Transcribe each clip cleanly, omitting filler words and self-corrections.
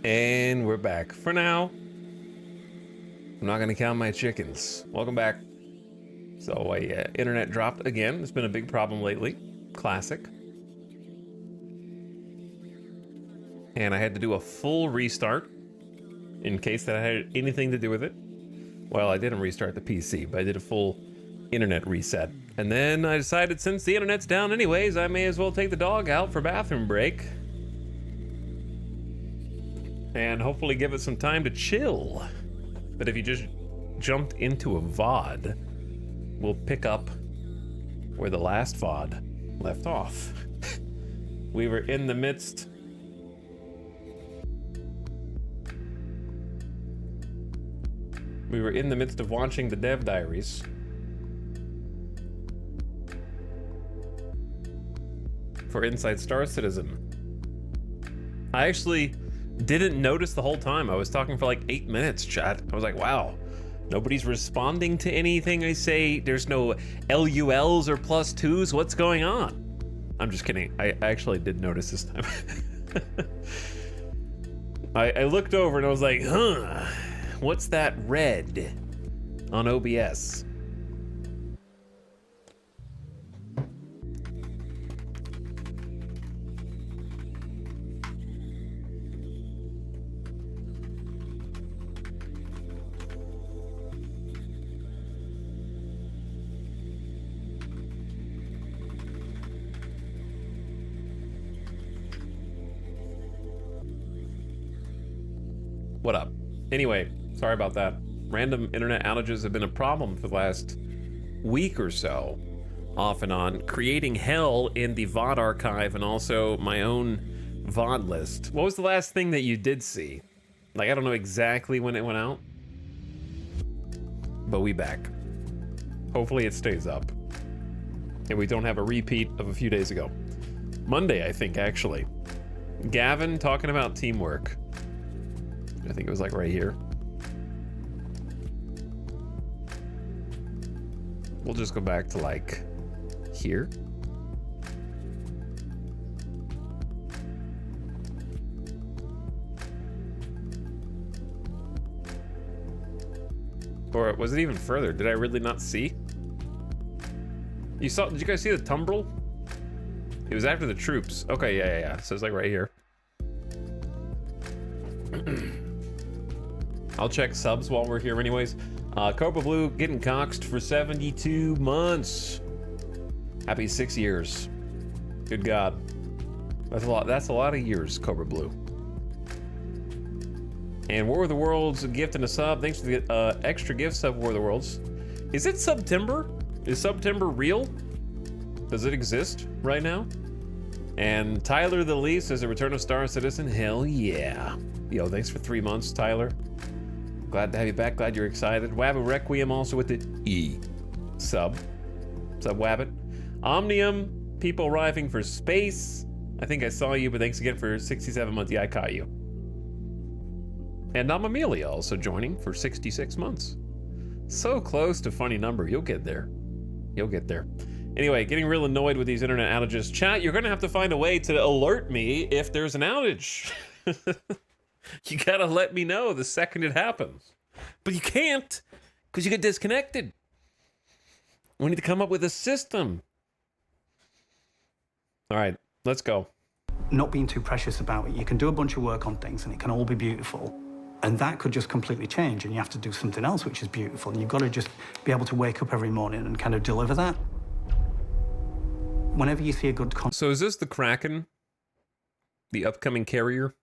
And we're back. For now, I'm not going to count my chickens. Welcome back. So, internet dropped again. It's been a big problem lately. Classic. And I had to do a full restart in case that I had anything to do with it. Well, I didn't restart the PC, but I did a full internet reset. And then I decided since the internet's down anyways, I may as well take the dog out for bathroom break. And hopefully give it some time to chill. But if you just jumped into a VOD, we'll pick up where the last VOD left off. We were in the midst of watching the Dev Diaries. For Inside Star Citizen. I actually didn't notice the whole time. I was talking for like 8 minutes, chat. I was like, wow, nobody's responding to anything I say. There's no LULs or +2s. What's going on? I'm just kidding. I actually did notice this time. I looked over and I was like, huh, what's that red on OBS? What up? Anyway, sorry about that. Random internet outages have been a problem for the last week or so, off and on, creating hell in the VOD archive and also my own VOD list. What was the last thing that you did see? Like, I don't know exactly when it went out, but we back. Hopefully it stays up and we don't have a repeat of a few days ago. Monday, I think, actually. Gavin talking about teamwork. I think it was like right here. We'll just go back to like here. Or was it even further? Did I really not see? Did you guys see the tumbril? It was after the troops. Okay, yeah. So it's like right here. I'll check subs while we're here anyways. Cobra Blue getting coxed for 72 months. Happy 6 years. Good God. That's a lot of years, Cobra Blue. And War of the Worlds gifting a sub. Thanks for the extra gift sub, War of the Worlds. Is it September? Is September real? Does it exist right now? And Tyler the Lee says a Return of Star Citizen. Hell yeah. Yo, thanks for 3 months, Tyler. Glad to have you back. Glad you're excited. Wabbit Requiem also with the E sub. Sub Wabbit. Omnium, people arriving for space. I think I saw you, but thanks again for 67 months. Yeah, I caught you. And Amelia also joining for 66 months. So close to funny number. You'll get there. You'll get there. Anyway, getting real annoyed with these internet outages. Chat, you're gonna have to find a way to alert me if there's an outage. You gotta let me know the second it happens. But you can't, because you get disconnected. We need to come up with a system. All right, let's go. Not being too precious about it. You can do a bunch of work on things and it can all be beautiful. And that could just completely change and you have to do something else which is beautiful. And you've got to just be able to wake up every morning and kind of deliver that. Whenever you see a good So is this the Kraken? The upcoming carrier?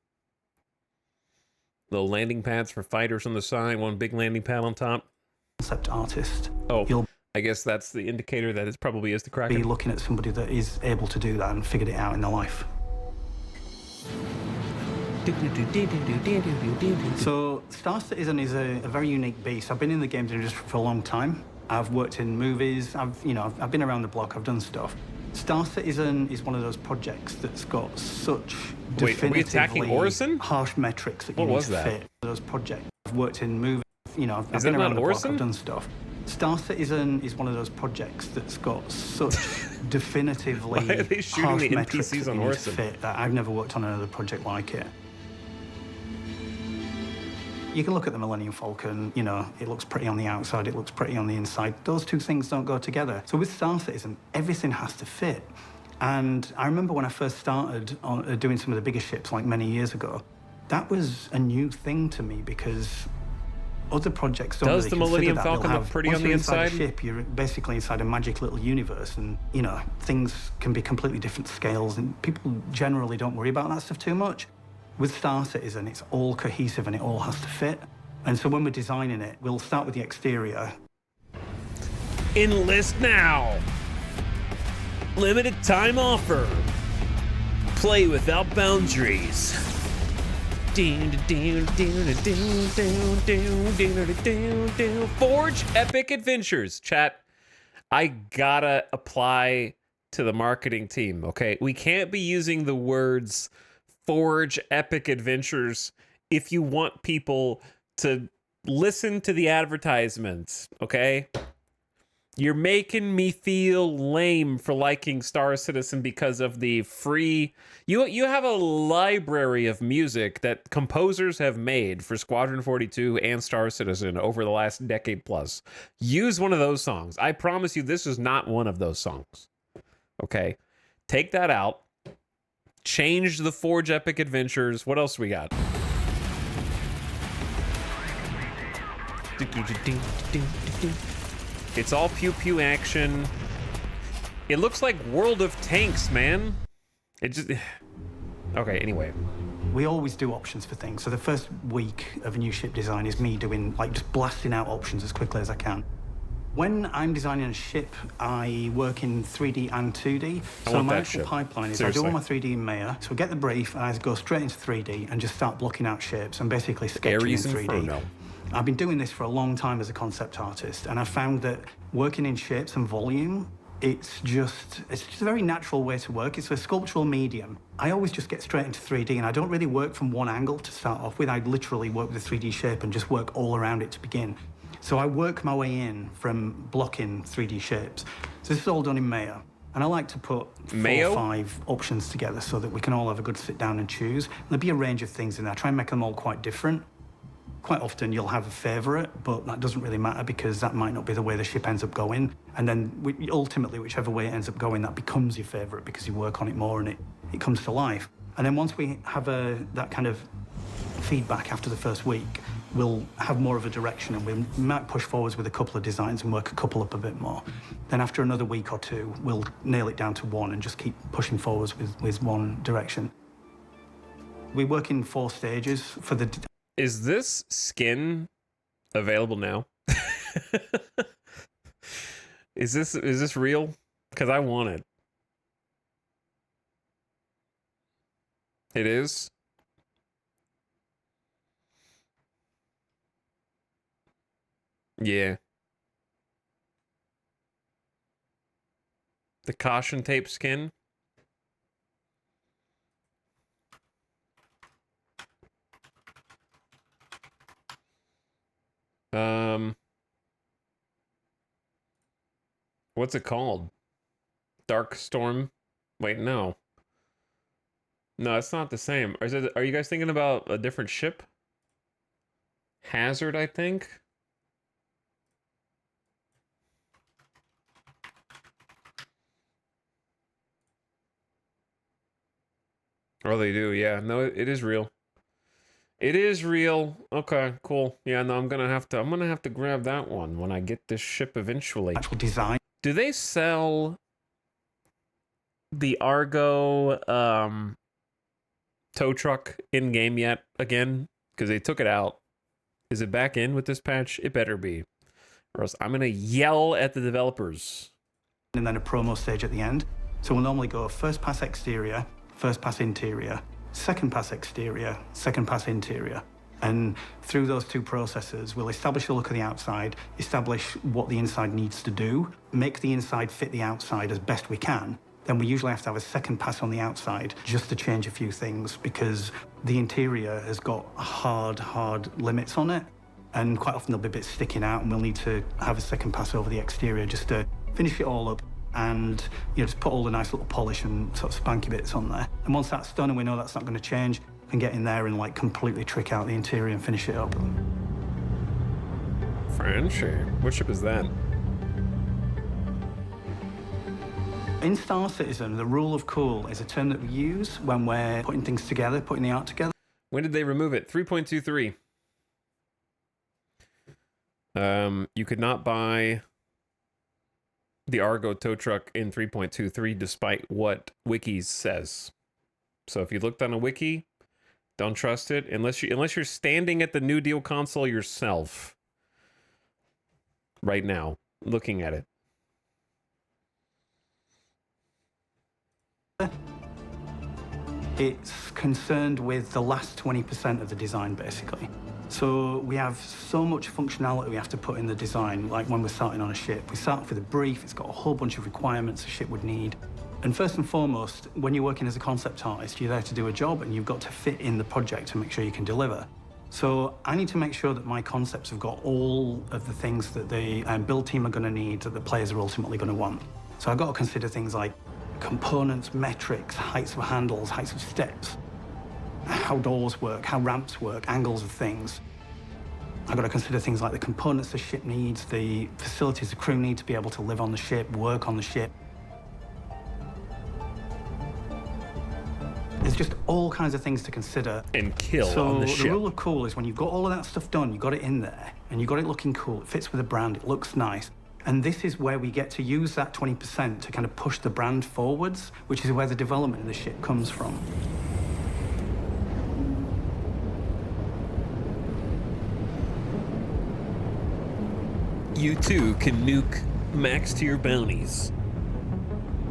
Little landing pads for fighters on the side, one big landing pad on top. Concept artist. Oh, I guess that's the indicator that it probably is the Kraken. Be looking at somebody that is able to do that and figured it out in their life. So Star Citizen is a very unique beast. I've been in the games industry for a long time. I've worked in movies. I've been around the block. I've done stuff. Star Citizen is one of those projects that's got such definitively harsh metrics that you need to fit. Those projects. I've worked in movies. I've been around the block. I've done stuff. Star Citizen is one of those projects that's got such definitively harsh metrics that you need to fit that I've never worked on another project like it. You can look at the Millennium Falcon, you know, it looks pretty on the outside, it looks pretty on the inside. Those two things don't go together. So with Star Citizen, everything has to fit. And I remember when I first started on, doing some of the bigger ships, like many years ago, that was a new thing to me because other projects don't Does really the consider Millennium that. Falcon They'll look have, pretty once on the you're inside inside? a ship, you're basically inside a magic little universe, and you know things can be completely different scales, and people generally don't worry about that stuff too much. With Star Citizen, it's all cohesive and it all has to fit. And so when we're designing it, we'll start with the exterior. Enlist now. Limited time offer. Play without boundaries. Forge epic adventures. Chat, I gotta apply to the marketing team, okay? We can't be using the words forge epic adventures if you want people to listen to the advertisements, okay? You're making me feel lame for liking Star Citizen because of the free... You have a library of music that composers have made for Squadron 42 and Star Citizen over the last decade plus. Use one of those songs. I promise you this is not one of those songs. Okay? Take that out. Change the Forge Epic Adventures. What else we got? It's all pew-pew action. It looks like World of Tanks, man. It just... Okay, anyway. We always do options for things. So the first week of a new ship design is me doing, like, just blasting out options as quickly as I can. When I'm designing a ship, I work in 3D and 2D. So my actual pipeline is Seriously. I do all my 3D in Maya. So I get the brief, and I go straight into 3D and just start blocking out shapes and basically sketching Ares in 3D. Inferno. I've been doing this for a long time as a concept artist, and I found that working in shapes and volume, it's just a very natural way to work. It's a sculptural medium. I always just get straight into 3D, and I don't really work from one angle to start off with. I literally work with a 3D shape and just work all around it to begin. So I work my way in from blocking 3D shapes. So this is all done in Maya. And I like to put 4 or 5 options together so that we can all have a good sit down and choose. There'll be a range of things in there. I try and make them all quite different. Quite often you'll have a favourite, but that doesn't really matter because that might not be the way the ship ends up going. And then ultimately, whichever way it ends up going, that becomes your favourite because you work on it more and it comes to life. And then once we have that kind of feedback after the first week, we'll have more of a direction and we might push forwards with a couple of designs and work a couple up a bit more. Then after another week or two, we'll nail it down to one and just keep pushing forwards with one direction. We work in 4 stages for the... Is this skin available now? Is this real? Because I want it. It is? Yeah. The caution tape skin? What's it called? Dark Storm? Wait, no. No, it's not the same. Are you guys thinking about a different ship? Hazard, I think? Oh, they do, yeah. No, it is real. It is real. Okay, cool. Yeah, no, I'm gonna have to grab that one when I get this ship eventually. Actual design. Do they sell the Argo tow truck in game yet again? Because they took it out. Is it back in with this patch? It better be. Or else I'm gonna yell at the developers. And then a promo stage at the end. So we'll normally go first pass exterior, first pass interior, second pass exterior, second pass interior. And through those 2 processes, we'll establish the look of the outside, establish what the inside needs to do, make the inside fit the outside as best we can. Then we usually have to have a second pass on the outside just to change a few things because the interior has got hard limits on it. And quite often they'll be a bit sticking out and we'll need to have a second pass over the exterior just to finish it all up and just put all the nice little polish and sort of spanky bits on there. And once that's done and we know that's not going to change, we and get in there and like completely trick out the interior and finish it up. Friendship. What ship is that? In Star Citizen, the rule of cool is a term that we use when we're putting things together, putting the art together. When did they remove it? 3.23. You could not buy the Argo tow truck in 3.23 despite what Wikis says. So if you looked on a wiki, don't trust it unless you're standing at the New Deal console yourself right now, looking at it. It's concerned with the last 20% of the design, basically. So we have so much functionality we have to put in the design, like when we're starting on a ship. We start with a brief, it's got a whole bunch of requirements a ship would need. And first and foremost, when you're working as a concept artist, you're there to do a job and you've got to fit in the project to make sure you can deliver. So I need to make sure that my concepts have got all of the things that the build team are going to need, that the players are ultimately going to want. So I've got to consider things like components, metrics, heights of handles, heights of steps, how doors work, how ramps work, angles of things. I've got to consider things like the components the ship needs, the facilities the crew need to be able to live on the ship, work on the ship. There's just all kinds of things to consider. And kill on the ship. So the rule of cool is when you've got all of that stuff done, you've got it in there, and you've got it looking cool, it fits with the brand, it looks nice. And this is where we get to use that 20% to kind of push the brand forwards, which is where the development of the ship comes from. You too can nuke max tier bounties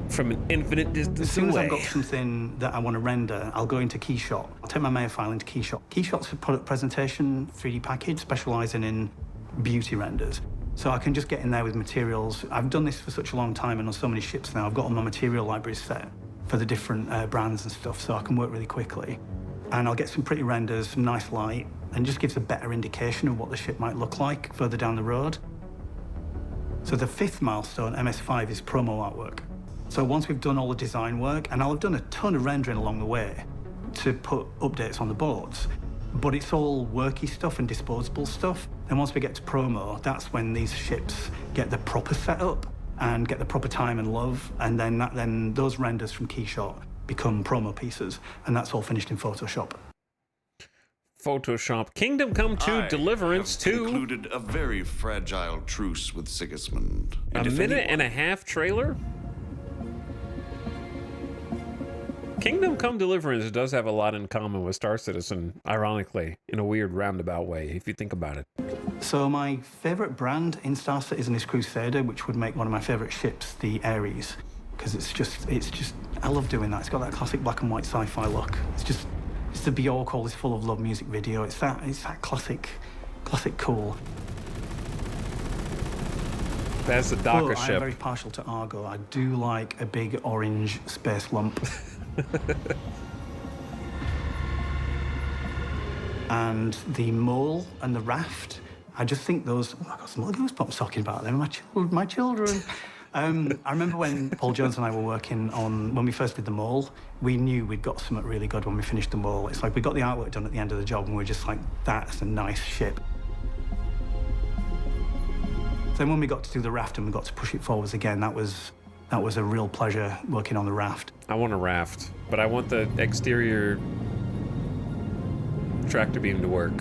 from an infinite distance away. As soon as I've got something that I want to render, I'll go into Keyshot. I'll take my mail file into Keyshot. Keyshot's a product presentation 3D package specializing in beauty renders. So I can just get in there with materials. I've done this for such a long time and on so many ships now. I've got all my material libraries set for the different brands and stuff, so I can work really quickly. And I'll get some pretty renders, some nice light, and just gives a better indication of what the ship might look like further down the road. So the fifth milestone, MS5, is promo artwork. So once we've done all the design work, and I'll have done a ton of rendering along the way to put updates on the boards, but it's all worky stuff and disposable stuff. And once we get to promo, that's when these ships get the proper setup and get the proper time and love, and then those renders from Keyshot become promo pieces, and that's all finished in Photoshop. Photoshop. Kingdom Come 2 Deliverance 2. Concluded a very fragile truce with Sigismund. A minute and a half trailer? Kingdom Come Deliverance does have a lot in common with Star Citizen, ironically, in a weird roundabout way, if you think about it. So my favorite brand in Star Citizen is Crusader, which would make one of my favorite ships the Ares, because it's just, I love doing that. It's got that classic black and white sci-fi look. It's the Bjork, all this full of love music video. It's that classic cool. That's the Docker ship. I'm very partial to Argo. I do like a big orange space lump. And the mole and the raft, I just think those, I got some goosebumps talking about them, my children. I remember when Paul Jones and I were working on, when we first did the mole, we knew we'd got something really good when we finished the mole. It's like we got the artwork done at the end of the job and we were just like, that's a nice ship. Then when we got to do the raft and we got to push it forwards again, that was a real pleasure working on the raft. I want a raft, but I want the exterior tractor beam to work.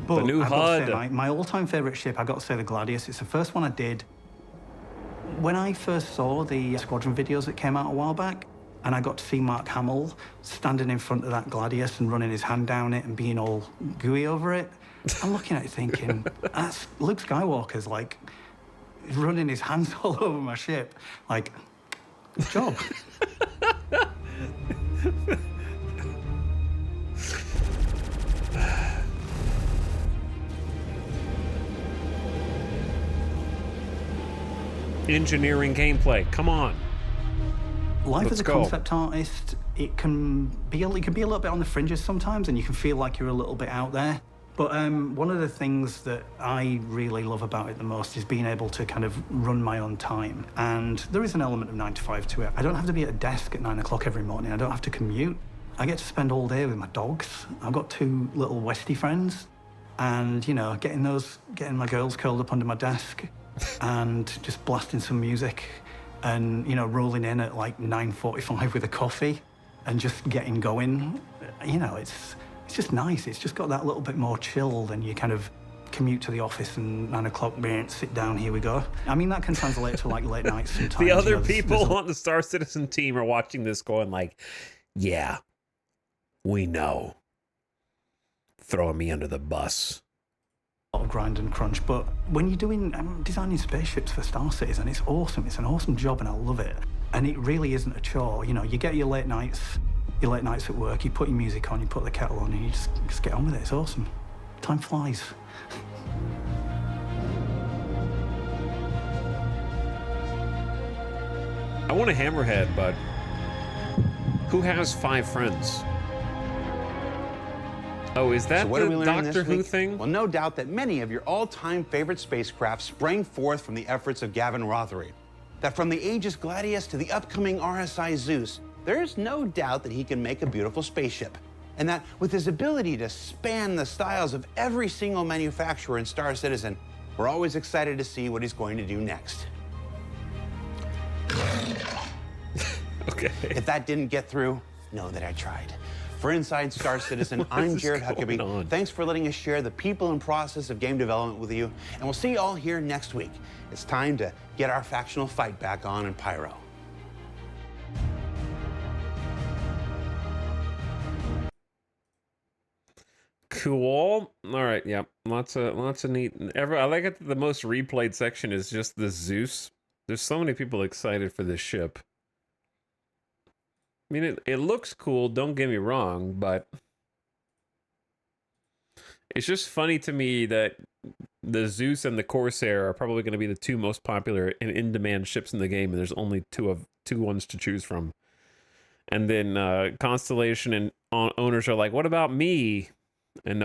But the new HUD. Say, my all-time favorite ship, I got to say the Gladius. It's the first one I did. When I first saw the Squadron videos that came out a while back, and I got to see Mark Hamill standing in front of that Gladius and running his hand down it and being all gooey over it, I'm looking at it thinking, that's Luke Skywalker's like running his hands all over my ship. Like, good job. Engineering gameplay, come on. Life Let's as a go. concept artist, it can be a little bit on the fringes sometimes, and you can feel like you're a little bit out there. But one of the things that I really love about it the most is being able to kind of run my own time. And there is an element of 9 to 5 to it. I don't have to be at a desk at 9 o'clock every morning. I don't have to commute. I get to spend all day with my dogs. I've got 2 little Westie friends, and you know, getting my girls curled up under my desk, and just blasting some music, and you know, rolling in at like 9:45 with a coffee, and just getting going. You know, it's just nice. It's just got that little bit more chill than you kind of commute to the office and 9 o'clock, sit down, here we go. I mean, that can translate to like late nights sometimes. The other you know, people on the Star Citizen team are watching this going like, yeah, we know. Throwing me under the bus. A lot of grind and crunch, but when you're designing spaceships for Star Citizen, it's awesome. It's an awesome job and I love it. And it really isn't a chore. You know, you get your late nights at work, you put your music on, you put the kettle on, and you just get on with it. It's awesome. Time flies. I want a hammerhead, but who has 5 friends? Oh, is that So what are we the learning Doctor this Who week? thing? Well, no doubt that many of your all-time favorite spacecraft sprang forth from the efforts of Gavin Rothery. That from the Aegis Gladius to the upcoming RSI Zeus, there's no doubt that he can make a beautiful spaceship. And that with his ability to span the styles of every single manufacturer in Star Citizen, we're always excited to see what he's going to do next. Okay. If that didn't get through, know that I tried. For Inside Star Citizen, I'm is Jared going Huckabee. on? Thanks for letting us share the people and process of game development with you. And we'll see you all here next week. It's time to get our factional fight back on in Pyro. Cool. All right. Yeah. Lots of neat. I like it that the most replayed section is just the Zeus. There's so many people excited for this ship. I mean, it looks cool. Don't get me wrong, but it's just funny to me that the Zeus and the Corsair are probably going to be the 2 most popular and in-demand ships in the game, and there's only two ones to choose from. And then Constellation and owners are like, "What about me?" And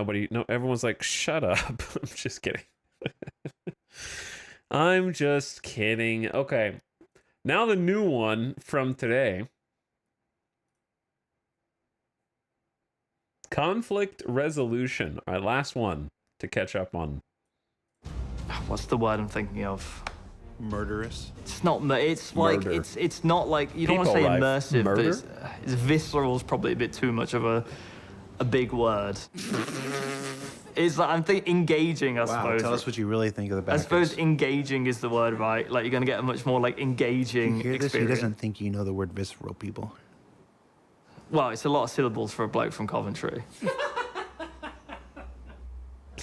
everyone's like, "Shut up." I'm just kidding. I'm just kidding. Okay. Now the new one from today. Conflict resolution. All right, last one to catch up on. What's the word I'm thinking of? Murderous. It's not. It's like Murder. it's not like you don't want to People, say right? immersive, but Murder? it's visceral is probably a bit too much of a big word. It's like I'm thinking engaging. I Wow, suppose. tell us what you really think of the I backers. suppose engaging is the word, right? Like you're gonna get a much more like engaging You hear this? He experience. doesn't think you know the word visceral, people. Well, it's a lot of syllables for a bloke from Coventry.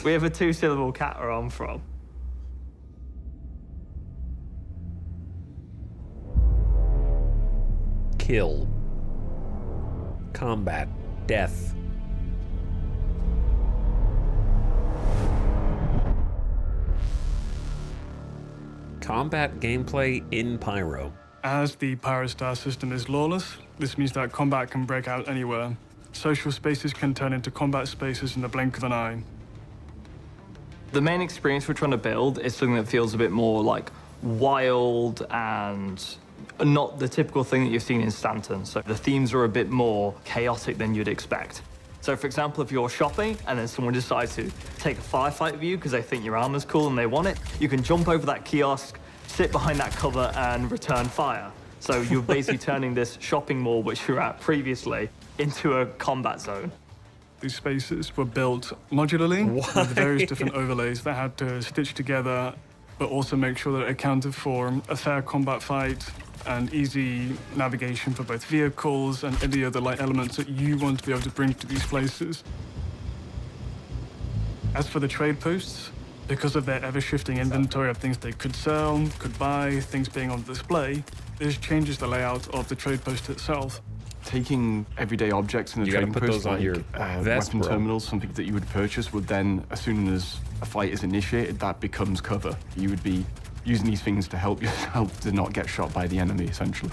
We have a 2-syllable cat where I'm from. Kill. Combat. Death. Combat gameplay in Pyro. As the Pyro Star system is lawless, this means that combat can break out anywhere. Social spaces can turn into combat spaces in the blink of an eye. The main experience we're trying to build is something that feels a bit more like wild and not the typical thing that you've seen in Stanton. So the themes are a bit more chaotic than you'd expect. So for example, if you're shopping and then someone decides to take a firefight with you because they think your armor's cool and they want it, you can jump over that kiosk, sit behind that cover and return fire. So you're basically turning this shopping mall, which you were at previously, into a combat zone. These spaces were built modularly with various different overlays that had to stitch together, but also make sure that it accounted for a fair combat fight and easy navigation for both vehicles and any other light elements that you want to be able to bring to these places. As for the trade posts, because of their ever-shifting inventory of things they could sell, could buy, things being on display, this changes the layout of the trade post itself. Taking everyday objects in the You gotta trading put post, those on like your vest, weapon bro. terminals, something that you would purchase, would then, as soon as a fight is initiated, that becomes cover. You would be using these things to help yourself to not get shot by the enemy, essentially.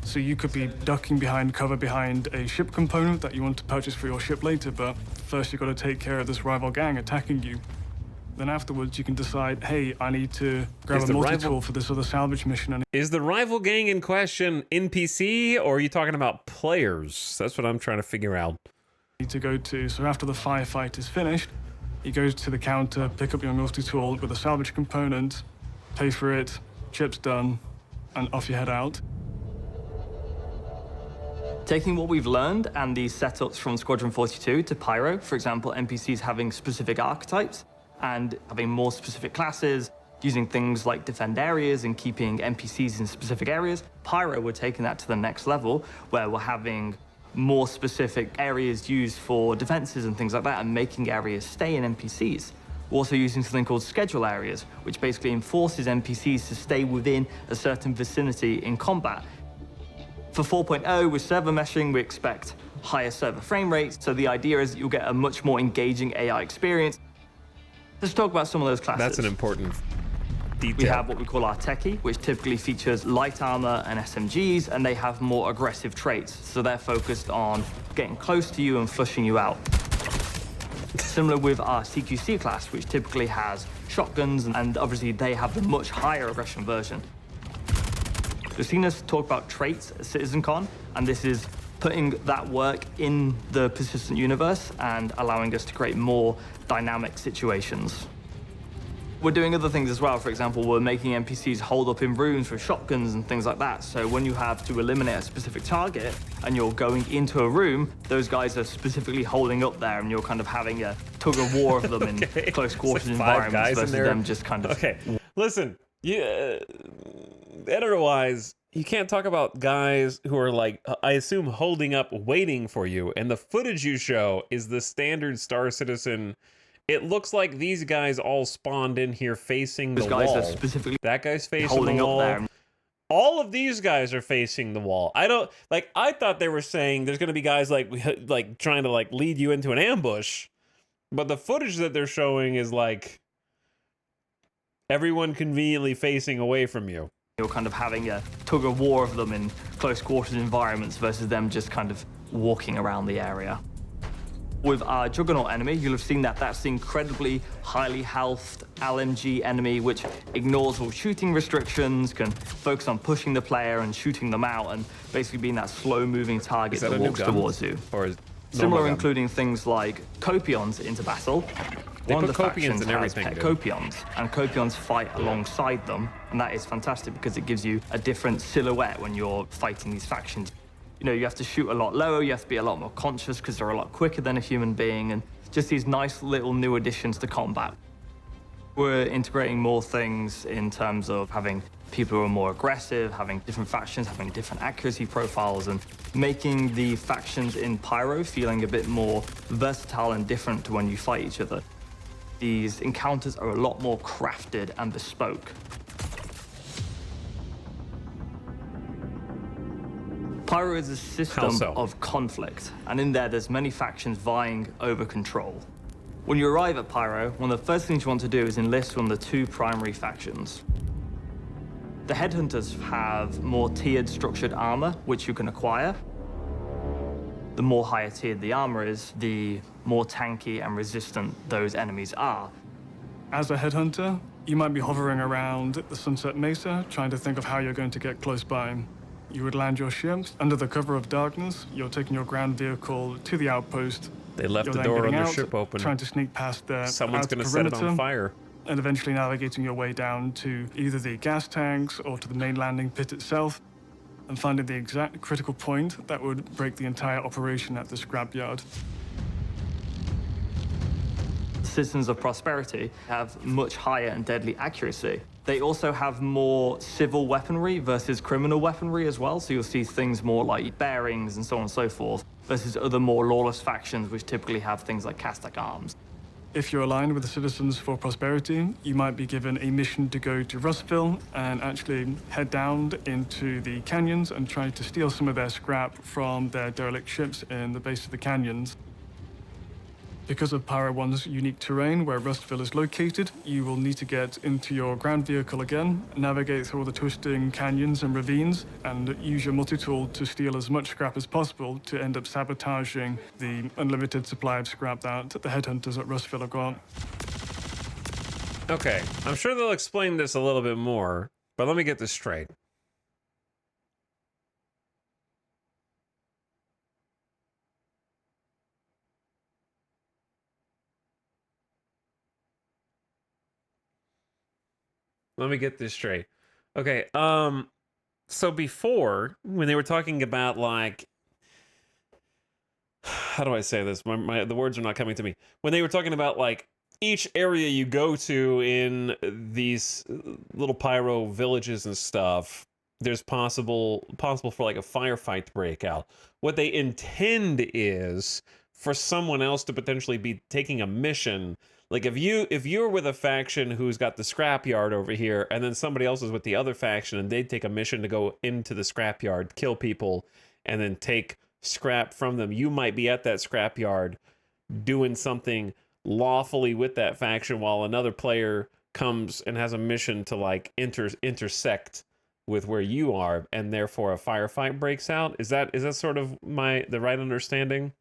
So you could be ducking behind cover behind a ship component that you want to purchase for your ship later, but first you've got to take care of this rival gang attacking you. Then afterwards, you can decide, hey, I need to grab Is a the multi-tool rival- for this other salvage mission. And Is the rival gang in question NPC, or are you talking about players? That's what I'm trying to figure out. need to go to. So after the firefight is finished, you go to the counter, pick up your multi-tool with a salvage component, pay for it, chip's done, and off you head out. Taking what we've learned and the setups from Squadron 42 to Pyro, for example, NPCs having specific archetypes and having more specific classes, using things like defend areas and keeping NPCs in specific areas. Pyro, we're taking that to the next level, where we're having more specific areas used for defenses and things like that, and making areas stay in NPCs. We're also using something called schedule areas, which basically enforces NPCs to stay within a certain vicinity in combat. For 4.0, with server meshing, we expect higher server frame rates, so the idea is that you'll get a much more engaging AI experience. Let's talk about some of those classes. That's an important detail. We have what we call our techie, which typically features light armor and SMGs, and they have more aggressive traits. So they're focused on getting close to you and flushing you out. Similar with our CQC class, which typically has shotguns, and obviously they have the much higher aggression version. We've seen us talk about traits at CitizenCon, and this is putting that work in the persistent universe and allowing us to create more dynamic situations. We're doing other things as well. For example, we're making NPCs hold up in rooms with shotguns and things like that. So when you have to eliminate a specific target and you're going into a room, those guys are specifically holding up there, and you're kind of having a tug of war of them in close quarters It's like 5 environments guys in versus there. them just kind of... Okay, listen, editor-wise, you can't talk about guys who are, like, I assume, holding up, waiting for you. And the footage you show is the standard Star Citizen. It looks like these guys all spawned in here facing the Those guys wall. are specifically That guy's facing holding the up wall. there. All of these guys are facing the wall. I thought they were saying there's going to be guys like trying to like lead you into an ambush. But the footage that they're showing is like everyone conveniently facing away from you. You're kind of having a tug of war of them in close quarters environments versus them just kind of walking around the area. With our Juggernaut enemy, you'll have seen that that's the incredibly highly healthed LMG enemy, which ignores all shooting restrictions, can focus on pushing the player and shooting them out, and basically being that slow-moving target Is that that a new walks gun? towards you. Or is Similar, normal gun? including things like Copions into battle. They One put of the Copions factions in has everything, pet dude. Copions, and Copions fight alongside them, and that is fantastic because it gives you a different silhouette when you're fighting these factions. You know, you have to shoot a lot lower, you have to be a lot more conscious because they're a lot quicker than a human being, and just these nice little new additions to combat. We're integrating more things in terms of having people who are more aggressive, having different factions, having different accuracy profiles, and making the factions in Pyro feeling a bit more versatile and different to when you fight each other. These encounters are a lot more crafted and bespoke. Pyro is a system so? of conflict, and in there's many factions vying over control. When you arrive at Pyro, one of the first things you want to do is enlist one of the two primary factions. The Headhunters have more tiered structured armor, which you can acquire. The more higher tiered the armor is, the more tanky and resistant those enemies are. as a headhunter, you might be hovering around the Sunset Mesa, trying to think of how you're going to get close by. You would land your ships under the cover of darkness. You're taking your ground vehicle to the outpost. They left You're the then door on getting their out, ship open. trying to sneak past their Someone's outer going to set it perimeter, on fire. and eventually navigating your way down to either the gas tanks or to the main landing pit itself, and finding the exact critical point that would break the entire operation at the scrapyard. Citizens of Prosperity have much higher and deadly accuracy. They also have more civil weaponry versus criminal weaponry as well, so you'll see things more like bearings and so on and so forth, versus other more lawless factions which typically have things like Castak arms. If you're aligned with the Citizens for Prosperity, you might be given a mission to go to Rustville and actually head down into the canyons and try to steal some of their scrap from their derelict ships in the base of the canyons. Because of Pyro 1's unique terrain where Rustville is located, you will need to get into your ground vehicle again, navigate through all the twisting canyons and ravines, and use your multi-tool to steal as much scrap as possible to end up sabotaging the unlimited supply of scrap that the headhunters at Rustville have got. Okay, I'm sure they'll explain this a little bit more, but let me get this straight. Let me get this straight. Okay, so before, when they were talking about, like, how do I say this? The words are not coming to me. When they were talking about, like, each area you go to in these little pyro villages and stuff, there's possible for like a firefight to break out. What they intend is for someone else to potentially be taking a mission. Like if you're with a faction who's got the scrapyard over here, and then somebody else is with the other faction, and they take a mission to go into the scrapyard, kill people, and then take scrap from them, you might be at that scrapyard doing something lawfully with that faction while another player comes and has a mission to like intersect with where you are, and therefore a firefight breaks out. Is that sort of the right understanding?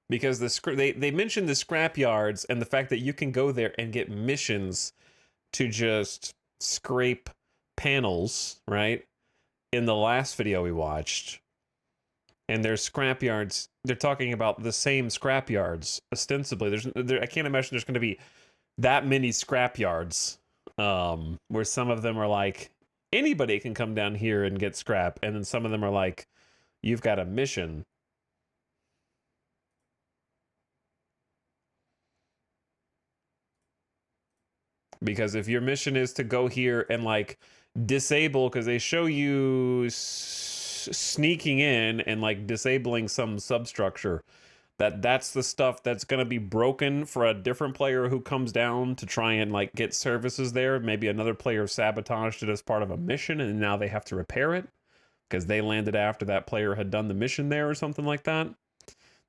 Because they mentioned the scrapyards and the fact that you can go there and get missions to just scrape panels, right? In the last video we watched. And there's scrapyards. They're talking about the same scrapyards, ostensibly. I can't imagine there's going to be that many scrapyards, where some of them are like, anybody can come down here and get scrap. And then some of them are like, you've got a mission. Because if your mission is to go here and like disable, because they show you sneaking in and like disabling some substructure, that's the stuff that's going to be broken for a different player who comes down to try and like get services there. Maybe another player sabotaged it as part of a mission and now they have to repair it because they landed after that player had done the mission there or something like that.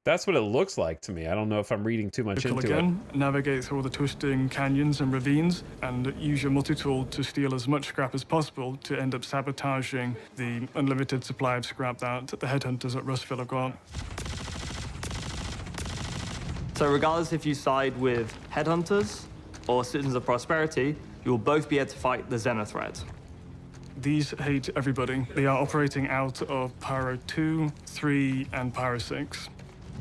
That's what it looks like to me. I don't know if I'm reading too much into it. Navigate through all the twisting canyons and ravines and use your multi-tool to steal as much scrap as possible to end up sabotaging the unlimited supply of scrap that the headhunters at Rustville have got. So regardless if you side with headhunters or Citizens of Prosperity, you will both be able to fight the Xenothreat. These hate everybody. They are operating out of Pyro 2, 3, and Pyro 6.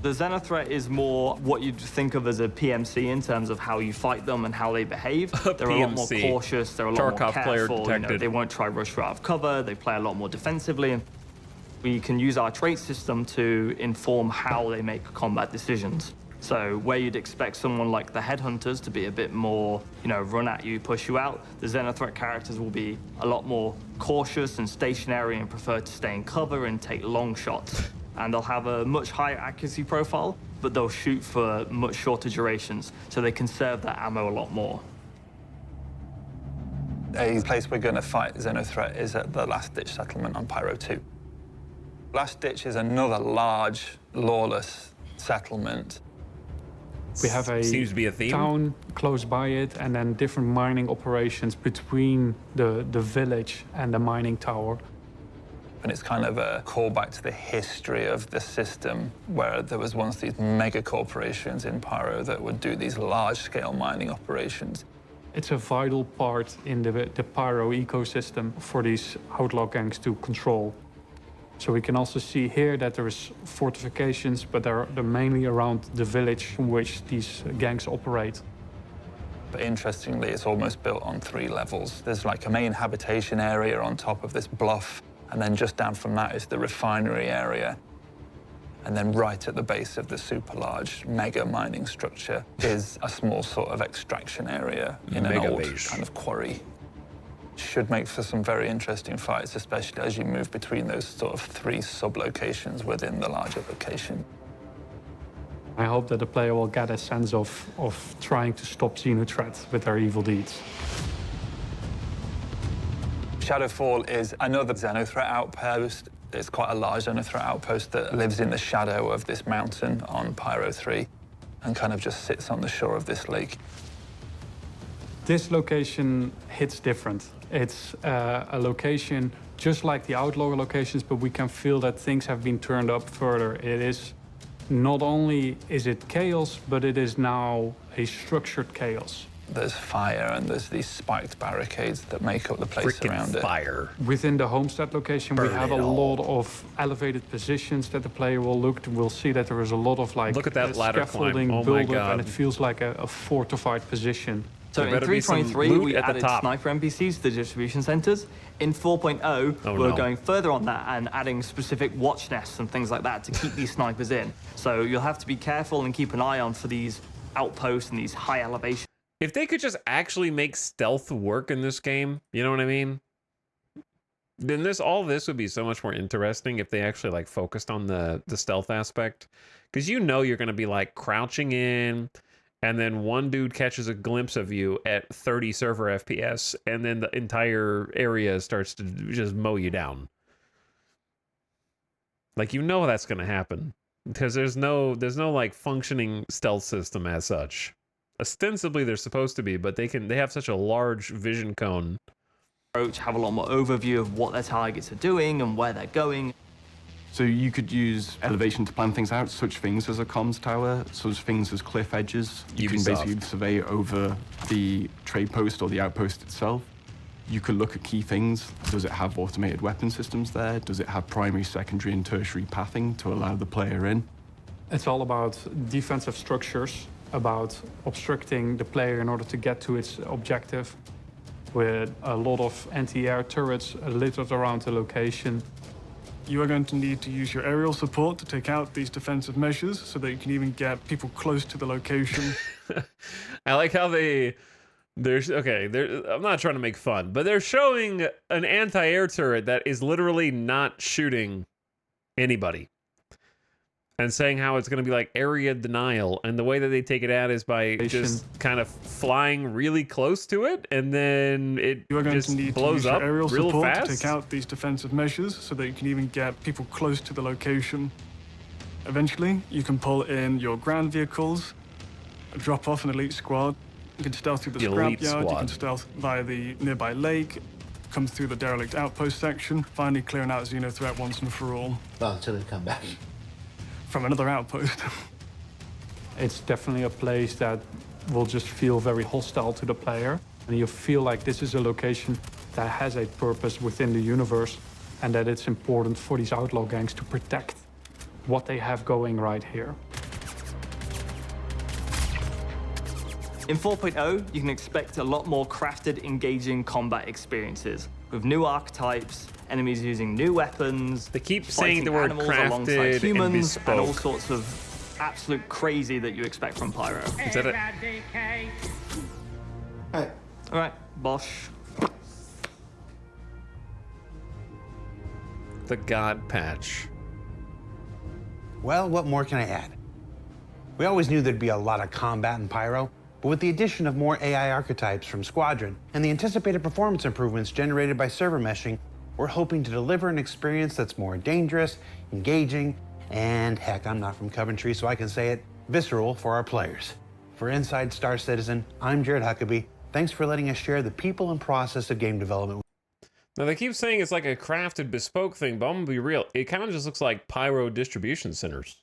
The Xenothreat is more what you'd think of as a PMC in terms of how you fight them and how they behave. They're a lot more cautious, they're a lot more careful. They won't try rush you out of cover, they play a lot more defensively. We can use our trait system to inform how they make combat decisions. So where you'd expect someone like the Headhunters to be a bit more, run at you, push you out, the Xenothreat characters will be a lot more cautious and stationary and prefer to stay in cover and take long shots. And they'll have a much higher accuracy profile, but they'll shoot for much shorter durations, so they conserve their ammo a lot more. A place we're going to fight Xenothreat is at the Last Ditch settlement on Pyro 2. Last Ditch is another large, lawless settlement. We have Seems to be a theme. Town close by it, and then different mining operations between the village and the mining tower. And it's kind of a callback to the history of the system, where there was once these mega corporations in Pyro that would do these large-scale mining operations. It's a vital part in the Pyro ecosystem for these outlaw gangs to control. So we can also see here that there's fortifications, but they're mainly around the village from which these gangs operate. But interestingly, it's almost built on 3 levels. There's like a main habitation area on top of this bluff, and then just down from that is the refinery area. And then right at the base of the super large mega mining structure is a small sort of extraction area in an old kind of quarry. Should make for some very interesting fights, especially as you move between those sort of 3 sub-locations within the larger location. I hope that the player will get a sense of trying to stop Xenothreat with their evil deeds. Shadowfall is another Xenothreat outpost. It's quite a large Xenothreat outpost that lives in the shadow of this mountain on Pyro 3 and kind of just sits on the shore of this lake. This location hits different. It's a location just like the outlaw locations, but we can feel that things have been turned up further. It is not only is it chaos, but it is now a structured chaos. There's fire and there's these spiked barricades that make up the place Freaking around it. fire. Within the homestead location, we have a lot of elevated positions that the player will look to. We'll see that there is a lot of like Look at that ladder scaffolding climb. Oh my build-up, God. and it feels like a fortified position. So There in better be some 3.3, loot we at the added top. sniper NPCs to the distribution centers. In 4.0, Oh, we're no. going further on that and adding specific watch nests and things like that to keep these snipers in. So you'll have to be careful and keep an eye on for these outposts and these high elevation. If they could just actually make stealth work in this game, you know what I mean? Then all this would be so much more interesting if they actually like focused on the stealth aspect. Because you know you're going to be like crouching in, and then one dude catches a glimpse of you at 30 server FPS, and then the entire area starts to just mow you down. Like, you know that's going to happen. Because there's no like functioning stealth system as such. Ostensibly they're supposed to be, but they have such a large vision cone. Approach, have a lot more overview of what their targets are doing and where they're going. So you could use elevation to plan things out, such things as a comms tower, such things as cliff edges. You can Ubisoft. basically survey over the trade post or the outpost itself. You could look at key things. Does it have automated weapon systems there? Does it have primary, secondary, and tertiary pathing to allow the player in? It's all about defensive structures, about obstructing the player in order to get to its objective, with a lot of anti-air turrets littered around the location. You are going to need to use your aerial support to take out these defensive measures so that you can even get people close to the location. I like how I'm not trying to make fun, but they're showing an anti-air turret that is literally not shooting anybody. And saying how it's going to be like area denial. And the way that they take it out is by just kind of flying really close to it. And then it You are going just to need to blows use your up aerial real support fast. to take out these defensive measures so that you can even get people close to the location. Eventually, you can pull in your ground vehicles, drop off an elite squad. You can stealth through the Elite scrapyard, you squad. can stealth via the nearby lake, come through the derelict outpost section, finally clearing out Xeno threat once and for all. Well, until they come back. From another outpost. It's definitely a place that will just feel very hostile to the player. And you feel like this is a location that has a purpose within the universe, and that it's important for these outlaw gangs to protect what they have going right here. In 4.0, you can expect a lot more crafted, engaging combat experiences, with new archetypes, enemies using new weapons. They keep saying fighting the word animals crafted alongside and humans, and all bespoke. sorts of absolute crazy that you expect from Pyro. Is that it? Alright. All right, Bosch. The God Patch. Well, what more can I add? We always knew there'd be a lot of combat in Pyro, but with the addition of more AI archetypes from Squadron and the anticipated performance improvements generated by server meshing, we're hoping to deliver an experience that's more dangerous, engaging, and heck, I'm not from Coventry, so I can say it, visceral for our players. For Inside Star Citizen, I'm Jared Huckabee. Thanks for letting us share the people and process of game development. Now they keep saying it's like a crafted bespoke thing, but I'm gonna be real. It kind of just looks like Pyro distribution centers.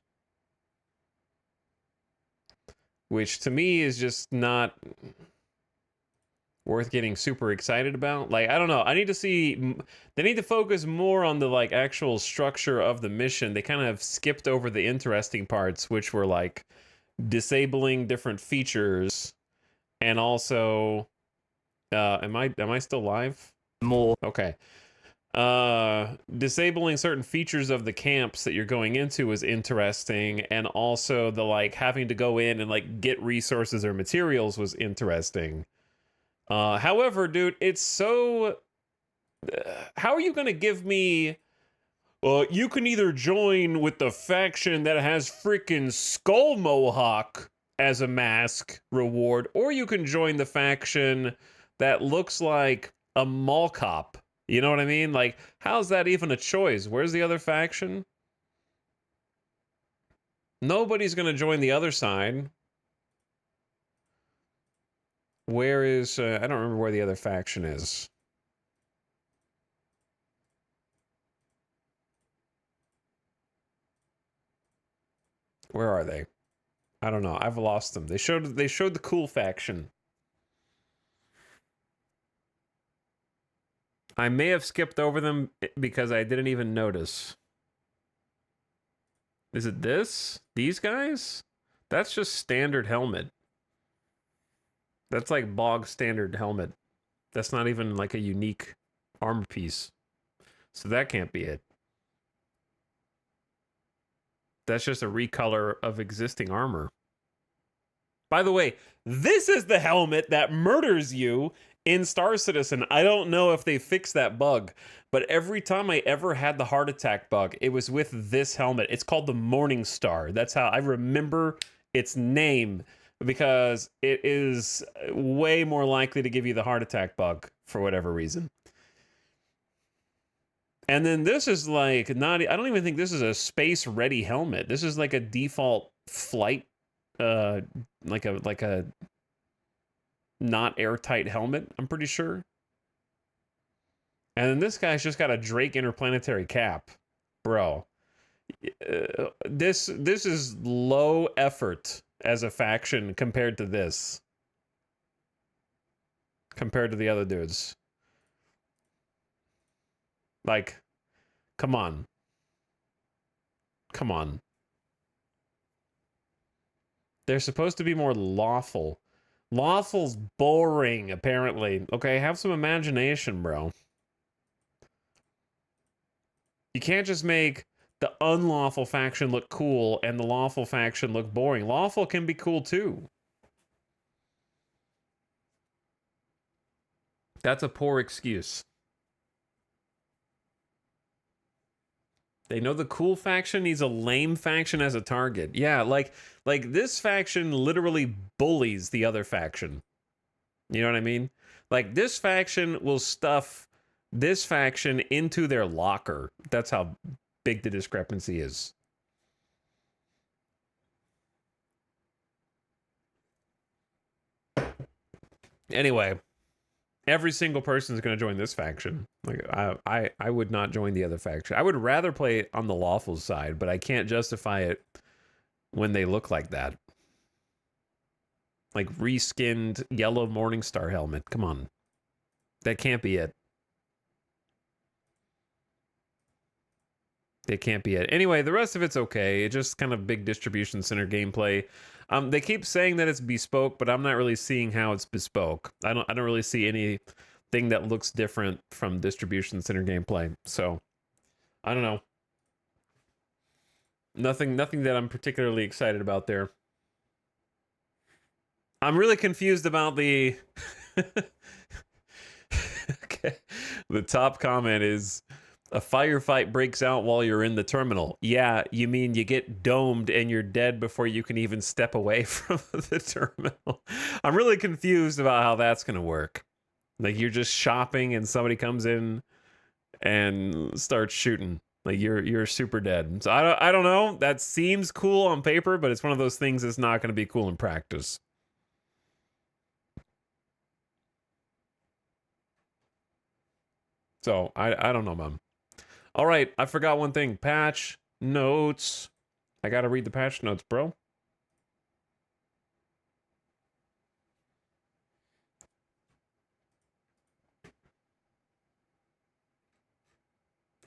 Which to me is just not worth getting super excited about. Like, I don't know. I need to see, they need to focus more on the like actual structure of the mission. They kind of skipped over the interesting parts, which were like disabling different features, and also, am I still live? More. Okay. Disabling certain features of the camps that you're going into is interesting, and also the like having to go in and like get resources or materials was interesting. However, dude, it's so how are you gonna give me you can either join with the faction that has freaking skull mohawk as a mask reward, or you can join the faction that looks like a mall cop. You know what I mean? Like, how's that even a choice? Where's the other faction? Nobody's going to join the other side. Where is... I don't remember where the other faction is. Where are they? I don't know. I've lost them. They showed the cool faction. I may have skipped over them because I didn't even notice. Is it this? These guys? That's just standard helmet. That's like bog standard helmet. That's not even like a unique armor piece. So that can't be it. That's just a recolor of existing armor. By the way, this is the helmet that murders you in Star Citizen. I don't know if they fixed that bug, but every time I ever had the heart attack bug, it was with this helmet. It's called the Morning Star. That's how I remember its name, because it is way more likely to give you the heart attack bug for whatever reason. And then this is like not, I don't even think this is a space ready helmet. This is like a default flight, like a not airtight helmet, I'm pretty sure. And then this guy's just got a Drake interplanetary cap. Bro. This is low effort as a faction compared to this. Compared to the other dudes. Like, come on. Come on. They're supposed to be more lawful. Lawful's boring, apparently. Okay, have some imagination, bro. You can't just make the unlawful faction look cool and the lawful faction look boring. Lawful can be cool, too. That's a poor excuse. They know the cool faction needs a lame faction as a target. Yeah, like this faction literally bullies the other faction. You know what I mean? Like, this faction will stuff this faction into their locker. That's how big the discrepancy is. Anyway, every single person is going to join this faction. Like, I would not join the other faction. I would rather play on the lawful side, but I can't justify it when they look like that. Like reskinned yellow Morningstar helmet. Come on. That can't be it. It can't be it. Anyway, the rest of it's okay. It's just kind of big distribution center gameplay. They keep saying that it's bespoke, but I'm not really seeing how it's bespoke. I don't really see anything that looks different from distribution center gameplay. So I don't know. Nothing that I'm particularly excited about there. I'm really confused about the okay. The top comment is, a firefight breaks out while you're in the terminal. Yeah, you mean you get domed and you're dead before you can even step away from the terminal. I'm really confused about how that's going to work. Like, you're just shopping and somebody comes in and starts shooting. Like, you're super dead. So I don't know. That seems cool on paper, but it's one of those things that's not going to be cool in practice. So I don't know, Mom. All right, I forgot one thing. Patch notes. I got to read the patch notes, bro.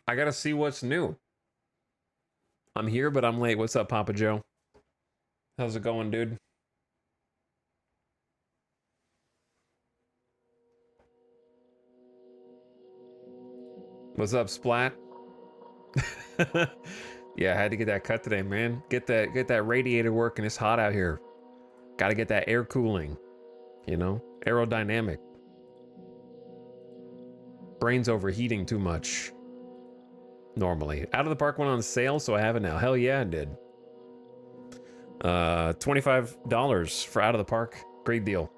I got to see what's new. I'm here, but I'm late. What's up, Papa Joe? How's it going, dude? What's up, Splat? Yeah, I had to get that cut today, man. Get that radiator working. It's hot out here. Got to get that air cooling. You know, aerodynamic. Brain's overheating too much. Normally. Out of the Park went on sale, so I have it now. Hell yeah, it did. $25 for Out of the Park. Great deal.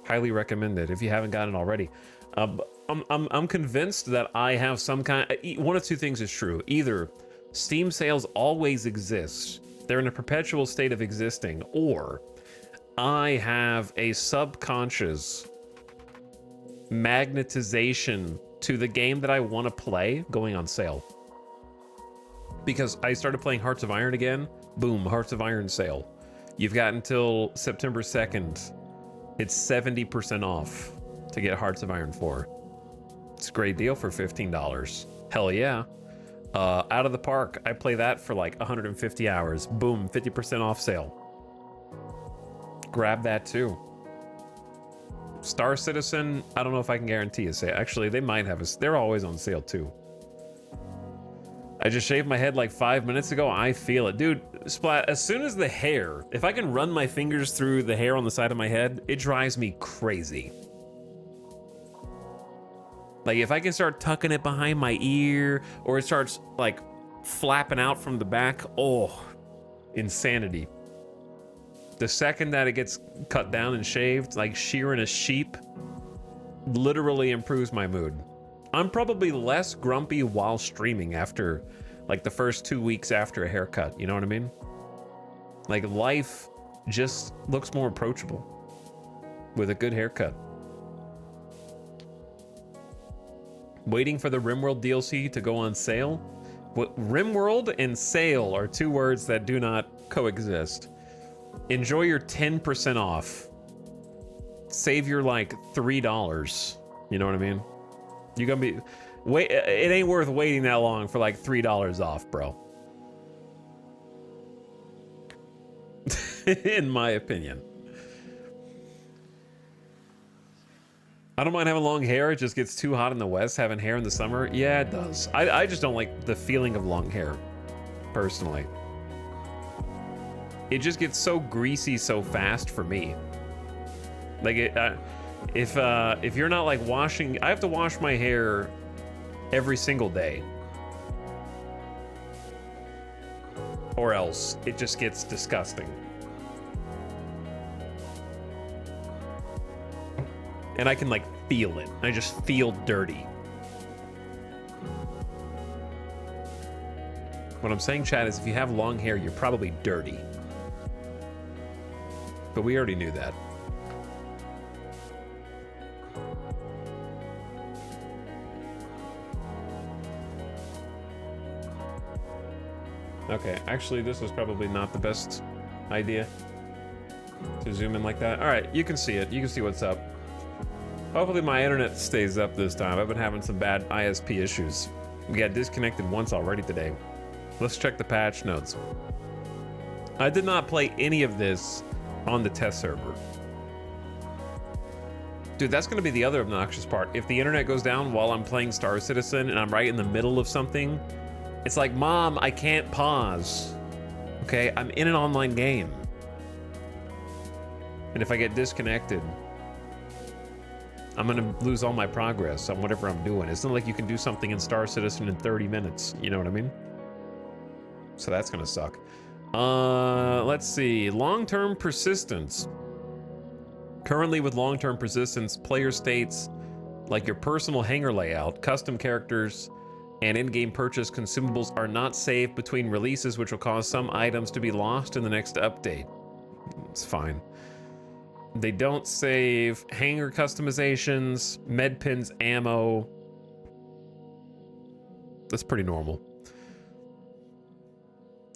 Highly recommended if you haven't gotten it already. I'm convinced that I have some kind. One of two things is true. Either Steam sales always exist; they're in a perpetual state of existing, or I have a subconscious magnetization to the game that I want to play going on sale. because I started playing Hearts of Iron again. Boom, Hearts of Iron sale. You've got until September 2nd. It's 70% off to get Hearts of Iron 4. It's a great deal for $15. Hell yeah. Out of the Park, I play that for like 150 hours. Boom, 50% off sale. Grab that too. Star Citizen, I don't know if I can guarantee a sale. Actually, they might have they're always on sale too. I just shaved my head like 5 minutes ago. I feel it. Dude, Splat, as soon as the hair, if I can run my fingers through the hair on the side of my head, it drives me crazy. Like if I can start tucking it behind my ear or it starts like flapping out from the back, oh, insanity. The second that it gets cut down and shaved, like shearing a sheep, literally improves my mood. I'm probably less grumpy while streaming after like the first 2 weeks after a haircut, you know what I mean? Like life just looks more approachable with a good haircut. Waiting for the RimWorld DLC to go on sale? What, RimWorld and sale are two words that do not coexist. Enjoy your 10% off. Save your like $3. You know what I mean? You're gonna be wait. It ain't worth waiting that long for like $3 off, bro. In my opinion. I don't mind having long hair. It just gets too hot in the West having hair in the summer. Yeah, it does. I just don't like the feeling of long hair, personally. It just gets so greasy so fast for me. Like if you're not like washing, I have to wash my hair every single day, or else it just gets disgusting. And I can like feel it. I just feel dirty. What I'm saying, Chad, is if you have long hair, you're probably dirty. But we already knew that. Okay, actually, this was probably not the best idea to zoom in like that. All right, you can see it. You can see what's up. Hopefully my internet stays up this time. I've been having some bad ISP issues. We got disconnected once already today. Let's check the patch notes. I did not play any of this on the test server. Dude, that's gonna be the other obnoxious part. If the internet goes down while I'm playing Star Citizen and I'm right in the middle of something, it's like, Mom, I can't pause. Okay, I'm in an online game. And if I get disconnected, I'm gonna lose all my progress on whatever I'm doing. It's not like you can do something in Star Citizen in 30 minutes. You know what I mean? So that's gonna suck. Let's see. Long-term persistence. Currently with long-term persistence, player states like your personal hangar layout, custom characters, and in-game purchase consumables are not saved between releases, which will cause some items to be lost in the next update. It's fine. They don't save hangar customizations, med pins, ammo. That's pretty normal.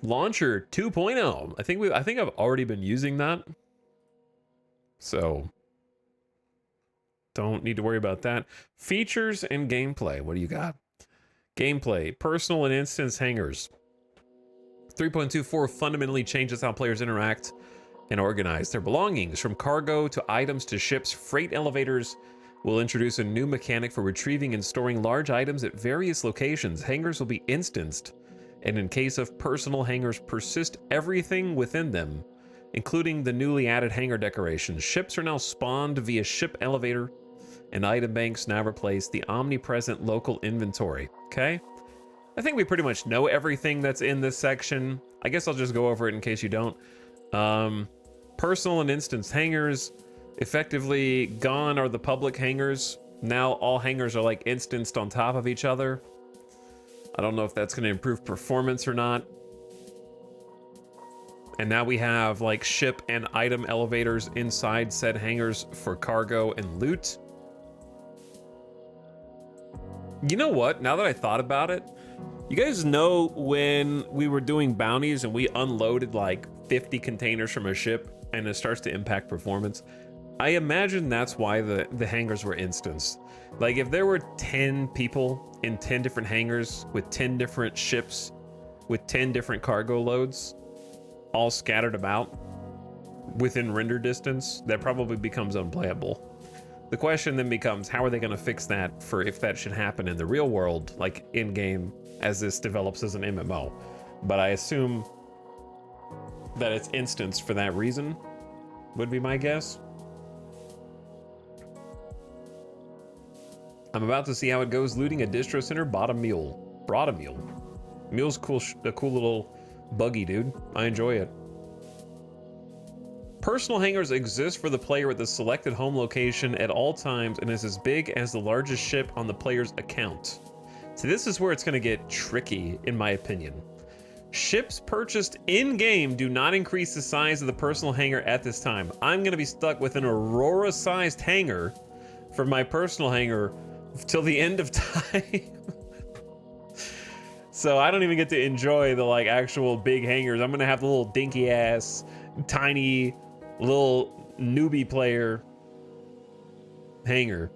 Launcher 2.0. I think I've already been using that. So don't need to worry about that. Features and gameplay. What do you got? Gameplay, personal and instance hangars. 3.24 fundamentally changes how players interact and organize their belongings. From cargo to items to ships, freight elevators will introduce a new mechanic for retrieving and storing large items at various locations. Hangars will be instanced, and in case of personal hangars, persist everything within them, including the newly added hangar decorations. Ships are now spawned via ship elevator, and item banks now replace the omnipresent local inventory. Okay? I think we pretty much know everything that's in this section. I guess I'll just go over it in case you don't. Personal and instance hangars. Effectively gone are the public hangars. Now all hangars are like instanced on top of each other. I don't know if that's going to improve performance or not. And now we have like ship and item elevators inside said hangars for cargo and loot. You know what? Now that I thought about it, You guys know when we were doing bounties and we unloaded like 50 containers from a ship and it starts to impact performance? I imagine that's why the hangars were instanced. Like if there were 10 people in 10 different hangars with 10 different ships with 10 different cargo loads all scattered about within render distance, that probably becomes unplayable. The question then becomes, how are they going to fix that for if that should happen in the real world, like in-game, as this develops as an MMO? But I assume that it's instanced for that reason, would be my guess. I'm about to see how it goes looting a distro center. Bought a mule. Brought a mule. Mule's cool, a cool little buggy, dude. I enjoy it. Personal hangars exist for the player at the selected home location at all times and is as big as the largest ship on the player's account. So this is where it's going to get tricky, in my opinion. Ships purchased in-game do not increase the size of the personal hangar at this time. I'm going to be stuck with an Aurora-sized hangar for my personal hangar till the end of time. So I don't even get to enjoy the like actual big hangars. I'm going to have the little dinky ass, tiny little newbie player hangar.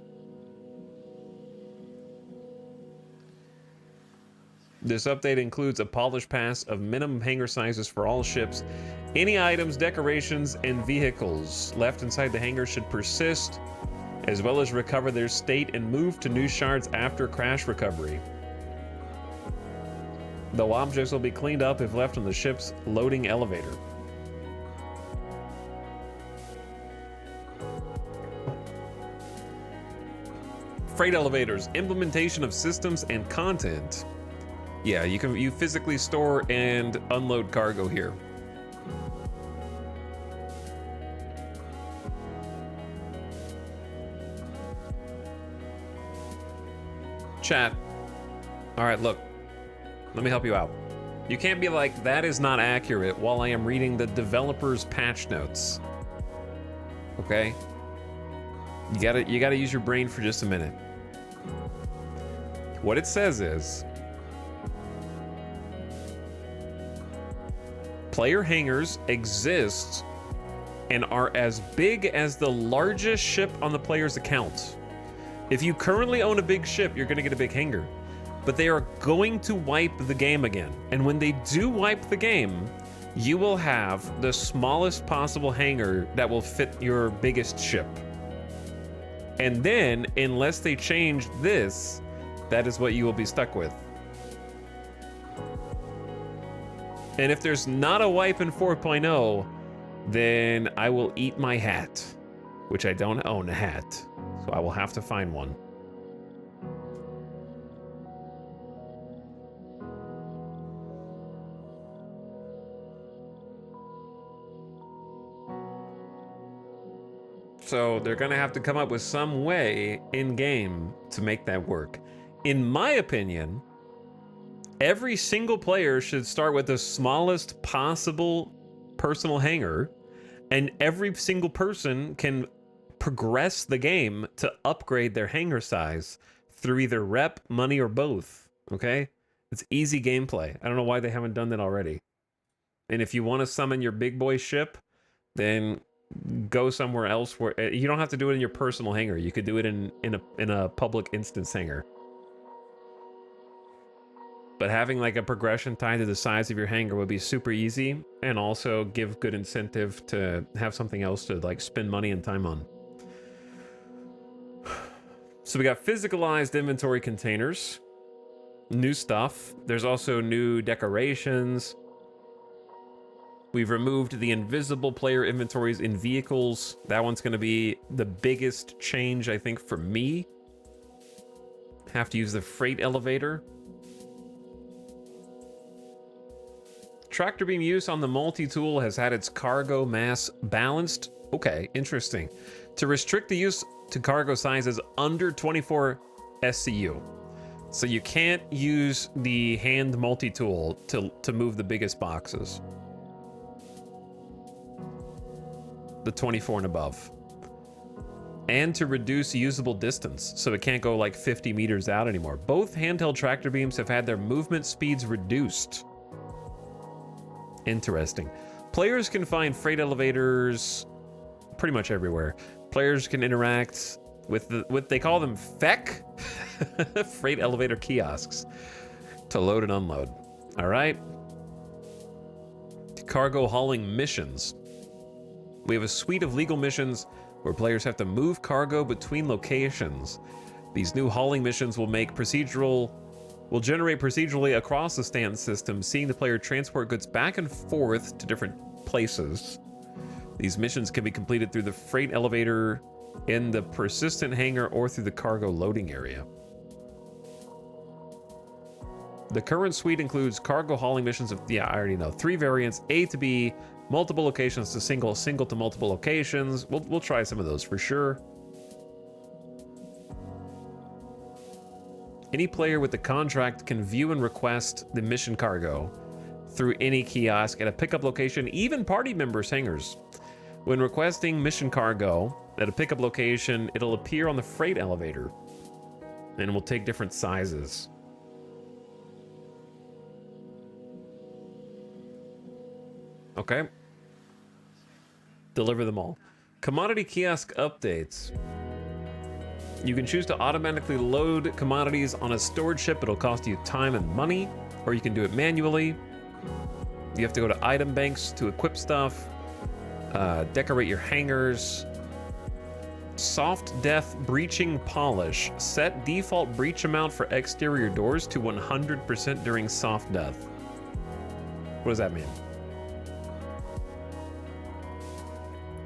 This update includes a polish pass of minimum hangar sizes for all ships. Any items, decorations, and vehicles left inside the hangar should persist, as well as recover their state and move to new shards after crash recovery. Though objects will be cleaned up if left on the ship's loading elevator. Freight elevators, implementation of systems and content. Yeah, you physically store and unload cargo here. Chat. All right, look. Let me help you out. You can't be like, that is not accurate while I am reading the developer's patch notes. Okay? You gotta use your brain for just a minute. What it says is, player hangars exist and are as big as the largest ship on the player's account. If you currently own a big ship, you're gonna get a big hangar. But they are going to wipe the game again. And when they do wipe the game, you will have the smallest possible hangar that will fit your biggest ship. And then, unless they change this, that is what you will be stuck with. And if there's not a wipe in 4.0, then I will eat my hat, which I don't own a hat, so I will have to find one. So they're gonna have to come up with some way in-game to make that work. In my opinion, every single player should start with the smallest possible personal hangar, and every single person can progress the game to upgrade their hangar size through either rep, money, or both, okay? It's easy gameplay. I don't know why they haven't done that already. And if you want to summon your big boy ship, then go somewhere else where you don't have to do it in your personal hangar. You could do it in a public instance hangar. But having like a progression tied to the size of your hangar would be super easy, and also give good incentive to have something else to like spend money and time on. So we got physicalized inventory containers, new stuff. There's also new decorations. We've removed the invisible player inventories in vehicles. That one's going to be the biggest change, I think, for me. Have to use the freight elevator. Tractor beam use on the multi-tool has had its cargo mass balanced. Okay, interesting. To restrict the use to cargo sizes under 24 SCU. So you can't use the hand multi-tool to move the biggest boxes. The 24 and above. and to reduce usable distance, so it can't go like 50 meters out anymore. Both handheld tractor beams have had their movement speeds reduced. Interesting. Players can find freight elevators pretty much everywhere. Players can interact with what they call them FEC, freight elevator kiosks, to load and unload. All right. Cargo hauling missions. We have a suite of legal missions where players have to move cargo between locations. These new hauling missions will generate procedurally across the stand system, seeing the player transport goods back and forth to different places. These missions can be completed through the freight elevator, in the persistent hangar, or through the cargo loading area. The current suite includes cargo hauling missions of, I already know, 3 variants: A to B, multiple locations to single to multiple locations. We'll try some of those for sure. Any player with the contract can view and request the mission cargo through any kiosk at a pickup location, even party members' hangars. When requesting mission cargo at a pickup location, it'll appear on the freight elevator and will take different sizes. Okay. Deliver them all. Commodity kiosk updates. You can choose to automatically load commodities on a stored ship. It'll cost you time and money, or you can do it manually. You have to go to item banks to equip stuff, decorate your hangars. Soft death breaching polish. Set default breach amount for exterior doors to 100% during soft death. What does that mean?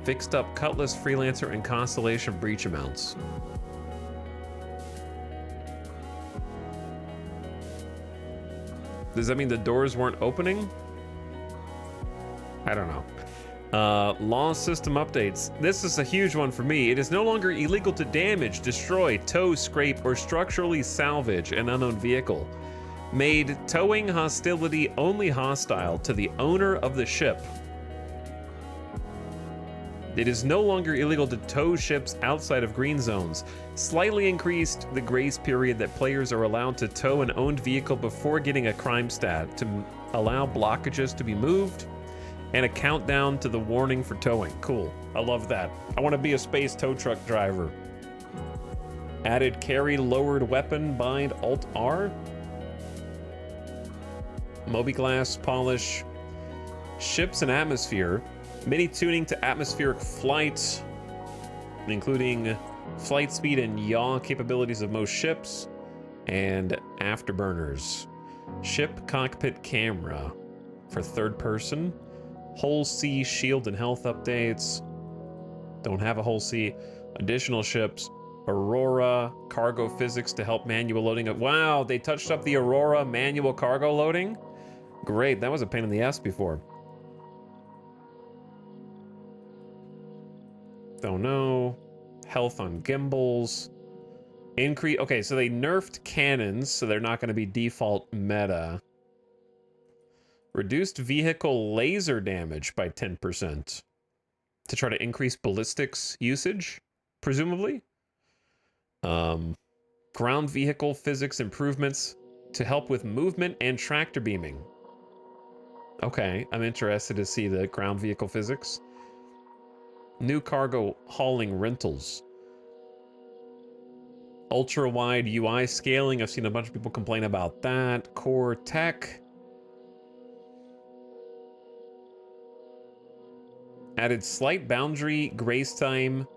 Fixed up Cutlass, Freelancer, and Constellation breach amounts. Does that mean the doors weren't opening? I don't know. Law system updates. This is a huge one for me. It is no longer illegal to damage, destroy, tow, scrape, or structurally salvage an unknown vehicle. Made towing hostility only hostile to the owner of the ship. It is no longer illegal to tow ships outside of green zones. Slightly increased the grace period that players are allowed to tow an owned vehicle before getting a crime stat to allow blockages to be moved, and a countdown to the warning for towing. Cool. I love that. I want to be a space tow truck driver. Added carry lowered weapon bind Alt R. Mobi-glass polish. Ships and atmosphere. Mini tuning to atmospheric flight, including flight speed and yaw capabilities of most ships, and afterburners. Ship cockpit camera for third person. Whole sea shield and health updates. Don't have a whole sea. Additional ships. Aurora cargo physics to help manual loading. Wow, they touched up the Aurora manual cargo loading? Great, that was a pain in the ass before. Don't know. Health on gimbals. Increase. Okay, so they nerfed cannons, so they're not going to be default meta. Reduced vehicle laser damage by 10% to try to increase ballistics usage, presumably. Ground vehicle physics improvements to help with movement and tractor beaming. Okay, I'm interested to see the ground vehicle physics. New cargo hauling rentals. Ultra-wide UI scaling. I've seen a bunch of people complain about that. Core tech. Added slight boundary grace time.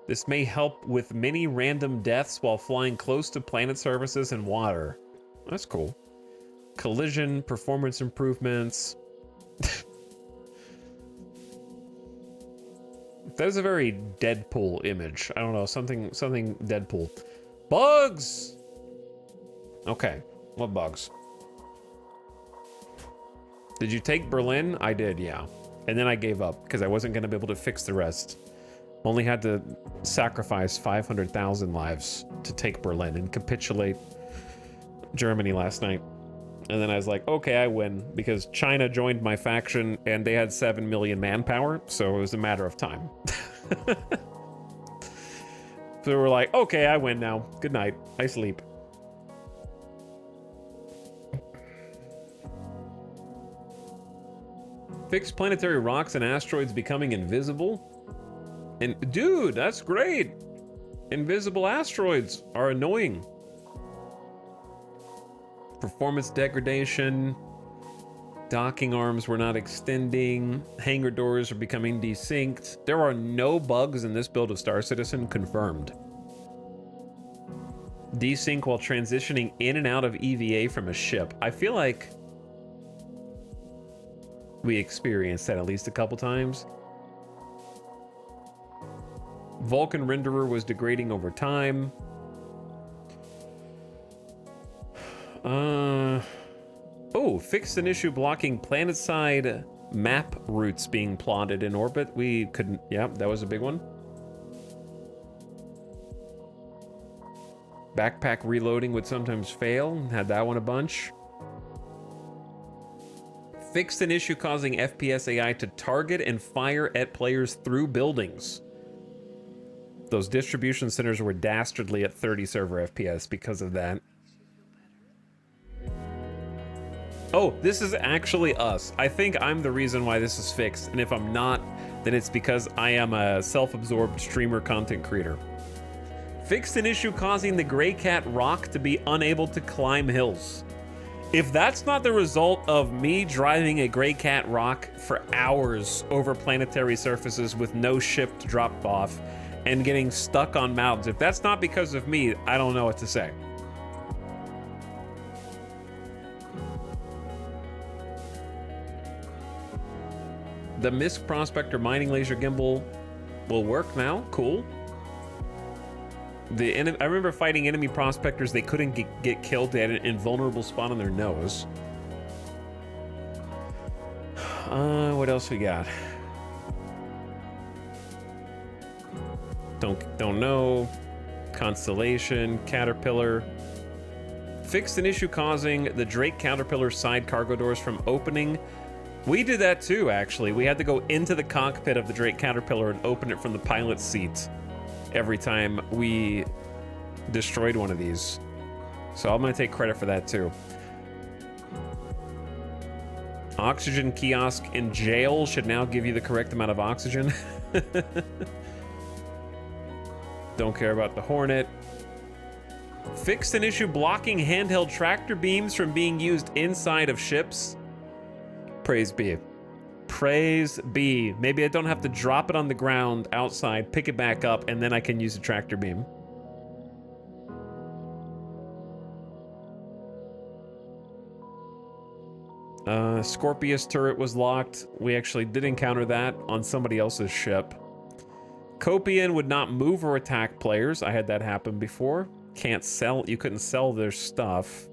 This may help with many random deaths while flying close to planet surfaces and water. That's cool. Collision performance improvements. That is a very Deadpool image. I don't know, something Deadpool. Bugs! Okay, what bugs? Did you take Berlin? I did, yeah. And then I gave up because I wasn't going to be able to fix the rest. Only had to sacrifice 500,000 lives to take Berlin and capitulate Germany last night. And then I was like, okay, I win, because China joined my faction and they had 7 million manpower, so it was a matter of time. So we're like, okay, I win now. Good night. I sleep. Fixed planetary rocks and asteroids becoming invisible. And dude, that's great. Invisible asteroids are annoying. Performance degradation. Docking arms were not extending. Hangar doors are becoming desynced. There are no bugs in this build of Star Citizen confirmed. Desync while transitioning in and out of EVA from a ship. I feel like we experienced that at least a couple times. Vulcan renderer was degrading over time. Oh, fixed an issue blocking planet-side map routes being plotted in orbit. We couldn't, yeah, that was a big one. Backpack reloading would sometimes fail. Had that one a bunch. Fixed an issue causing FPS AI to target and fire at players through buildings. Those distribution centers were dastardly at 30 server FPS because of that. Oh, this is actually us. I think I'm the reason why this is fixed, and if I'm not, then it's because I am a self-absorbed streamer content creator. Fixed an issue causing the Grey Cat rock to be unable to climb hills. If that's not the result of me driving a Grey Cat rock for hours over planetary surfaces with no ship to drop off and getting stuck on mountains, if that's not because of me, I don't know what to say. The MISC Prospector mining laser gimbal will work now. Cool. I remember fighting enemy prospectors. They couldn't get killed. They had an invulnerable spot on their nose. What else we got? Don't know. Constellation, Caterpillar. Fixed an issue causing the Drake Caterpillar side cargo doors from opening. We did that too, actually. We had to go into the cockpit of the Drake Caterpillar and open it from the pilot's seat every time we destroyed one of these. So I'm gonna take credit for that too. Oxygen kiosk in jail should now give you the correct amount of oxygen. Don't care about the Hornet. Fixed an issue blocking handheld tractor beams from being used inside of ships. Praise be. Praise be. Maybe I don't have to drop it on the ground outside, pick it back up, and then I can use a tractor beam. Scorpius turret was locked. We actually did encounter that on somebody else's ship. Copian would not move or attack players. I had that happen before. Can't sell. You couldn't sell their stuff.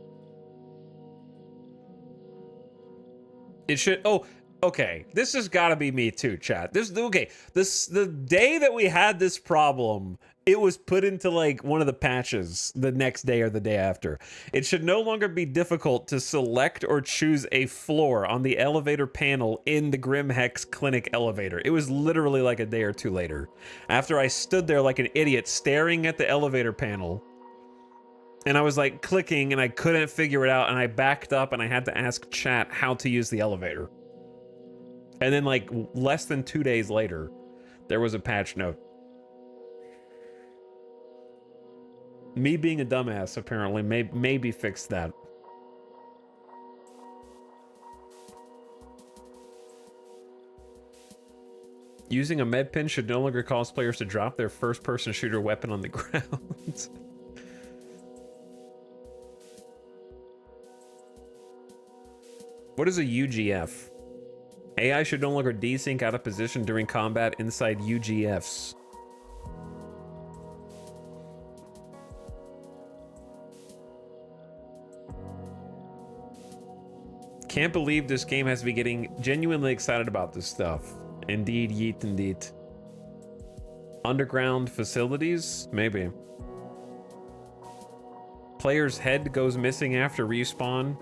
It should. Oh, okay. This has got to be me too, chat. The day that we had this problem, it was put into like one of the patches the next day or the day after. It should no longer be difficult to select or choose a floor on the elevator panel in the Grim Hex Clinic elevator. It was literally like a day or two later, after I stood there like an idiot staring at the elevator panel. And I was like clicking and I couldn't figure it out, and I backed up and I had to ask chat how to use the elevator. And then like less than 2 days later, there was a patch note. Me being a dumbass apparently maybe fixed that. Using a med pin should no longer cause players to drop their first-person shooter weapon on the ground. What is a UGF? AI should no longer desync out of position during combat inside UGFs. Can't believe this game has me getting genuinely excited about this stuff. Indeed, yeet, indeed. Underground facilities? Maybe. Player's head goes missing after respawn.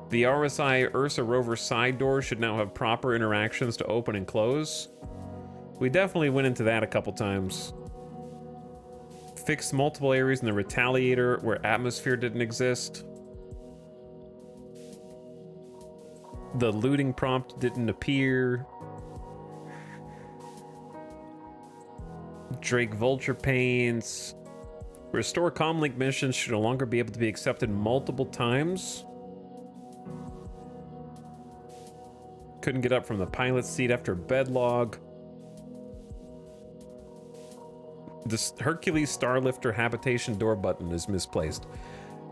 The RSI Ursa rover side door should now have proper interactions to open and close. We definitely went into that a couple times. Fixed multiple areas in the Retaliator where atmosphere didn't exist. The looting prompt didn't appear. Drake Vulture paints. Restore comlink missions should no longer be able to be accepted multiple times. Couldn't get up from the pilot's seat after bed log. This Hercules Starlifter habitation door button is misplaced.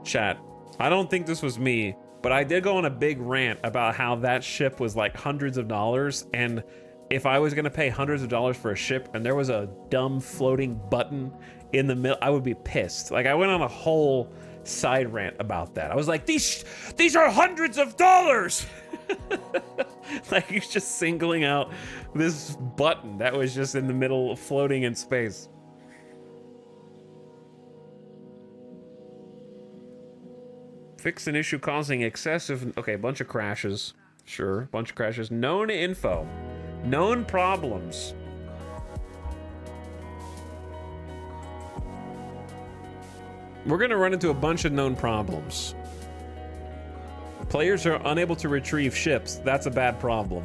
Chat, I don't think this was me, but I did go on a big rant about how that ship was like hundreds of dollars, and if I was gonna pay hundreds of dollars for a ship and there was a dumb floating button in the middle, I would be pissed. Like, I went on a whole side rant about that. I was like, these are hundreds of dollars. Like, he's just singling out this button that was just in the middle, floating in space. Fix an issue causing excessive... Okay, a bunch of crashes. Sure, bunch of crashes. Known info. Known problems. We're gonna run into a bunch of known problems. Players are unable to retrieve ships. That's a bad problem.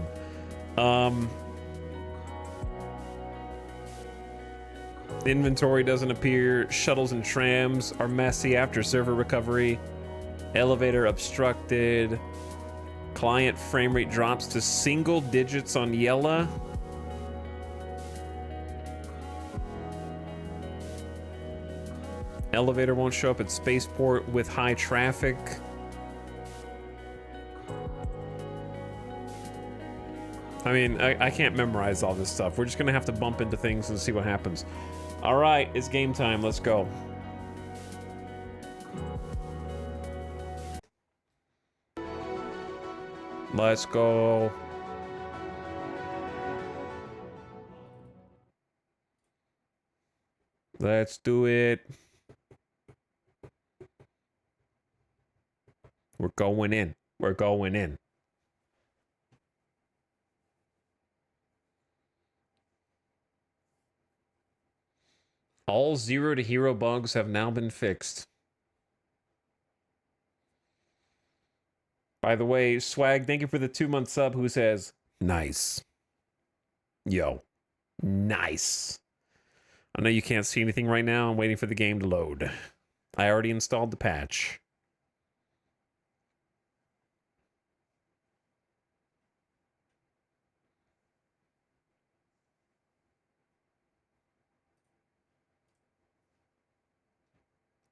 Inventory doesn't appear. Shuttles and trams are messy after server recovery. Elevator obstructed. Client frame rate drops to single digits on Yella. Elevator won't show up at spaceport with high traffic. I mean, I can't memorize all this stuff. We're just gonna have to bump into things and see what happens. All right, it's game time. Let's go. Let's go. Let's do it. We're going in. We're going in. All 0 to hero bugs have now been fixed. By the way, Swag, thank you for the 2-month sub who says, nice. Yo, nice. I know you can't see anything right now. I'm waiting for the game to load. I already installed the patch.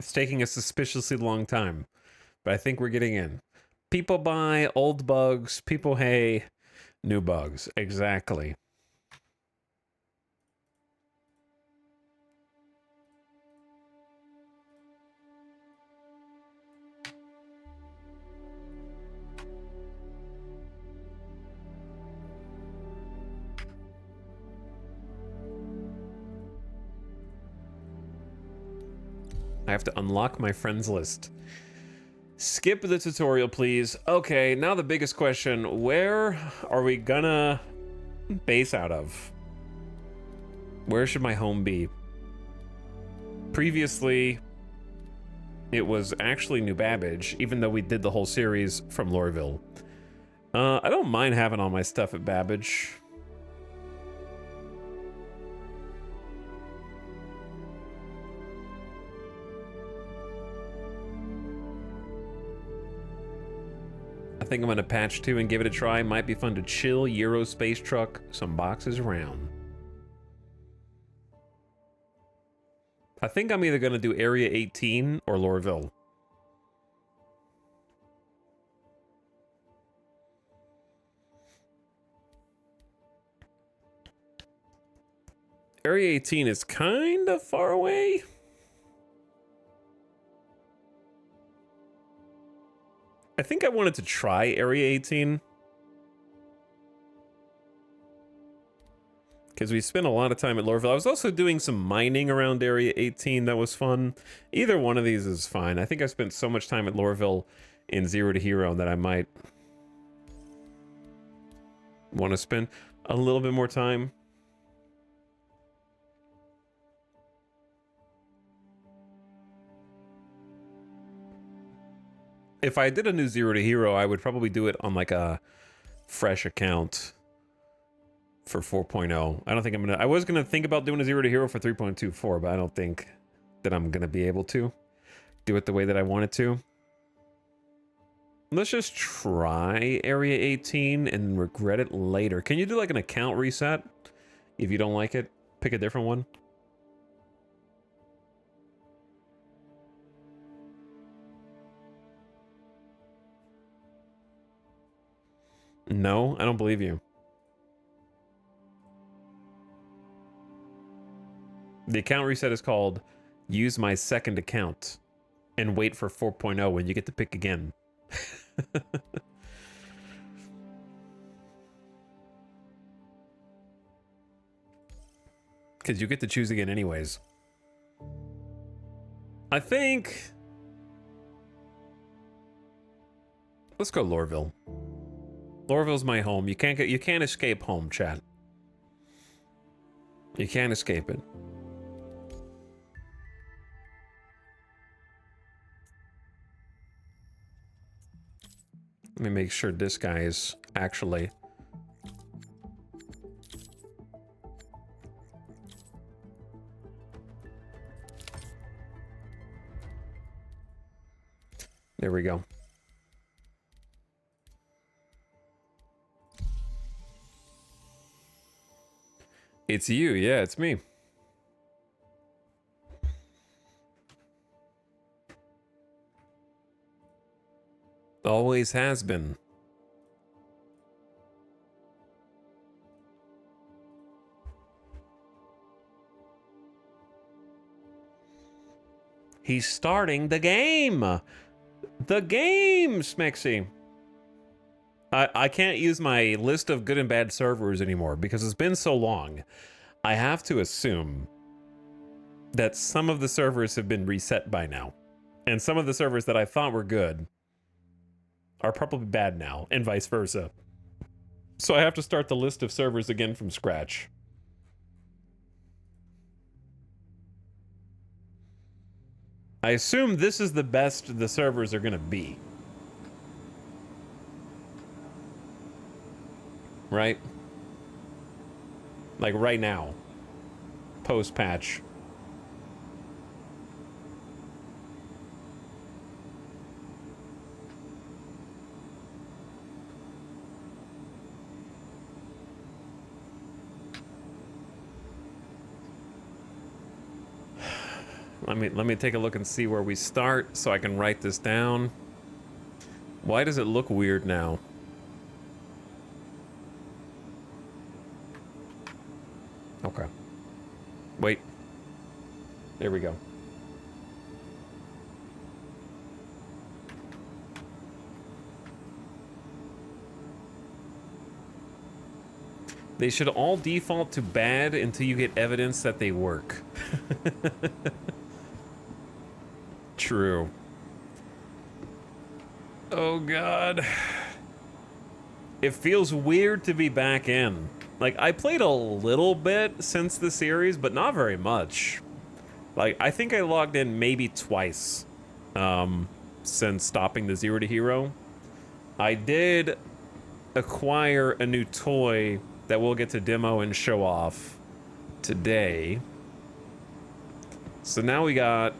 It's taking a suspiciously long time, but I think we're getting in. People buy old bugs, people hey new bugs. Exactly. I have to unlock my friends list. Skip the tutorial, please. Okay, now the biggest question. Where are we gonna base out of? Where should my home be? Previously, it was actually New Babbage, even though we did the whole series from Lorville. I don't mind having all my stuff at Babbage. I think I'm gonna patch 2 and give it a try. Might be fun to chill, Euro space truck, some boxes around. I think I'm either gonna do Area 18 or Lorville. Area 18 is kind of far away. I think I wanted to try Area 18. Because we spent a lot of time at Lorville. I was also doing some mining around Area 18 that was fun. Either one of these is fine. I think I spent so much time at Lorville in 0 to Hero that I might want to spend a little bit more time. if I did a new 0 to Hero, I would probably do it on like a fresh account for 4.0. I don't think I'm gonna. I was gonna think about doing a 0 to Hero for 3.24, but I don't think that I'm gonna be able to do it the way that I wanted to. Let's just try Area 18 and regret it later. Can you do like an account reset if you don't like it? Pick a different one. No, I don't believe you. The account reset is called use my second account and wait for 4.0 when you get to pick again. Because you get to choose again anyways. I think... Let's go Lorville. Lorville's my home. You can't escape home, chat. You can't escape it. Let me make sure this guy is actually... There we go. It's you, yeah, it's me. Always has been. He's starting the game. The game, Smexy. I can't use my list of good and bad servers anymore because it's been so long. I have to assume that some of the servers have been reset by now. And some of the servers that I thought were good are probably bad now, and vice versa. So I have to start the list of servers again from scratch. I assume this is the best the servers are going to be. Right? Like right now. Post-patch. Let me take a look and see where we start so I can write this down. Why does it look weird now? Okay. Wait. There we go. They should all default to bad until you get evidence that they work. True. Oh God. It feels weird to be back in. Like, I played a little bit since the series, but not very much. Like, I think I logged in maybe twice since stopping the 0 to Hero. I did acquire a new toy that we'll get to demo and show off today. So now we got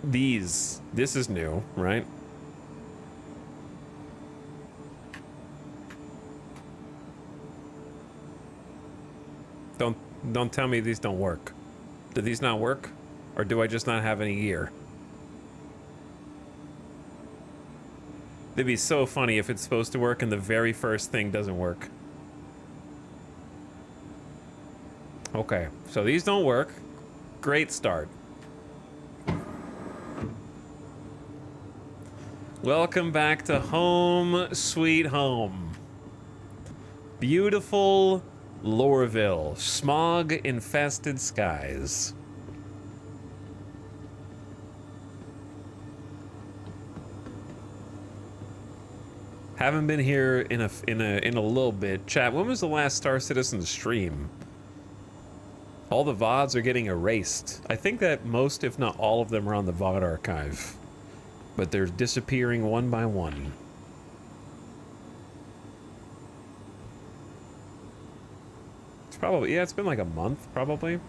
these. This is new, right? Don't tell me these don't work. Do these not work? Or do I just not have any gear? It'd be so funny if it's supposed to work and the very first thing doesn't work. Okay, so these don't work. Great start. Welcome back to home, sweet home. Beautiful Lorville, smog-infested skies. Haven't been here in a little bit. Chat, when was the last Star Citizen stream? All the VODs are getting erased. I think that most, if not all of them, are on the VOD archive. But they're disappearing one by one. It's probably, yeah, it's been like a month, probably.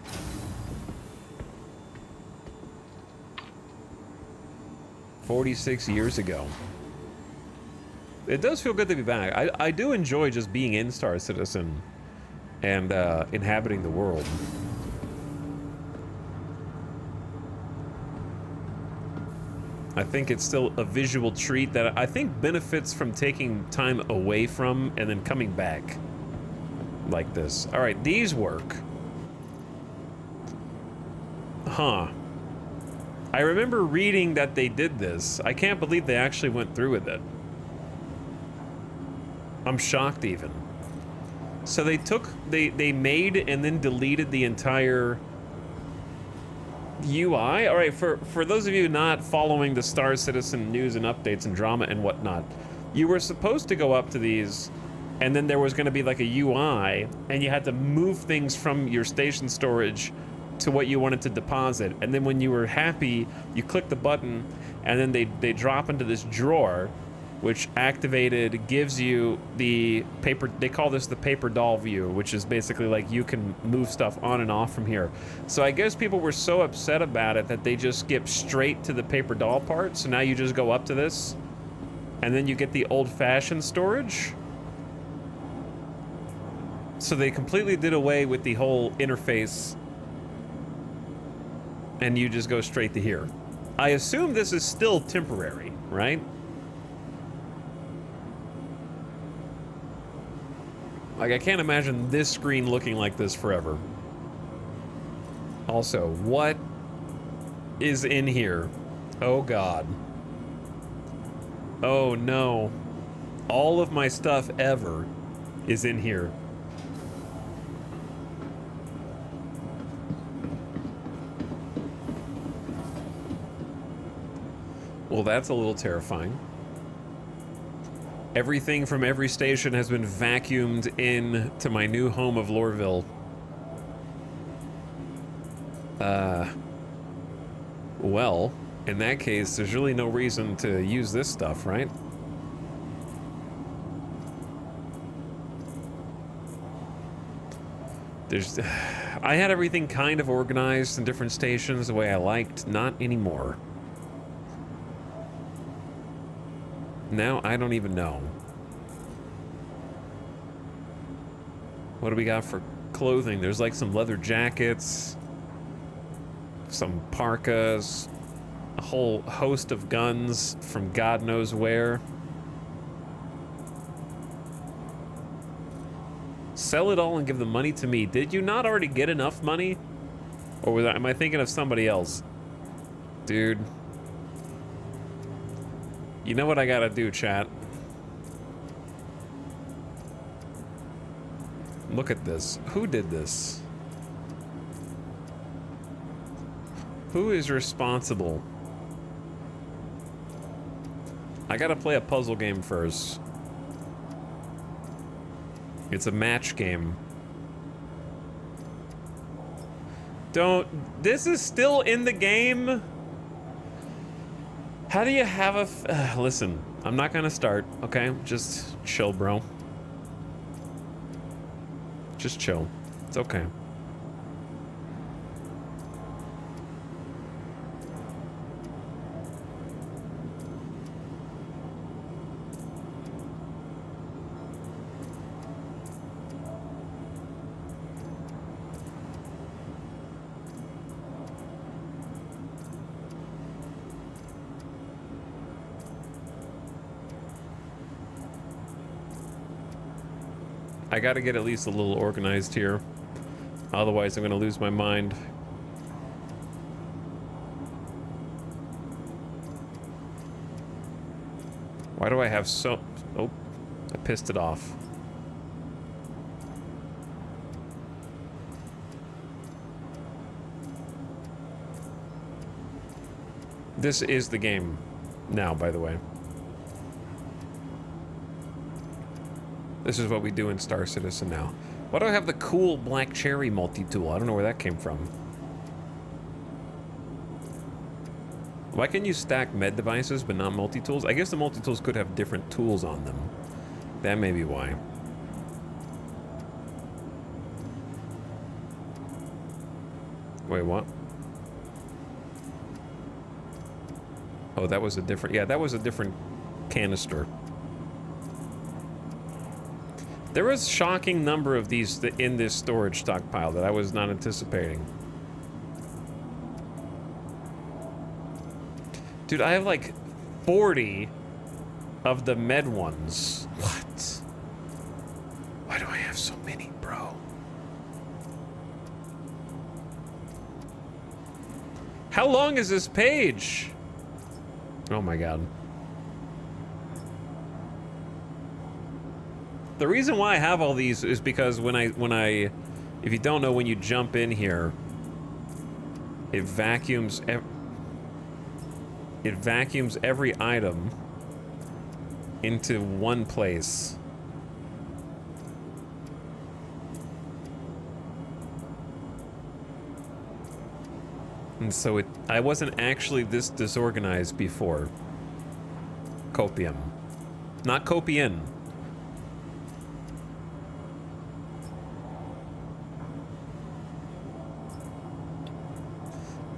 "46 years ago." It does feel good to be back. I do enjoy just being in Star Citizen and inhabiting the world. I think it's still a visual treat that I think benefits from taking time away from and then coming back like this. All right, these work. Huh. I remember reading that they did this. I can't believe they actually went through with it. I'm shocked even. So they made and then deleted the entire UI? All right, for those of you not following the Star Citizen news and updates and drama and whatnot, you were supposed to go up to these, and then there was going to be like a UI, and you had to move things from your station storage to what you wanted to deposit. And then when you were happy, you click the button, and then they drop into this drawer, which activated gives you the paper, they call this the paper doll view, which is basically like you can move stuff on and off from here. So I guess people were so upset about it that they just skipped straight to the paper doll part. So now you just go up to this and then you get the old-fashioned storage. So they completely did away with the whole interface and you just go straight to here. I assume this is still temporary, right? Like, I can't imagine this screen looking like this forever. Also, what is in here? Oh, God. Oh, no. All of my stuff ever is in here. Well, that's a little terrifying. Everything from every station has been vacuumed in to my new home of Lorville. Well, in that case, there's really no reason to use this stuff, right? I had everything kind of organized in different stations the way I liked. Not anymore. Now I don't even know. What do we got for clothing? There's like some leather jackets, some parkas, a whole host of guns from God knows where. Sell it all and give the money to me. Did you not already get enough money? Or am I thinking of somebody else? Dude. You know what I gotta do, chat? Look at this. Who did this? Who is responsible? I gotta play a puzzle game first. It's a match game. This is still in the game? How do you have a listen, I'm not gonna start, okay? Just chill, bro. Just chill. It's okay. I gotta get at least a little organized here. Otherwise, I'm gonna lose my mind. Why do I have so... Oh, I pissed it off. This is the game now, by the way. This is what we do in Star Citizen now. Why do I have the cool black cherry multi-tool? I don't know where that came from. Why can you stack med devices but not multi-tools? I guess the multi-tools could have different tools on them. That may be why. Wait, what? Oh, that was a different... Yeah, that was a different canister. There was a shocking number of these in this storage stockpile that I was not anticipating. Dude, I have like 40 of the med ones. What? Why do I have so many, bro? How long is this page? Oh my god. The reason why I have all these is because when I if you don't know, when you jump in here, it vacuums every item into one place. And so I wasn't actually this disorganized before. Copium. Not copian.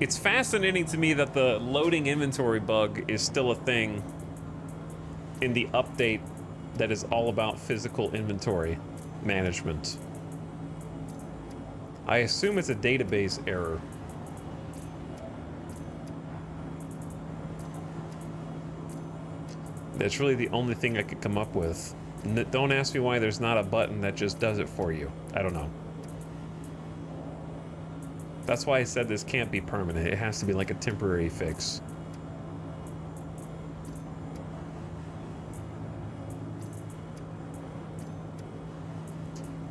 It's fascinating to me that the loading inventory bug is still a thing in the update that is all about physical inventory management. I assume it's a database error. That's really the only thing I could come up with. Don't ask me why there's not a button that just does it for you. I don't know. That's why I said this can't be permanent. It has to be like a temporary fix.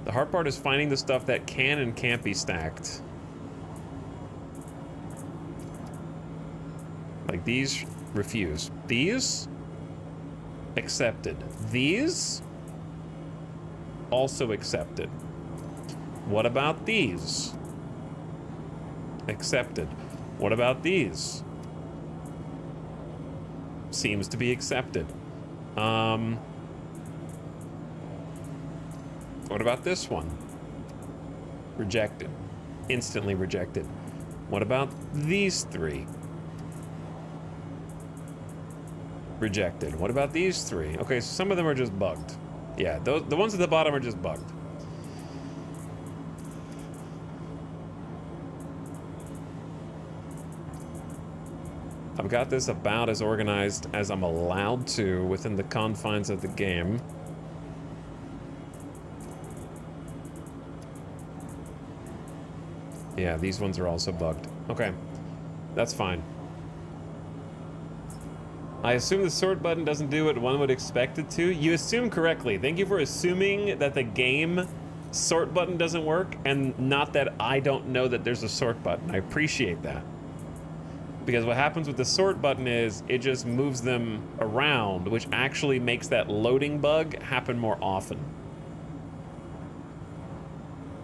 The hard part is finding the stuff that can and can't be stacked. Like these, refuse. These, accepted. These, also accepted. What about these? Accepted. What about these? Seems to be accepted. What about this one? Rejected. Instantly rejected. What about these three? Rejected. What about these three? Okay, so some of them are just bugged. Yeah, the ones at the bottom are just bugged. I've got this about as organized as I'm allowed to within the confines of the game. Yeah, these ones are also bugged. Okay, that's fine. I assume the sort button doesn't do what one would expect it to. You assume correctly. Thank you for assuming that the game sort button doesn't work and not that I don't know that there's a sort button. I appreciate that. Because what happens with the sort button is it just moves them around, which actually makes that loading bug happen more often.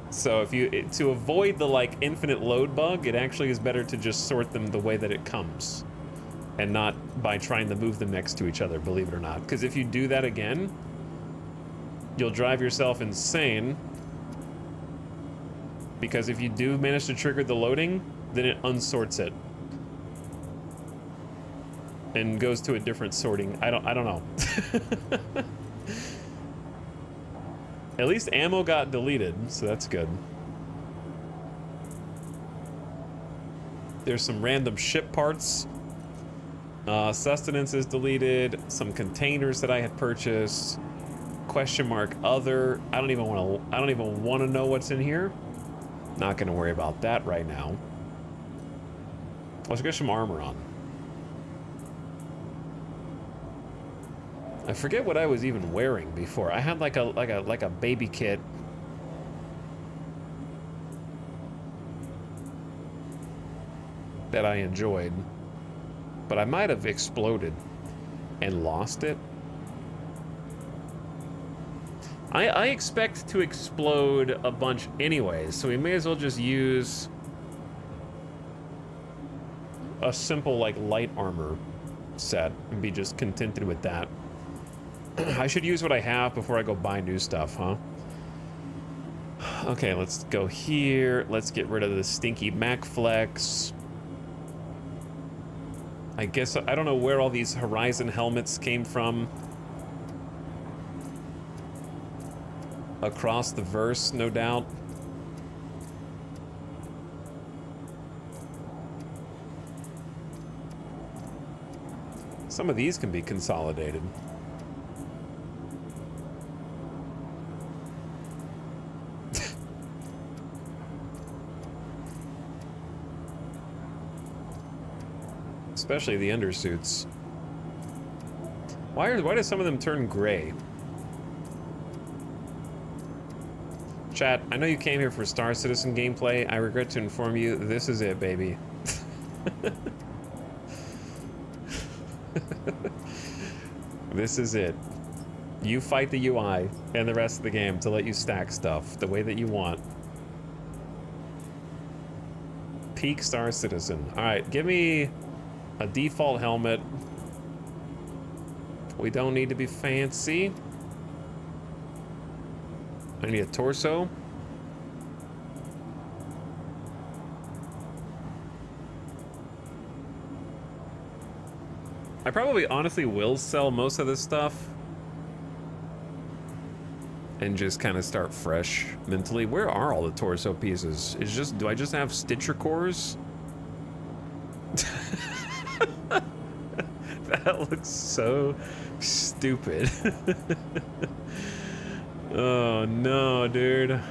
So if you, to avoid the like infinite load bug, it actually is better to just sort them the way that it comes. And not by trying to move them next to each other, believe it or not. Because if you do that again, you'll drive yourself insane. Because if you do manage to trigger the loading, then it unsorts it. And goes to a different sorting. I don't know. At least ammo got deleted, so that's good. There's some random ship parts. Sustenance is deleted. Some containers that I had purchased. Question mark other. I don't even want to know what's in here. Not gonna worry about that right now. Let's get some armor on. I forget what I was even wearing before. I had like a baby kit. That I enjoyed. But I might have exploded and lost it. I expect to explode a bunch anyways, so we may as well just use a simple like light armor set and be just contented with that. I should use what I have before I go buy new stuff, huh? Okay, let's go here. Let's get rid of the stinky Mac Flex. I guess I don't know where all these Horizon helmets came from. Across the verse, no doubt. Some of these can be consolidated. Especially the undersuits. Why do some of them turn gray? Chat, I know you came here for Star Citizen gameplay. I regret to inform you, this is it, baby. This is it. You fight the UI and the rest of the game to let you stack stuff the way that you want. Peak Star Citizen. All right, give me a default helmet. We don't need to be fancy. I need a torso. I probably honestly will sell most of this stuff and just kind of start fresh mentally. Where are all the torso pieces? Do I just have Stitcher cores? That looks so stupid. Oh no, dude.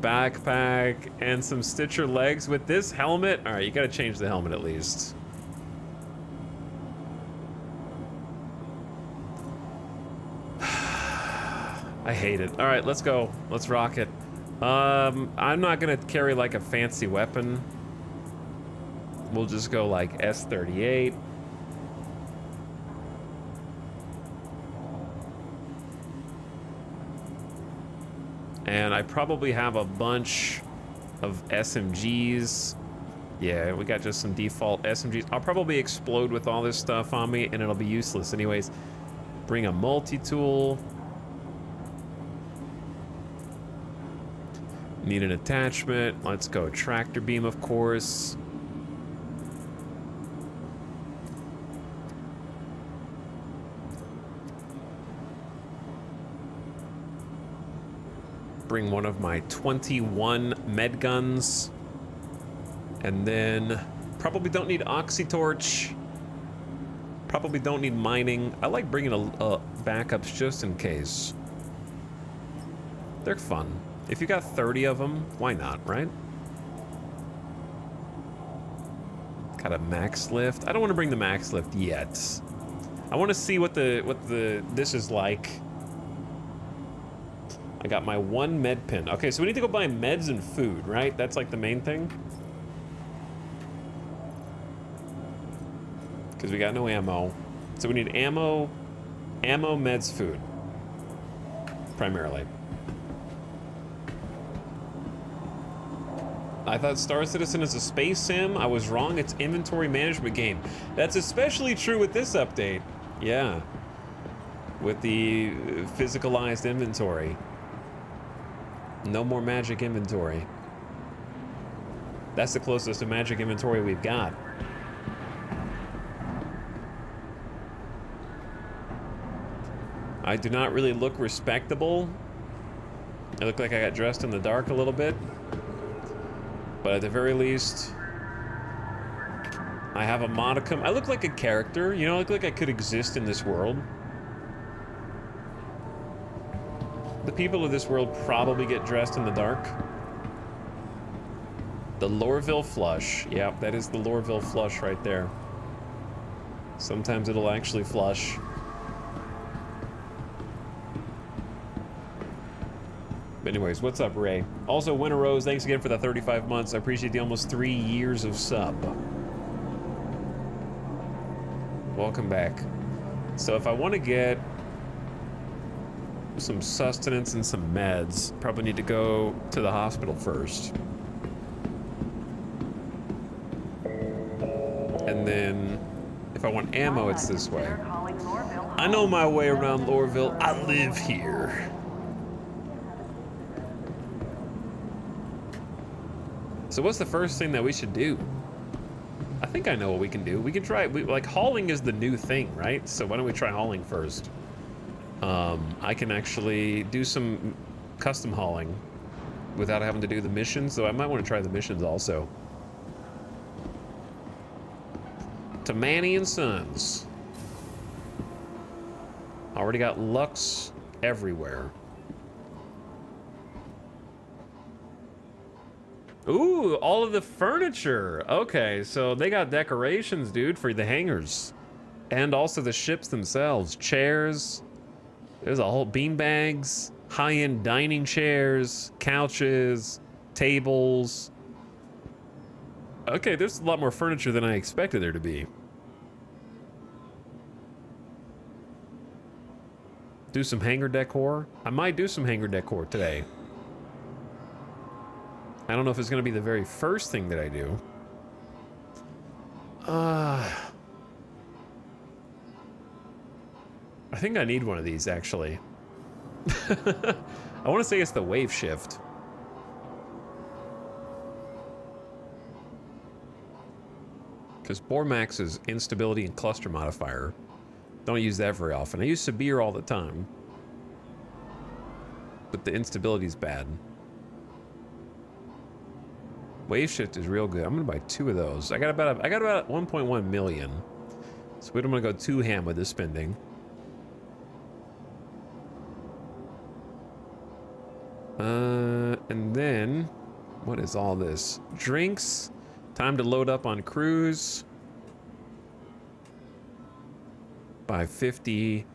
Backpack and some Stitcher legs with this helmet. All right, you gotta change the helmet at least. I hate it. All right, let's go. Let's rock it. I'm not gonna carry like a fancy weapon. We'll just go like S38. And I probably have a bunch of SMGs. Yeah, we got just some default SMGs. I'll probably explode with all this stuff on me and it'll be useless anyways. Bring a multi-tool. Need an attachment. Let's go tractor beam, of course. Bring one of my 21 med guns. And then probably don't need oxytorch. Probably don't need mining. I like bringing backups just in case. They're fun. If you got 30 of them, why not, right? Got a max lift. I don't want to bring the max lift yet. I want to see what this is like. I got my one med pin. Okay, so we need to go buy meds and food, right? That's like the main thing. Because we got no ammo. So we need ammo, meds, food. Primarily. I thought Star Citizen is a space sim. I was wrong. It's inventory management game. That's especially true with this update. Yeah. With the physicalized inventory. No more magic inventory. That's the closest to magic inventory we've got. I do not really look respectable. I look like I got dressed in the dark a little bit. But at the very least, I have a modicum. I look like a character, you know, I look like I could exist in this world. The people of this world probably get dressed in the dark. The Lorville flush. Yep, that is the Lorville flush right there. Sometimes it'll actually flush. But anyways, what's up, Ray? Also, Winter Rose, thanks again for the 35 months. I appreciate the almost 3 years of sub. Welcome back. So if I want to get some sustenance and some meds, probably need to go to the hospital first. And then if I want ammo, it's this way. I know my way around Lorville. I live here. So what's the first thing that we should do? I think I know what we can do. We can try, like hauling is the new thing, right? So why don't we try hauling first? I can actually do some custom hauling without having to do the missions, though I might want to try the missions also. To Manny and Sons. Already got Lux everywhere. Ooh, all of the furniture. Okay, so they got decorations, dude, for the hangars. And also the ships themselves. Chairs. There's a whole beanbags, high-end dining chairs, couches, tables. Okay, there's a lot more furniture than I expected there to be. Do some hangar decor. I might do some hangar decor today. I don't know if it's going to be the very first thing that I do. I think I need one of these, actually. I want to say it's the wave shift. Because Bormax's instability and cluster modifier. Don't use that very often. I use Sabir all the time. But the instability is bad. Wave shift is real good. I'm gonna buy 2 of those. I got about 1.1 million. So we don't want to go too ham with this spending. And then what is all this? Drinks. Time to load up on cruise. Buy 50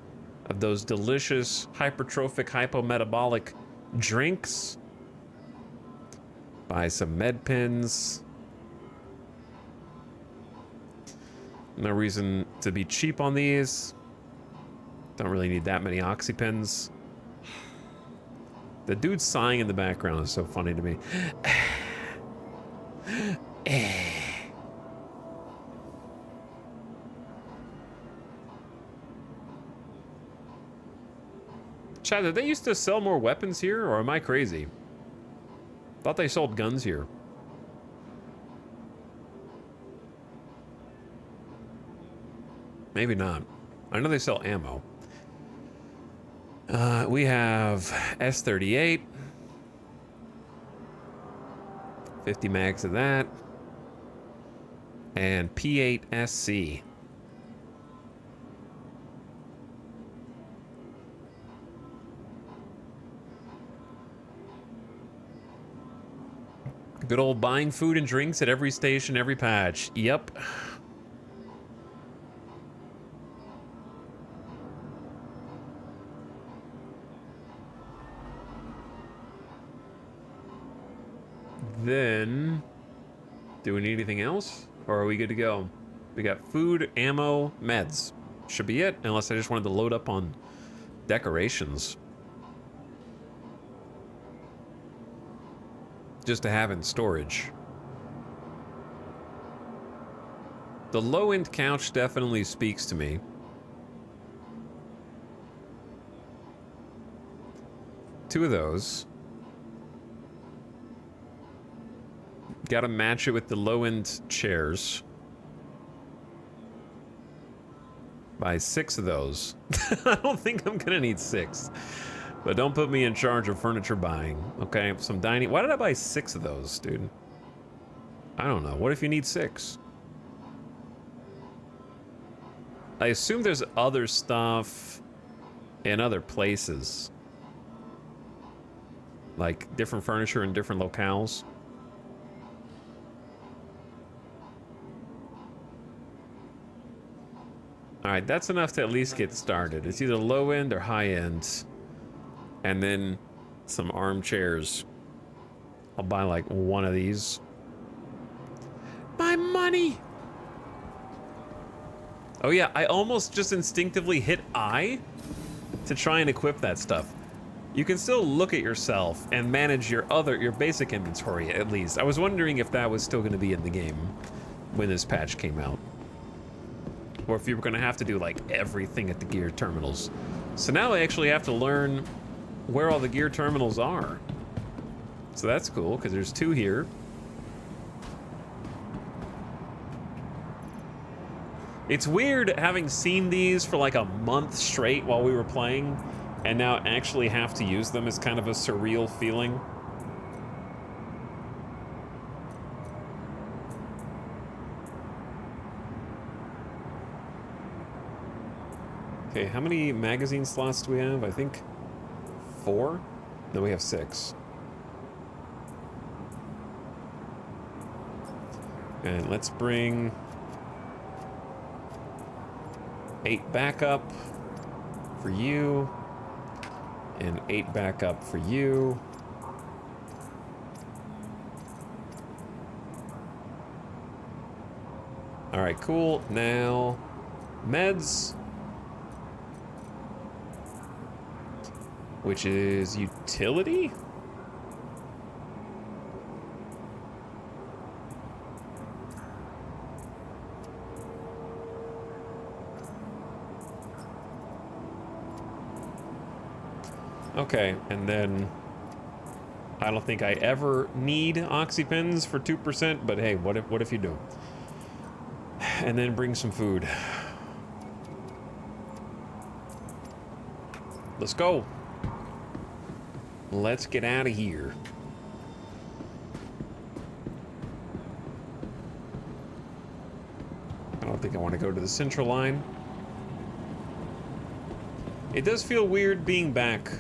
of those delicious hypertrophic hypometabolic drinks. Buy some med pins. No reason to be cheap on these. Don't really need that many oxy pins. The dude sighing in the background is so funny to me. Chad, did they used to sell more weapons here, or am I crazy? Thought they sold guns here. Maybe not. I know they sell ammo. We have S38. 50 mags of that. And P8SC. Good old buying food and drinks at every station, every patch. Yep. Then, do we need anything else? Or are we good to go? We got food, ammo, meds. Should be it, unless I just wanted to load up on decorations. Just to have in storage. The low-end couch definitely speaks to me. Two of those. Gotta match it with the low-end chairs. Buy 6 of those. I don't think I'm gonna need 6. But don't put me in charge of furniture buying, okay? Some dining. Why did I buy 6 of those, dude? I don't know. What if you need 6? I assume there's other stuff in other places. Like different furniture in different locales. All right, that's enough to at least get started. It's either low end or high end. And then some armchairs. I'll buy like 1 of these. My money! Oh yeah, I almost just instinctively hit I to try and equip that stuff. You can still look at yourself and manage your basic inventory at least. I was wondering if that was still going to be in the game when this patch came out. or if you were gonna have to do like everything at the gear terminals. So now I actually have to learn where all the gear terminals are. So that's cool, because there's 2 here. It's weird having seen these for like a month straight while we were playing, and now actually have to use them is kind of a surreal feeling. Okay, how many magazine slots do we have? I think 4? No, we have 6. And let's bring 8 backup for you, and 8 backup for you. All right, cool. Now, meds, which is utility? Okay, and then I don't think I ever need oxypens for 2%, but hey, what if you do? And then bring some food. Let's go. Let's get out of here. I don't think I want to go to the central line. It does feel weird being back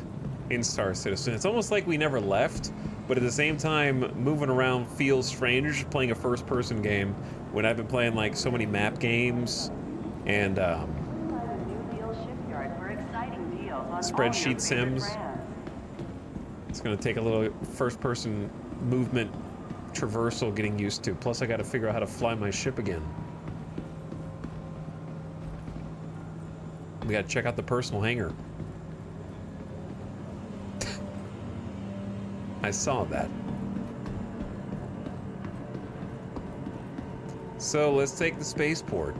in Star Citizen. It's almost like we never left, but at the same time, moving around feels strange playing a first-person game when I've been playing like so many map games and spreadsheet sims. It's gonna take a little first-person movement traversal getting used to. Plus, I gotta figure out how to fly my ship again. We gotta check out the personal hangar. I saw that. So let's take the spaceport.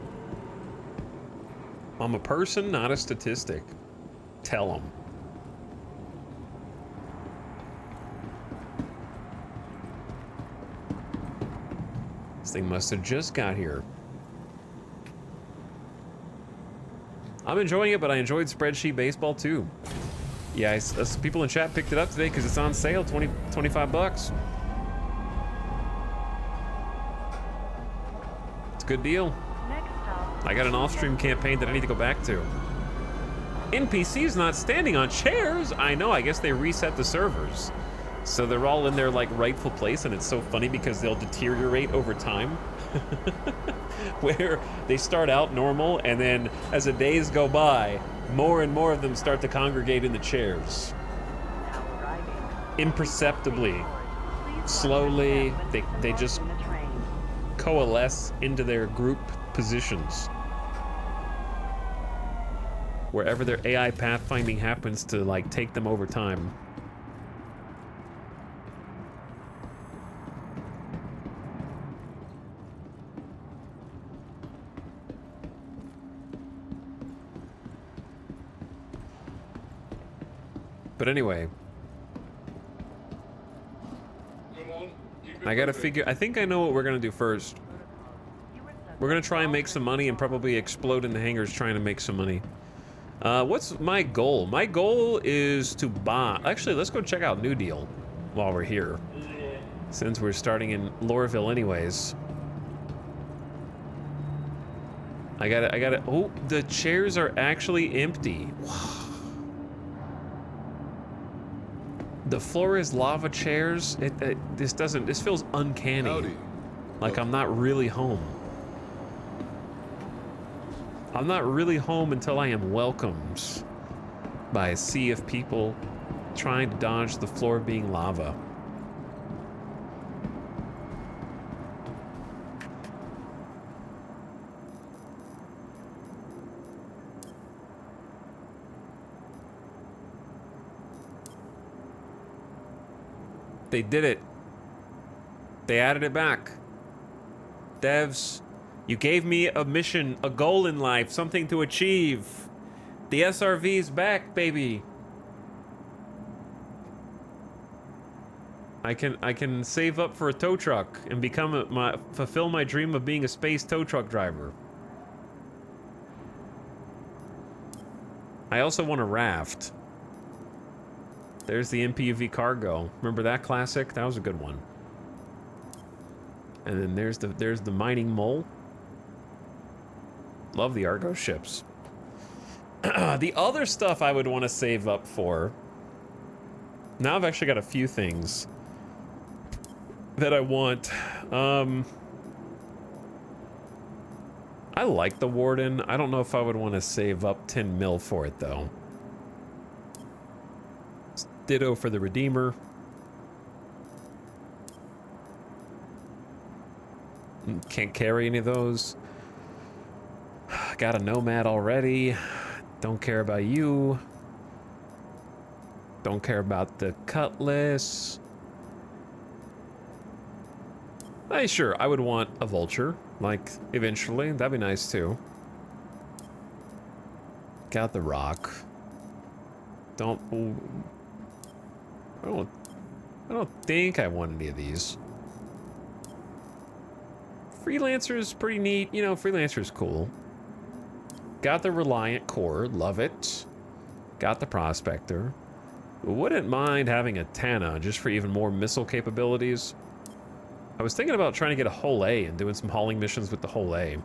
I'm a person, not a statistic. Tell them. This thing must have just got here. I'm enjoying it, but I enjoyed Spreadsheet Baseball too. Yeah, people in chat picked it up today because it's on sale, 25 bucks. It's a good deal. I got an off-stream campaign that I need to go back to. NPCs not standing on chairs? I know, I guess they reset the servers. So they're all in their like rightful place, and it's so funny because they'll deteriorate over time. Where they start out normal, and then as the days go by, more and more of them start to congregate in the chairs. Imperceptibly, slowly, they just coalesce into their group positions. Wherever their AI pathfinding happens to like take them over time. But anyway, I gotta figure, I think I know what we're gonna do first. We're gonna try and make some money and probably explode in the hangars trying to make some money. What's my goal? My goal is to buy, actually let's go check out New Deal while we're here. Since we're starting in Lorville anyways. I gotta, oh, the chairs are actually empty. The floor is lava chairs. This feels uncanny. Howdy. Like I'm not really home. I'm not really home until I am welcomed by a sea of people trying to dodge the floor being lava. They did it. They added it back. Devs, You gave me a mission, a goal in life, something to achieve. The SRV's back, baby. I can save up for a tow truck and become fulfill my dream of being a space tow truck driver. I also want a raft. There's the MPUV cargo. Remember that classic? That was a good one. And then there's the mining mole. Love the Argo ships. The other stuff I would want to save up for. Now I've actually got a few things that I want. I like the Warden. I don't know if I would want to save up 10 mil for it though. Ditto for the Redeemer. Can't carry any of those. Got a Nomad already. Don't care about you. Don't care about the Cutlass. Hey, sure, I would want a Vulture. Like, eventually. That'd be nice, too. Got the Rock. I don't think I want any of these. Freelancer is pretty neat. You know, Freelancer is cool. Got the Reliant Core. Love it. Got the Prospector. Wouldn't mind having a Tana just for even more missile capabilities. I was thinking about trying to get a Whole A and doing some hauling missions with the Whole A.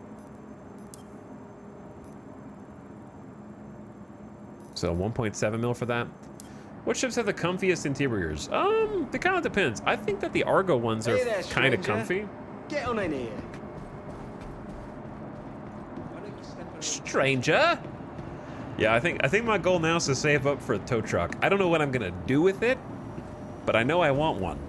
So 1.7 mil for that. What ships have the comfiest interiors? It kind of depends. I think that the Argo ones are kind of comfy. Get on in here. Stranger. Yeah, I think my goal now is to save up for a tow truck. I don't know what I'm gonna do with it, but I know I want one.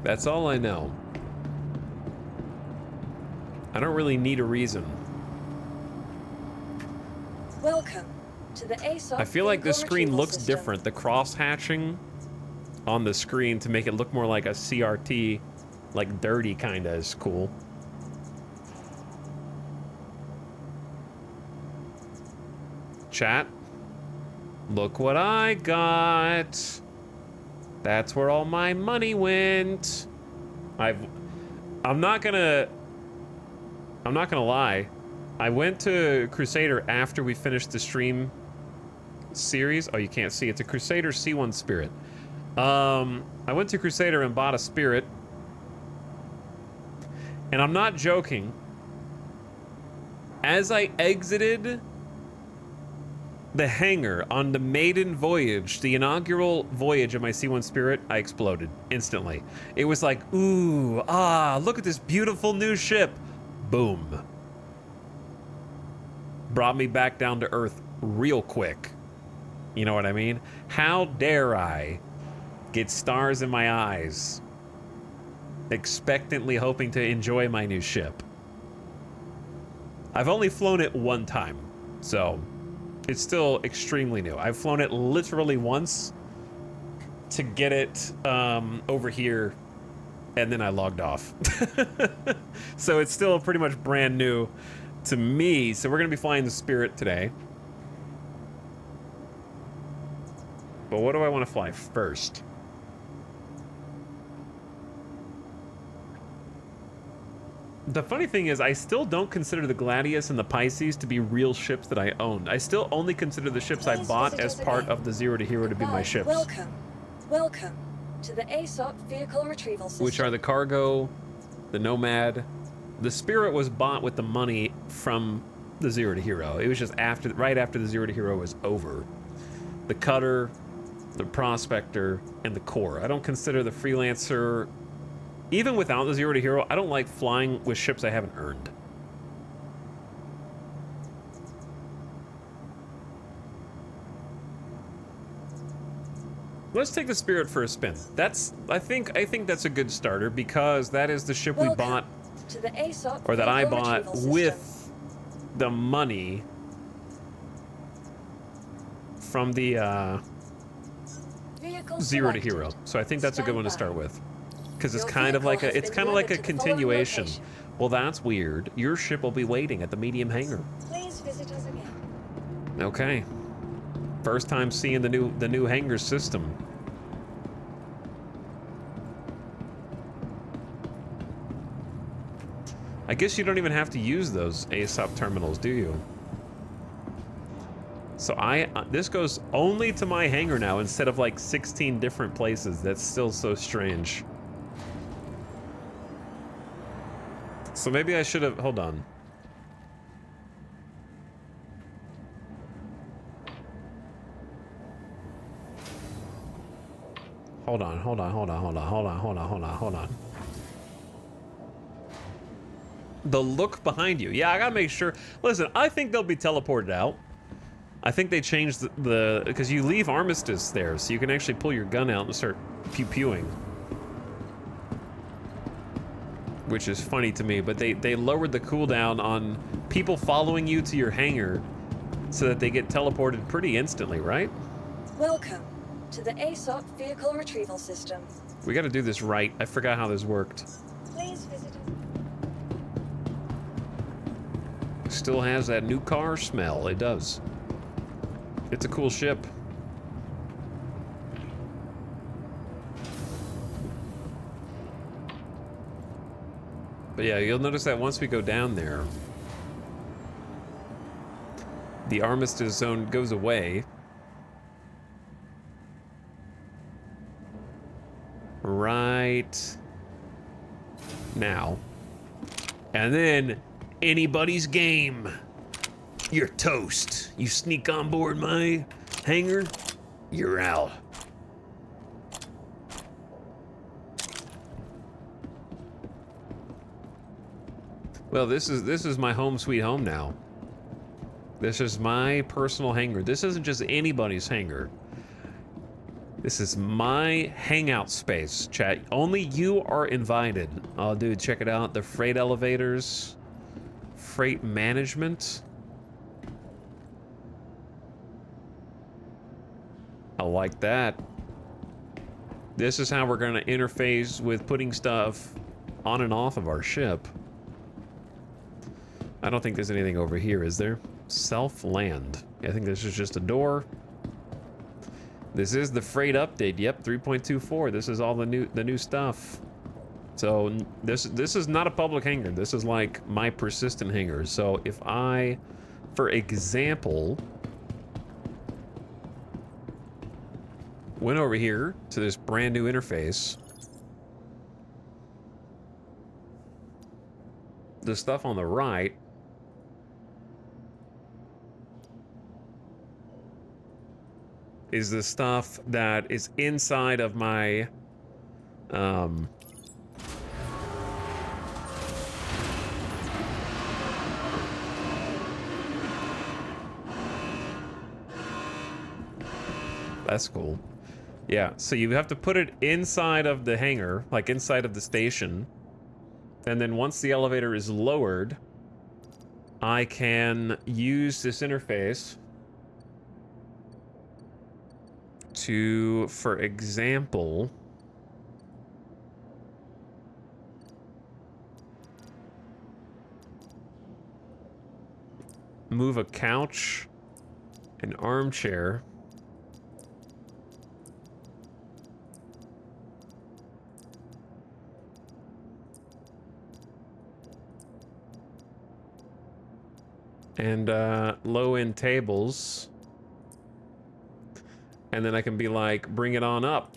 That's all I know. I don't really need a reason. Welcome to the ASOP. I feel like the screen looks system. different. The cross-hatching on the screen to make it look more like a CRT, like dirty kinda, is cool. Chat, look what I got. That's where all my money went. I'm not gonna lie. I went to Crusader after we finished the stream series. Oh, you can't see. It's a Crusader C1 Spirit. I went to Crusader and bought a Spirit. And I'm not joking. As I exited the hangar on the maiden voyage, the inaugural voyage of my C1 Spirit, I exploded instantly. It was like, ooh, look at this beautiful new ship. Boom. Brought me back down to earth real quick. You know what I mean? How dare I get stars in my eyes, expectantly hoping to enjoy my new ship. I've only flown it one time, so it's still extremely new. I've flown it literally once to get it over here, and then I logged off. So it's still pretty much brand new to me. So we're gonna be flying the Spirit today. But what do I want to fly first? The funny thing is, I still don't consider the Gladius and the Pisces to be real ships that I owned. I still only consider the ships I bought as part of the Zero to Hero to be my ships. Welcome to the ASOP vehicle retrieval system. Which are the Cargo, the Nomad. The Spirit was bought with the money from the Zero to Hero. It was just right after the Zero to Hero was over. The Cutter, the Prospector, and the Core. I don't consider the Freelancer. Even without the Zero to Hero, I don't like flying with ships I haven't earned. Let's take the Spirit for a spin. I think that's a good starter because that is the ship we bought, to the ASOP or that I vehicle bought retrieval with system. the money from the Vehicle 0 to selected. hero. So I think that's a good one to Stand start with. Because it's Your kind of like vehicle a, has it's been kind of like a delivered to the following continuation. location. Well, that's weird. Your ship will be waiting at the medium hangar. Please visit us again. Okay. First time seeing the new hangar system. I guess you don't even have to use those ASOP terminals, do you? So this goes only to my hangar now instead of like 16 different places. That's still so strange. So maybe I should have, hold on. Hold on. The look behind you. Yeah, I gotta make sure. Listen, I think they'll be teleported out. I think they changed the because you leave armistice there, so you can actually pull your gun out and start pew-pewing. Which is funny to me, but they lowered the cooldown on people following you to your hangar so that they get teleported pretty instantly, right? Welcome to the ASOP Vehicle Retrieval System. We gotta do this right. I forgot how this worked. Please visit us. Still has that new car smell. It does. It's a cool ship. But yeah, you'll notice that once we go down there, the armistice zone goes away. Right now. And then anybody's game. You're toast. You sneak on board my hangar, you're out. Well, this is my home sweet home now. This is my personal hangar. This isn't just anybody's hangar. This is my hangout space, chat. Only you are invited. Oh, dude, check it out. The freight elevators, freight management. I like that. This is how we're going to interface with putting stuff on and off of our ship. I don't think there's anything over here, is there? Self-land. I think this is just a door. This is the freight update. Yep, 3.24. This is all the new stuff. So this is not a public hangar. This is like my persistent hangar. So if I, for example, went over here to this brand new interface, the stuff on the right is the stuff that is inside of my that's cool. Yeah, so you have to put it inside of the hangar, like inside of the station. And then once the elevator is lowered, I can use this interface to, for example, move a couch, an armchair, and low-end tables. And then I can be like, bring it on up.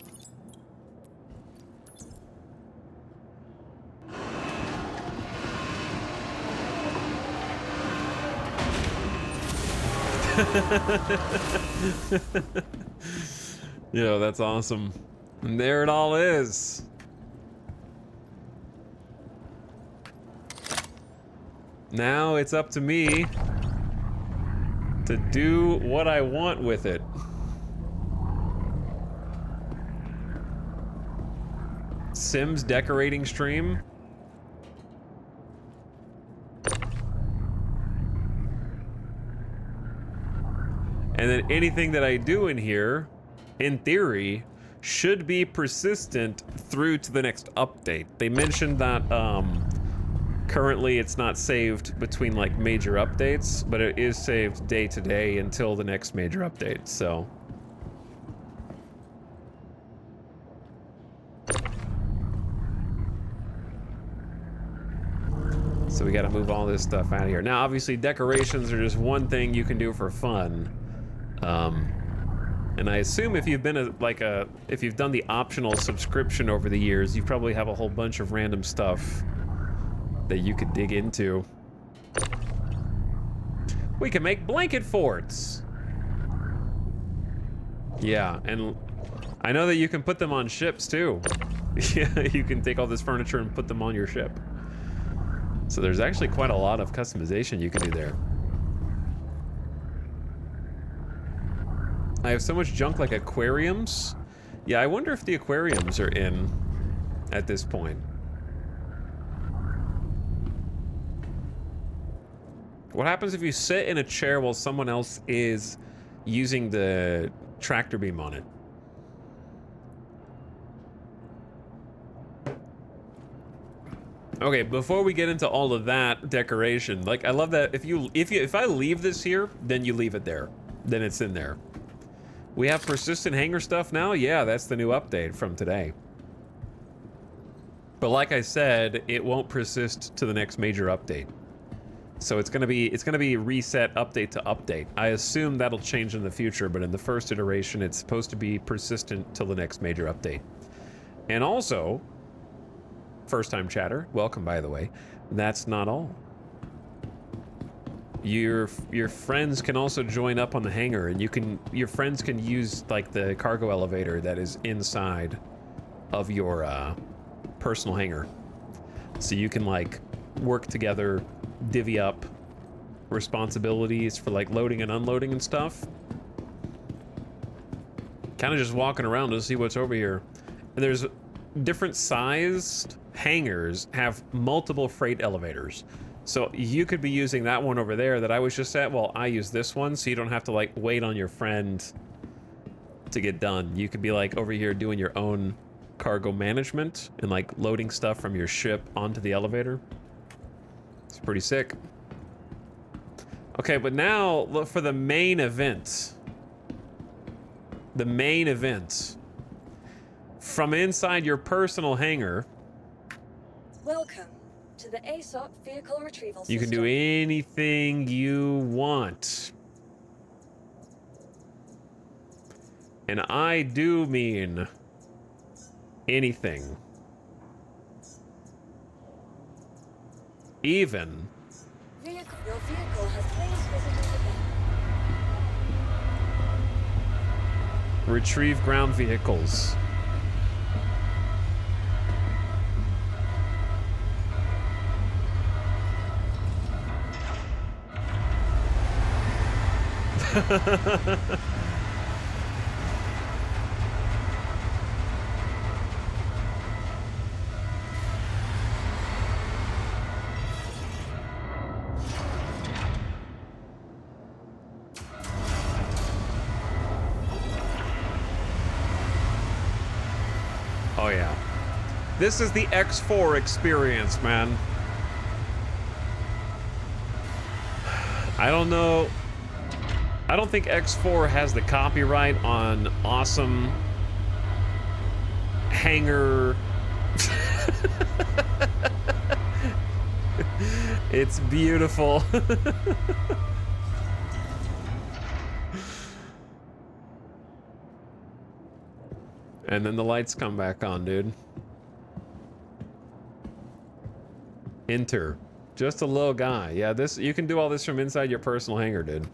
Yo, that's awesome. And there it all is. Now it's up to me to do what I want with it. Sims decorating stream. And then anything that I do in here, in theory, should be persistent through to the next update. They mentioned that currently it's not saved between like major updates, but it is saved day to day until the next major update, so. So we gotta move all this stuff out of here. Now, obviously, decorations are just one thing you can do for fun. And I assume if you've been if you've done the optional subscription over the years, you probably have a whole bunch of random stuff that you could dig into. We can make blanket forts. Yeah, and I know that you can put them on ships too. Yeah, you can take all this furniture and put them on your ship. So there's actually quite a lot of customization you can do there. I have so much junk like aquariums. Yeah, I wonder if the aquariums are in at this point. What happens if you sit in a chair while someone else is using the tractor beam on it? Okay, before we get into all of that decoration, like I love that if I leave this here, then you leave it there. Then it's in there. We have persistent hanger stuff now? Yeah, that's the new update from today. But like I said, it won't persist to the next major update. So it's gonna be reset update to update. I assume that'll change in the future, but in the first iteration, it's supposed to be persistent till the next major update. And also, first time chatter, welcome by the way. That's not all. Your friends can also join up on the hangar, and your friends can use like the cargo elevator that is inside of your personal hangar. So you can like work together, divvy up responsibilities for like loading and unloading and stuff. Kind of just walking around to see what's over here. And there's different sized hangars have multiple freight elevators. So you could be using that one over there that I was just at. Well, I use this one, so you don't have to like wait on your friend to get done. You could be like over here doing your own cargo management and like loading stuff from your ship onto the elevator. It's pretty sick. Okay, but now look for the main event. The main event. From inside your personal hangar. Welcome to the ASOP vehicle retrieval system. You can do anything you want. And I do mean anything. Even. Your vehicle has latest visitors event. Retrieve ground vehicles. Oh yeah. This is the X4 experience, man. I don't know. I don't think X4 has the copyright on awesome hangar. It's beautiful. And then the lights come back on, dude. Enter. Just a little guy. Yeah, this you can do all this from inside your personal hangar, dude.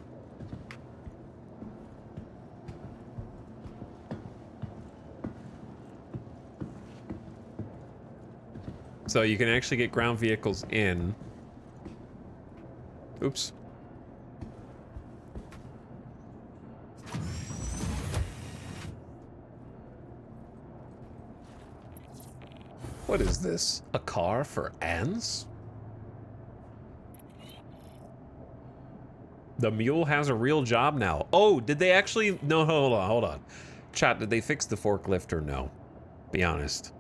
So you can actually get ground vehicles in. Oops. What is this? A car for ants? The mule has a real job now. Oh, did they actually? No, hold on. Chat, did they fix the forklift or no? Be honest.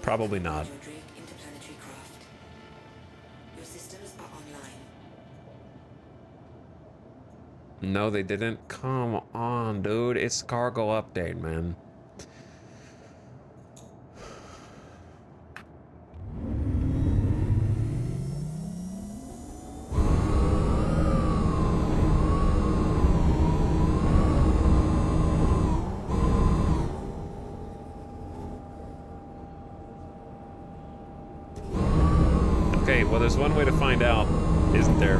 Probably not. Your systems are online. No, they didn't. Come on, dude. It's cargo update, man. Okay, well, there's one way to find out, isn't there?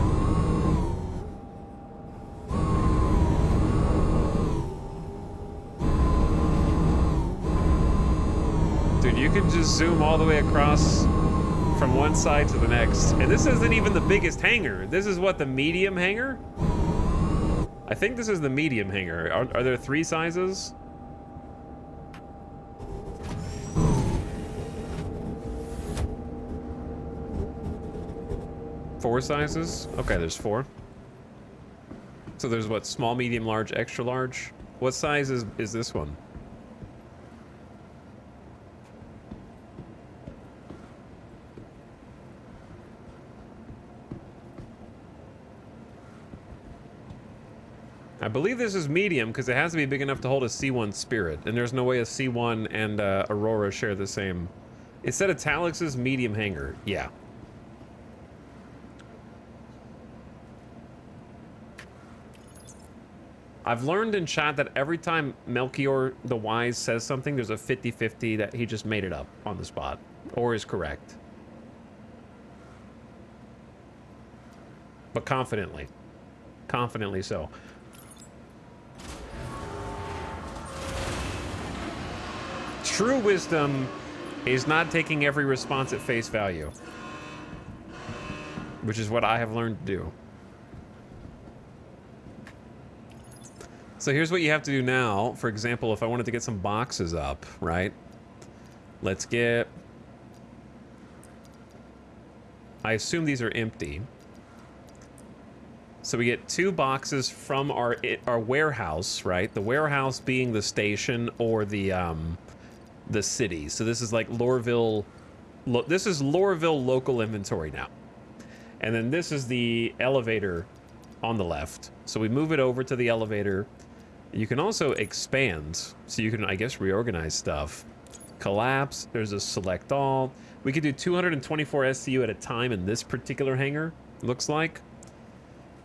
Dude, you can just zoom all the way across from one side to the next. And this isn't even the biggest hangar. This is what, the medium hangar? I think this is the medium hangar. Are there 3 sizes? Four sizes? Okay, there's 4. So there's what, small, medium, large, extra large? What size is this one? I believe this is medium because it has to be big enough to hold a C1 Spirit, and there's no way a C1 and Aurora share the same. It said Italics is medium hangar. Yeah. I've learned in chat that every time Melchior the Wise says something, there's a 50-50 that he just made it up on the spot, or is correct. But confidently. Confidently so. True wisdom is not taking every response at face value, which is what I have learned to do. So here's what you have to do now. For example, if I wanted to get some boxes up, right? Let's get... I assume these are empty. So we get 2 boxes from our warehouse, right? The warehouse being the station or the city. So this is like Loreville. This is Loreville local inventory now. And then this is the elevator on the left. So we move it over to the elevator. You can also expand, so you can, I guess, reorganize stuff. Collapse, there's a select all. We could do 224 SCU at a time in this particular hangar, looks like.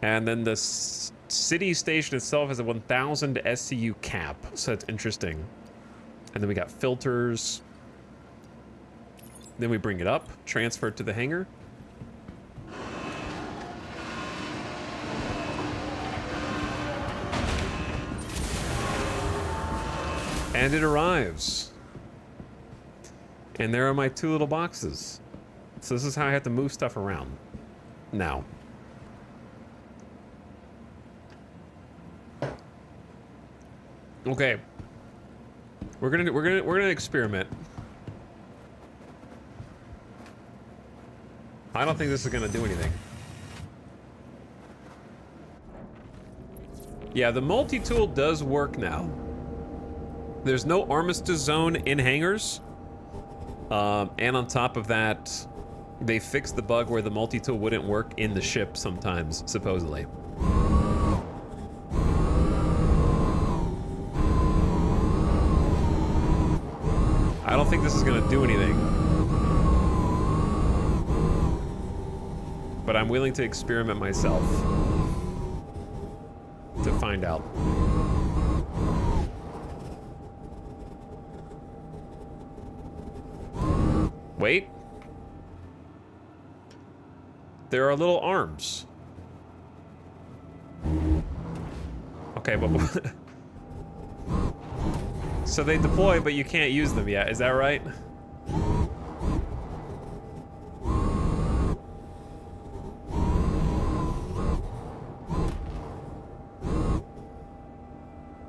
And then the city station itself has a 1,000 SCU cap, so that's interesting. And then we got filters. Then we bring it up, transfer it to the hangar. And it arrives. And there are my 2 little boxes. So this is how I have to move stuff around now. Okay. We're gonna experiment. I don't think this is gonna do anything. Yeah, the multi-tool does work now. There's no armistice zone in hangars. And on top of that, they fixed the bug where the multi-tool wouldn't work in the ship sometimes, supposedly. I don't think this is gonna do anything. But I'm willing to experiment myself to find out. Wait. There are little arms. Okay, but... So they deploy, but you can't use them yet. Is that right?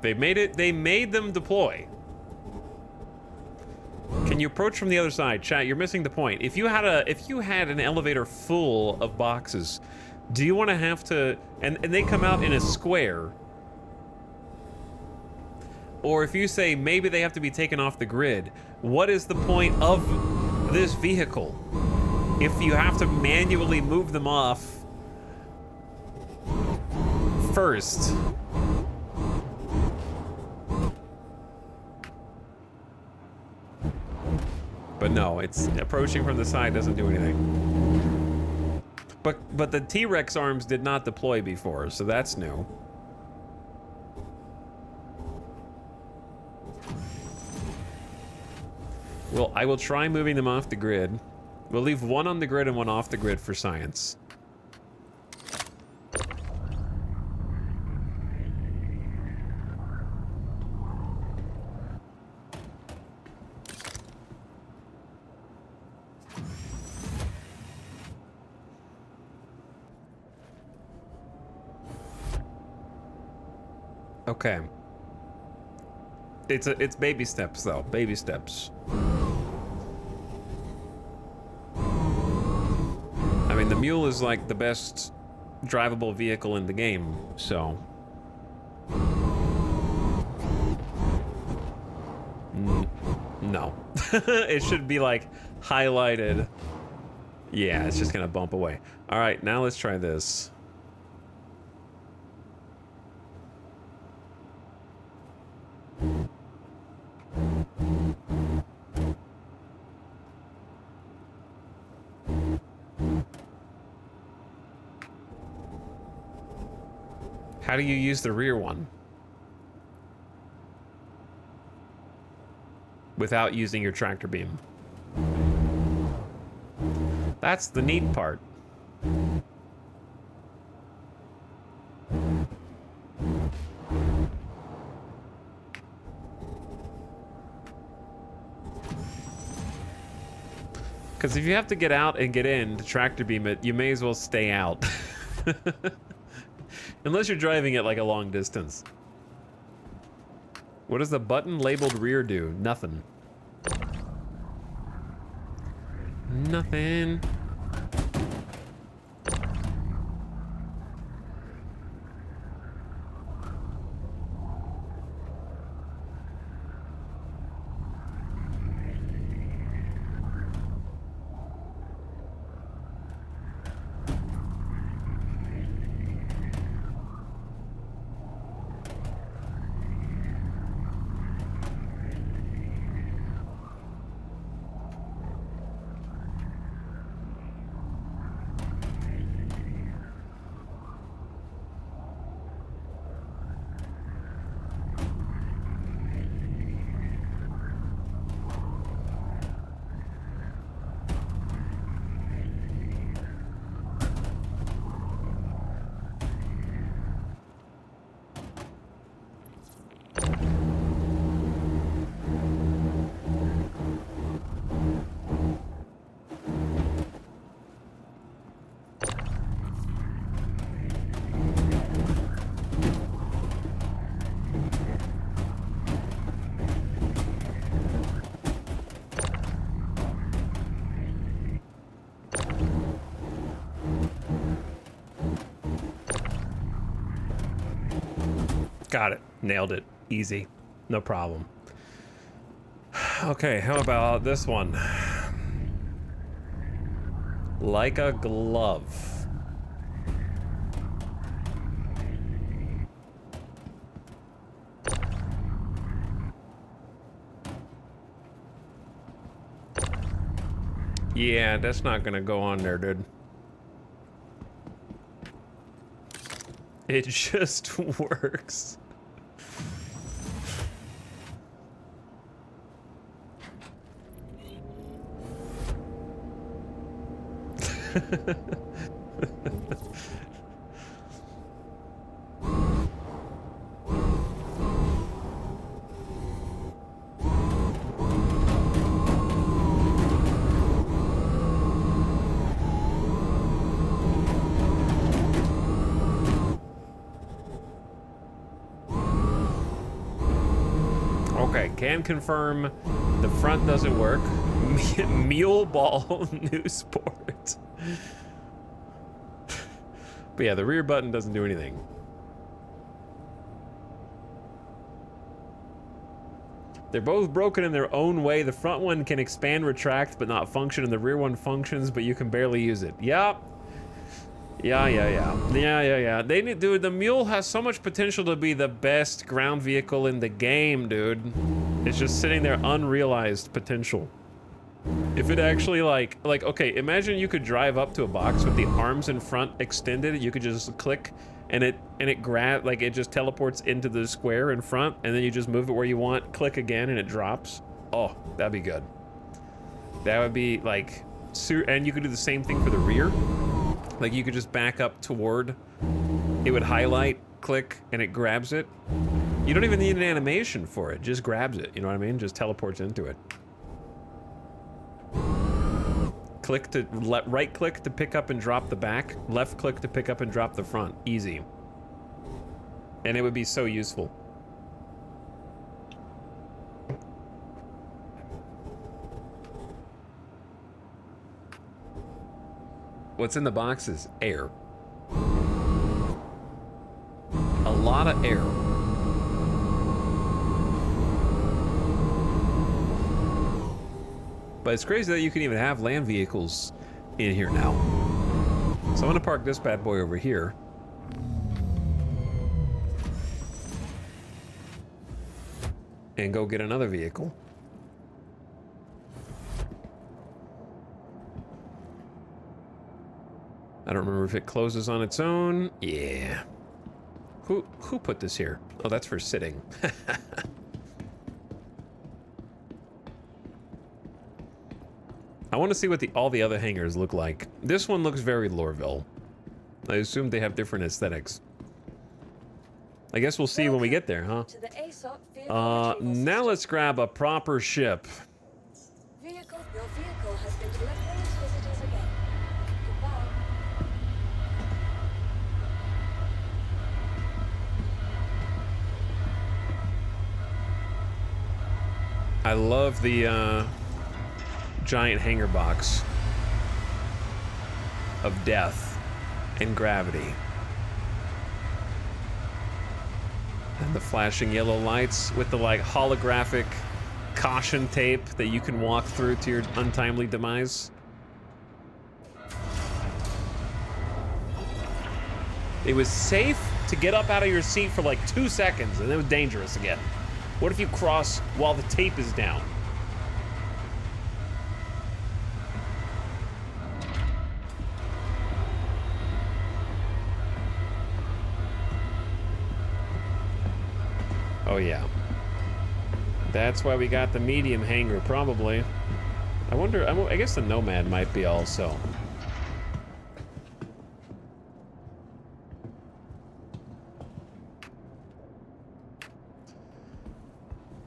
They made them deploy. Can you approach from the other side? Chat, you're missing the point. If you had an elevator full of boxes, Do you want to have to... And they come out in a square. Or if you say maybe they have to be taken off the grid, what is the point of this vehicle if you have to manually move them off first? But no, it's approaching from the side doesn't do anything. But the T-Rex arms did not deploy before, so that's new. Well, I will try moving them off the grid. We'll leave one on the grid and one off the grid for science. Okay. It's baby steps though, baby steps. I mean, the mule is like the best drivable vehicle in the game, so. No. It should be like highlighted. Yeah, it's just gonna bump away. All right, now let's try this. How do you use the rear one? Without using your tractor beam. That's the neat part. Because if you have to get out and get in to tractor beam it, you may as well stay out. Unless you're driving it like a long distance. What does the button labeled rear do? Nothing. Nothing. Got it. Nailed it. Easy. No problem. Okay, how about this one? Like a glove. Yeah, that's not gonna go on there, dude. It just works. Okay, can confirm the front doesn't work. Mule ball new sport. But yeah, the rear button doesn't do anything. They're both broken in their own way. The front one can expand, retract, but not function, and the rear one functions, but you can barely use it. Yep. Yeah. They need, dude, the Mule has so much potential to be the best ground vehicle in the game, dude. It's just sitting there, unrealized potential. If it actually like, okay, imagine you could drive up to a box with the arms in front extended. You could just click and it grab, like it just teleports into the square in front, and then you just move it where you want, click again, and it drops. Oh, that'd be good. That would be like, and you could do the same thing for the rear. Like you could just back up toward, it would highlight, click, and it grabs it. You don't even need an animation for it, just grabs it, you know what I mean? Just teleports into it. Click to, right click to pick up and drop the back, left click to pick up and drop the front, easy. And it would be so useful. What's in the boxes? Air. A lot of air. But it's crazy that you can even have land vehicles in here now. So I'm gonna park this bad boy over here. And go get another vehicle. I don't remember if it closes on its own. Yeah. Who put this here? Oh, that's for sitting. I want to see what all the other hangars look like. This one looks very Lorville. I assume they have different aesthetics. I guess we'll see when we get there, huh? Now let's grab a proper ship. Your vehicle has been delivering its visitors again. Goodbye. I love the giant hangar box of death and gravity. And the flashing yellow lights with the like holographic caution tape that you can walk through to your untimely demise. It was safe to get up out of your seat for like 2 seconds, and it was dangerous again. What if you cross while the tape is down? Oh yeah. That's why we got the medium hangar, probably. I wonder, I guess the Nomad might be also.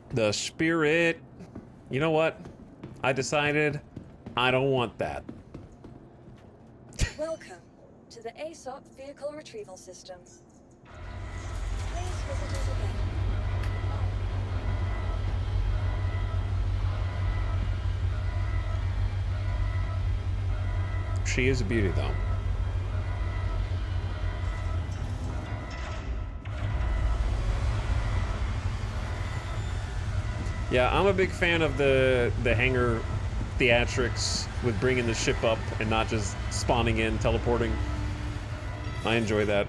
The Spirit. You know what? I decided I don't want that. Welcome to the ASOP Vehicle Retrieval System. Please visit us again. She is a beauty, though. Yeah, I'm a big fan of the hangar theatrics with bringing the ship up and not just spawning in, teleporting. I enjoy that.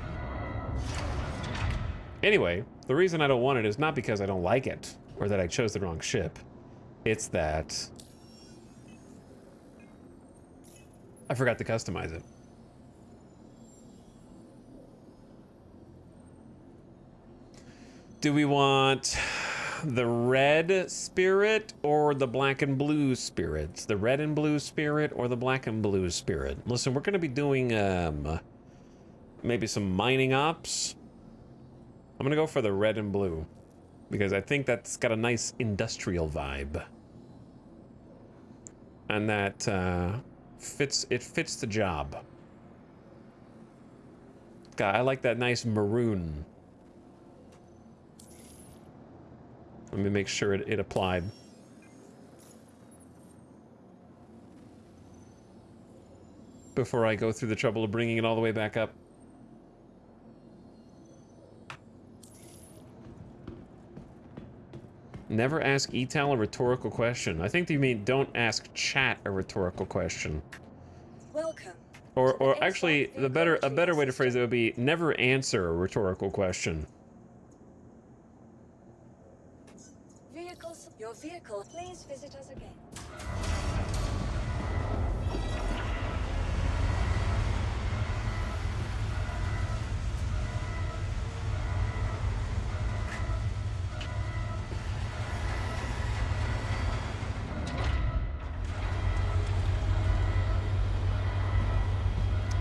Anyway, the reason I don't want it is not because I don't like it or that I chose the wrong ship. It's that I forgot to customize it. Do we want the red Spirit or the black and blue Spirit? The red and blue Spirit or the black and blue Spirit? Listen, we're going to be doing maybe some mining ops. I'm going to go for the red and blue because I think that's got a nice industrial vibe. And that fits the job. God, I like that nice maroon. Let me make sure it applied. Before I go through the trouble of bringing it all the way back up. Never ask Etal a rhetorical question. I think you mean don't ask chat a rhetorical question. Welcome. Or actually, a better way to phrase it would be never answer a rhetorical question. Vehicles, your vehicle. Please visit us again.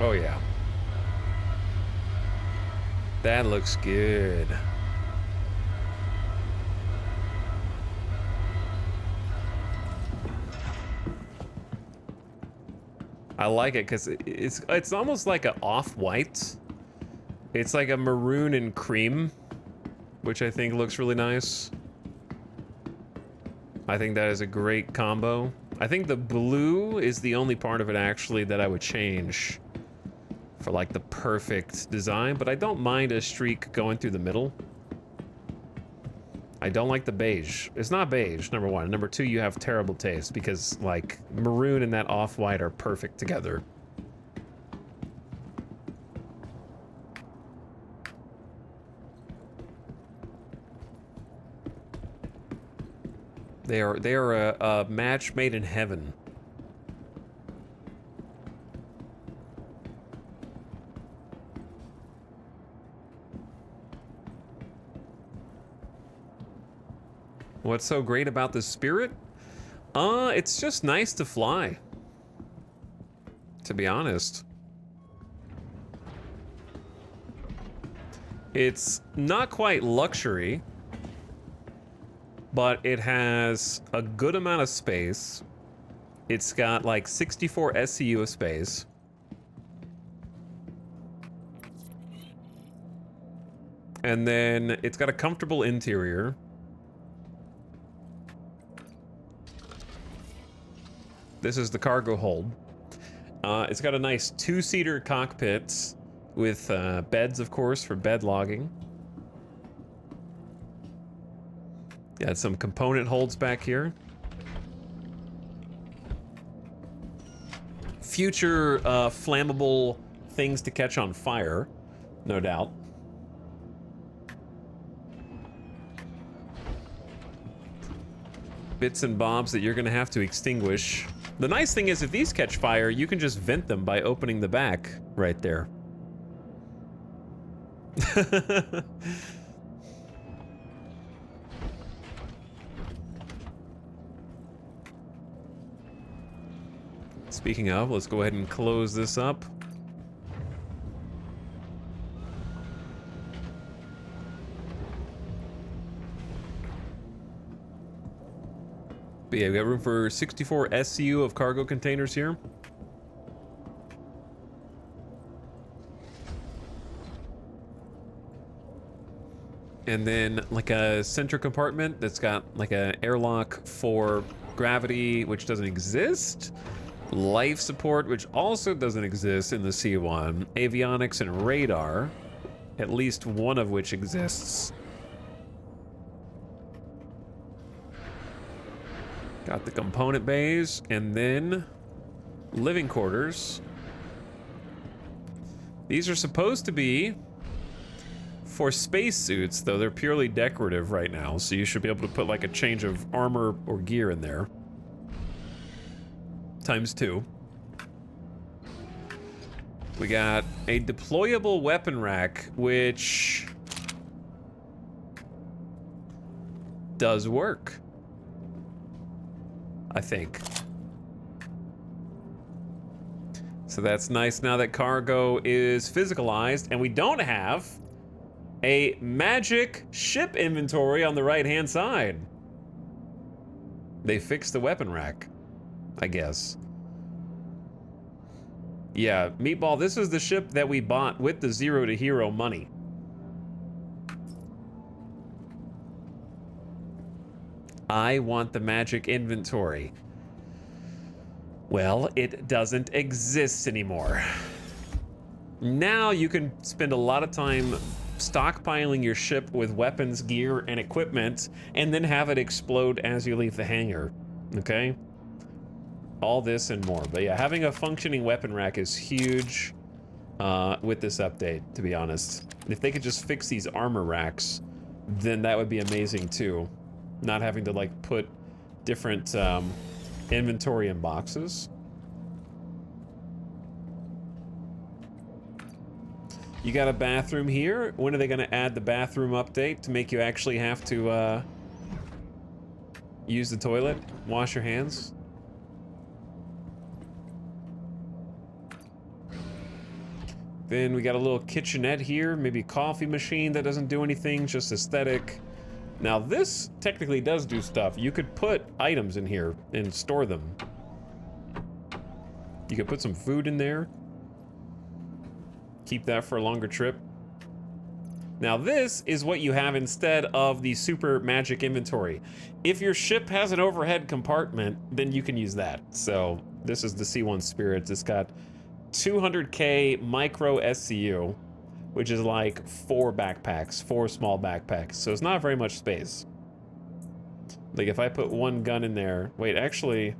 Oh yeah. That looks good. I like it because it's almost like an off-white. It's like a maroon and cream, which I think looks really nice. I think that is a great combo. I think the blue is the only part of it actually that I would change for like the perfect design, but I don't mind a streak going through the middle. I don't like the beige. It's not beige, number one. Number two, you have terrible taste because like maroon and that off-white are perfect together. They are a match made in heaven. What's so great about the Spirit? It's just nice to fly. To be honest. It's not quite luxury, but it has a good amount of space. It's got like 64 SCU of space. And then it's got a comfortable interior. This is the cargo hold. It's got a nice two-seater cockpit with beds, of course, for bed logging. Got some component holds back here. Future flammable things to catch on fire, no doubt. Bits and bobs that you're gonna have to extinguish. The nice thing is if these catch fire, you can just vent them by opening the back right there. Speaking of, let's go ahead and close this up. But yeah, we got room for 64 SCU of cargo containers here. And then like a center compartment that's got like an airlock for gravity, which doesn't exist. Life support, which also doesn't exist in the C1. Avionics and radar, at least one of which exists. Got the component bays, and then living quarters. These are supposed to be for spacesuits, though they're purely decorative right now, so you should be able to put like a change of armor or gear in there. ×2. We got a deployable weapon rack, which does work, I think. So that's nice now that cargo is physicalized, and we don't have a magic ship inventory on the right-hand side. They fixed the weapon rack, I guess. Yeah, Meatball, this is the ship that we bought with the Zero to Hero money. I want the magic inventory. Well, it doesn't exist anymore. Now you can spend a lot of time stockpiling your ship with weapons, gear, and equipment, and then have it explode as you leave the hangar. Okay? All this and more. But yeah, having a functioning weapon rack is huge with this update, to be honest. If they could just fix these armor racks, then that would be amazing too. Not having to like put different inventory in boxes. You got a bathroom here. When are they gonna add the bathroom update to make you actually have to use the toilet, wash your hands? Then we got a little kitchenette here, maybe a coffee machine that doesn't do anything, just aesthetic. Now this technically does do stuff. You could put items in here and store them. You could put some food in there. Keep that for a longer trip. Now this is what you have instead of the super magic inventory. If your ship has an overhead compartment, then you can use that. So this is the C1 Spirits. It's got 200k micro SCU, which is like 4 backpacks, 4 small backpacks. So it's not very much space. Like if I put one gun in there, wait, actually,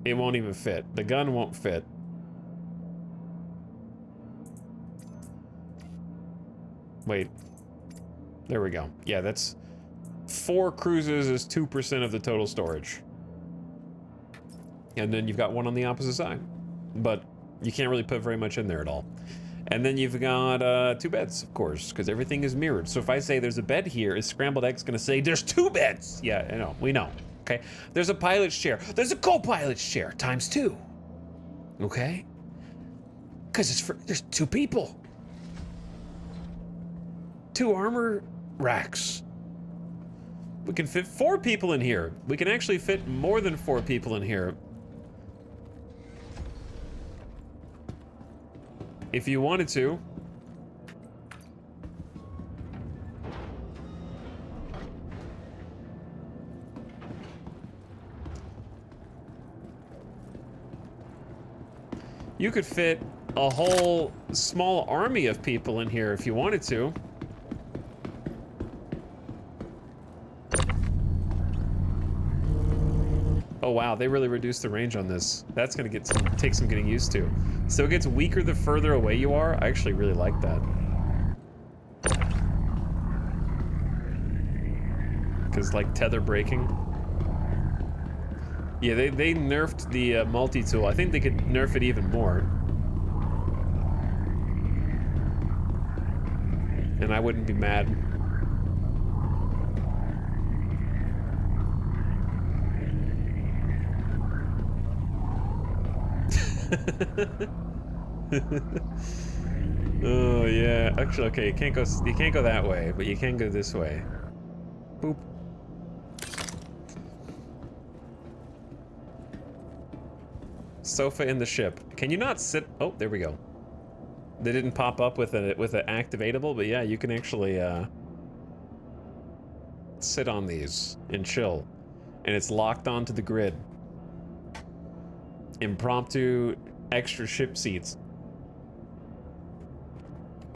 it won't even fit. The gun won't fit. Wait, there we go. Yeah, that's 4 cruises is 2% of the total storage. And then you've got one on the opposite side, but you can't really put very much in there at all. And then you've got 2 beds, of course, because everything is mirrored. So if I say there's a bed here, is Scrambled Egg's gonna say there's 2 beds? Yeah, I know, we know, okay? There's a pilot's chair. There's a co-pilot's chair, times 2, okay? Because it's for, there's 2 people. 2 armor racks. We can fit 4 people in here. We can actually fit more than 4 people in here. If you wanted to. You could fit a whole small army of people in here if you wanted to. Oh wow, they really reduced the range on this. That's gonna take some getting used to. So it gets weaker the further away you are. I actually really like that. Cause like tether braking. Yeah, they nerfed the multi-tool. I think they could nerf it even more. And I wouldn't be mad. Oh yeah, actually, okay, you can't go that way, but you can go this way. Boop. Sofa in the ship. Can you not sit? Oh, there we go. They didn't pop up with an activatable, but yeah, you can actually sit on these and chill, and it's locked onto the grid. Impromptu extra ship seats.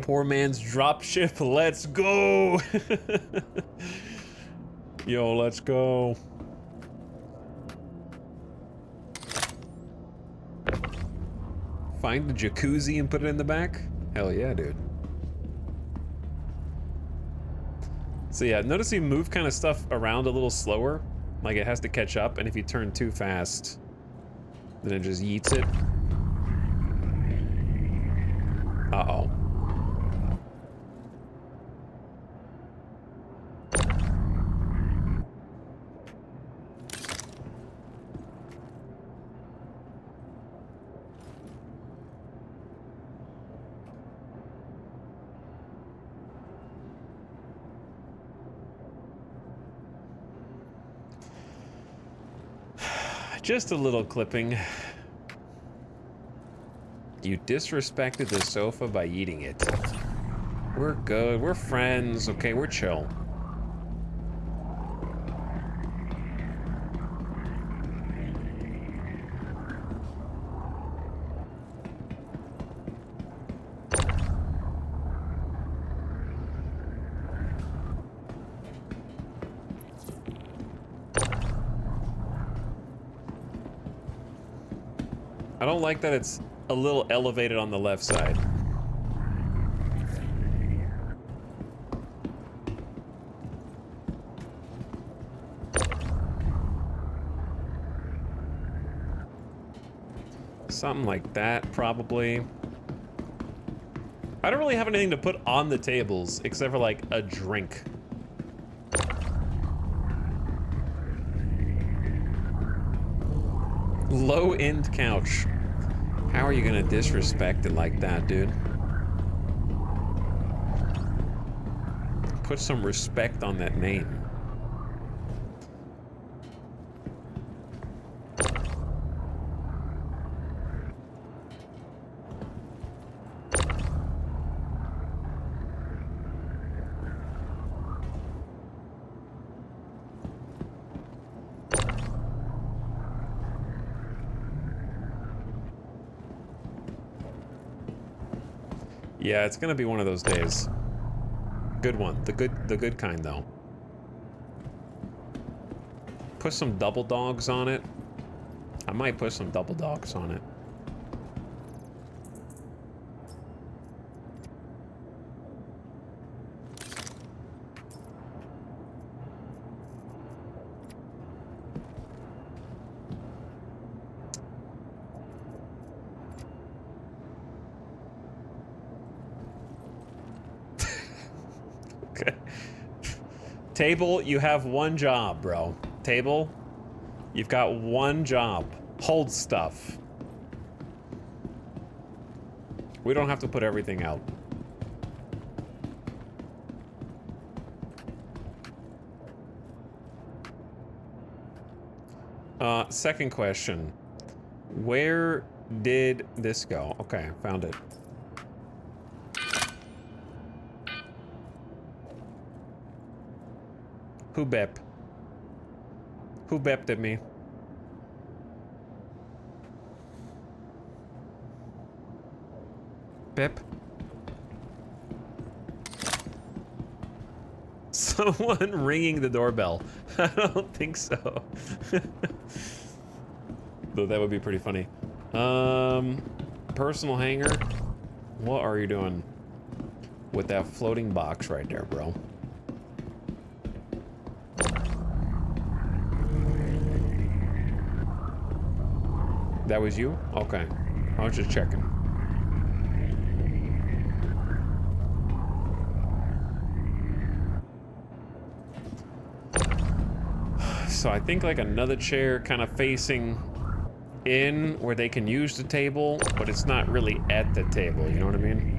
Poor man's drop ship. Let's go. Yo, let's go. Find the jacuzzi and put it in the back? Hell yeah, dude. So yeah, notice you move kind of stuff around a little slower. Like it has to catch up, and if you turn too fast, then it just yeets it. Uh-oh. Just a little clipping. You disrespected the sofa by eating it. We're good. We're friends. Okay, we're chill. I don't like that it's a little elevated on the left side. Something like that, probably. I don't really have anything to put on the tables except for like a drink. Low-end couch. How are you gonna disrespect it like that, dude? Put some respect on that name. Yeah, it's gonna be one of those days. Good one. The good kind though. Put some double dogs on it. I might put some double dogs on it. Okay. Table, you have one job, bro. Table, you've got one job. Hold stuff. We don't have to put everything out. Second question. Where did this go? Okay, found it. Who bept? Who bept at me? Bep? Someone ringing the doorbell. I don't think so. Though that would be pretty funny. Personal hanger. What are you doing with that floating box right there, bro? That was you? Okay. I was just checking. So I think like another chair kind of facing in where they can use the table, but it's not really at the table, you know what I mean?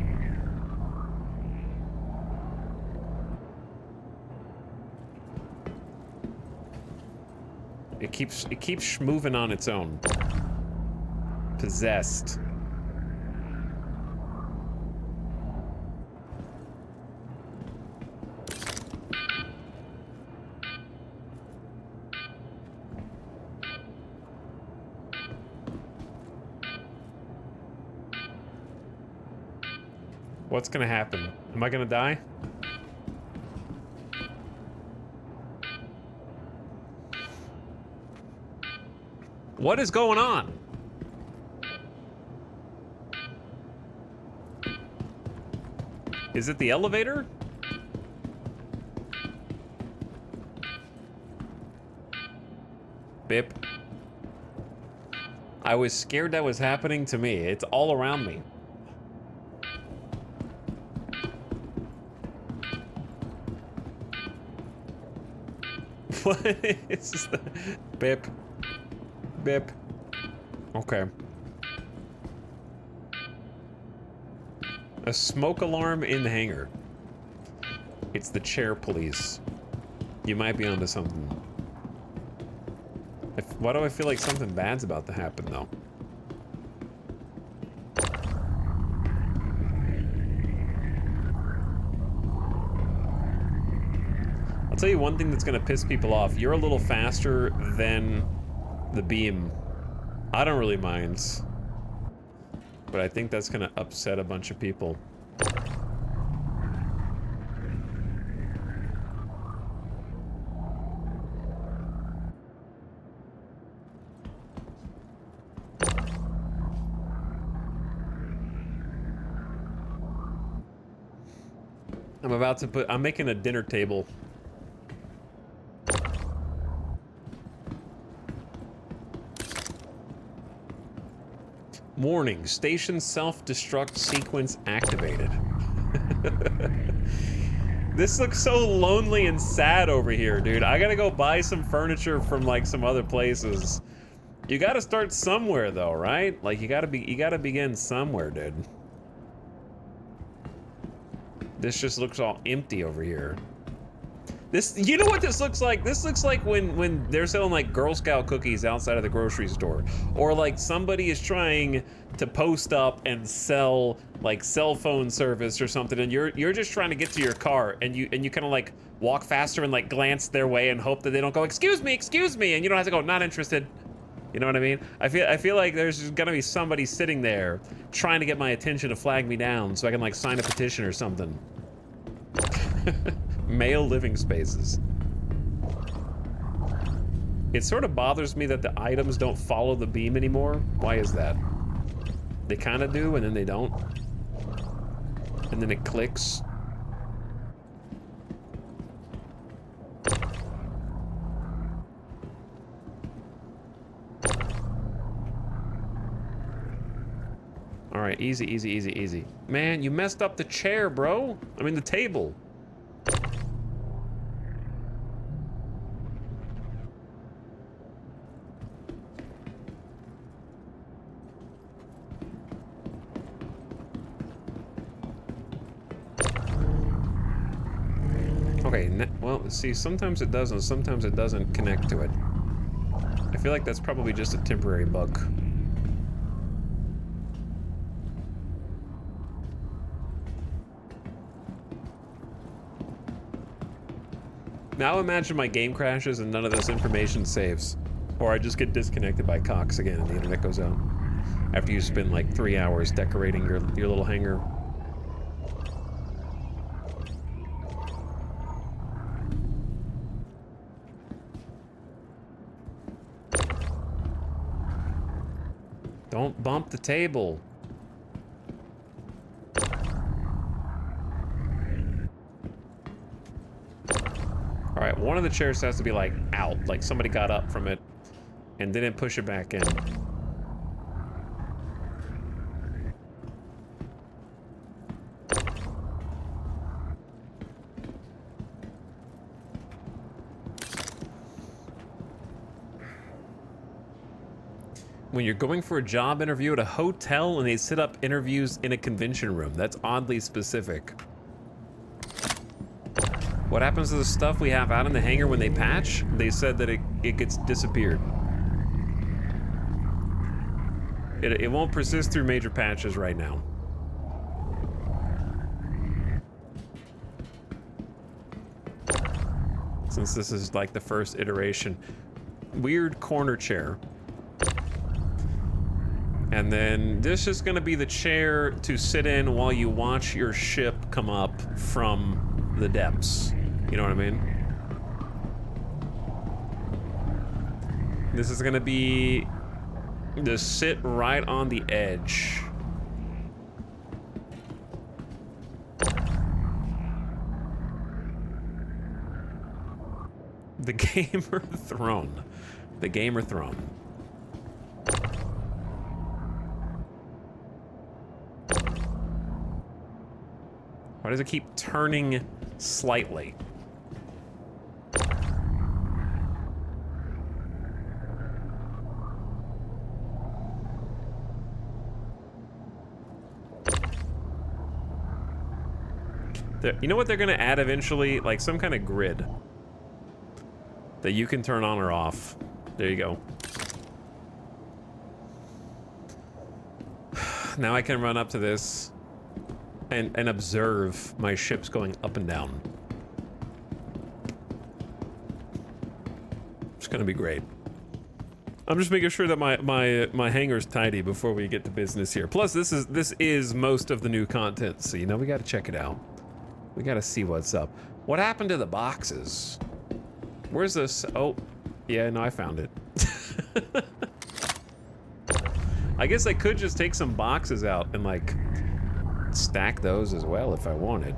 It keeps moving on its own. Possessed. What's gonna happen? Am I gonna die? What is going on? Is it the elevator? Bip. I was scared that was happening to me. It's all around me. What is that? Bip. Bip. Okay. A smoke alarm in the hangar. It's the chair police. You might be onto something. Why do I feel like something bad's about to happen, though? I'll tell you one thing that's gonna piss people off. You're a little faster than the beam. I don't really mind. But I think that's gonna upset a bunch of people. I'm making a dinner table. Warning, station self-destruct sequence activated. This looks so lonely and sad over here, dude. I gotta go buy some furniture from like some other places. You gotta start somewhere though, right? Like you gotta begin somewhere, dude. This just looks all empty over here. This, you know what this looks like? This looks like when they're selling like Girl Scout cookies outside of the grocery store, or like somebody is trying to post up and sell like cell phone service or something, and you're just trying to get to your car, and you kind of like walk faster and like glance their way and hope that they don't go excuse me, and you don't have to go not interested. You know what I mean? I feel like there's gonna be somebody sitting there trying to get my attention to flag me down so I can like sign a petition or something. Male living spaces. It sort of bothers me that the items don't follow the beam anymore. Why is that? They kind of do, and then they don't. And then it clicks. All right, easy, easy, easy, easy. Man, you messed up the chair, bro. I mean, the table. Okay, well, see, sometimes it does and sometimes it doesn't connect to it. I feel like that's probably just a temporary bug. Now imagine my game crashes and none of this information saves. Or I just get disconnected by Cox again and the internet goes out. After you spend like 3 hours decorating your little hangar. Don't bump the table. All right, one of the chairs has to be like out, like somebody got up from it and didn't push it back in. When you're going for a job interview at a hotel and they set up interviews in a convention room, that's oddly specific. What happens to the stuff we have out in the hangar when they patch? They said that it gets disappeared. It won't persist through major patches right now. Since this is like the first iteration. Weird corner chair. And then this is gonna be the chair to sit in while you watch your ship come up from the depths. You know what I mean? This is gonna be to sit right on the edge. The gamer throne. The gamer throne. Why does it keep turning slightly? You know what they're gonna add eventually? Like some kind of grid that you can turn on or off. There you go. Now I can run up to this and observe my ships going up and down. It's gonna be great. I'm just making sure that my hangar's tidy before we get to business here. Plus, this is most of the new content, so you know we gotta check it out. We gotta see what's up. What happened to the boxes? Where's this? Oh, yeah, no, I found it. I guess I could just take some boxes out and like stack those as well if I wanted.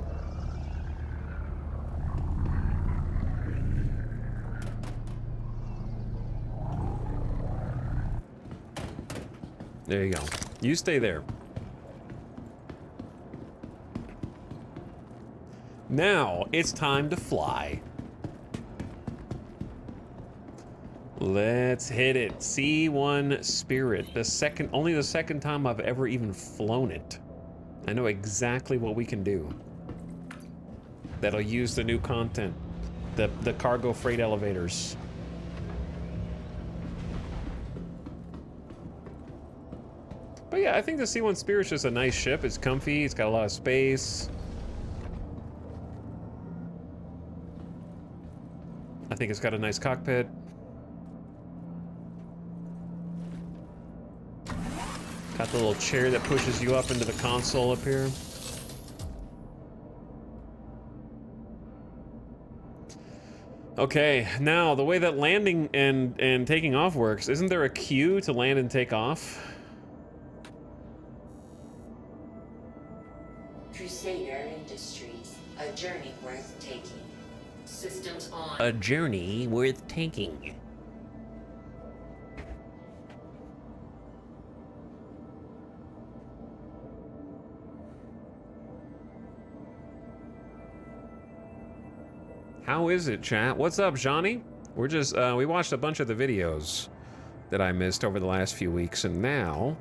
There you go. You stay there. Now, it's time to fly. Let's hit it. C1 Spirit. Only the second time I've ever even flown it. I know exactly what we can do. That'll use the new content. The cargo freight elevators. But yeah, I think the C1 Spirit's just a nice ship. It's comfy, it's got a lot of space. I think it's got a nice cockpit. Got the little chair that pushes you up into the console up here. Okay, now the way that landing and taking off works, isn't there a queue to land and take off? Crusader Industries, a journey worth taking. Systems on. A journey worth taking. How is it, chat? What's up, Johnny? We're just, we watched a bunch of the videos that I missed over the last few weeks, and now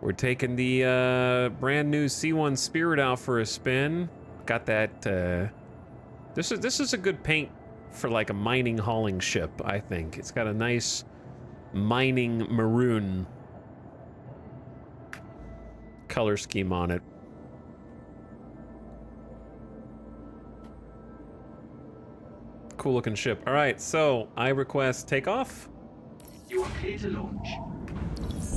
we're taking the brand new C1 Spirit out for a spin. Got that, this is a good paint for like a mining hauling ship, I think. It's got a nice mining maroon color scheme on it. Cool looking ship. All right, so I request takeoff. You are clear to launch.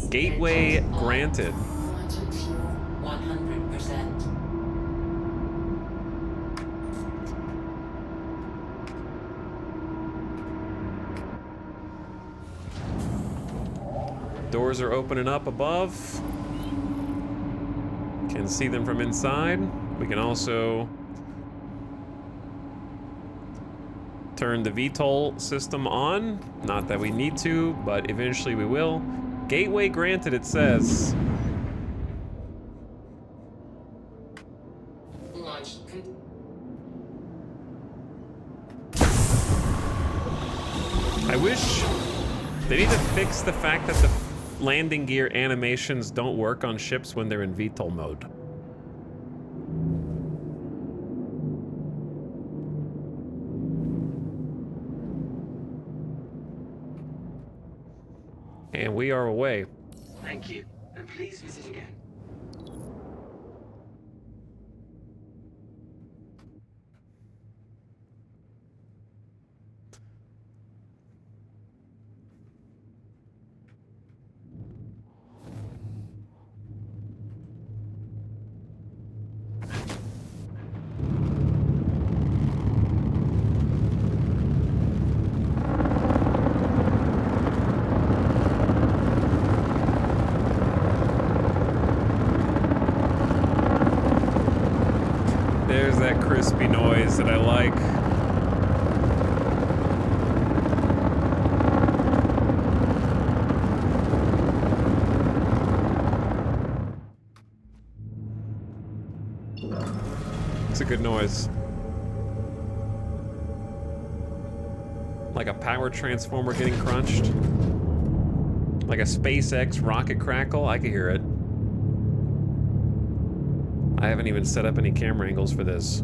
Gateway granted. Quantum fuel 100%. Doors are opening up above. Can see them from inside. We can also turn the VTOL system on. Not that we need to, but eventually we will. Gateway granted, it says. Launch. I wish they need to fix the fact that the landing gear animations don't work on ships when they're in VTOL mode. And we are away. Thank you, and please visit again. There's that crispy noise that I like. It's a good noise. Like a power transformer getting crunched. Like a SpaceX rocket crackle. I can hear it. I haven't even set up any camera angles for this.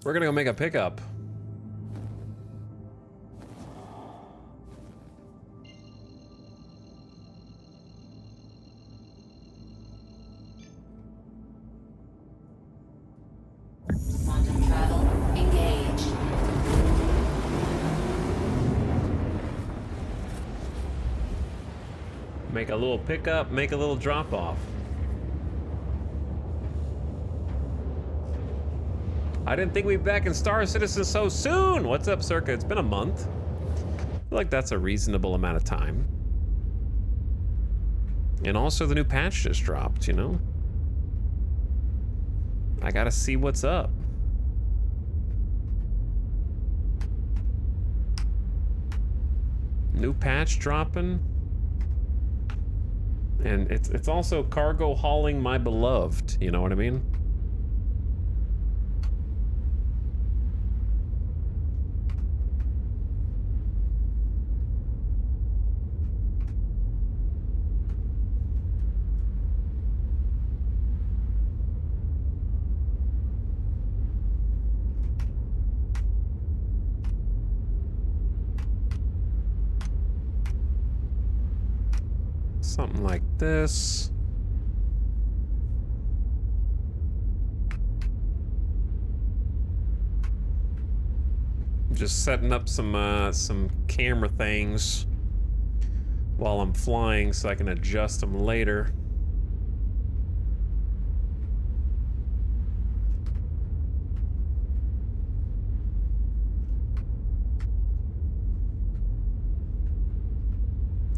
We're gonna go make a pickup. Quantum travel engaged. Make a little pickup, make a little drop off. I didn't think we'd be back in Star Citizen so soon. What's up, Circa? It's been a month. I feel like that's a reasonable amount of time. And also the new patch just dropped, you know? I gotta see what's up. New patch dropping. And it's also cargo hauling my beloved, you know what I mean? Something like this. Just setting up some camera things while I'm flying so I can adjust them later.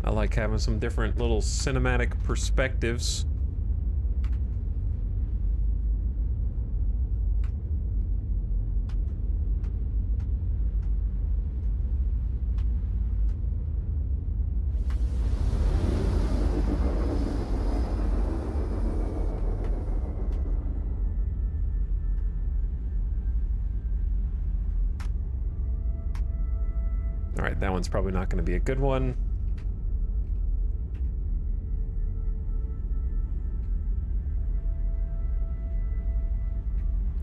I like having some different little cinematic perspectives. All right, that one's probably not going to be a good one.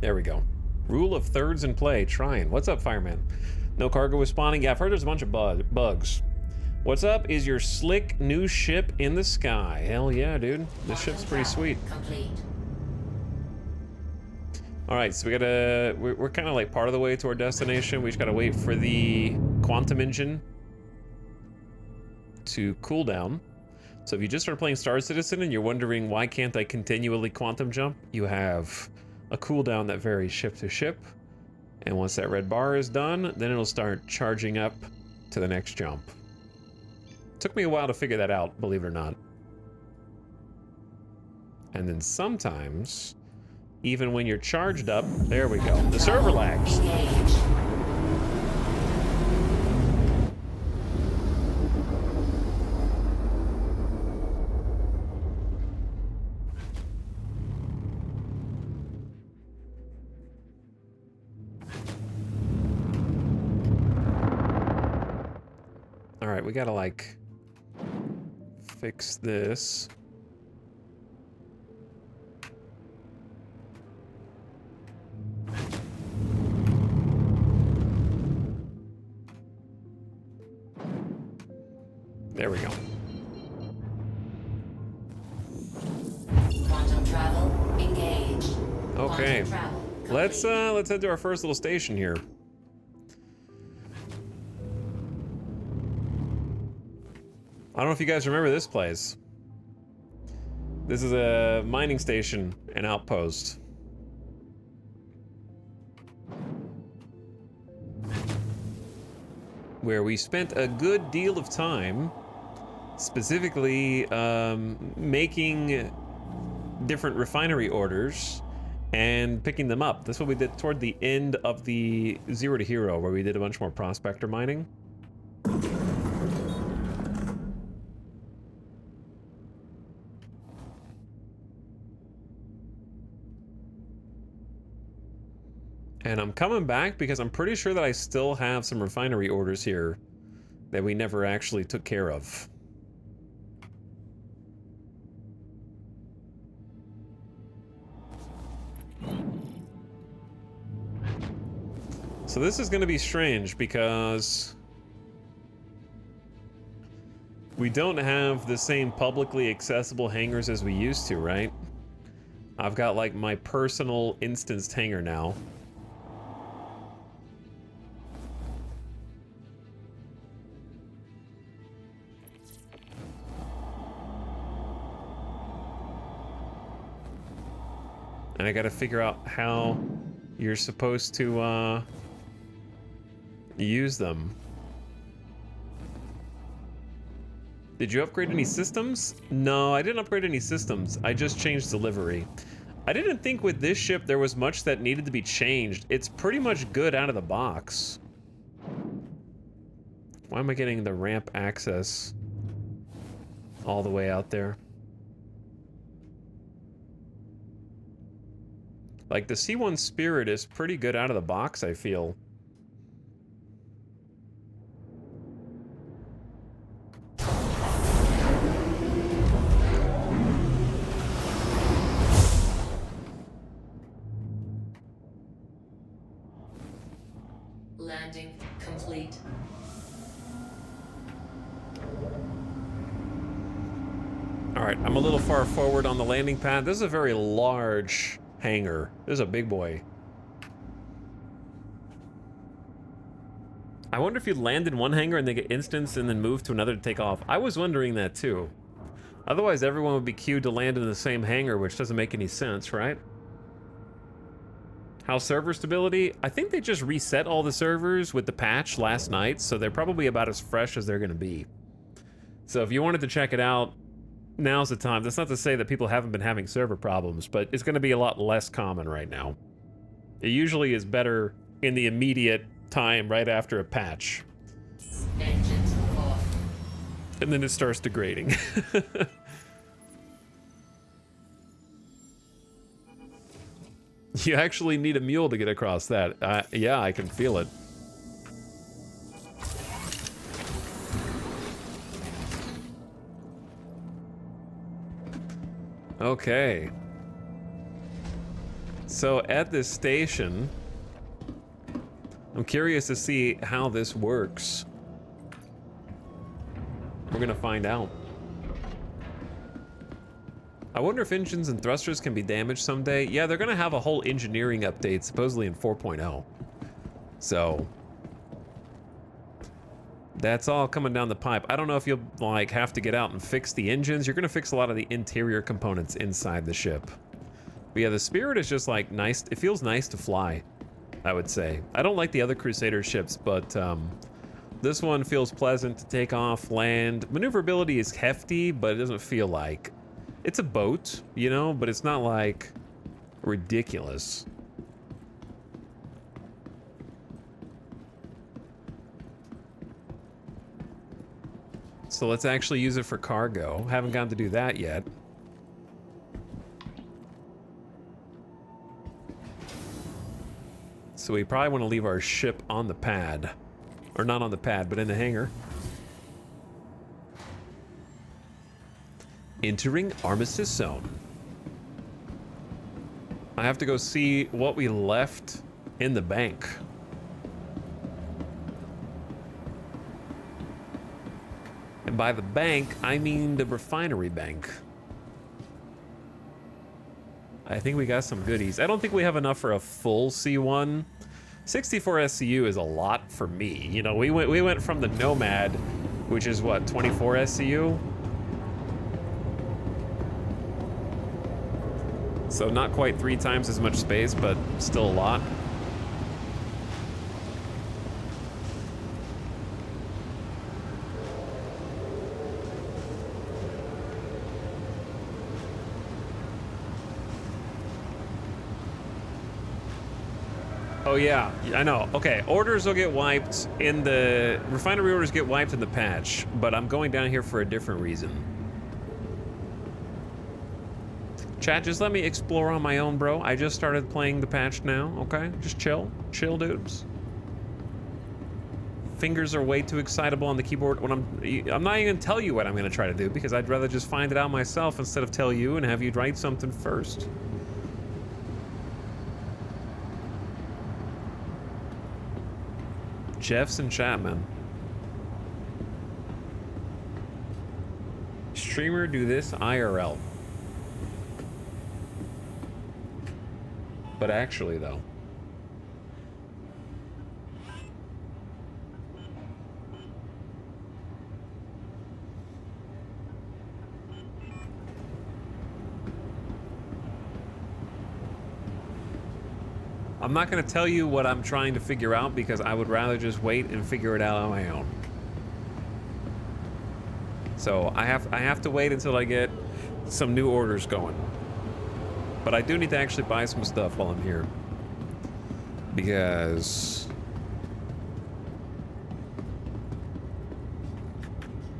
There we go. Rule of thirds in play. Trying. What's up, Fireman? No cargo is spawning. Yeah, I've heard there's a bunch of bugs. What's up? Is your slick new ship in the sky? Hell yeah, dude. This ship's pretty sweet. Complete. All right, so we're kind of like part of the way to our destination. We just gotta wait for the quantum engine to cool down. So if you just started playing Star Citizen and you're wondering why can't I continually quantum jump, you have a cooldown that varies ship to ship. And once that red bar is done, then it'll start charging up to the next jump. Took me a while to figure that out, believe it or not. And then sometimes, even when you're charged up, there we go. The server lags. Engage. All right, we gotta like fix this. There we go. Quantum travel engaged. Okay. Quantum travel Let's complete. head to our first little station here. I don't know if you guys remember this place. This is a mining station, an outpost. Where we spent a good deal of time specifically making different refinery orders and picking them up. That's what we did toward the end of the Zero to Hero, where we did a bunch more prospector mining. And I'm coming back because I'm pretty sure that I still have some refinery orders here that we never actually took care of. So this is going to be strange because we don't have the same publicly accessible hangars as we used to, right? I've got like my personal instanced hangar now. And I gotta figure out how you're supposed to use them. Did you upgrade any systems? No, I didn't upgrade any systems. I just changed delivery. I didn't think with this ship there was much that needed to be changed. It's pretty much good out of the box. Why am I getting the ramp access all the way out there? Like, the C1 Spirit is pretty good out of the box, I feel. Landing complete. All right, I'm a little far forward on the landing pad. This is a very large hangar. This is a big boy. I wonder if you land in one hangar and they get instanced and then move to another to take off. I was wondering that too. Otherwise, everyone would be queued to land in the same hangar, which doesn't make any sense, right? How's server stability? I think they just reset all the servers with the patch last night, so they're probably about as fresh as they're going to be. So if you wanted to check it out, now's the time. That's not to say that people haven't been having server problems, but it's going to be a lot less common right now. It usually is better in the immediate time right after a patch. Engines off. And then it starts degrading. You actually need a mule to get across that. Yeah, I can feel it. Okay. So at this station, I'm curious to see how this works. We're gonna find out. I wonder if engines and thrusters can be damaged someday. Yeah, they're gonna have a whole engineering update, supposedly in 4.0. So that's all coming down the pipe. I don't know if you'll like have to get out and fix the engines. You're gonna fix a lot of the interior components inside the ship. But yeah, the Spirit is just like nice. It feels nice to fly, I would say. I don't like the other Crusader ships, but this one feels pleasant to take off, land. Maneuverability is hefty, but it doesn't feel like. It's a boat, you know, but it's not like ridiculous. So let's actually use it for cargo. Haven't gotten to do that yet. So we probably want to leave our ship on the pad. Or not on the pad, but in the hangar. Entering Armistice Zone. I have to go see what we left in the bank. And by the bank, I mean the refinery bank. I think we got some goodies. I don't think we have enough for a full C1. 64 SCU is a lot for me. You know, we went from the Nomad, which is what, 24 SCU? So not quite 3 times as much space, but still a lot. Oh yeah, I know. Okay, orders will get wiped in the... Refinery orders get wiped in the patch, but I'm going down here for a different reason. Chat, just let me explore on my own, bro. I just started playing the patch now, okay? Just chill. Chill, dudes. Fingers are way too excitable on the keyboard when I'm not even gonna tell you what I'm gonna try to do because I'd rather just find it out myself instead of tell you and have you write something first. Jeffs and Chapman. Streamer do this IRL. But actually, though. I'm not going to tell you what I'm trying to figure out because I would rather just wait and figure it out on my own. So I have to wait until I get some new orders going. But I do need to actually buy some stuff while I'm here. Because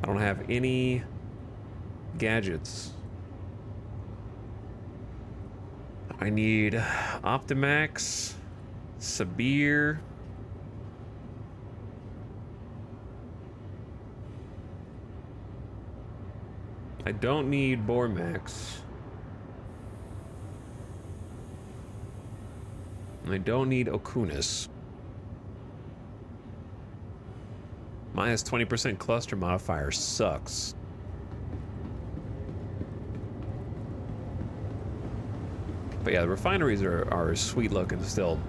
I don't have any gadgets. I need Optimax, Sabir. I don't need Bormax. I don't need Okunis. Minus 20% cluster modifier sucks. But yeah, the refineries are sweet looking still.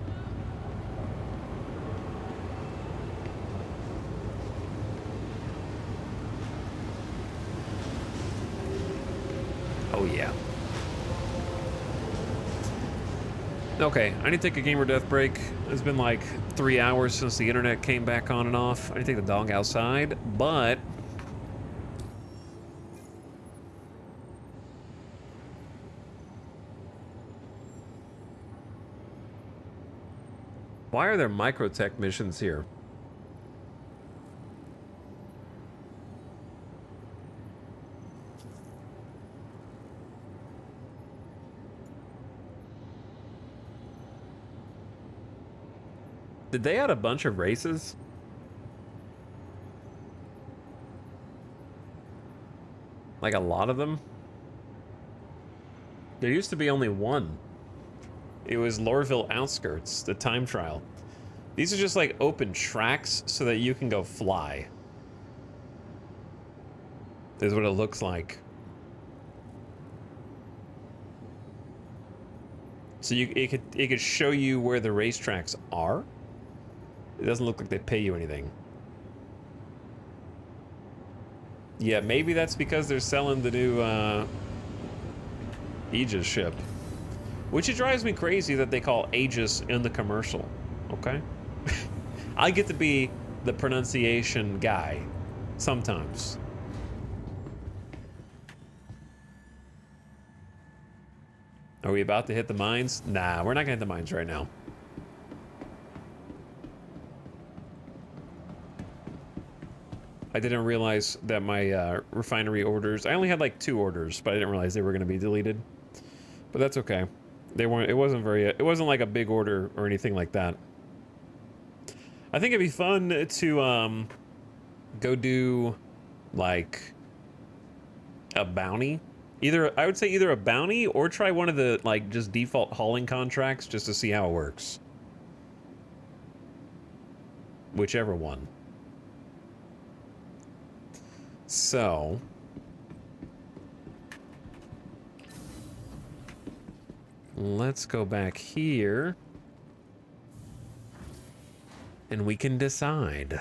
Oh yeah. Okay, I need to take a gamer death break. It's been like 3 hours since the internet came back on and off. I need to take the dog outside, but why are there microtech missions here? Did they add a bunch of races? Like a lot of them? There used to be only one. It was Lorville Outskirts, the time trial. These are just like open tracks so that you can go fly. This is what it looks like. So it could show you where the racetracks are. It doesn't look like they pay you anything. Yeah, maybe that's because they're selling the new Aegis ship. Which it drives me crazy that they call Aegis in the commercial. Okay? I get to be the pronunciation guy. Sometimes. Are we about to hit the mines? Nah, we're not gonna hit the mines right now. I didn't realize that my refinery orders, I only had like 2 orders, but I didn't realize they were gonna be deleted. But that's okay. They weren't, it wasn't like a big order or anything like that. I think it'd be fun to go do like a bounty. I would say either a bounty or try one of the like just default hauling contracts just to see how it works. Whichever one. So let's go back here and we can decide.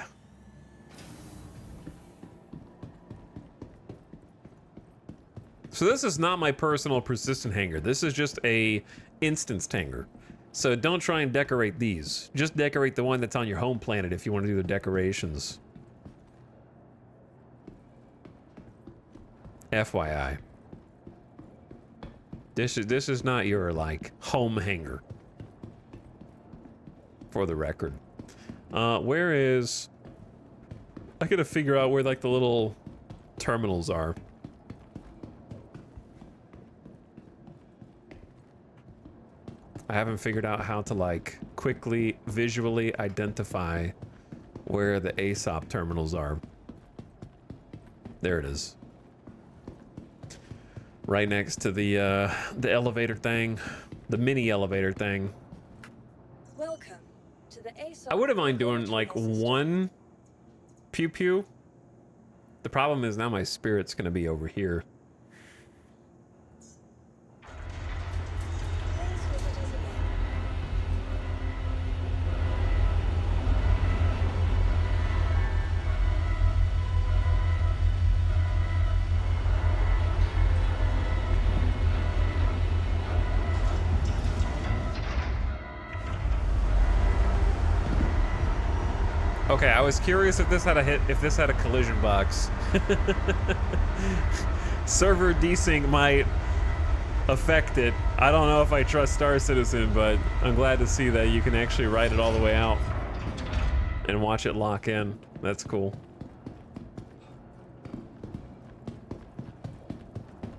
So this is not my personal persistent hanger. This is just a instanced hanger. So don't try and decorate these. Just decorate the one that's on your home planet if you want to do the decorations. FYI. This is not your like home hanger. For the record. Where is... I gotta figure out where like the little terminals are. I haven't figured out how to like quickly visually identify where the ASOP terminals are. There it is. Right next to the elevator thing, the mini elevator thing. Welcome to the ASOP. I wouldn't mind doing like one pew pew. The problem is now my spirit's gonna be over here. Okay, I was curious if this had a collision box. Server desync might affect it. I don't know if I trust Star Citizen, but I'm glad to see that you can actually write it all the way out and watch it lock in. That's cool.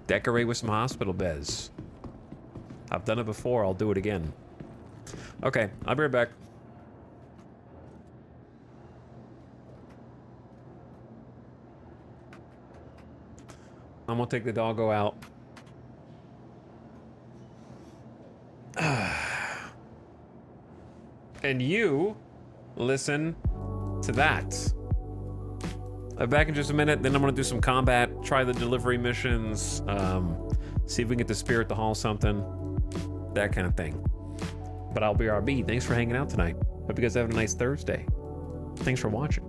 Decorate with some hospital beds. I've done it before, I'll do it again. Okay, I'll be right back. I'm gonna take the doggo out. And you listen to that. I'll be back in just a minute, then I'm gonna do some combat, try the delivery missions, see if we can get the Spirit to haul something, that kind of thing. But I'll be RB. Thanks for hanging out tonight. Hope you guys have a nice Thursday. Thanks for watching.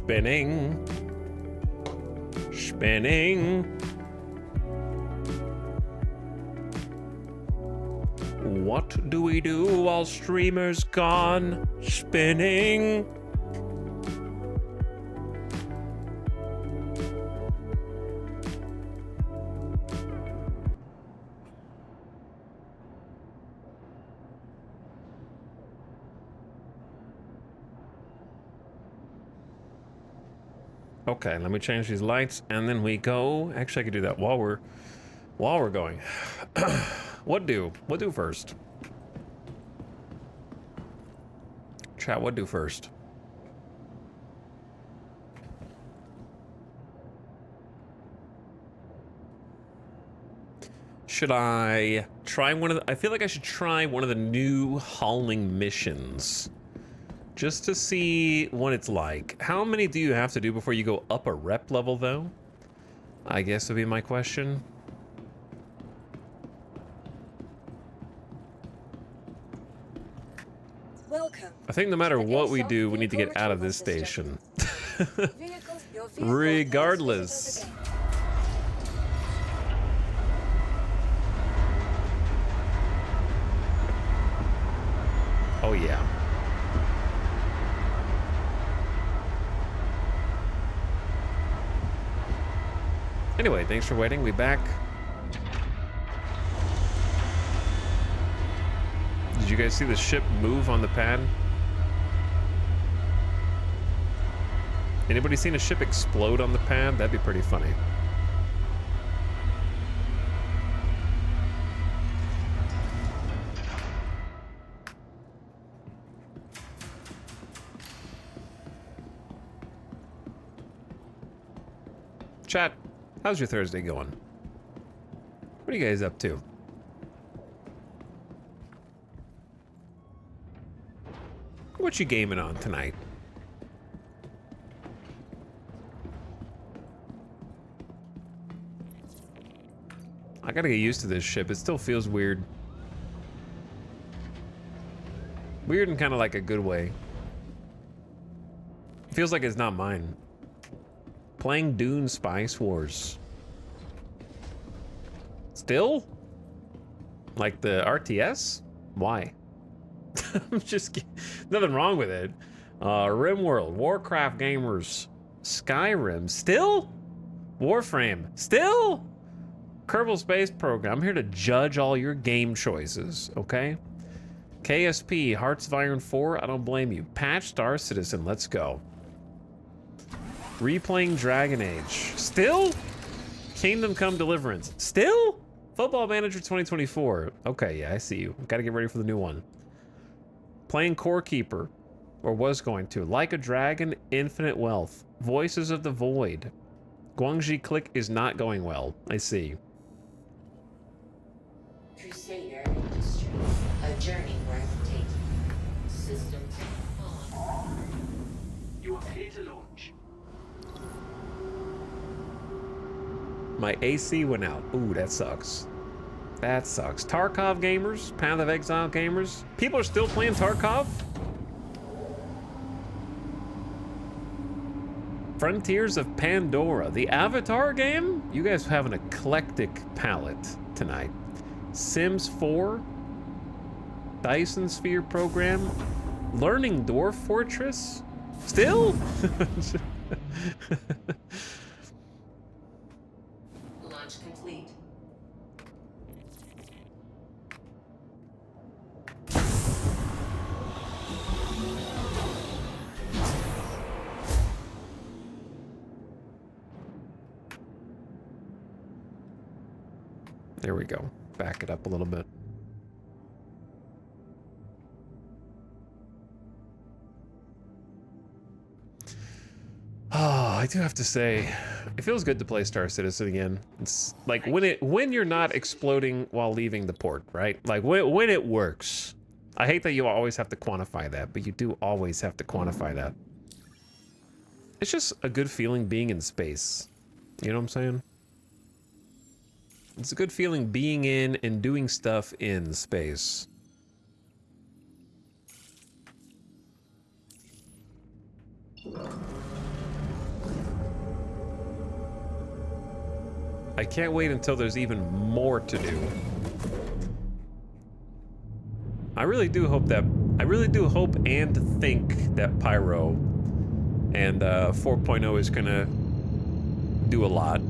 Spinning. Spinning. What do we do while streamer's gone? Spinning. Okay, let me change these lights and then we go. Actually, I could do that while we're going. What do first? Chat, what do first? Should I try one of the, I feel like I should try one of the new hauling missions. Just to see what it's like. How many do you have to do before you go up a rep level, though? I guess would be my question. Welcome. I think no matter to the what we Etal do, we need to get vehicle out of this retrieval station. system. Your vehicle Regardless. has visited us again. Oh, yeah. Anyway, thanks for waiting. We back. Did you guys see the ship move on the pad? Anybody seen a ship explode on the pad? That'd be pretty funny. Chat, how's your Thursday going? What are you guys up to? What you gaming on tonight? I gotta get used to this ship. It still feels weird. Weird in kind of like a good way. It feels like it's not mine. Playing Dune Spice Wars. Still? Like the RTS? Why? I'm just kidding. Nothing wrong with it. RimWorld, Warcraft gamers, Skyrim, still? Warframe, still? Kerbal Space Program, I'm here to judge all your game choices, okay? KSP, Hearts of Iron 4, I don't blame you. Patch Star Citizen, let's go. Replaying Dragon Age, still? Kingdom Come Deliverance, still? Football Manager 2024, okay, yeah, I see you. Gotta get ready for the new one. Playing Core Keeper, or was going to. Like a Dragon, Infinite Wealth. Voices of the Void. Guangxi Click is not going well. I see. Crusader Industries, a journey worth taking. Systems on. You are clear to launch. My AC went out. Ooh, that sucks. That sucks. Tarkov gamers, Path of Exile gamers. People are still playing Tarkov? Frontiers of Pandora, the Avatar game? You guys have an eclectic palette tonight. Sims 4, Dyson Sphere program, Learning Dwarf Fortress? Still? Launch complete. There we go. Back it up a little bit. Oh, I do have to say, it feels good to play Star Citizen again. It's like when you're not exploding while leaving the port, right? Like when it works. I hate that you always have to quantify that, but you do always have to quantify that. It's just a good feeling being in space. You know what I'm saying? It's a good feeling being in and doing stuff in space. I can't wait until there's even more to do. I really do hope and think that Pyro and 4.0 is gonna do a lot.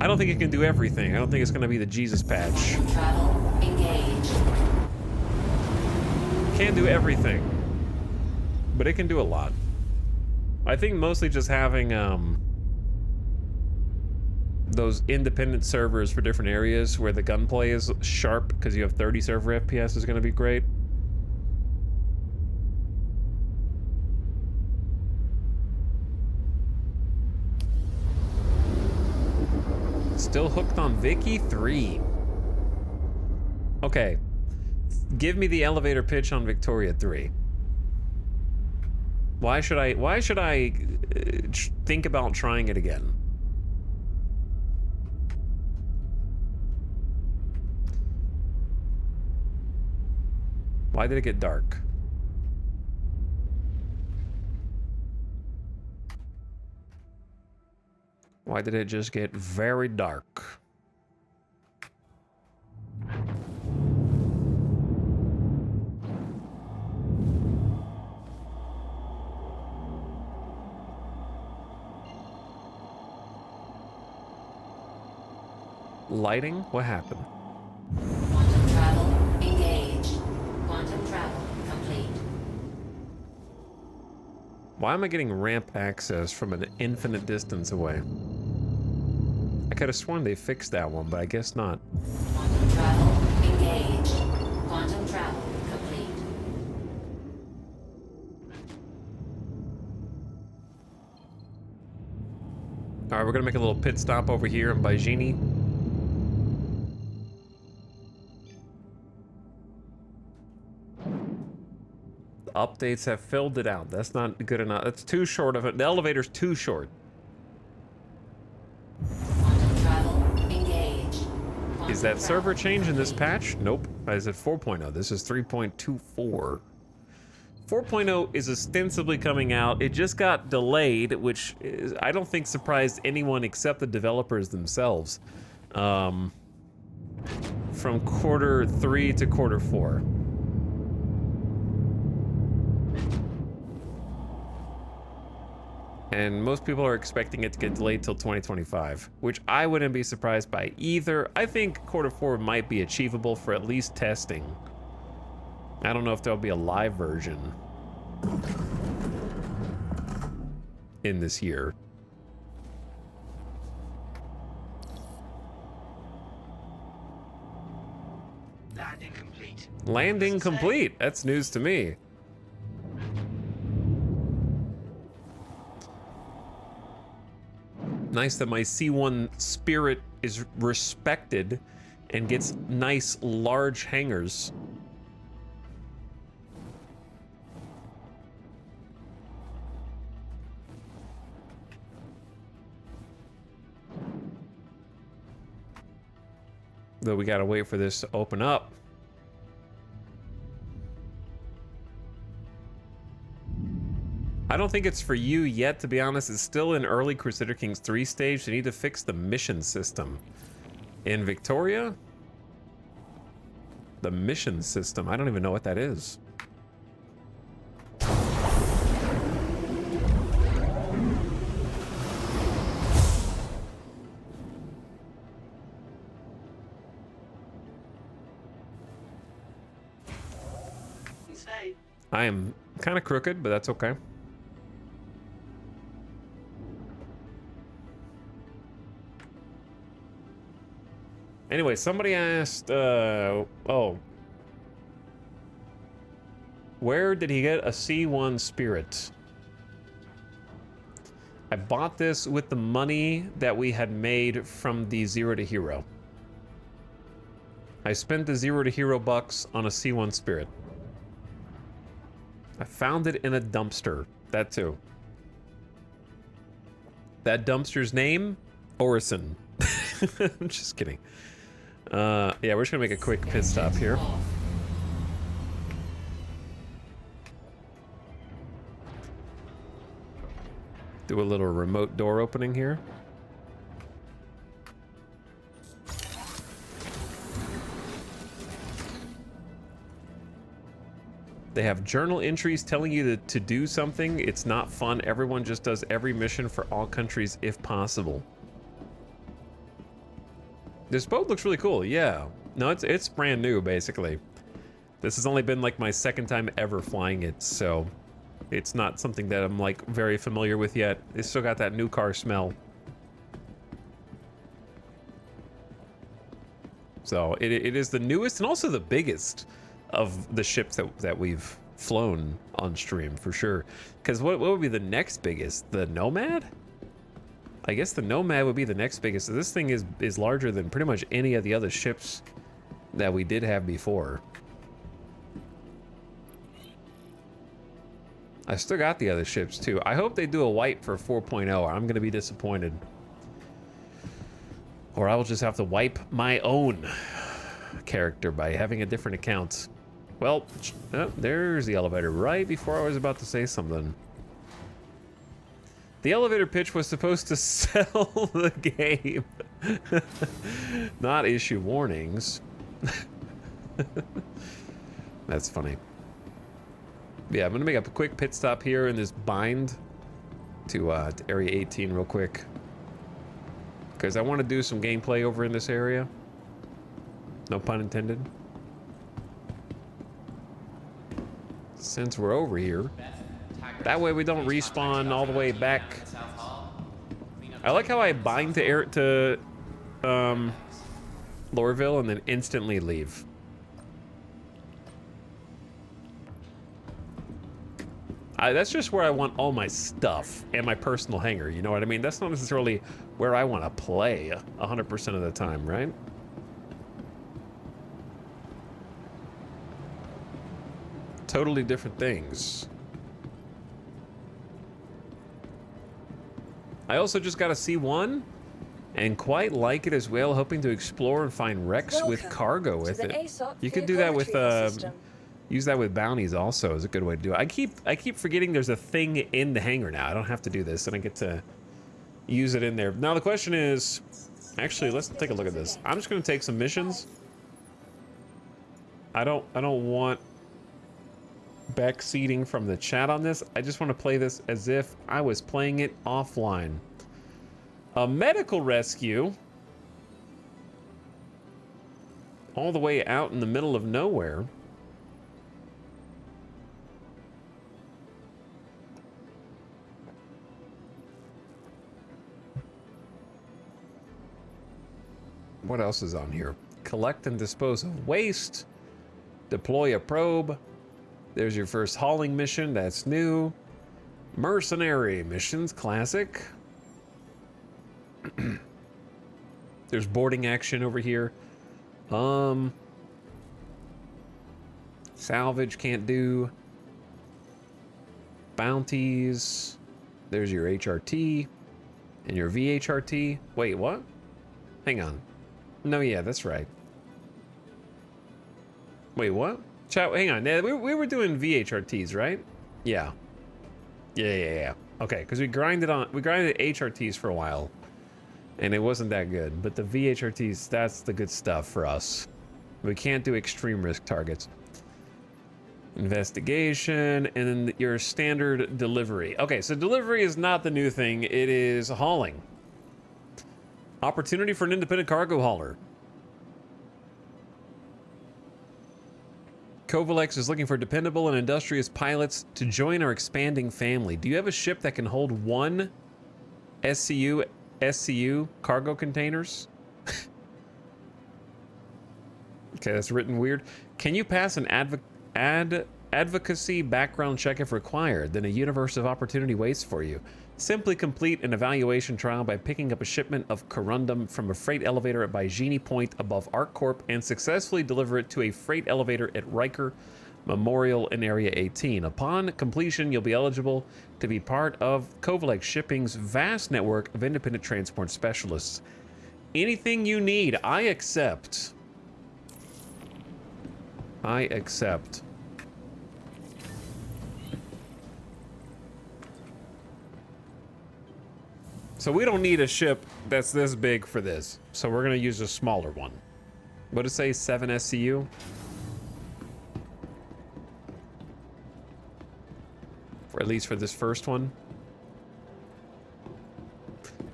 I don't think it can do everything. I don't think it's gonna be the Jesus patch. Travel engaged. Can't do everything, but it can do a lot. I think mostly just having those independent servers for different areas where the gunplay is sharp because you have 30 server FPS is going to be great. Still hooked on Vicky 3. Okay. Give me the elevator pitch on Victoria 3. Why should I think about trying it again? Why did it get dark? Why did it just get very dark? Lighting? What happened? Quantum travel engaged. Quantum travel complete. Why am I getting ramp access from an infinite distance away? I could have sworn they fixed that one, but I guess not. Quantum travel engaged. Quantum travel complete. All right, we're gonna make a little pit stop over here in Baijini. Updates have filled it out. That's not good enough. That's too short of it. The elevator's too short. Quantum travel engaged. Is that server change in this patch? Nope. Is it 4.0? This is 3.24. 4.0 is ostensibly coming out. It just got delayed, which is, I don't think surprised anyone except the developers themselves. From quarter 3 to quarter 4. And most people are expecting it to get delayed till 2025, which I wouldn't be surprised by either. I think quarter 4 might be achievable for at least testing. I don't know if there'll be a live version in this year. Landing complete. Landing complete. That's news to me. Nice that my C1 Spirit is respected and gets nice large hangars. Though we gotta wait for this to open up. I don't think it's for you yet, to be honest. It's still in early Crusader Kings 3 stage. They need to fix the mission system. In Victoria? The mission system. I don't even know what that is. I am kind of crooked, but that's okay. Anyway, somebody asked, oh. Where did he get a C1 Spirit? I bought this with the money that we had made from the Zero to Hero. I spent the Zero to Hero bucks on a C1 Spirit. I found it in a dumpster. That too. That dumpster's name? Orison. I'm just kidding. Yeah, we're just gonna make a quick pit stop here. Do a little remote door opening here. They have journal entries telling you to do something. It's not fun. Everyone just does every mission for all countries if possible. This boat looks really cool. Yeah. No, it's brand new, basically. This has only been like my second time ever flying it, so it's not something that I'm like very familiar with yet. It's still got that new car smell. So it is the newest and also the biggest of the ships that we've flown on stream for sure. Because what would be the next biggest? The Nomad? I guess the Nomad would be the next biggest. So this thing is larger than pretty much any of the other ships that we did have before. I still got the other ships too. I hope they do a wipe for 4.0 or I'm gonna be disappointed. Or I will just have to wipe my own character by having a different account. Well, oh, there's the elevator right before I was about to say something. The elevator pitch was supposed to sell the game, not issue warnings. That's funny. Yeah, I'm gonna make a quick pit stop here in this bind to Area 18 real quick. Because I want to do some gameplay over in this area. No pun intended. Since we're over here. That way we don't respawn all the way back. I like how I bind to Lorville and then instantly leave. That's just where I want all my stuff and my personal hangar, you know what I mean? That's not necessarily where I want to play 100% of the time, right? Totally different things. I also just got a C1 and quite like it as well, hoping to explore and find wrecks with cargo with it. You could do that with use that with bounties also is a good way to do it. I keep forgetting there's a thing in the hangar now. I don't have to do this and I get to use it in there. Now the question is, actually let's take a look at this. I'm just gonna take some missions. I don't want backseating from the chat on this. I just want to play this as if I was playing it offline. A medical rescue all the way out in the middle of nowhere. What else is on here? Collect and dispose of waste. Deploy a probe. There's your first hauling mission. That's new. Mercenary missions, classic. There's boarding action over here. Salvage can't do. Bounties. There's your HRT and your VHRT. Wait, what? Hang on. No, yeah, that's right. Wait, what? Chat, hang on. We were doing VHRTs, right? Yeah. Yeah. Okay, because we grinded HRTs for a while, and it wasn't that good. But the VHRTs, that's the good stuff for us. We can't do extreme risk targets. Investigation, and then your standard delivery. Okay, so delivery is not the new thing. It is hauling. Opportunity for an independent cargo hauler. Kovalex is looking for dependable and industrious pilots to join our expanding family. Do you have a ship that can hold one SCU cargo containers? Okay, that's written weird. Can you pass an advocacy background check if required? Then a universe of opportunity waits for you. Simply complete an evaluation trial by picking up a shipment of corundum from a freight elevator at Baijini Point above ArcCorp and successfully deliver it to a freight elevator at Riker Memorial in Area 18. Upon completion, you'll be eligible to be part of Kovalex Shipping's vast network of independent transport specialists. Anything you need, I accept. I accept. So we don't need a ship that's this big for this. So we're gonna use a smaller one. What did it say, 7 SCU? For at least for this first one.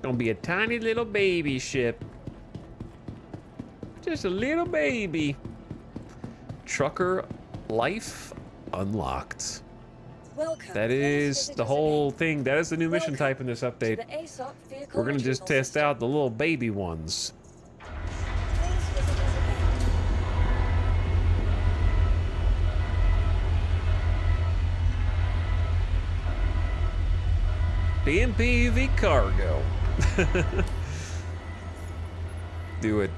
Gonna be a tiny little baby ship. Just a little baby. Trucker life unlocked. Welcome. That is the whole thing. That is the new mission type in this update. The ASOP vehicle We're gonna just retrieval test out the little baby ones. The MPV cargo. Do it.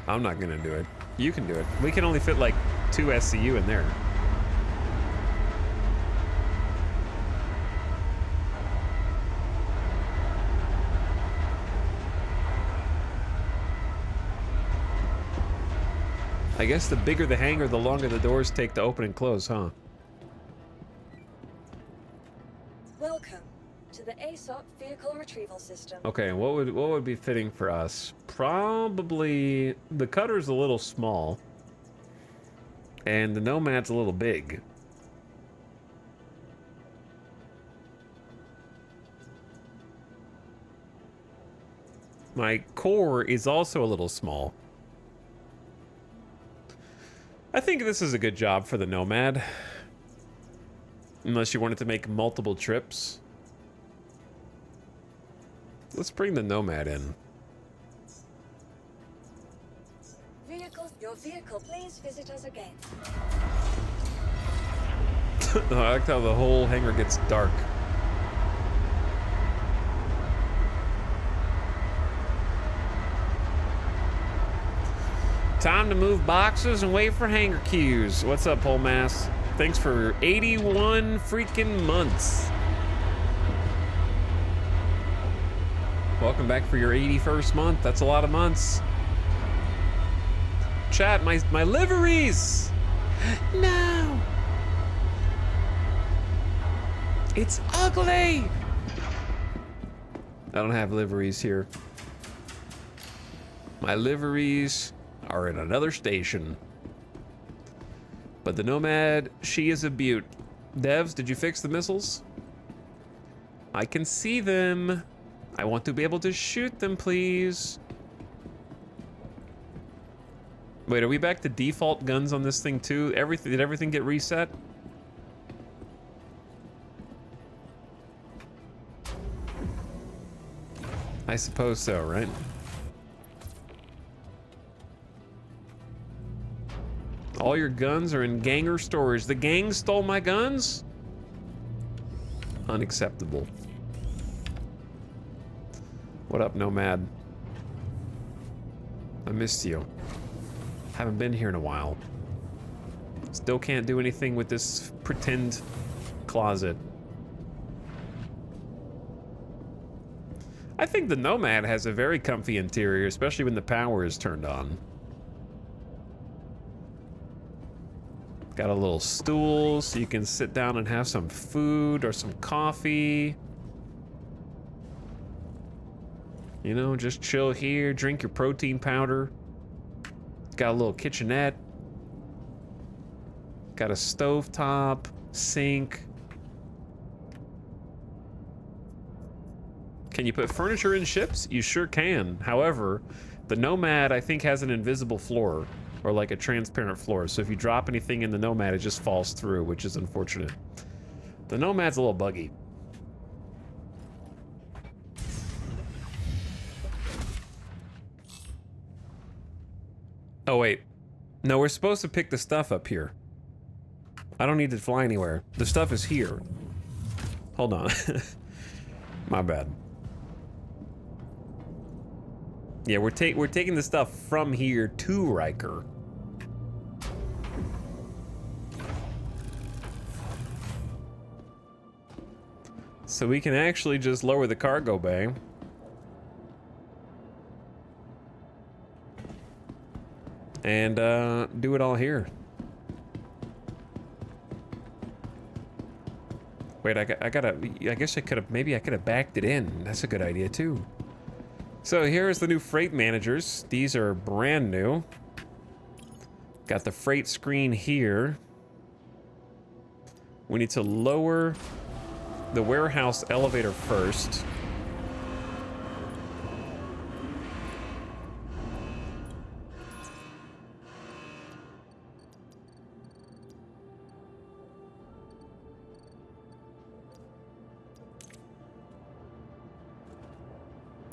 I'm not gonna do it. You can do it. We can only fit like 2 SCU in there. I guess the bigger the hangar, the longer the doors take to open and close, huh? Welcome to the ASOP vehicle retrieval system. Okay, what would be fitting for us? Probably the Cutter's a little small, and the Nomad's a little big. My core is also a little small. I think this is a good job for the Nomad. Unless you wanted to make multiple trips. Let's bring the Nomad in. Your vehicle, please visit us again. I like how the whole hangar gets dark. Time to move boxes and wait for hangar queues. What's up, Polmass? Thanks for 81 freaking months. Welcome back for your 81st month. That's a lot of months. Chat, my liveries! No! It's ugly! I don't have liveries here. My liveries are in another station. But the Nomad, she is a beaut. Devs, did you fix the missiles? I can see them. I want to be able to shoot them, please. Wait, are we back to default guns on this thing too? Did everything get reset? I suppose so, right? All your guns are in ganger storage. The gang stole my guns? Unacceptable. What up, Nomad? I missed you. Haven't been here in a while. Still can't do anything with this pretend closet. I think the Nomad has a very comfy interior, especially when the power is turned on. Got a little stool so you can sit down and have some food or some coffee. You know, just chill here, drink your protein powder. Got a little kitchenette. Got a stovetop, sink. Can you put furniture in ships? You sure can. However, the Nomad, I think, has an invisible floor. Or like a transparent floor. So if you drop anything in the Nomad, it just falls through, which is unfortunate. The Nomad's a little buggy. Oh, wait. No, we're supposed to pick the stuff up here. I don't need to fly anywhere. The stuff is here. Hold on. My bad. Yeah, we're taking the stuff from here to Riker. So we can actually just lower the cargo bay. And do it all here. Wait, I guess I could have, maybe I could have backed it in. That's a good idea too. So here's the new freight managers. These are brand new. Got the freight screen here. We need to lower the warehouse elevator first.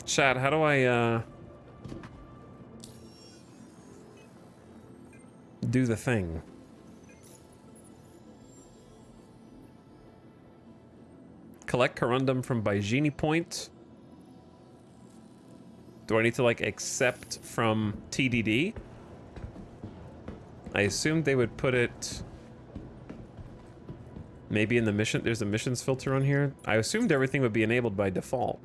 Chat, how do I do the thing? Collect corundum from Baijini Point. Do I need to like accept from TDD? I assumed they would put it maybe in the mission. There's a missions filter on here. I assumed everything would be enabled by default.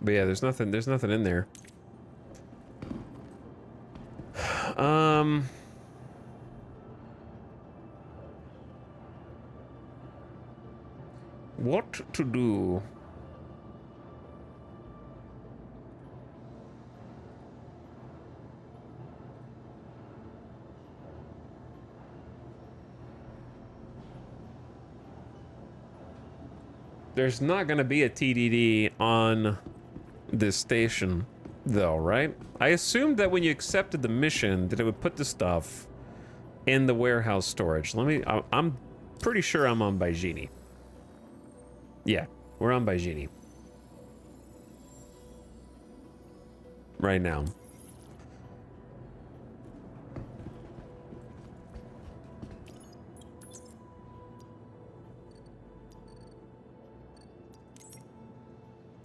But yeah, there's nothing in there. What to do? There's not gonna be a TDD on this station, though, right? I assumed that when you accepted the mission, that it would put the stuff in the warehouse storage. I'm pretty sure I'm on Baijini. Yeah, we're on Baijini. Right now.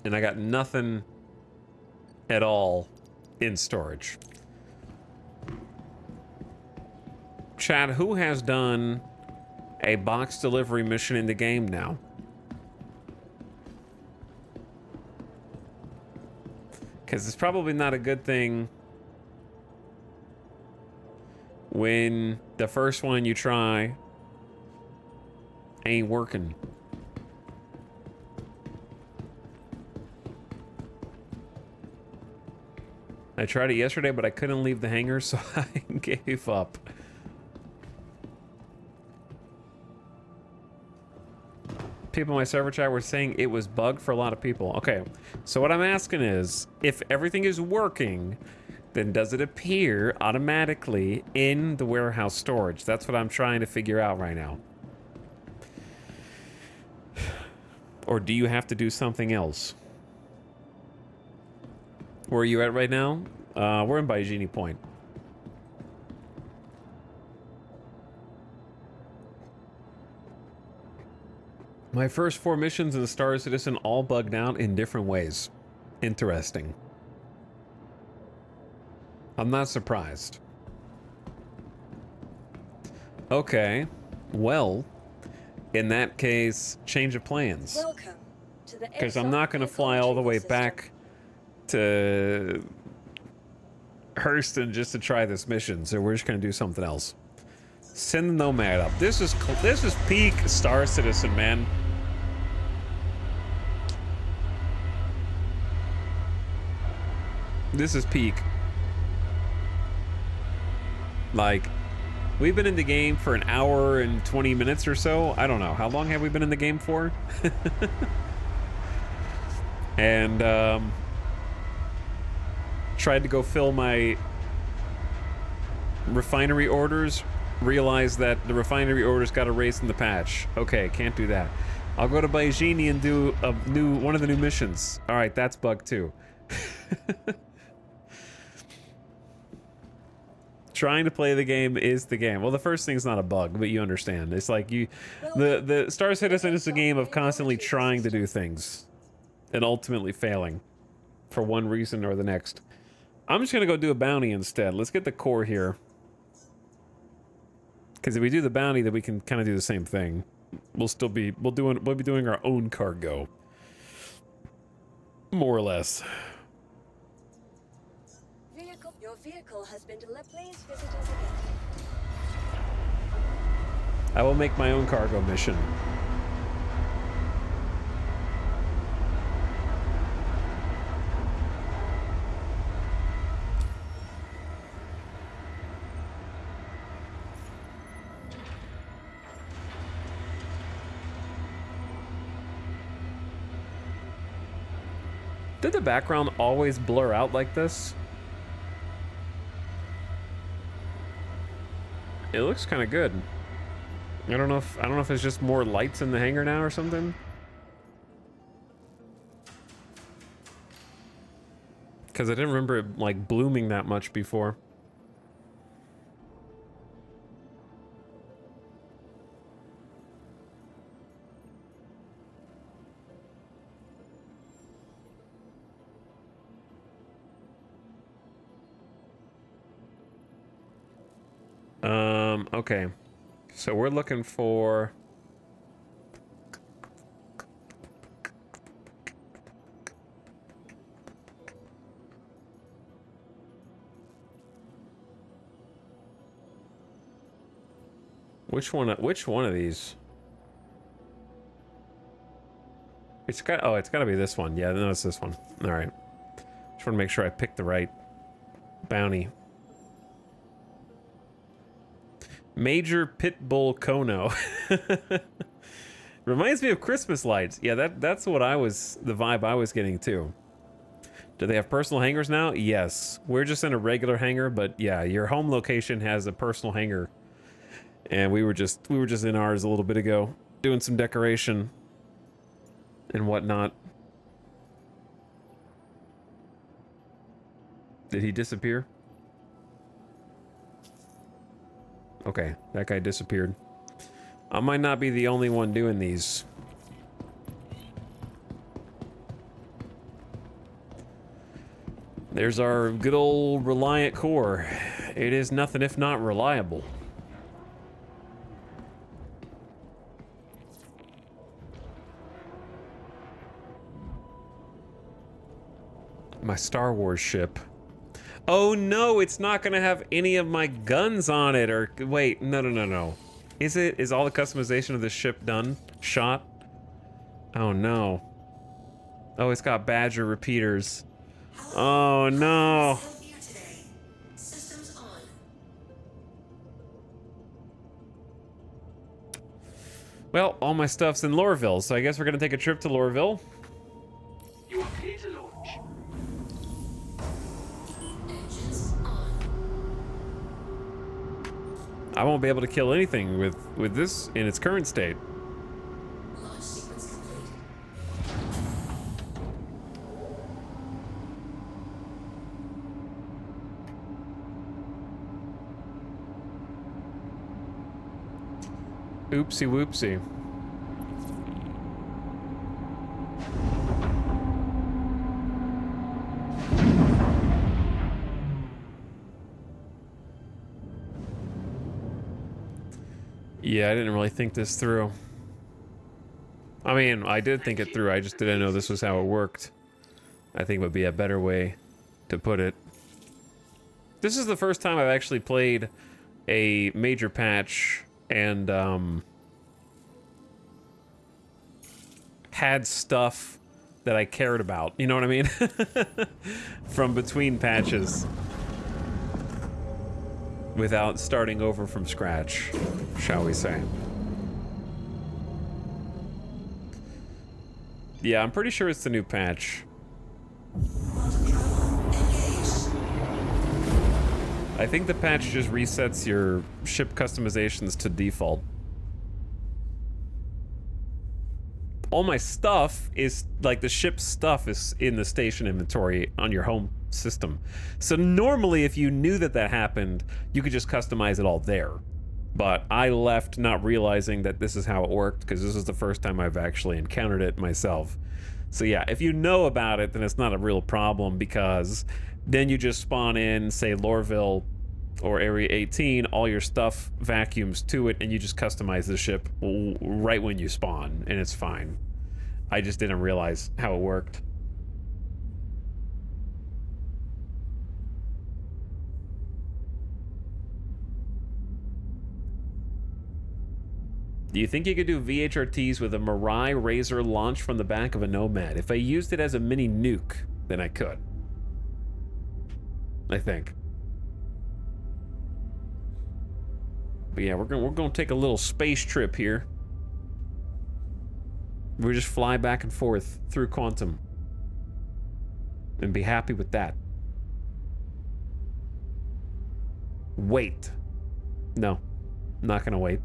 And I got nothing at all in storage. Chad, who has done a box delivery mission in the game now? Because it's probably not a good thing when the first one you try ain't working. I tried it yesterday, but I couldn't leave the hangar, so I gave up. People in my server chat were saying it was bugged for a lot of people. Okay, so what I'm asking is, if everything is working, then does it appear automatically in the warehouse storage? That's what I'm trying to figure out right now. Or do you have to do something else? Where are you at right now? We're in Baijini Point. My first 4 missions in the Star Citizen all bugged out in different ways. Interesting. I'm not surprised. Okay. Well, in that case, change of plans. Welcome to the Because I'm not going to fly all the way back to Hurston just to try this mission, so we're just going to do something else. Send the Nomad up. This is peak Star Citizen, man. This is peak. Like, we've been in the game for an hour and 20 minutes or so. I don't know. How long have we been in the game for? And, tried to go fill my refinery orders. Realized that the refinery orders got erased in the patch. Okay, can't do that. I'll go to Baijini and do one of the new missions. All right, that's bug too. Trying to play the game is the game. Well, the first thing's not a bug, but you understand. It's like the Star Citizen is a game of constantly trying to do things and ultimately failing for one reason or the next. I'm just gonna go do a bounty instead. Let's get the core here. Because if we do the bounty, then we can kind of do the same thing. We'll be doing our own cargo, more or less. Your vehicle has been delivered. Please visit us again. I will make my own cargo mission. Did the background always blur out like this? It looks kind of good. I don't know if it's just more lights in the hangar now or something. Because I didn't remember it like blooming that much before. Okay. So we're looking for... Which one of these? It's got, oh, it's got to be this one. Yeah, no, it's this one. All right. Just want to make sure I pick the right bounty. Major Pitbull Kono. Reminds me of Christmas lights. Yeah, that's what the vibe I was getting too. Do they have personal hangars now? Yes. We're just in a regular hangar, but yeah, your home location has a personal hangar. And we were just in ours a little bit ago, doing some decoration and whatnot. Did he disappear? Okay, that guy disappeared. I might not be the only one doing these. There's our good old Reliant core. It is nothing if not reliable. My Star Wars ship. Oh no, it's not gonna have any of my guns on it, or wait, no. Is all the customization of the ship done? Shot? Oh no. Oh, it's got Badger repeaters. Oh no. Well, all my stuff's in Lorville, so I guess we're gonna take a trip to Lorville. You are clear to launch. I won't be able to kill anything with this in its current state. Launch sequence complete. Oopsie whoopsie. Yeah, I didn't really think this through. I mean, I did think it through, I just didn't know this was how it worked. I think it would be a better way to put it. This is the first time I've actually played a major patch and had stuff that I cared about, you know what I mean? From between patches. Without starting over from scratch, shall we say. Yeah, I'm pretty sure it's the new patch. I think the patch just resets your ship customizations to default. All my stuff is, like, the ship stuff is in the station inventory on your home system. So normally, if you knew that happened, you could just customize it all there. But I left not realizing that this is how it worked, because this is the first time I've actually encountered it myself. So yeah, if you know about it, then it's not a real problem, because then you just spawn in, say, Lorville or Area 18, all your stuff vacuums to it, and you just customize the ship right when you spawn, and it's fine. I just didn't realize how it worked. Do you think you could do VHRTs with a Mirai Razor launched from the back of a Nomad? If I used it as a mini nuke, then I could. I think. But yeah, we're gonna take a little space trip here. We just fly back and forth through quantum. and be happy with that. Wait. No, not gonna wait.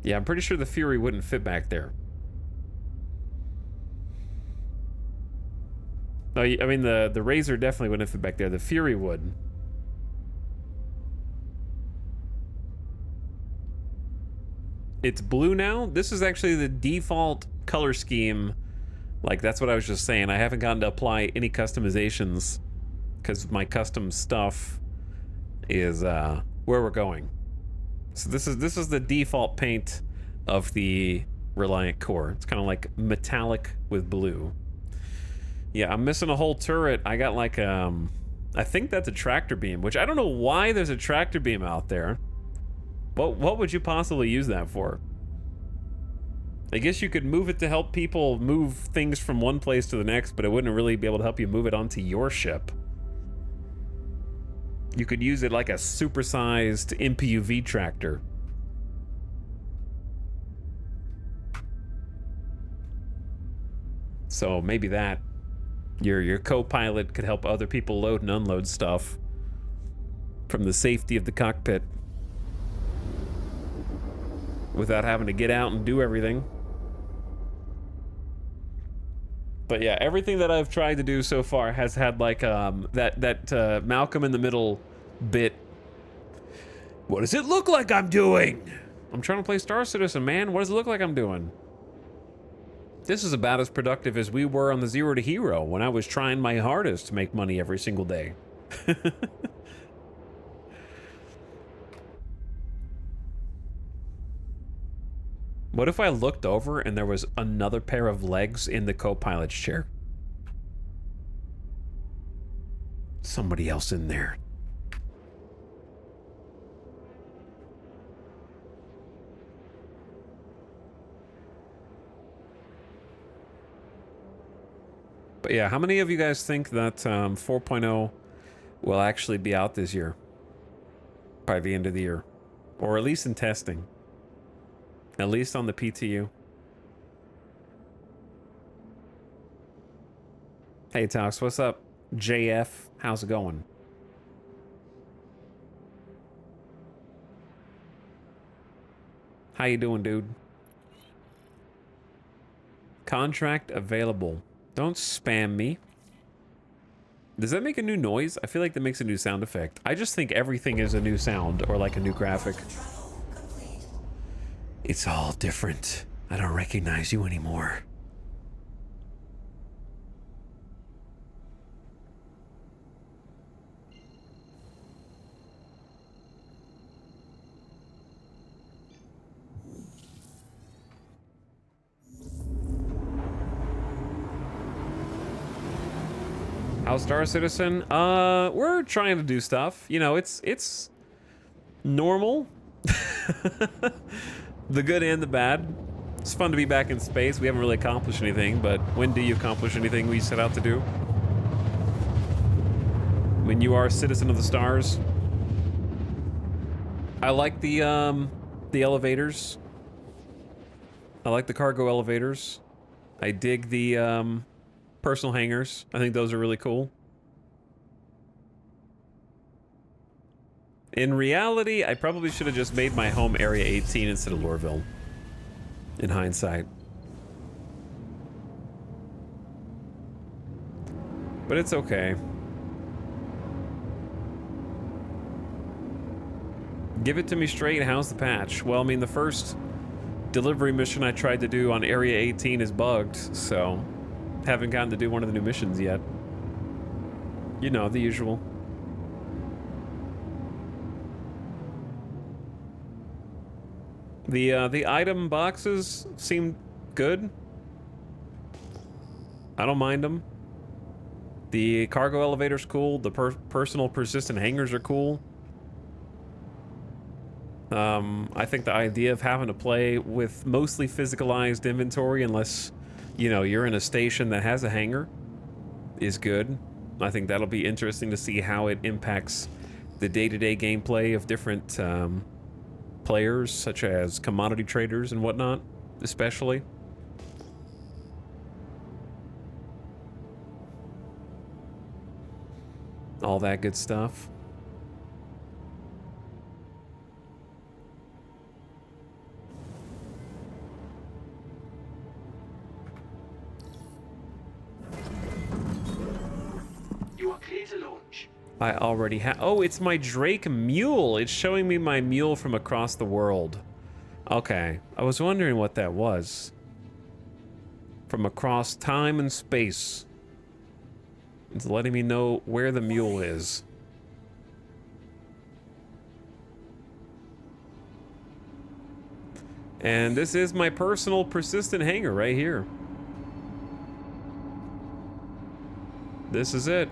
Yeah, I'm pretty sure the Fury wouldn't fit back there. No, I mean, the Razor definitely wouldn't fit back there. The Fury would. It's blue now. This is actually the default color scheme. Like, that's what I was just saying. I haven't gotten to apply any customizations because my custom stuff is where we're going. So this is the default paint of the Reliant core. It's kind of like metallic with blue. Yeah, I'm missing a whole turret. I got like I think that's a tractor beam, which I don't know why there's a tractor beam out there. What would you possibly use that for? I guess you could move it to help people move things from one place to the next, but it wouldn't really be able to help you move it onto your ship. You could use it like a supersized MPUV tractor. So maybe that. Your co-pilot could help other people load and unload stuff from the safety of the cockpit without having to get out and do everything. But yeah, everything that I've tried to do so far has had like that Malcolm in the Middle bit. What does it look like I'm doing? I'm trying to play Star Citizen, man. What does it look like I'm doing? This is about as productive as we were on the Zero to Hero when I was trying my hardest to make money every single day. What if I looked over and there was another pair of legs in the co-pilot's chair? Somebody else in there. But yeah, how many of you guys think that 4.0 will actually be out this year? By the end of the year. Or at least in testing. At least on the PTU. Hey, Tox, what's up? JF, how's it going? How you doing, dude? Contract available. Don't spam me. Does that make a new noise? I feel like that makes a new sound effect. I just think everything is a new sound or like a new graphic. It's all different. I don't recognize you anymore. How's Star Citizen? We're trying to do stuff. You know, it's normal. The good and the bad. It's fun to be back in space. We haven't really accomplished anything, but when do you accomplish anything we set out to do? When you are a citizen of the stars. I like the elevators. I like the cargo elevators. I dig the personal hangars. I think those are really cool. In reality, I probably should have just made my home Area 18 instead of Lorville. In hindsight. But it's okay. Give it to me straight. How's the patch? Well, I mean, the first delivery mission I tried to do on Area 18 is bugged, so haven't gotten to do one of the new missions yet. You know, the usual. The item boxes seem good. I don't mind them. The cargo elevator's cool. The personal persistent hangars are cool. I think the idea of having to play with mostly physicalized inventory, unless, you know, you're in a station that has a hangar, is good. I think that'll be interesting to see how it impacts the day-to-day gameplay of different players, such as commodity traders and whatnot, especially. all that good stuff. You are clear to launch. I already have. Oh, it's my Drake mule. It's showing me my mule from across the world. Okay, I was wondering what that was. From across time and space. It's letting me know where the mule is. And this is my personal persistent hangar right here. This is it.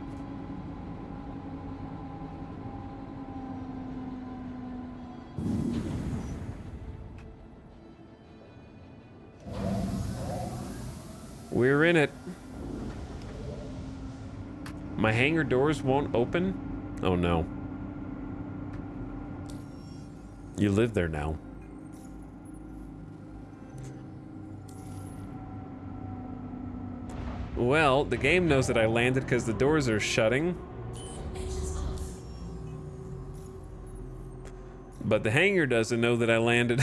We're in it. My hangar doors won't open? Oh no. You live there now. Well, the game knows that I landed because the doors are shutting. But the hangar doesn't know that I landed.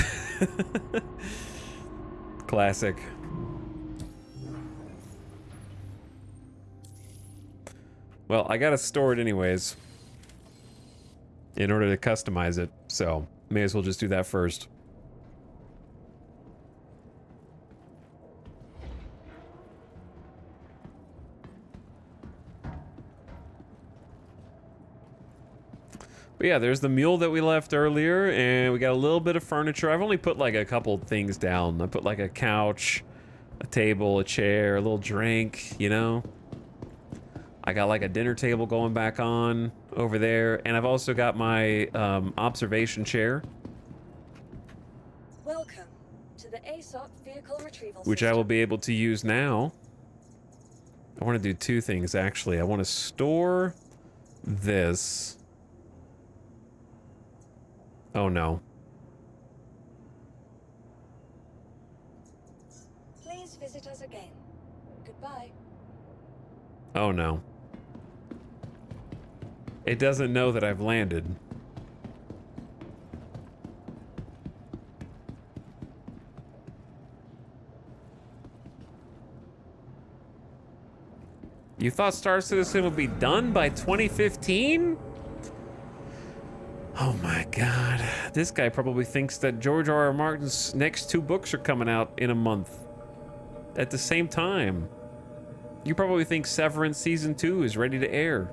Classic. Well, I gotta store it anyways in order to customize it, so may as well just do that first. But yeah, there's the mule that we left earlier, and we got a little bit of furniture. I've only put like a couple things down. I put like a couch, a table, a chair, a little drink, you know? I got like a dinner table going back on over there, and I've also got my observation chair. Welcome to the ASOP vehicle retrieval Which I will be able to use now. I want to do two things, actually. I want to store this. Oh, no. Please visit us again. Goodbye. Oh, no. It doesn't know that I've landed. You thought Star Citizen would be done by 2015? Oh my god. This guy probably thinks that George R.R. Martin's next 2 books are coming out in a month. At the same time. You probably think Severance Season 2 is ready to air.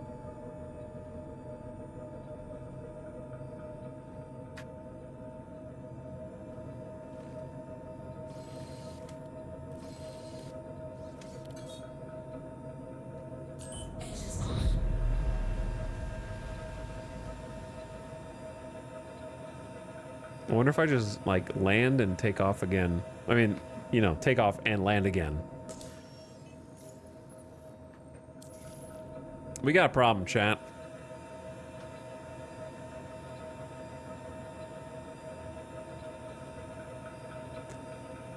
I wonder if I just, like, land and take off again. I mean, you know, take off and land again. We got a problem, chat.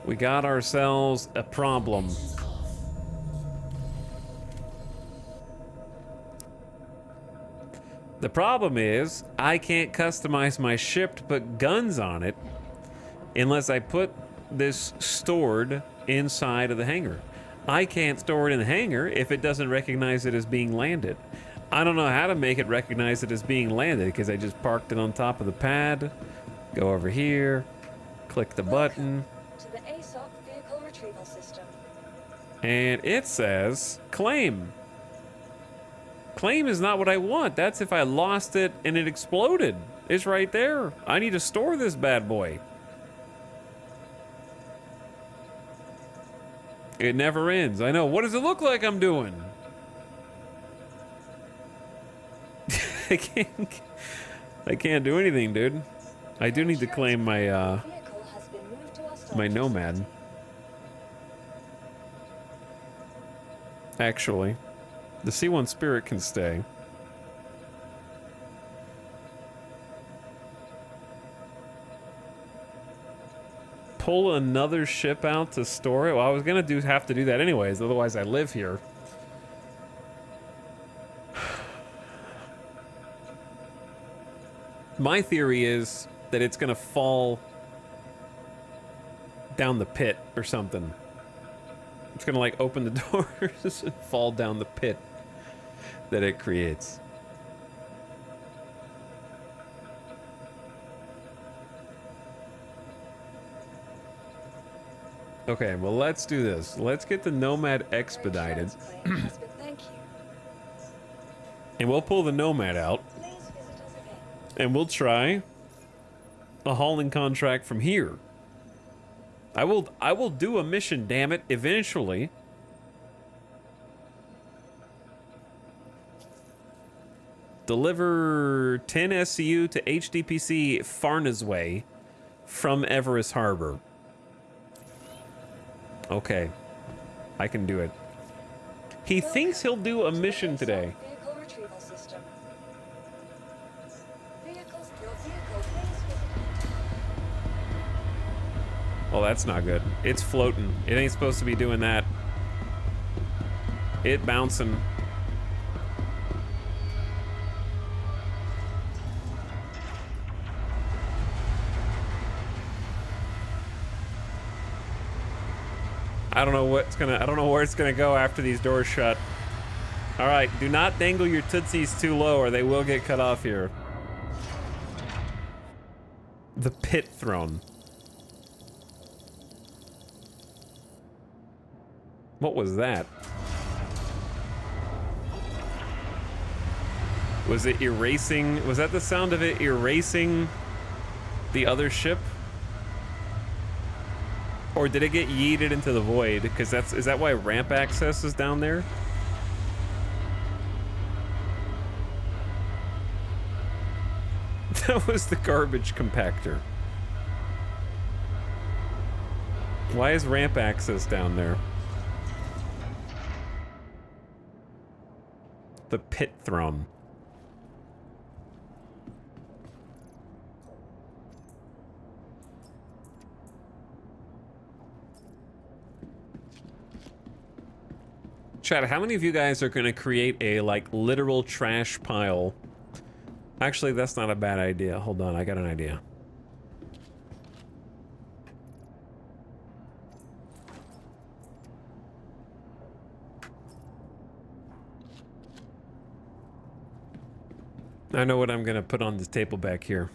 We got ourselves a problem. The problem is, I can't customize my ship to put guns on it unless I put this stored inside of the hangar. I can't store it in the hangar if it doesn't recognize it as being landed. I don't know how to make it recognize it as being landed because I just parked it on top of the pad. Go over here, click the button. To the ASOP vehicle retrieval system. And it says claim. Claim is not what I want. That's if I lost it and it exploded. It's right there. I need to store this bad boy. It never ends. I know. What does it look like I'm doing? I can't do anything, dude. I do need to claim my my Nomad. Actually, the C1 Spirit can stay. Pull another ship out to store it? Well, I was gonna have to do that anyways, otherwise I live here. My theory is that it's gonna fall down the pit or something. It's gonna like open the doors and fall down the pit that it creates. Okay, well, let's do this. Let's get the Nomad expedited. And we'll pull the Nomad out. And we'll try a hauling contract from here. I will do a mission, damn it, eventually. Deliver 10 SCU to HDPC Farnes Way from Everest Harbor. Okay, I can do it. He thinks he'll do a mission today. Vehicle retrieval system. Oh, that's not good. It's floating. It ain't supposed to be doing that. It bouncing. I don't know where it's gonna go after these doors shut. All right, do not dangle your tootsies too low or they will get cut off here. The pit throne. What was that? Was it erasing? Was that the sound of it erasing the other ship? Or did it get yeeted into the void? Because is that why ramp access is down there? That was the garbage compactor. Why is ramp access down there? The pit throne. Chad, how many of you guys are going to create a, like, literal trash pile? Actually, that's not a bad idea. Hold on, I got an idea. I know what I'm going to put on this table back here.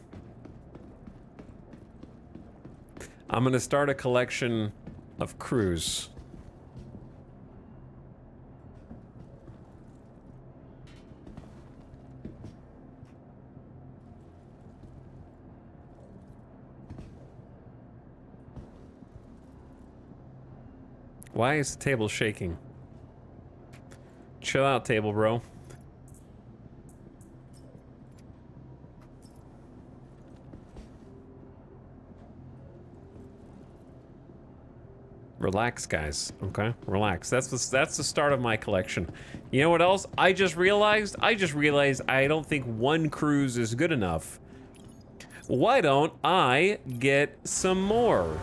I'm going to start a collection of crews. Why is the table shaking? Chill out, table bro. Relax, guys. Okay, relax. That's the start of my collection. You know what else? I just realized I don't think one cruise is good enough. Why don't I get some more?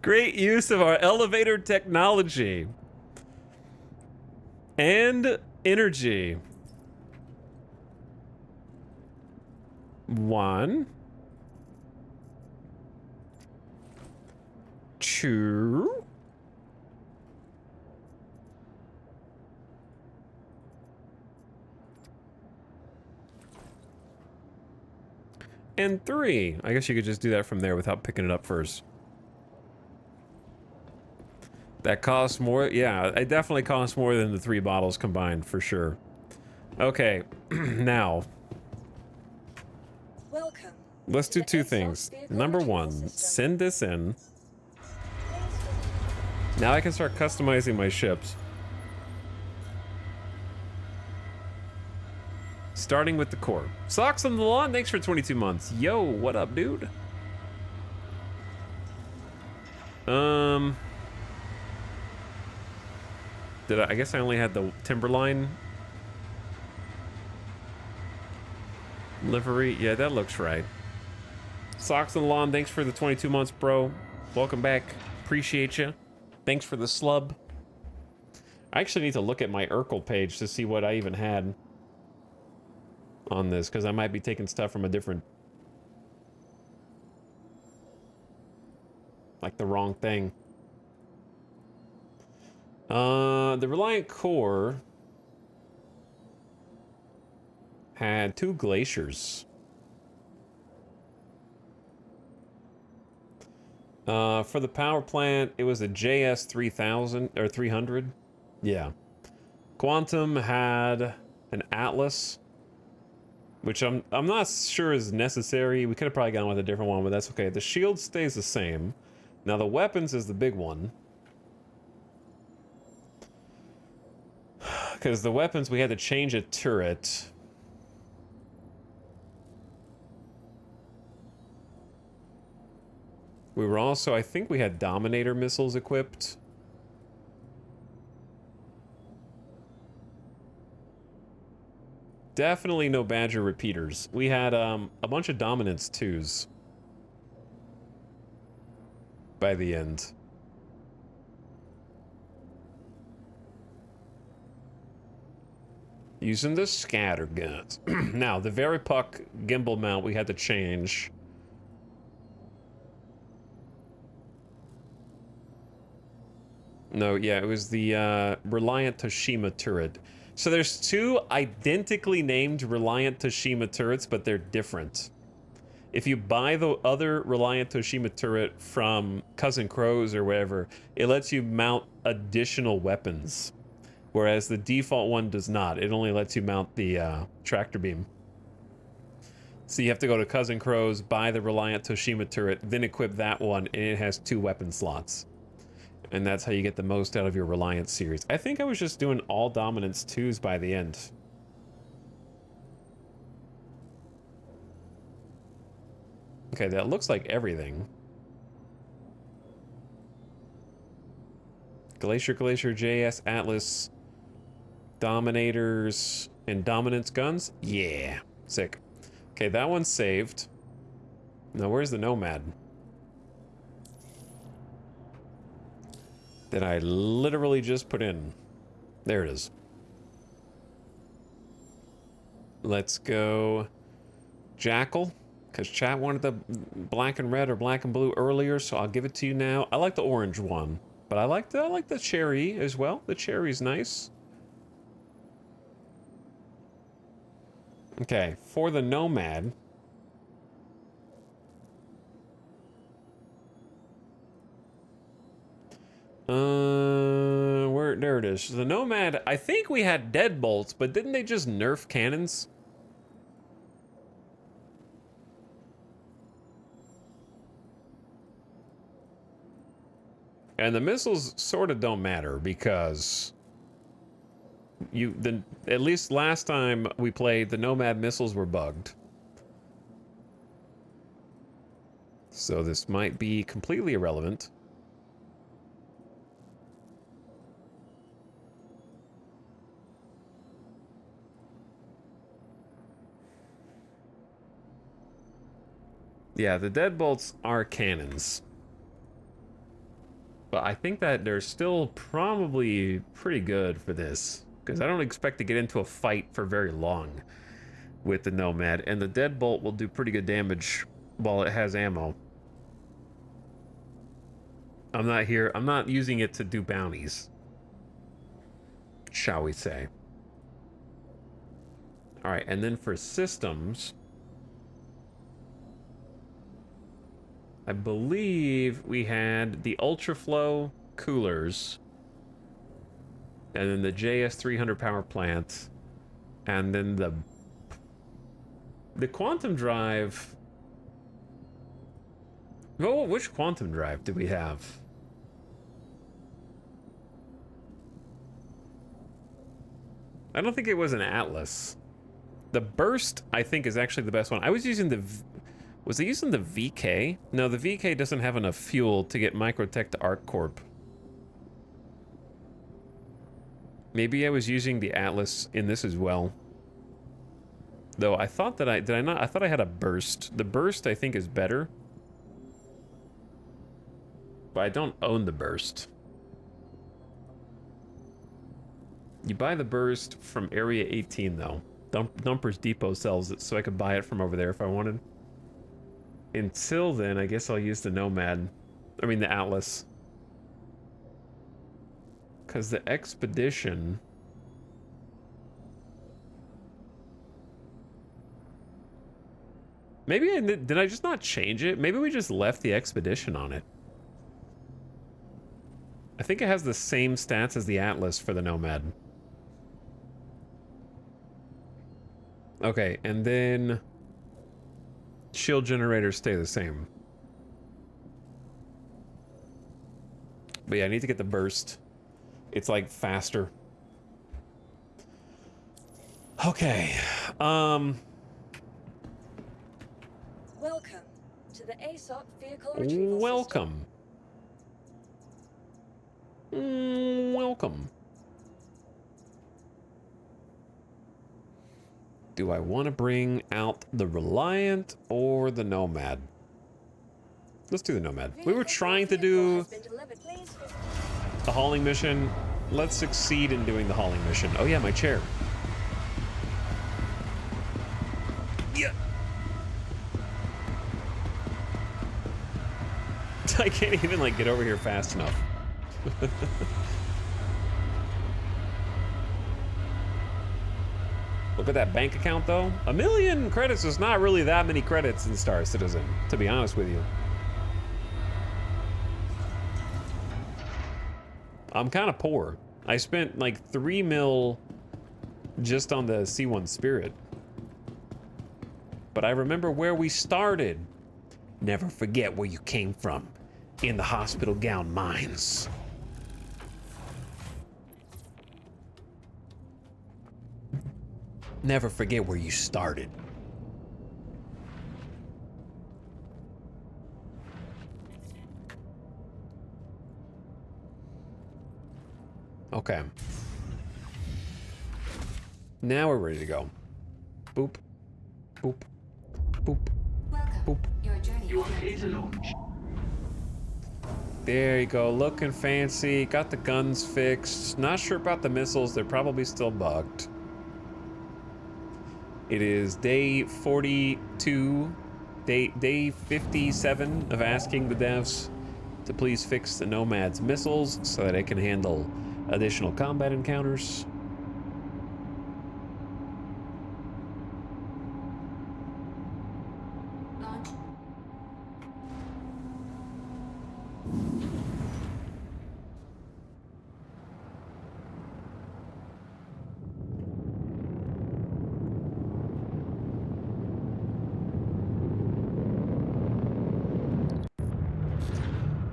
Great use of our elevator technology and energy. 1, 2, and 3. I guess you could just do that from there without picking it up first. That costs more? Yeah, it definitely costs more than the 3 bottles combined, for sure. Okay, now. Welcome. Let's do 2 things. Number 1, send this in. Now I can start customizing my ships. Starting with the core. Socks on the lawn, thanks for 22 months. Yo, what up, dude? I guess I only had the Timberline livery. Yeah, that looks right. Socks on the lawn, thanks for the 22 months, bro. Welcome back. Appreciate you. Thanks for the slub. I actually need to look at my Urkel page to see what I even had on this, because I might be taking stuff from a different... like the wrong thing. The Reliant Core had 2 glaciers. For the power plant, it was a JS 3000 or 300. Yeah. Quantum had an Atlas, which I'm not sure is necessary. We could have probably gone with a different one, but that's okay. The shield stays the same. Now the weapons is the big one. Because the weapons, we had to change a turret. We were also, I think we had Dominator missiles equipped. Definitely no Badger repeaters. We had a bunch of Dominance 2s by the end. Using the scatter guns. Now, the Veripuck gimbal mount we had to change. No, yeah, it was the Reliant Toshima turret. So there's 2 identically named Reliant Toshima turrets, but they're different. If you buy the other Reliant Toshima turret from Cousin Crows or wherever, it lets you mount additional weapons. Whereas the default one does not. It only lets you mount the tractor beam. So you have to go to Cousin Crows, buy the Reliant Toshima turret, then equip that one, and it has 2 weapon slots. And that's how you get the most out of your Reliant series. I think I was just doing all Dominance 2s by the end. Okay, that looks like everything. Glacier, JS, Atlas, Dominators, and Dominance guns? Yeah, sick. Okay, that one's saved. Now, where's the Nomad? That I literally just put in. There it is. Let's go Jackal, because chat wanted the black and red or black and blue earlier, so I'll give it to you now. I like the orange one, but I like the cherry as well. The cherry's nice. Okay, for the Nomad. There it is. The Nomad, I think we had deadbolts, but didn't they just nerf cannons? And the missiles sort of don't matter because at least last time we played, the Nomad missiles were bugged. So this might be completely irrelevant. Yeah, the deadbolts are cannons. But I think that they're still probably pretty good for this, because I don't expect to get into a fight for very long with the Nomad, and the deadbolt will do pretty good damage while it has ammo. I'm not using it to do bounties, shall we say. All right, and then for systems, I believe we had the Ultraflow coolers, and then the JS 300 power plant, and then the quantum drive. Oh, which quantum drive did we have? I don't think it was an Atlas. The burst, I think, is actually the best one. I was using the... Was I using the VK? No, the VK doesn't have enough fuel to get Microtech to ArcCorp. Maybe I was using the Atlas in this as well. Though I thought that did I not? I thought I had a burst. The burst, I think, is better. But I don't own the burst. You buy the burst from Area 18, though. Dumpers Depot sells it, so I could buy it from over there if I wanted. Until then, I guess I'll use the Nomad. I mean, the Atlas. Because the Expedition... Maybe did I just not change it? Maybe we just left the Expedition on it. I think it has the same stats as the Atlas for the Nomad. Okay, and then shield generators stay the same. But yeah, I need to get the burst. It's like faster. Okay. Welcome to the ASOP vehicle retrieval Welcome. Welcome. Do I want to bring out the Reliant or the Nomad? Let's do the Nomad. We were trying to do a hauling mission. Let's succeed in doing the hauling mission. Oh yeah, my chair. Yeah. I can't even like get over here fast enough. Look at that bank account though. 1 million credits is not really that many credits in Star Citizen, to be honest with you. I'm kind of poor. I spent like 3 mil just on the C1 Spirit. But I remember where we started. Never forget where you came from. In the hospital gown mines. Never forget where you started. Okay. Now we're ready to go. Boop. Boop. Boop. Boop. You are clear to launch. There you go, looking fancy. Got the guns fixed. Not sure about the missiles, they're probably still bugged. It is day 42, day 57 of asking the devs to please fix the Nomad's missiles so that it can handle additional combat encounters.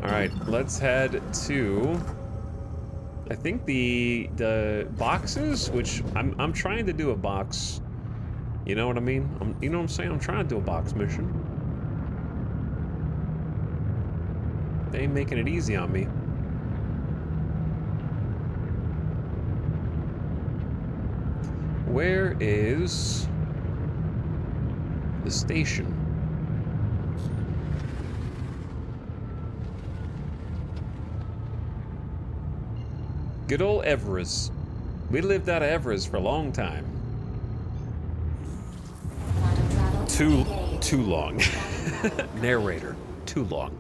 Alright, let's head to, I think the boxes, which I'm trying to do a box. You know what I mean? You know what I'm saying? I'm trying to do a box mission. They ain't making it easy on me. Where is the station? Good old Everest. We lived out of Everest for a long time. Too long. Narrator, too long.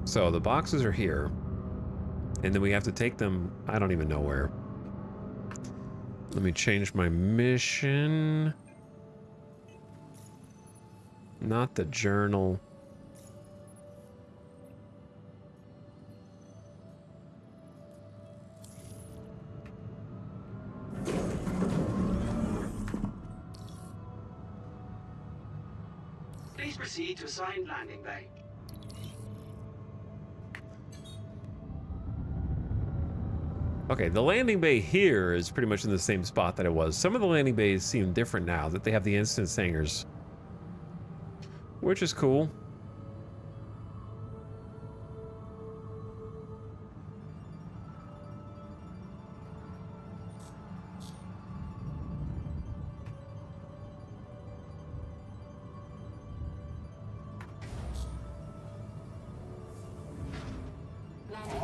So the boxes are here, and then we have to take them, I don't even know where. Let me change my mission. Not the journal. Please proceed to assigned landing bay. Okay, the landing bay here is pretty much in the same spot that it was. Some of the landing bays seem different now that they have the instance hangars, which is cool.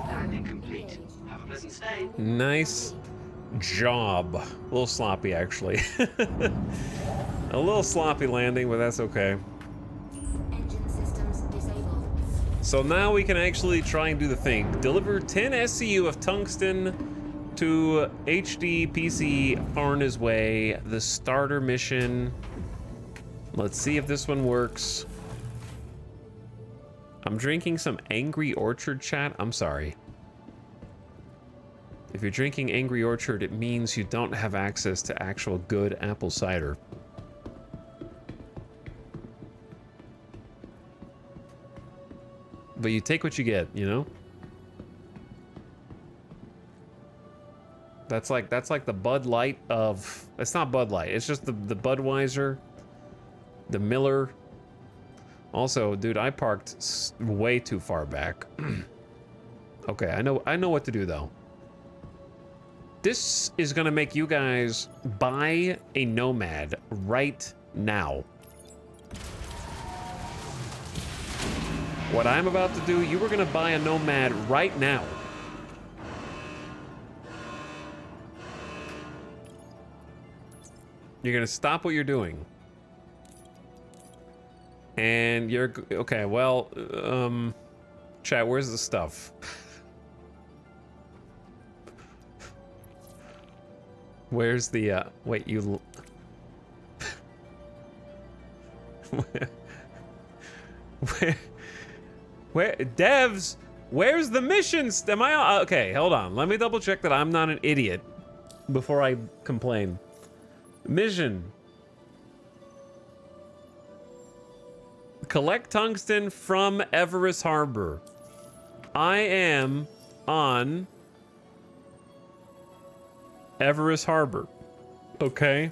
Landing complete. Have a pleasant stay. Nice job. A little sloppy, actually. A little sloppy landing, but that's okay. Engine systems disabled. So now we can actually try and do the thing. Deliver 10 SCU of tungsten to HD PC Arna's Way. The starter mission. Let's see if this one works. I'm drinking some Angry Orchard, chat. I'm sorry. If you're drinking Angry Orchard, it means you don't have access to actual good apple cider. But you take what you get, you know? That's like the Bud Light of... It's not Bud Light. It's just the Budweiser, the Miller. Also, dude, I parked way too far back. Okay, I know what to do though. This is gonna make you guys buy a Nomad right now. What I'm about to do, you were gonna buy a Nomad right now. You're gonna stop what you're doing. And you're, okay, well, chat, where's the stuff? Where's the, wait, you... where, devs, where's the missions? Am I, okay, hold on. Let me double check that I'm not an idiot before I complain. Mission. Collect tungsten from Everest Harbor. I am on Everest Harbor. Okay.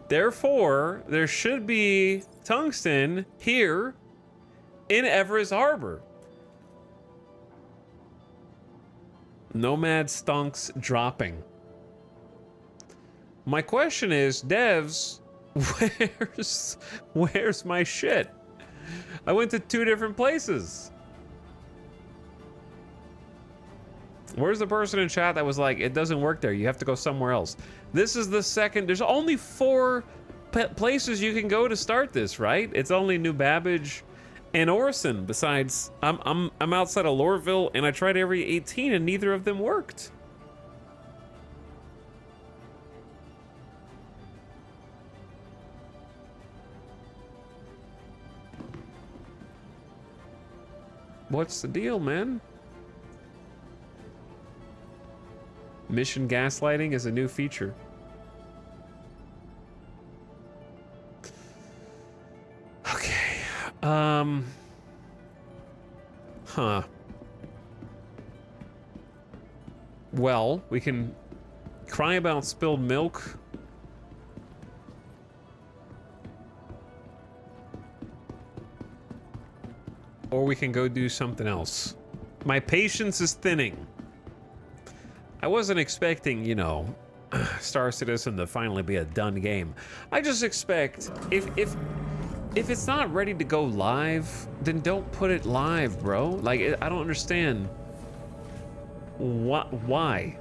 Therefore, there should be tungsten here in Everest Harbor. Nomad stonks dropping. My question is, devs, where's my shit? I went to 2 different places. Where's the person in chat that was like, it doesn't work there, you have to go somewhere else? This is the second, there's only 4 places you can go to start this, right? It's only New Babbage and Orson. Besides, I'm outside of Lorville and I tried every 18 and neither of them worked. What's the deal, man? Mission gaslighting is a new feature. Okay. Huh. Well, we can cry about spilled milk. Or we can go do something else. My patience is thinning. I wasn't expecting, you know, Star Citizen to finally be a done game. I just expect if it's not ready to go live, then don't put it live, bro. Like, I don't understand why.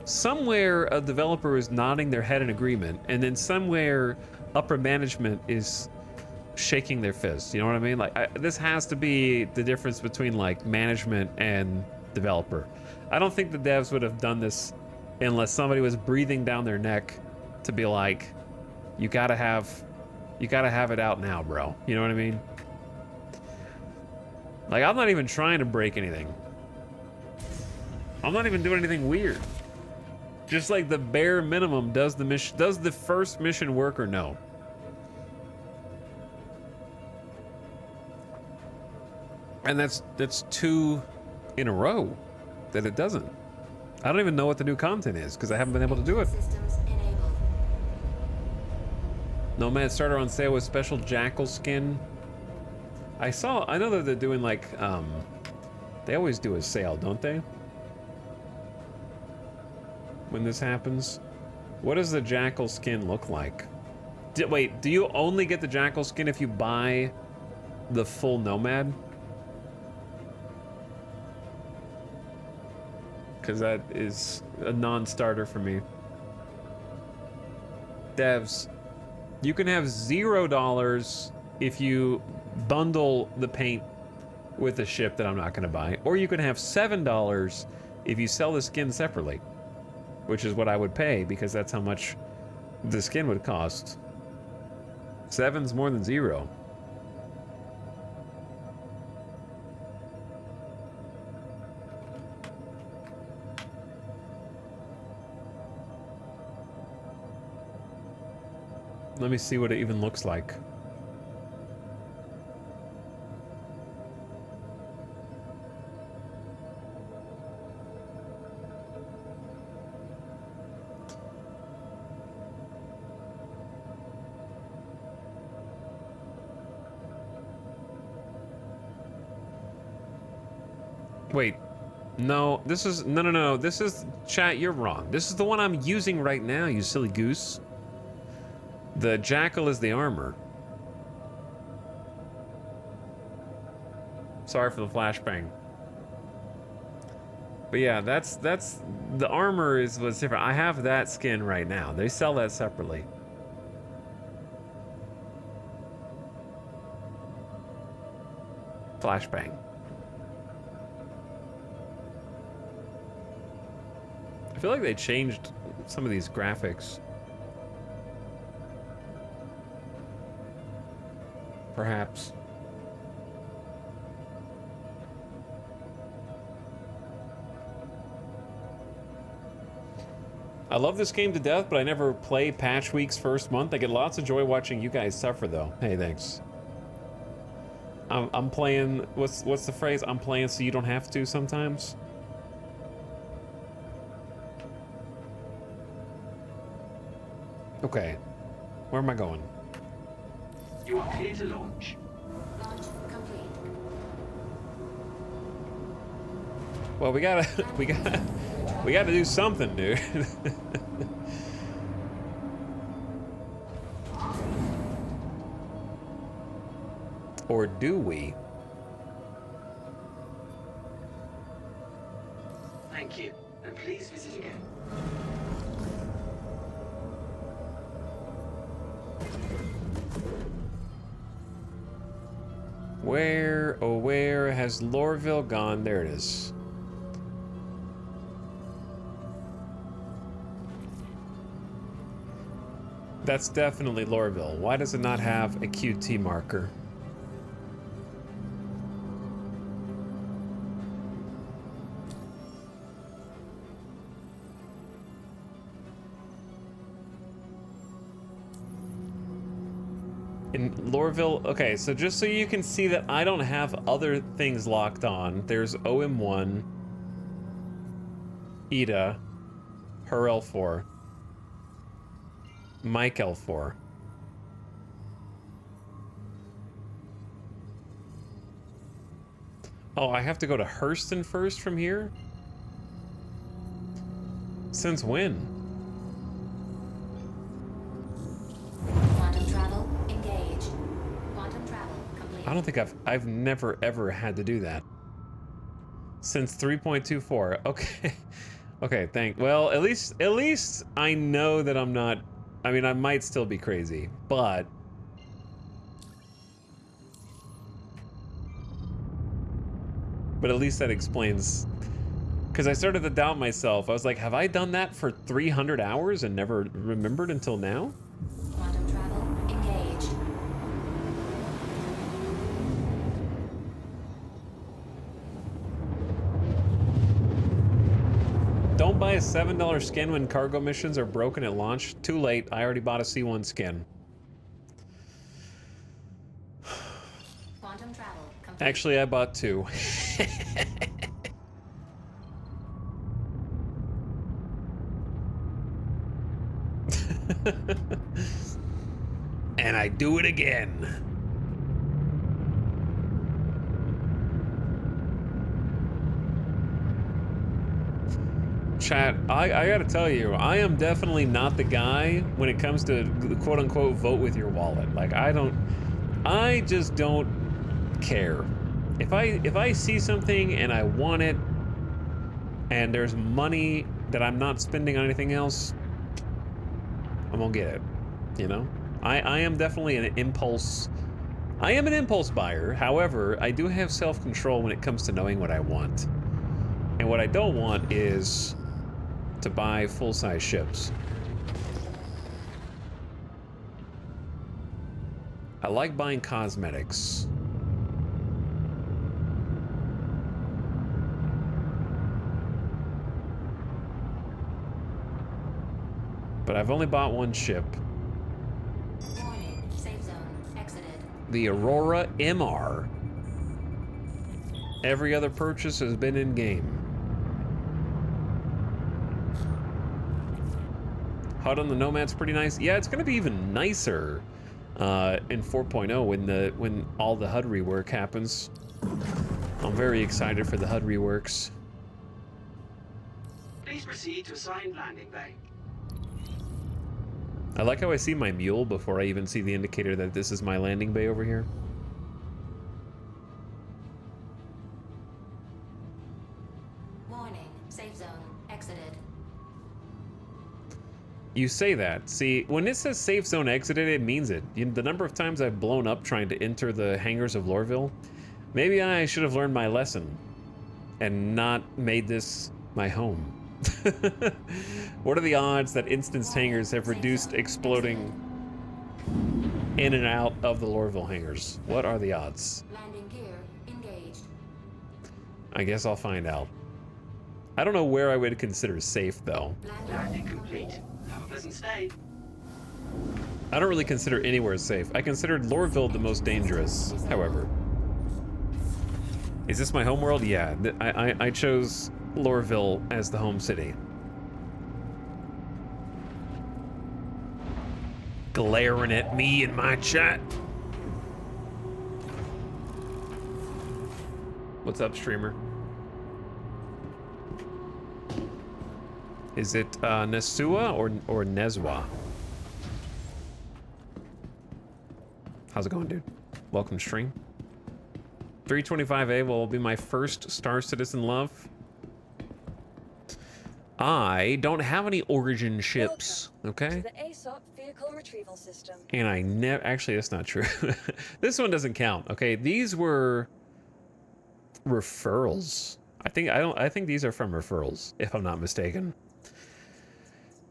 Somewhere a developer is nodding their head in agreement, and then somewhere upper management is shaking their fist. You know what I mean? Like, this has to be the difference between like management and developer. I don't think the devs would have done this unless somebody was breathing down their neck to be like, you gotta have it out now, bro. You know what I mean? Like, I'm not even trying to break anything. I'm not even doing anything weird. Just like the bare minimum, does the first mission work or no? And that's 2 in a row. that it doesn't. I don't even know what the new content is because I haven't been able to do it. Systems enabled. Nomad starter on sale with special jackal skin. I know that they're doing like, they always do a sale, don't they? When this happens. What does the jackal skin look like? Wait, do you only get the jackal skin if you buy the full Nomad? Because that is a non-starter for me. Devs, you can have $0 if you bundle the paint with the ship that I'm not going to buy, or you can have $7 if you sell the skin separately, which is what I would pay because that's how much the skin would cost. 7's more than 0. Let me see what it even looks like. Wait, no, this is, no, this is, chat, you're wrong. This is the one I'm using right now, you silly goose. The jackal is the armor. Sorry for the flashbang. But yeah, that's, the armor is what's different. I have that skin right now. They sell that separately. Flashbang. I feel like they changed some of these graphics. Perhaps. I love this game to death, but I never play patch week's first month. I get lots of joy watching you guys suffer, though. Hey, thanks. I'm playing. What's the phrase? I'm playing so you don't have to sometimes. Okay, where am I going? You are clear to launch. Launch complete. Well, we gotta do something, dude. Or do we? Thank you, and please visit again. Where, oh where has Lorville gone? There it is. That's definitely Lorville. Why does it not have a QT marker? In Lorville, okay, so just so you can see that I don't have other things locked on, there's OM1, Ida, her L4, Mike L4. Oh, I have to go to Hurston first from here? Since when? Quantum travel engaged. Quantum travel complete. I don't think I've never ever had to do that. Since 3.24. Okay. Okay, well, at least I know that I'm not, I mean, I might still be crazy, but at least that explains, because I started to doubt myself. I was like, have I done that for 300 hours and never remembered until now? Quantum travel engaged. Don't buy a $7 skin when cargo missions are broken at launch. Too late. I already bought a C1 skin. Quantum travel complete. Actually, I bought 2. And I do it again. Chat, I gotta tell you, I am definitely not the guy when it comes to quote unquote vote with your wallet. Like I just don't care. If I see something and I want it and there's money that I'm not spending on anything else, I'm gonna get it. You know? I am definitely an impulse. I am an impulse buyer. However, I do have self-control when it comes to knowing what I want. And what I don't want is to buy full-size ships. I like buying cosmetics. But I've only bought one ship. Warning, safe zone exited. The Aurora MR. Every other purchase has been in-game. HUD on the Nomad's pretty nice. Yeah, it's gonna be even nicer in 4.0 when all the HUD rework happens. I'm very excited for the HUD reworks. Please proceed to assigned landing bay. I like how I see my mule before I even see the indicator that this is my landing bay over here. Warning, safe zone exited. You say that. See, when it says safe zone exited, it means it. The number of times I've blown up trying to enter the hangars of Lorville, maybe I should have learned my lesson and not made this my home. What are the odds that instance hangars have reduced exploding in and out of the Lorville hangars? What are the odds? Landing gear engaged. I guess I'll find out. I don't know where I would consider safe, though. Landing complete. Have a pleasant stay. I don't really consider anywhere safe. I considered Lorville the most dangerous, however. Is this my homeworld? Yeah, I chose Lorville as the home city. Glaring at me in my chat. What's up, streamer? Is it Nesua or Nezwa? How's it going, dude? Welcome stream. 325A will be my first Star Citizen love. I don't have any Origin ships, okay? To the ASOP vehicle retrieval system. And I never, actually, that's not true. This one doesn't count, okay? These were referrals. I think these are from referrals, if I'm not mistaken.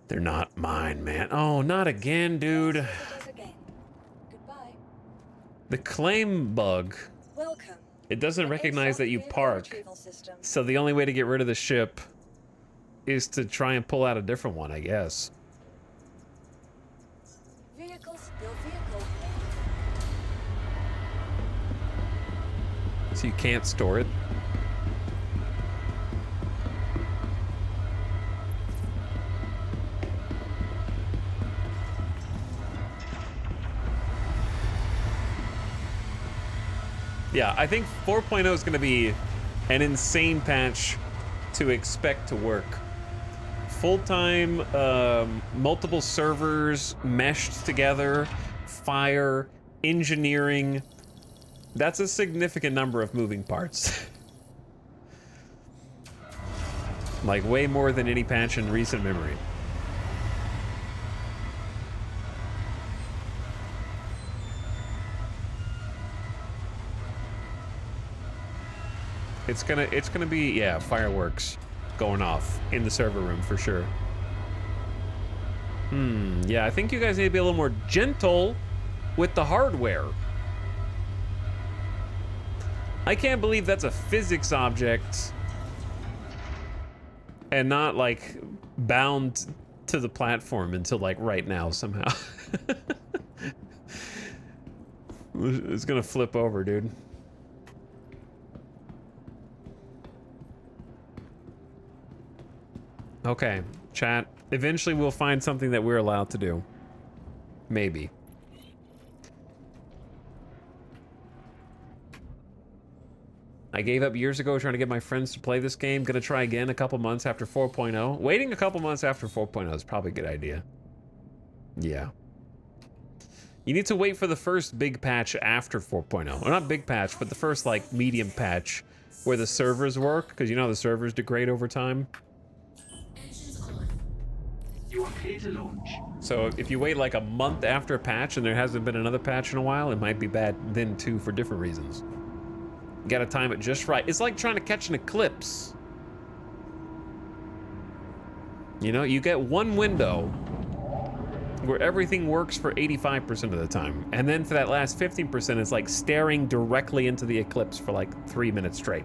They're not mine, man. Oh, not again, dude. Goodbye. The claim bug. Welcome. It doesn't recognize that you park. So the only way to get rid of the ship is to try and pull out a different one, I guess. Vehicles, your vehicle. So you can't store it. Yeah, I think 4.0 is going to be an insane patch to expect to work. Full-time, multiple servers meshed together, fire, engineering. That's a significant number of moving parts. Like way more than any patch in recent memory. It's gonna be, yeah, fireworks going off in the server room for sure. Yeah, I think you guys need to be a little more gentle with the hardware. I can't believe that's a physics object and not like bound to the platform until like right now somehow. It's gonna flip over, dude. Okay, chat. Eventually we'll find something that we're allowed to do. Maybe. I gave up years ago trying to get my friends to play this game. Gonna try again a couple months after 4.0. Waiting a couple months after 4.0 is probably a good idea. Yeah. You need to wait for the first big patch after 4.0. Well, not big patch, but the first, like, medium patch where the servers work, because you know the servers degrade over time. You are clear to launch. So if you wait like a month after a patch and there hasn't been another patch in a while, it might be bad then too for different reasons. You gotta time it just right. It's like trying to catch an eclipse. You know, you get one window where everything works for 85% of the time. And then for that last 15%, it's like staring directly into the eclipse for like 3 minutes straight.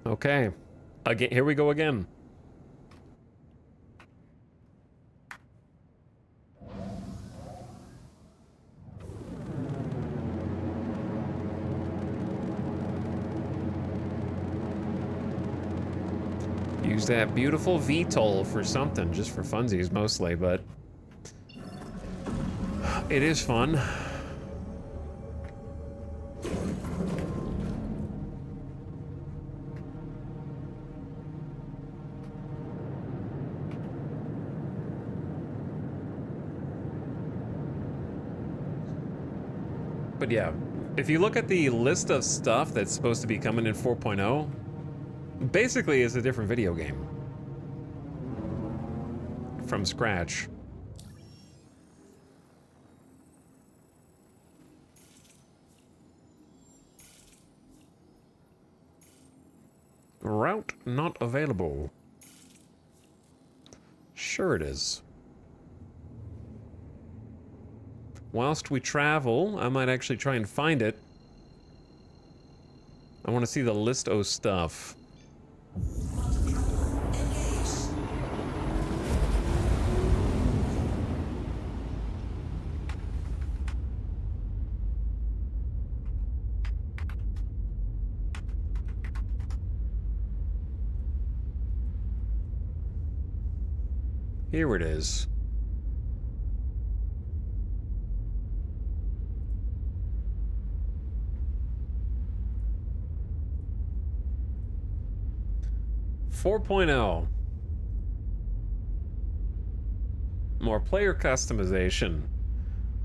Okay. Again, here we go again. Use that beautiful Etal for something, just for funsies mostly, but it is fun. But yeah, if you look at the list of stuff that's supposed to be coming in 4.0, basically it's a different video game. From scratch. Route not available. Sure it is. Whilst we travel, I might actually try and find it. I want to see the list of stuff. Here it is. More player customization.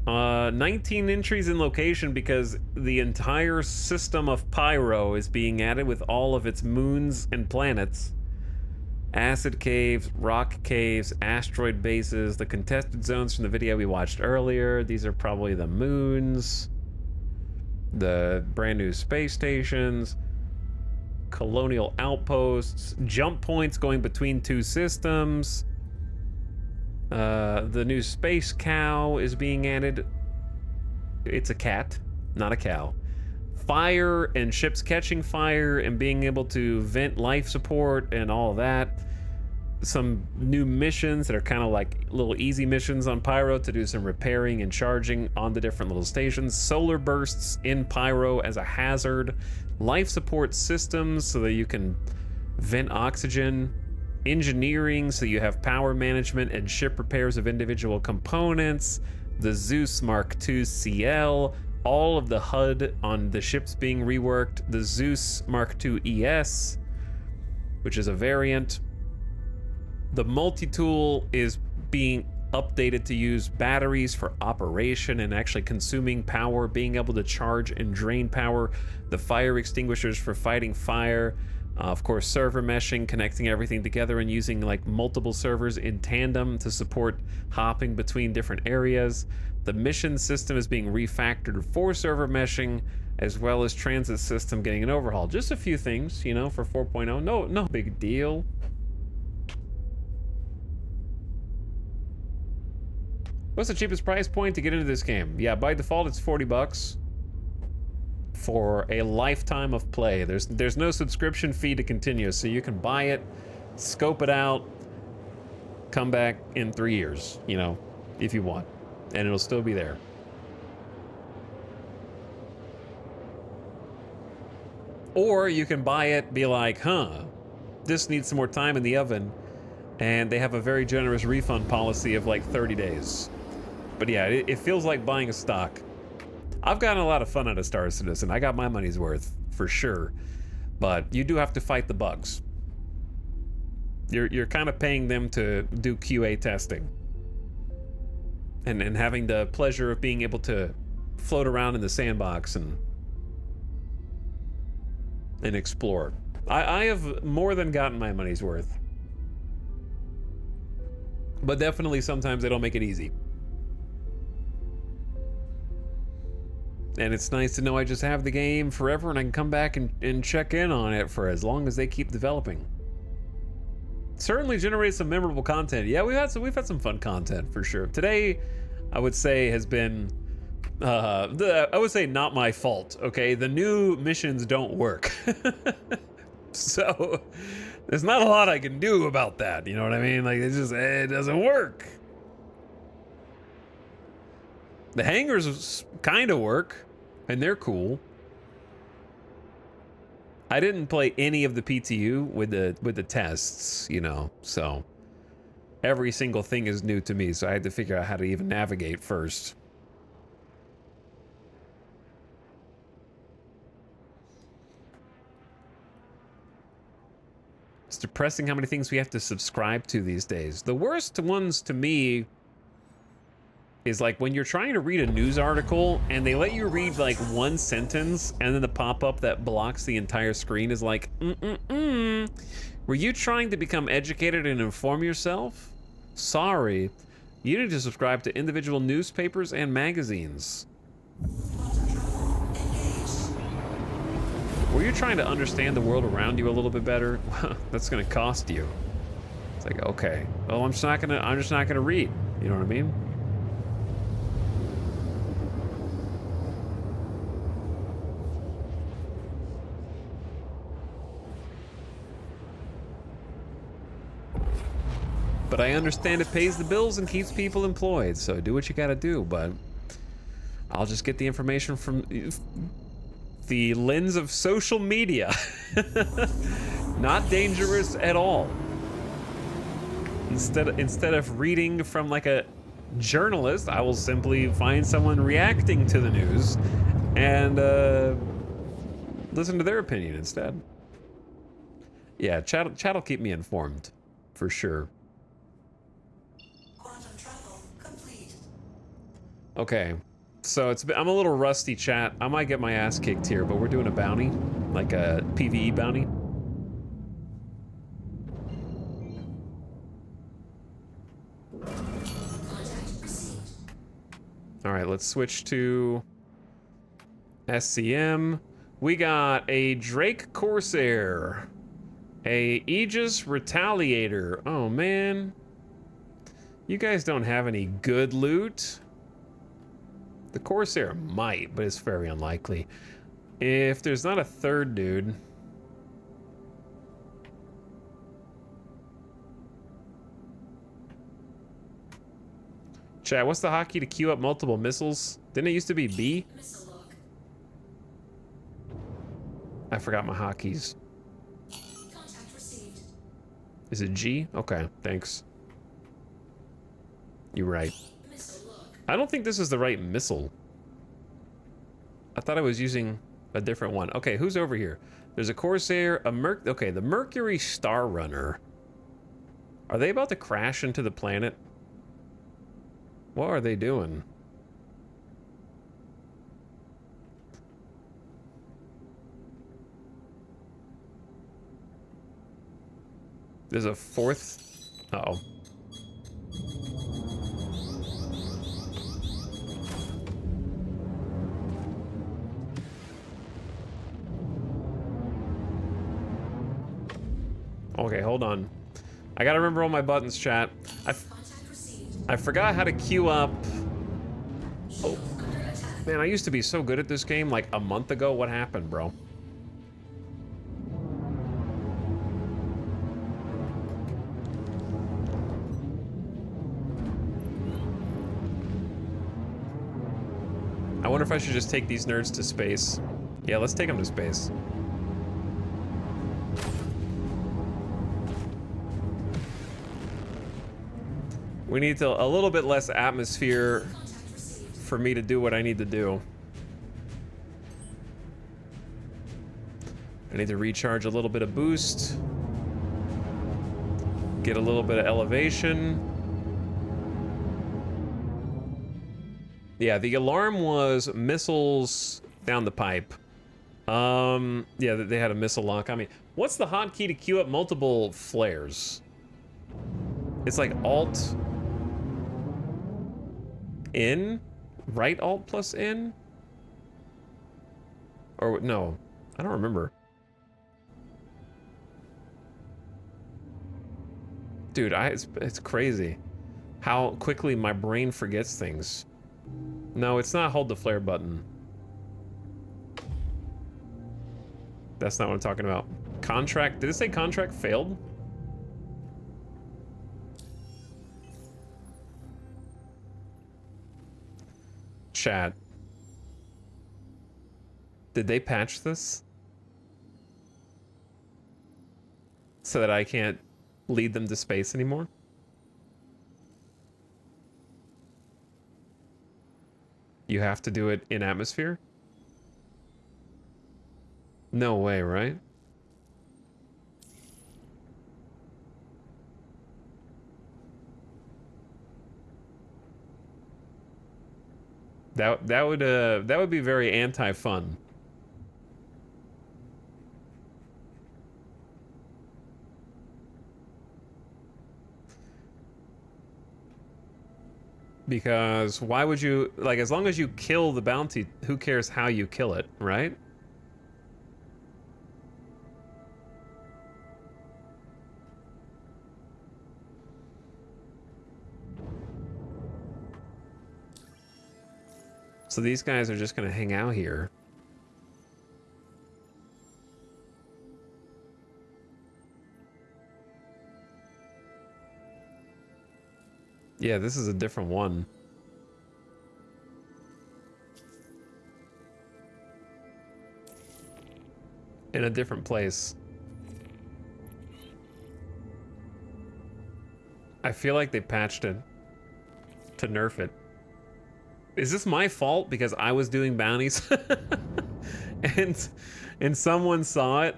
19 entries in location because the entire system of Pyro is being added with all of its moons and planets. Acid caves, rock caves, asteroid bases, the contested zones from the video we watched earlier. These are probably the moons. The brand new space stations. Colonial outposts, jump points going between two systems. The new space cow is being added. It's a cat, not a cow. Fire and ships catching fire and being able to vent life support and all that. Some new missions that are kind of like little easy missions on Pyro to do some repairing and charging on the different little stations. Solar bursts in Pyro as a hazard. Life support systems so that you can vent oxygen. Engineering so you have power management and ship repairs of individual components. The Zeus Mark II CL. All of the HUD on the ships being reworked. The Zeus Mark II ES, which is a variant. The multi-tool is being updated to use batteries for operation and actually consuming power, being able to charge and drain power. The fire extinguishers for fighting fire. Of course, server meshing, connecting everything together and using like multiple servers in tandem to support hopping between different areas. The mission system is being refactored for server meshing, as well as transit system getting an overhaul. Just a few things, you know, for 4.0. No big deal. What's the cheapest price point to get into this game? Yeah, by default it's $40. for a lifetime of play. There's no subscription fee to continue, so you can buy it, scope it out, come back in 3 years, you know, if you want, and it'll still be there. Or you can buy it, be like, huh, this needs some more time in the oven, and they have a very generous refund policy of like 30 days. But yeah, it feels like buying a stock. I've gotten a lot of fun out of Star Citizen. I got my money's worth, for sure. But you do have to fight the bugs. You're kind of paying them to do QA testing. And having the pleasure of being able to float around in the sandbox and explore. I have more than gotten my money's worth. But definitely sometimes they don't make it easy. And it's nice to know I just have the game forever and I can come back and check in on it for as long as they keep developing. Certainly generates some memorable content. Yeah, we've had some fun content for sure. Today, I would say, has been I would say not my fault, okay? The new missions don't work. So there's not a lot I can do about that, you know what I mean? Like, it doesn't work. The hangars kind of work, and they're cool. I didn't play any of the PTU with the tests, you know, so every single thing is new to me, so I had to figure out how to even navigate first. It's depressing how many things we have to subscribe to these days. The worst ones to me is like when you're trying to read a news article and they let you read like one sentence and then the pop-up that blocks the entire screen is like, Were you trying to become educated and inform yourself? Sorry, you need to subscribe to individual newspapers and magazines. Were you trying to understand the world around you a little bit better? That's gonna cost you. It's like, okay, well, I'm just not gonna read. You know what I mean? But I understand it pays the bills and keeps people employed, so do what you gotta do, but I'll just get the information from the lens of social media. Not dangerous at all. Instead of reading from like a journalist, I will simply find someone reacting to the news and listen to their opinion instead. Yeah, chat'll keep me informed, for sure. Okay, so I'm a little rusty, chat. I might get my ass kicked here, but we're doing a bounty, like a PvE bounty. All right, let's switch to SCM. We got a Drake Corsair, a Aegis Retaliator. Oh man, you guys don't have any good loot. The Corsair might, but it's very unlikely. If there's not a third dude. Chat, what's the hotkey to queue up multiple missiles? Didn't it used to be B? I forgot my hotkeys. Is it G? Okay, thanks. You're right. I don't think this is the right missile. I thought I was using a different one. Okay, who's over here? There's a Corsair, okay, the Mercury Star Runner. Are they about to crash into the planet? What are they doing? There's a fourth. Uh-oh. Okay, hold on. I gotta remember all my buttons, chat. I forgot how to queue up. Oh, Man, I used to be so good at this game like a month ago. What happened, bro? I wonder if I should just take these nerds to space. Yeah, let's take them to space. We need a little bit less atmosphere for me to do what I need to do. I need to recharge a little bit of boost. Get a little bit of elevation. Yeah, the alarm was missiles down the pipe. Yeah, they had a missile lock on me. What's the hotkey to queue up multiple flares? It's like Alt in, right Alt plus in, or no, I don't remember. Dude, it's crazy how quickly my brain forgets things. No, it's not hold the flare button. That's not what I'm talking about. Contract, did it say contract failed? Chat. Did they patch this? So that I can't lead them to space anymore? You have to do it in atmosphere? No way, right? That would be very anti-fun. Because why would you, like, as long as you kill the bounty, who cares how you kill it, right? So these guys are just gonna hang out here. Yeah, this is a different one. In a different place. I feel like they patched it to nerf it. Is this my fault because I was doing bounties and someone saw it?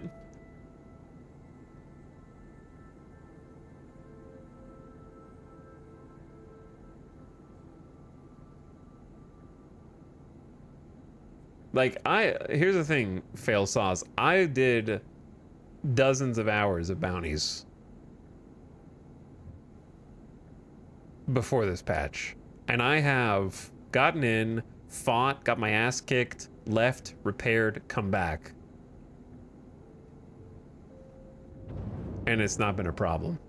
Like, here's the thing, Fail Sauce. I did dozens of hours of bounties before this patch. And I have gotten in, fought, got my ass kicked, left, repaired, come back. And it's not been a problem.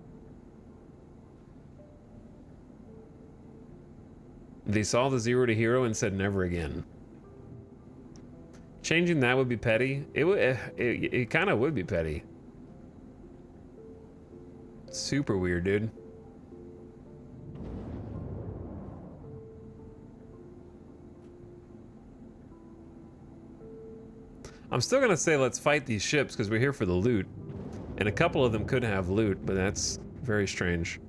They saw the 0 to hero and said never again. Changing that would be petty. It kind of would be petty. Super weird, dude. I'm still gonna say let's fight these ships because we're here for the loot. And a couple of them could have loot, but that's very strange.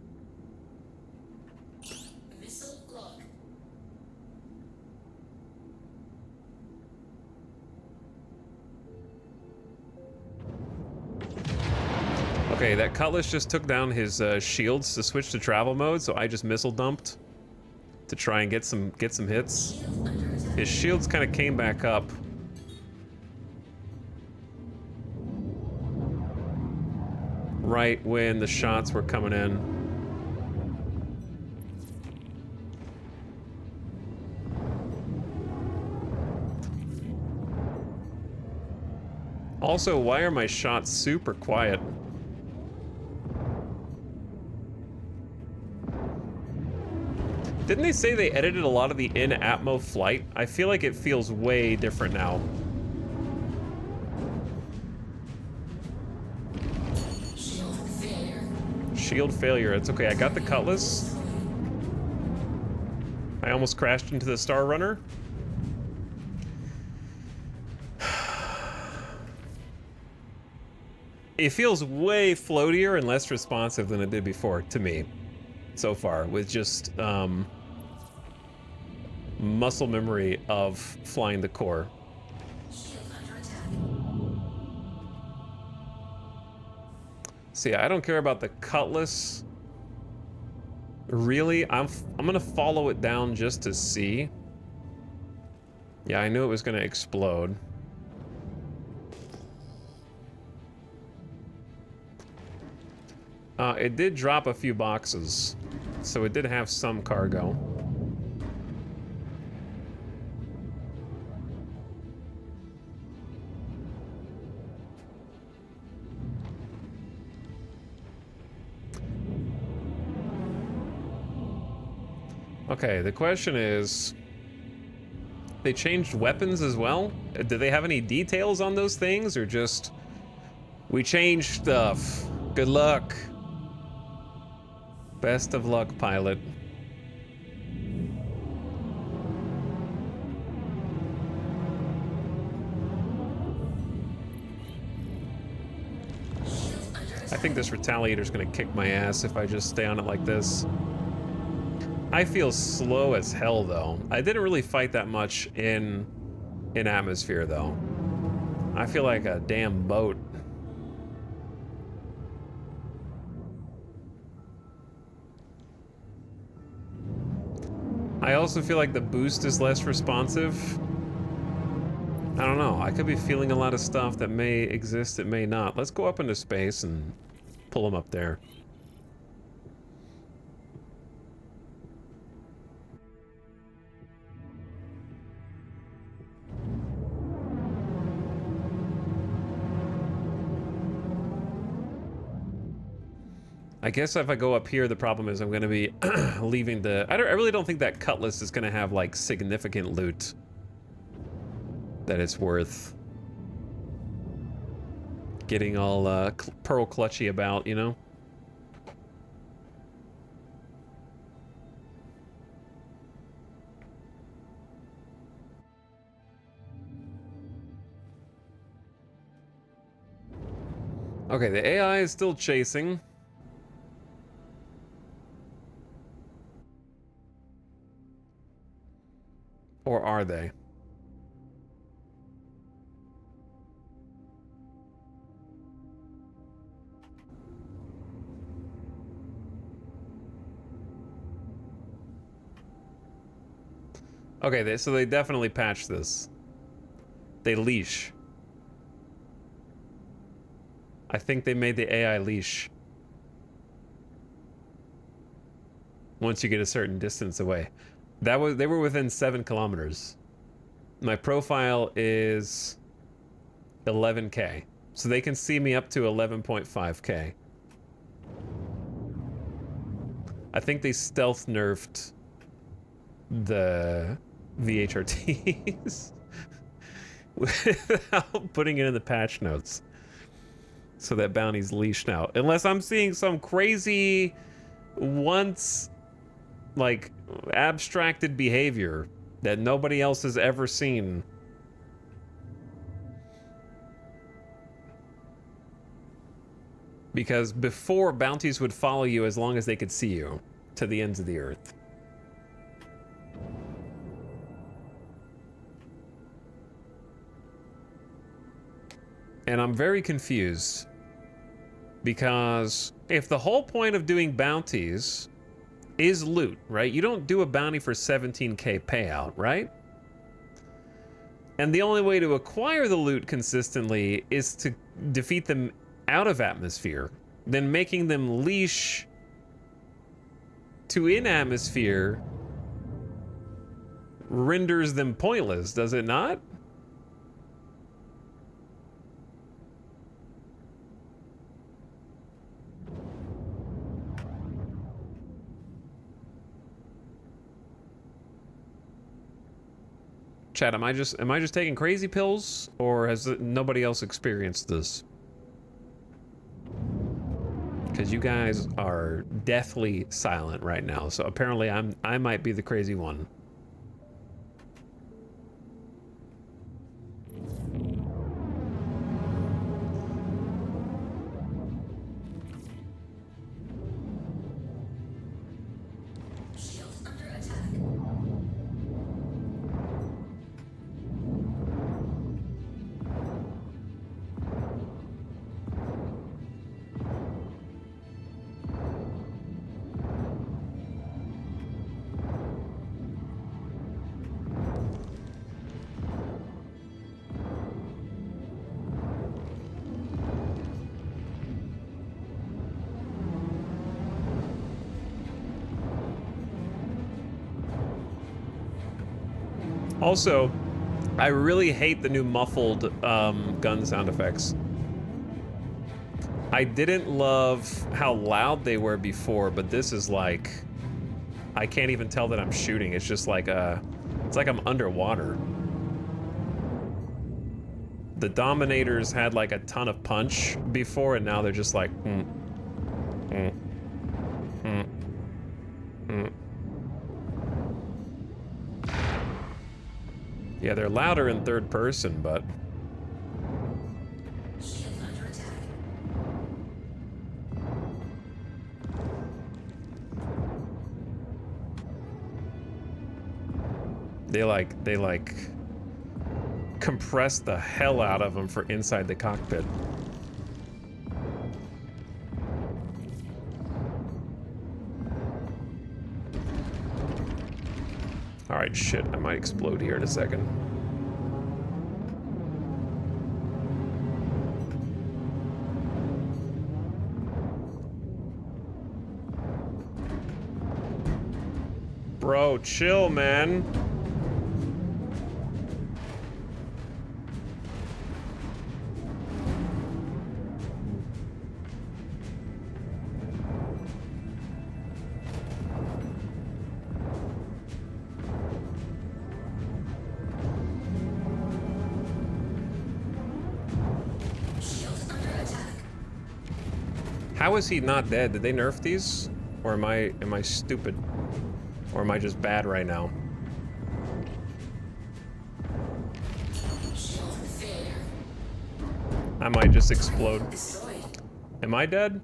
Okay, that Cutlass just took down his shields to switch to travel mode, so I just missile dumped to try and get some hits. His shields kind of came back up. Right when the shots were coming in. Also, why are my shots super quiet? Didn't they say they edited a lot of the in-atmo flight? I feel like it feels way different now. Shield failure. It's okay. I got the cutlass. I almost crashed into the Star Runner. It feels way floatier and less responsive than it did before, to me, so far, with just muscle memory of flying the core. See, I don't care about the cutlass. Really, I'm gonna follow it down just to see. Yeah, I knew it was gonna explode. It did drop a few boxes, so it did have some cargo. Okay, the question is, they changed weapons as well? Do they have any details on those things, or just, we changed stuff? Good luck. Best of luck, pilot. I think this Retaliator's gonna kick my ass if I just stay on it like this. I feel slow as hell, though. I didn't really fight that much in atmosphere, though. I feel like a damn boat. I also feel like the boost is less responsive. I don't know. I could be feeling a lot of stuff that may exist, it may not. Let's go up into space and pull them up there. I guess if I go up here, the problem is I'm going to be leaving the... I really don't think that cutlass is going to have, like, significant loot that it's worth getting all pearl clutchy about, you know? Okay, the AI is still chasing. Or are they? Okay, so they definitely patched this. They leash. I think they made the AI leash. Once you get a certain distance away. They were within 7 kilometers. My profile is 11K. So they can see me up to 11.5K. I think they stealth nerfed the VHRTs without putting it in the patch notes. So that bounty's leashed now. Unless I'm seeing some crazy once like abstracted behavior that nobody else has ever seen. Because before, bounties would follow you as long as they could see you to the ends of the earth. And I'm very confused because if the whole point of doing bounties is loot, right? You don't do a bounty for 17K payout, right? And the only way to acquire the loot consistently is to defeat them out of atmosphere. Then making them leash to in atmosphere renders them pointless, does it not? Chat, am I just taking crazy pills, or has nobody else experienced this? Because you guys are deathly silent right now, so apparently I might be the crazy one. Also, I really hate the new muffled gun sound effects. I didn't love how loud they were before, but this is like, I can't even tell that I'm shooting. It's just like it's like I'm underwater. The Dominators had like a ton of punch before, and now they're just like, Yeah, they're louder in third person, but... They like compress the hell out of them for inside the cockpit. All right, shit, I might explode here in a second. Bro, chill, man. How is he not dead? Did they nerf these? Or am I stupid? Or am I just bad right now? I might just explode. Am I dead?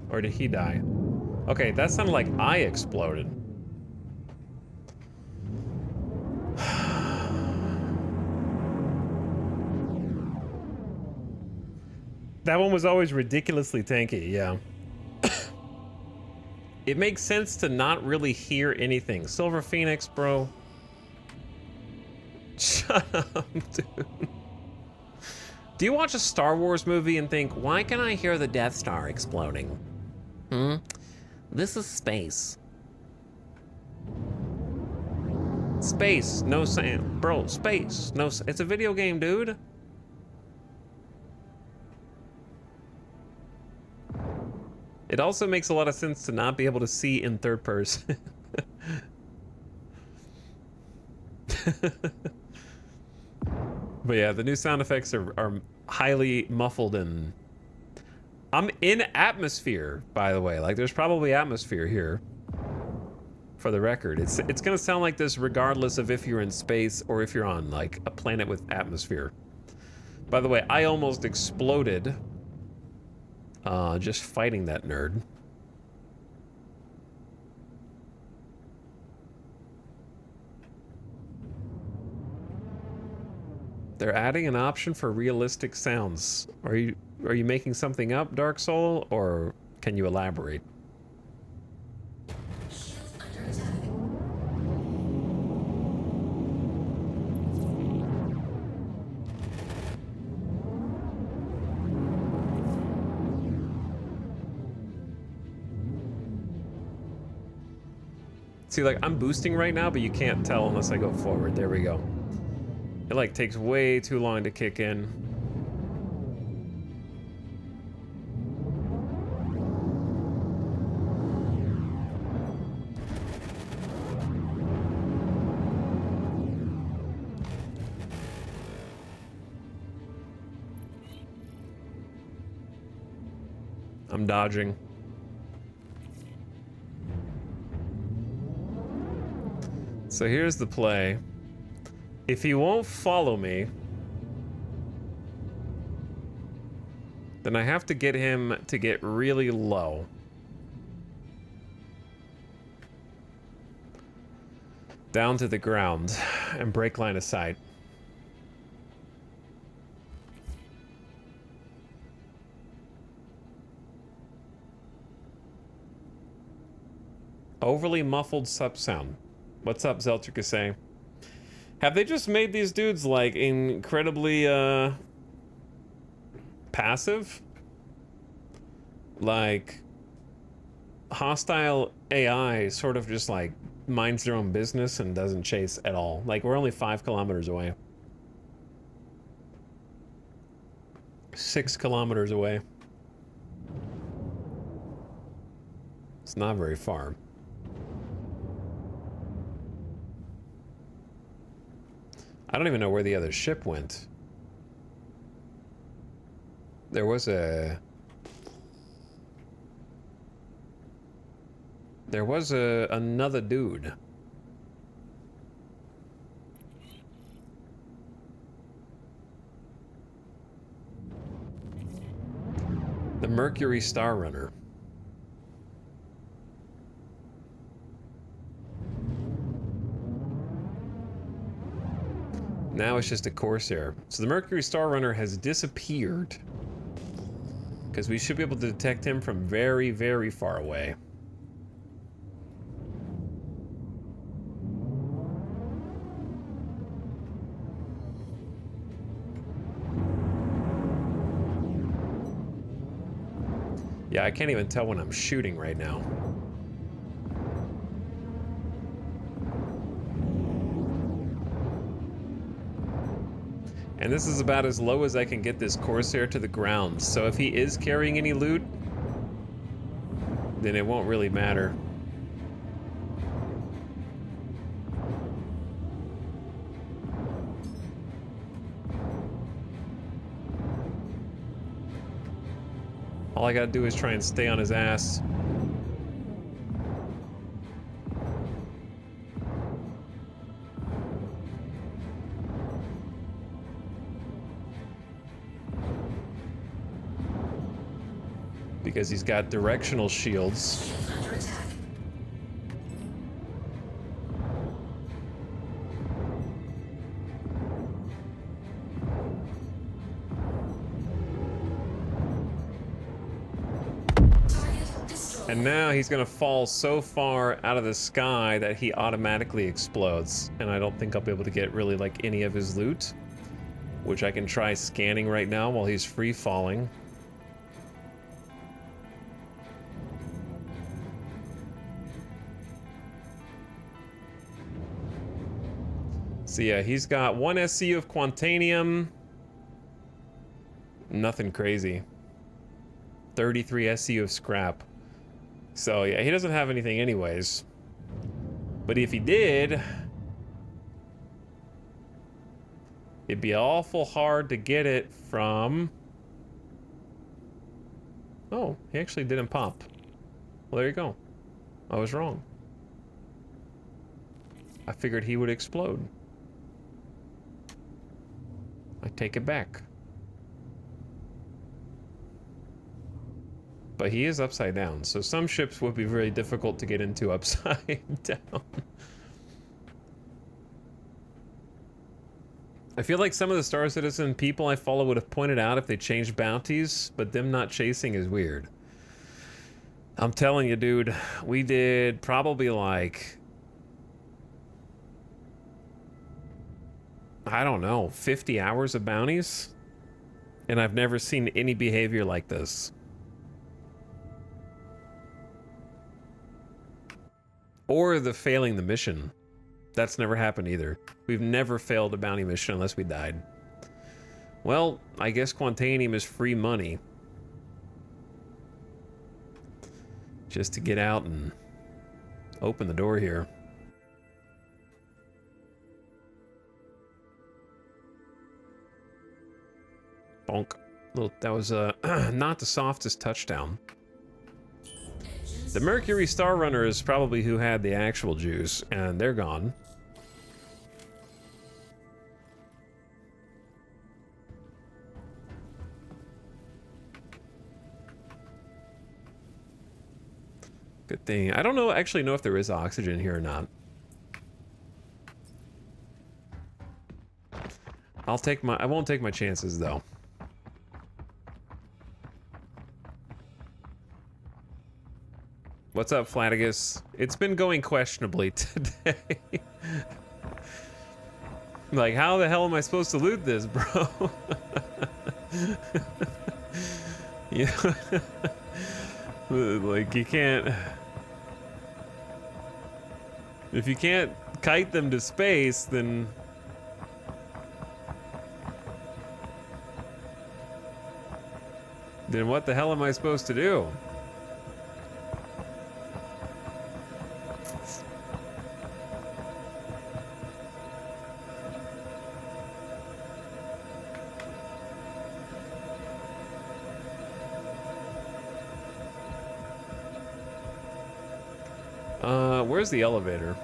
Or did he die? Okay, that sounded like I exploded. That one was always ridiculously tanky, yeah. It makes sense to not really hear anything. Silver Phoenix, bro. Shut up, dude. Do you watch a Star Wars movie and think, why can I hear the Death Star exploding? This is space. Space, no sound. Bro, space, no. It's a video game, dude. It also makes a lot of sense to not be able to see in third person. But yeah, the new sound effects are highly muffled, and I'm in atmosphere, by the way. Like, there's probably atmosphere here. For the record, it's gonna sound like this regardless of if you're in space or if you're on like a planet with atmosphere. By the way, I almost exploded just fighting that nerd. They're adding an option for realistic sounds. Are you making something up, Dark Soul, or can you elaborate? See, like, I'm boosting right now, but you can't tell unless I go forward. There we go. It, like, takes way too long to kick in. I'm dodging. So here's the play. If he won't follow me, then I have to get him to get really low. Down to the ground and break line of sight. Overly muffled sub sound. What's up, Zeltricase? Have they just made these dudes like incredibly passive? Like hostile AI sort of just like minds their own business and doesn't chase at all. Like we're only 5 kilometers away. 6 kilometers away. It's not very far. I don't even know where the other ship went. There was another dude. The Mercury Star Runner. Now it's just a Corsair. So the Mercury Star Runner has disappeared. Because we should be able to detect him from very, very far away. Yeah, I can't even tell when I'm shooting right now. And this is about as low as I can get this Corsair to the ground. So if he is carrying any loot, then it won't really matter. All I gotta do is try and stay on his ass. Because he's got directional shields. And now he's gonna fall so far out of the sky that he automatically explodes. And I don't think I'll be able to get really like any of his loot, which I can try scanning right now while he's free falling. So yeah, he's got 1 SCU of Quantanium. Nothing crazy. 33 SCU of scrap. So yeah, he doesn't have anything anyways. But if he did, it'd be awful hard to get it from... Oh, he actually didn't pop. Well, there you go. I was wrong. I figured he would explode. I take it back. But he is upside down, so some ships would be very difficult to get into upside down. I feel like some of the Star Citizen people I follow would have pointed out if they changed bounties, but them not chasing is weird. I'm telling you, dude, we did probably like... I don't know, 50 hours of bounties? And I've never seen any behavior like this. Or the failing the mission. That's never happened either. We've never failed a bounty mission unless we died. Well, I guess Quantanium is free money. Just to get out and open the door here. Bonk. That was not the softest touchdown. The Mercury Star Runner is probably who had the actual juice, and they're gone. Good thing. I don't know actually know if there is oxygen here or not. I won't take my chances though. What's up, Flanagus? It's been going questionably today. Like, how the hell am I supposed to loot this, bro? Yeah. Like, you can't... If you can't kite them to space, then... Then what the hell am I supposed to do? Where's the elevator?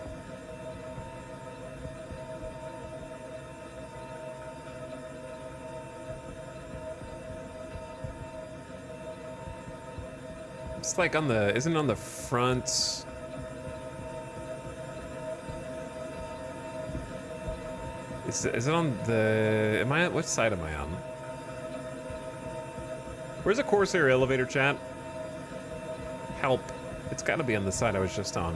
It's like on the, isn't it on the front? Is it on the, what side am I on? Where's the Corsair elevator, chat? Help. It's gotta be on the side I was just on.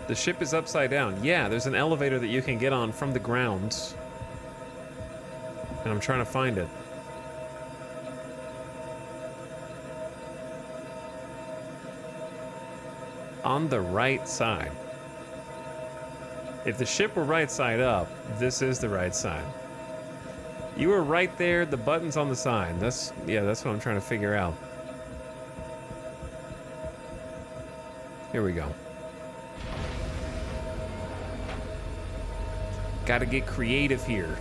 The ship is upside down. Yeah, there's an elevator that you can get on from the ground. And I'm trying to find it. On the right side. If the ship were right side up, this is the right side. You were right there, the button's on the side. That's what I'm trying to figure out. Here we go. Gotta get creative here.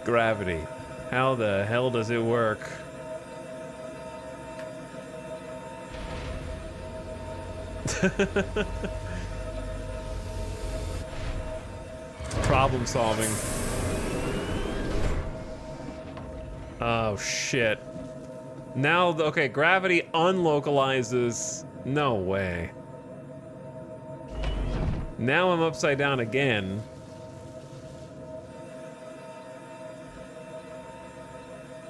Gravity. How the hell does it work? Problem solving. Oh shit. Now, okay, gravity unlocalizes. No way. Now I'm upside down again.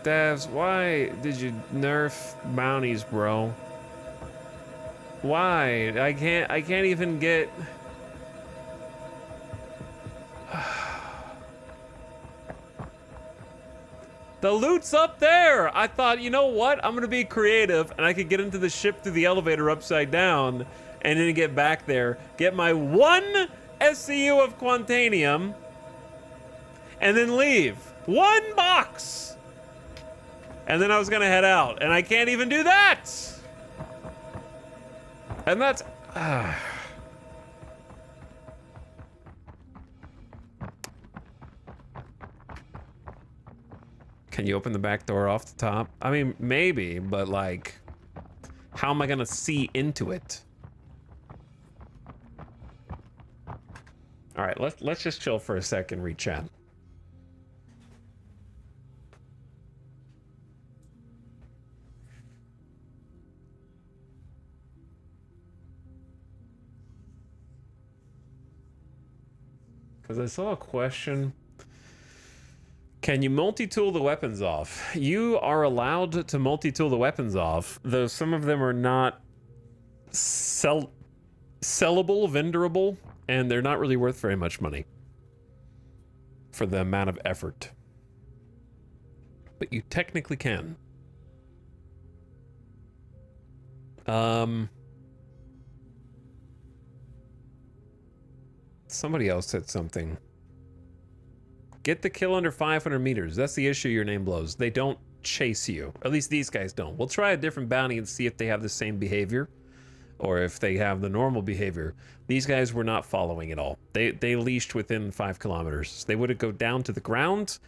Devs, why did you nerf bounties, bro? Why? I can't even get... The loot's up there! I thought, you know what? I'm gonna be creative and I could get into the ship through the elevator upside down and then get back there, get my 1 SCU of Quantanium, and then leave. 1 box! And then I was gonna head out, and I can't even do that! And that's... Can you open the back door off the top? I mean, maybe, but like, how am I gonna see into it? All right, let's just chill for a second, read chat. Because I saw a question. Can you multi-tool the weapons off? You are allowed to multi-tool the weapons off, though some of them are not sellable, venderable, and they're not really worth very much money for the amount of effort. But you technically can. Somebody else said something. Get the kill under 500 meters. That's the issue your name blows. They don't chase you. At least these guys don't. We'll try a different bounty and see if they have the same behavior. or if they have the normal behavior. These guys were not following at all. They leashed within 5 kilometers. They wouldn't go down to the ground,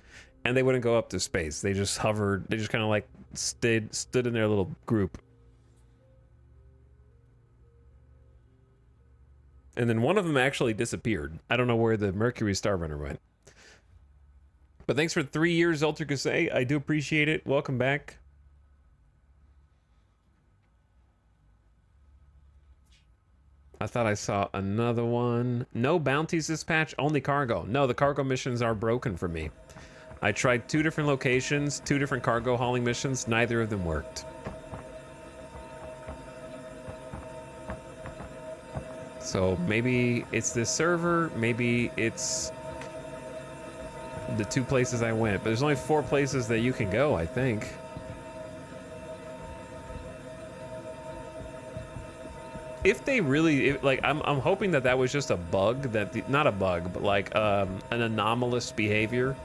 and they wouldn't go up to space. They just hovered. They just kind of like stood in their little group. And then one of them actually disappeared. I don't know where the Mercury Starrunner went. But thanks for 3 years, Ultra Kasei. I do appreciate it. Welcome back. I thought I saw another one. No bounties this patch, only cargo. No, the cargo missions are broken for me. I tried 2 different locations, 2 different cargo hauling missions. Neither of them worked. So maybe it's this server, maybe it's the 2 places I went. But there's only 4 places that you can go, I think. If they really, like, I'm hoping that that was just a bug, not a bug, but like an anomalous behavior,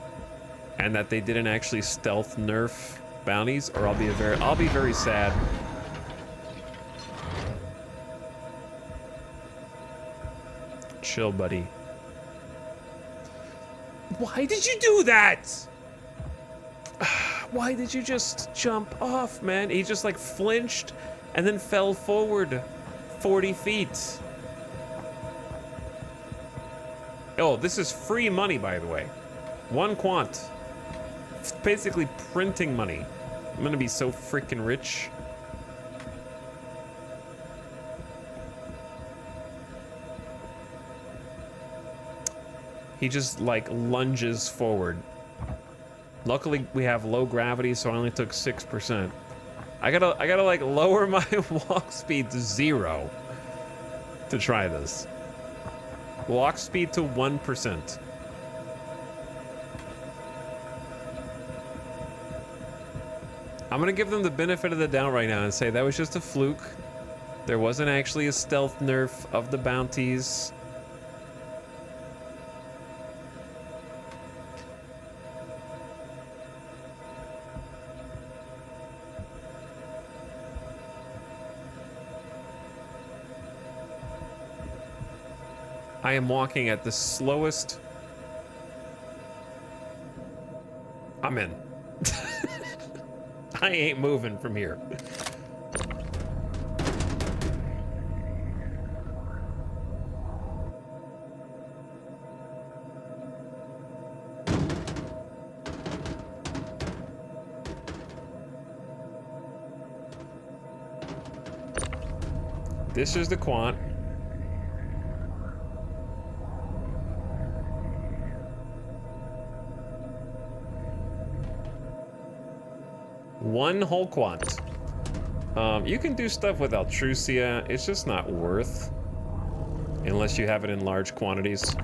and that they didn't actually stealth nerf bounties, or I'll be very sad. Chill, buddy. Why did you do that? Why did you just jump off, man? He just like flinched and then fell forward 40 feet. Oh, this is free money, by the way. 1 quant. It's basically printing money. I'm gonna be so freaking rich. He just like lunges forward. Luckily we have low gravity, so I only took 6%. I gotta like lower my walk speed to 0 to try this. Walk speed to 1%. I'm gonna give them the benefit of the doubt right now and say that was just a fluke. There wasn't actually a stealth nerf of the bounties. I am walking at the slowest. I'm in. I ain't moving from here. This is the quant. One whole quant. You can do stuff with Altrusia. It's just not worth, unless you have it in large quantities.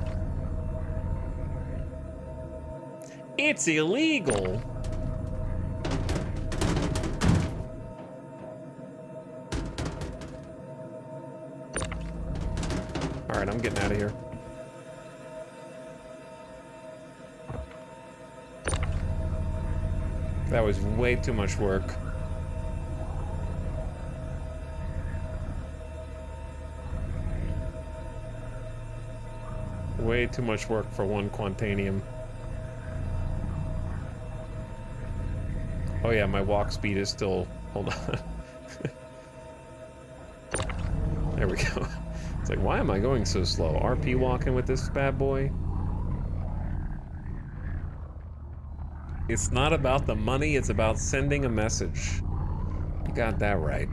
It's illegal. All right, I'm getting out of here. That was way too much work. Way too much work for 1 quantanium. Oh yeah, my walk speed is still... Hold on. There we go. It's like, why am I going so slow? RP walking with this bad boy? It's not about the money, it's about sending a message. You got that right.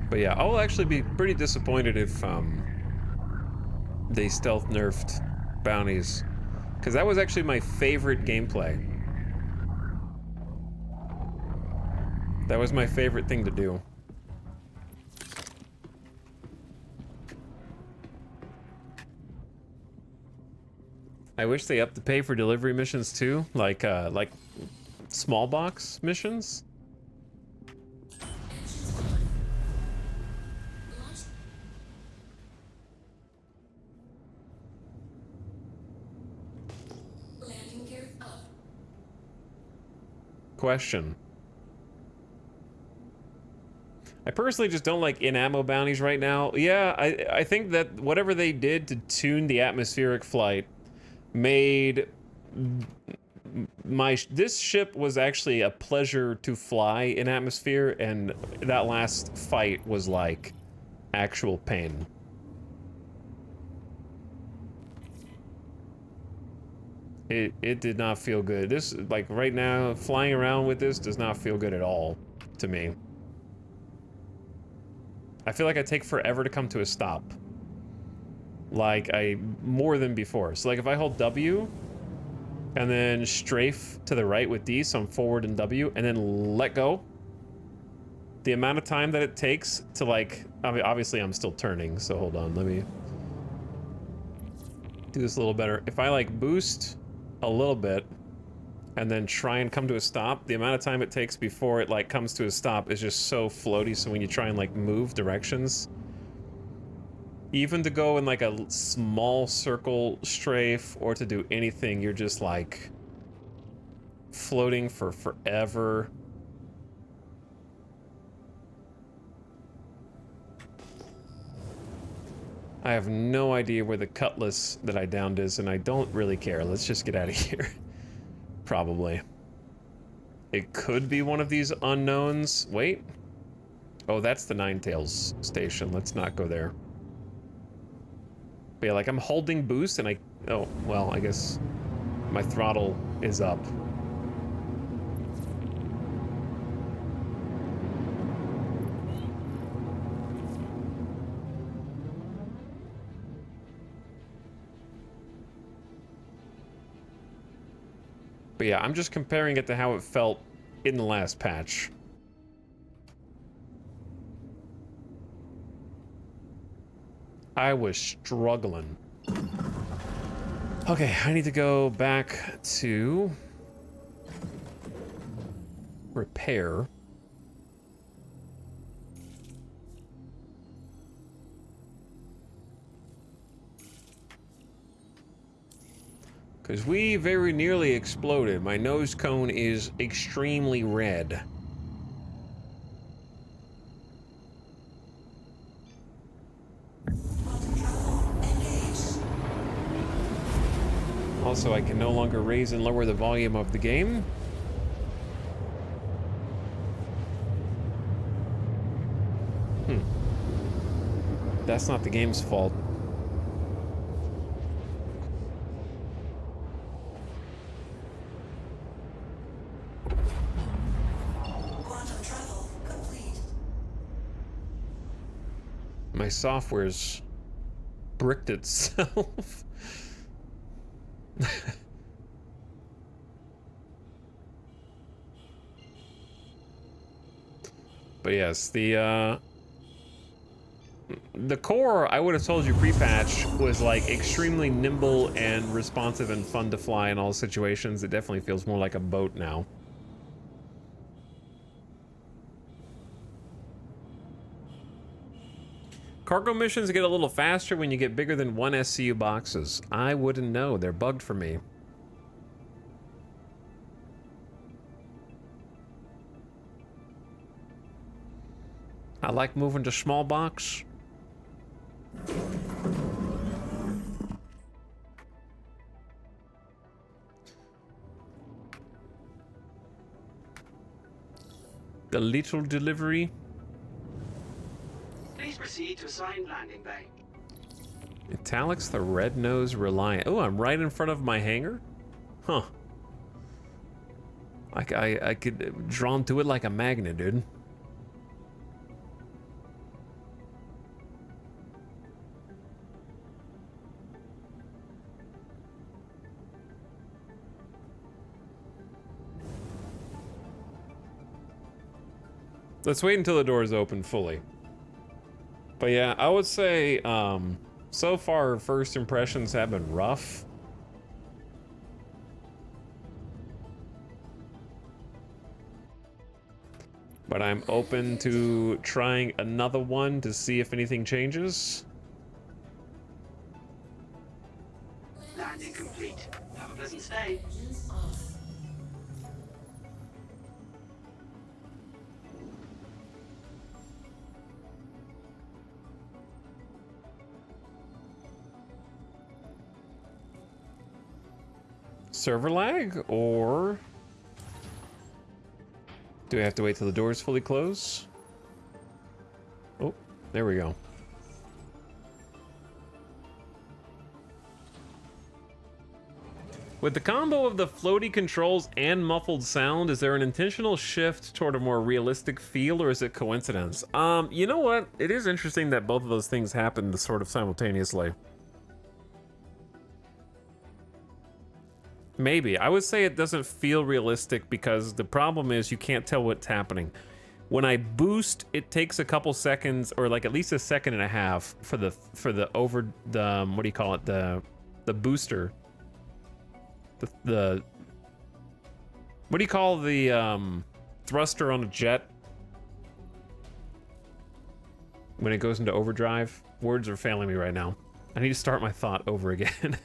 But yeah, I'll actually be pretty disappointed if they stealth nerfed bounties, because that was actually my favorite gameplay. That was my favorite thing to do. I wish they upped the pay for delivery missions too, like small box missions. question. I personally just don't like in-ammo bounties right now. Yeah, I think that whatever they did to tune the atmospheric flight made this ship was actually a pleasure to fly in atmosphere, and that last fight was like actual pain. It did not feel good. This, like right now, flying around with this does not feel good at all to me. I feel like I take forever to come to a stop. Like more than before. So like if I hold W and then strafe to the right with D, so I'm forward in W, and then let go, the amount of time that it takes to like, I mean, obviously I'm still turning, so hold on, let me do this a little better. If I like boost a little bit and then try and come to a stop, the amount of time it takes before it like comes to a stop is just so floaty. So when you try and like move directions, even to go in like a small circle strafe or to do anything, you're just like floating for forever. I have no idea where the cutlass that I downed is, and I don't really care. Let's just get out of here. Probably. It could be one of these unknowns. Wait. Oh, that's the Ninetales station. Let's not go there. But yeah, like I'm holding boost and oh, well, I guess my throttle is up. But yeah, I'm just comparing it to how it felt in the last patch. I was struggling. Okay, I need to go back to repair. Because we very nearly exploded. My nose cone is extremely red. Also, I can no longer raise and lower the volume of the game. That's not the game's fault. My software's bricked itself. But yes, the core, I would have told you pre-patch, was like extremely nimble and responsive and fun to fly in all situations. It definitely feels more like a boat now. Cargo missions get a little faster when you get bigger than 1 SCU boxes. I wouldn't know. They're bugged for me. I like moving to small box. The little delivery. Please proceed to assigned landing bay. Italic's the red-nosed Reliant. Oh, I'm right in front of my hangar? Huh. I could drawn to it like a magnet, dude. Let's wait until the doors open fully. But yeah, I would say, so far, first impressions have been rough. But I'm open to trying another one to see if anything changes. Landing complete. Have a pleasant stay. server lag, or do I have to wait till the doors fully close? Oh, there we go. With the combo of the floaty controls and muffled sound, is there an intentional shift toward a more realistic feel, or is it coincidence? You know what? It is interesting that both of those things happen sort of simultaneously. Maybe. I would say it doesn't feel realistic because the problem is you can't tell what's happening. When I boost, it takes a couple seconds, or like at least a second and a half for the what do you call it? The booster. The what do you call the thruster on a jet when it goes into overdrive? Words are failing me right now. I need to start my thought over again.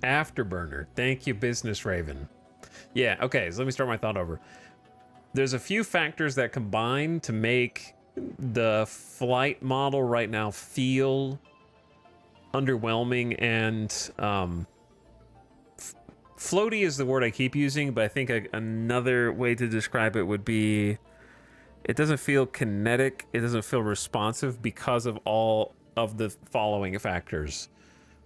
Afterburner. Thank you, Business Raven. Yeah, okay, so let me start my thought over. There's a few factors that combine to make the flight model right now feel underwhelming, and floaty is the word I keep using, but I think another way to describe it would be it doesn't feel kinetic, it doesn't feel responsive because of all of the following factors.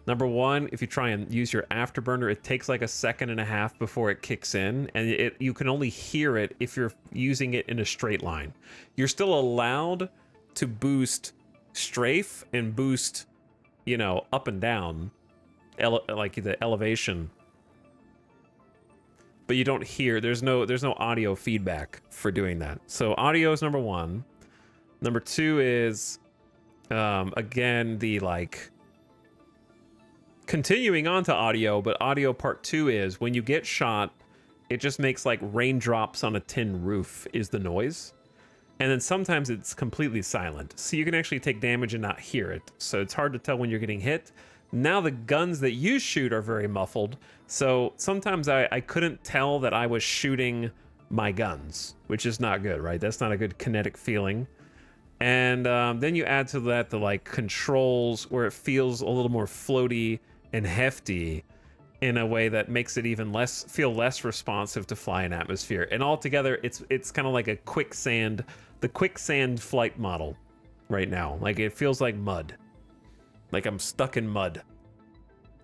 Number one, if you try and use your afterburner, it takes like a second and a half before it kicks in, and you can only hear it if you're using it in a straight line. You're still allowed to boost strafe and boost, you know, up and down, like the elevation, but you don't hear. There's no audio feedback for doing that. So audio is number one. Number two is, again, the like. Continuing on to audio, but audio part two is when you get shot, it just makes like raindrops on a tin roof is the noise. And then sometimes it's completely silent. So you can actually take damage and not hear it. So it's hard to tell when you're getting hit. Now the guns that you shoot are very muffled. So sometimes I couldn't tell that I was shooting my guns, which is not good, right? That's not a good kinetic feeling. And then you add to that the like controls where it feels a little more floaty and hefty in a way that makes it even feel less responsive to fly in atmosphere. And altogether, it's kind of like the quicksand flight model right now. Like it feels like mud. Like I'm stuck in mud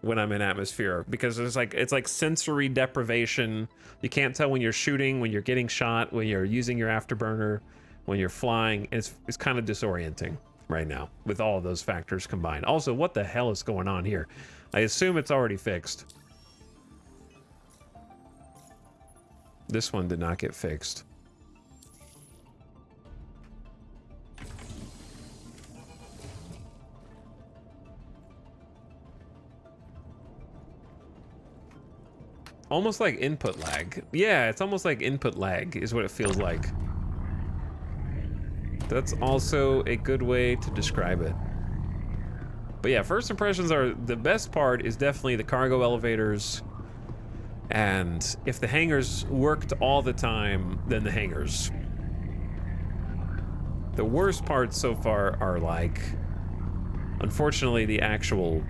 when I'm in atmosphere, because it's like sensory deprivation. You can't tell when you're shooting, when you're getting shot, when you're using your afterburner, when you're flying. It's kind of disorienting right now with all of those factors combined. Also, what the hell is going on here? I assume it's already fixed. This one did not get fixed. Almost like input lag. Yeah, it's almost like input lag is what it feels like. That's also a good way to describe it. But yeah, first impressions are the best part is definitely the cargo elevators. And if the hangars worked all the time, then the hangars. The worst parts so far are like, unfortunately, the actual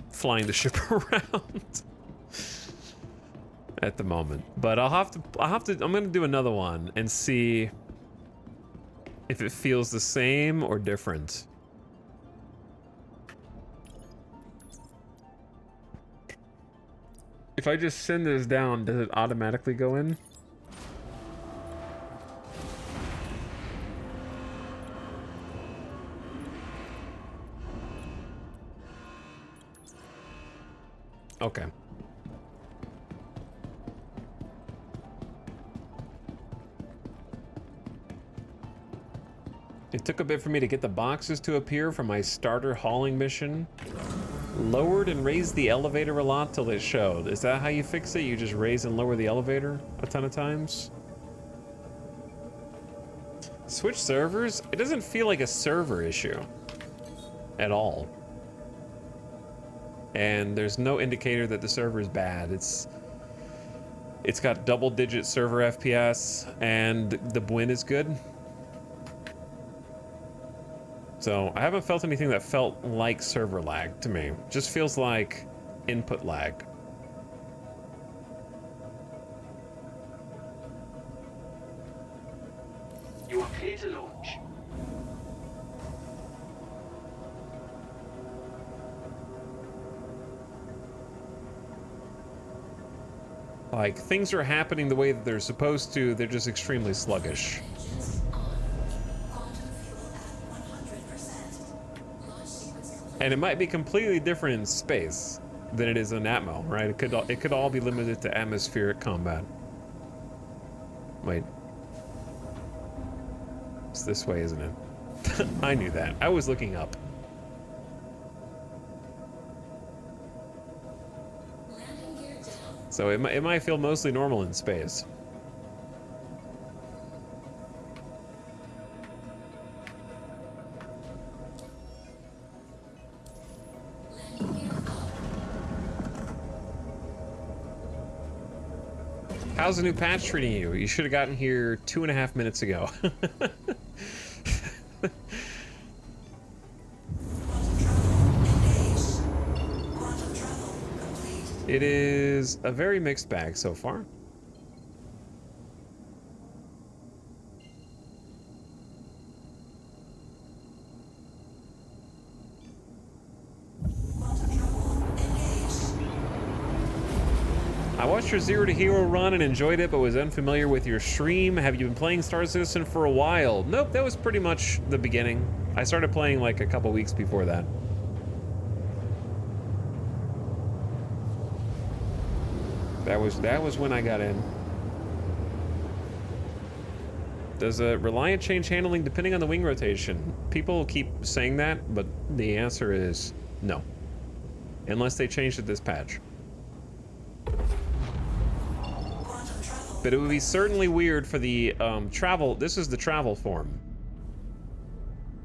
flying the ship around at the moment. But I'm gonna do another one and see if it feels the same or different. If I just send this down, does it automatically go in? Okay. It took a bit for me to get the boxes to appear for my starter hauling mission. Lowered and raised the elevator a lot till it showed. Is that how you fix it? You just raise and lower the elevator a ton of times? Switch servers? It doesn't feel like a server issue at all. And there's no indicator that the server is bad. It's got double-digit server FPS, and the win is good. So I haven't felt anything that felt like server lag to me. It just feels like input lag. You are clear to launch. Like, things are happening the way that they're supposed to, they're just extremely sluggish. And it might be completely different in space than it is in Atmo, right? It could all be limited to atmospheric combat. Wait. It's this way, isn't it? I knew that. I was looking up. So it might feel mostly normal in space. How's the new patch treating you? You should have gotten here 2.5 minutes ago. It is a very mixed bag so far. I watched your Zero to Hero run and enjoyed it, but was unfamiliar with your stream. Have you been playing Star Citizen for a while? Nope, that was pretty much the beginning. I started playing like a couple weeks before that. That was when I got in. Does a Reliant change handling depending on the wing rotation? People keep saying that, but the answer is no. Unless they changed it this patch. But it would be certainly weird for the travel. This is the travel form.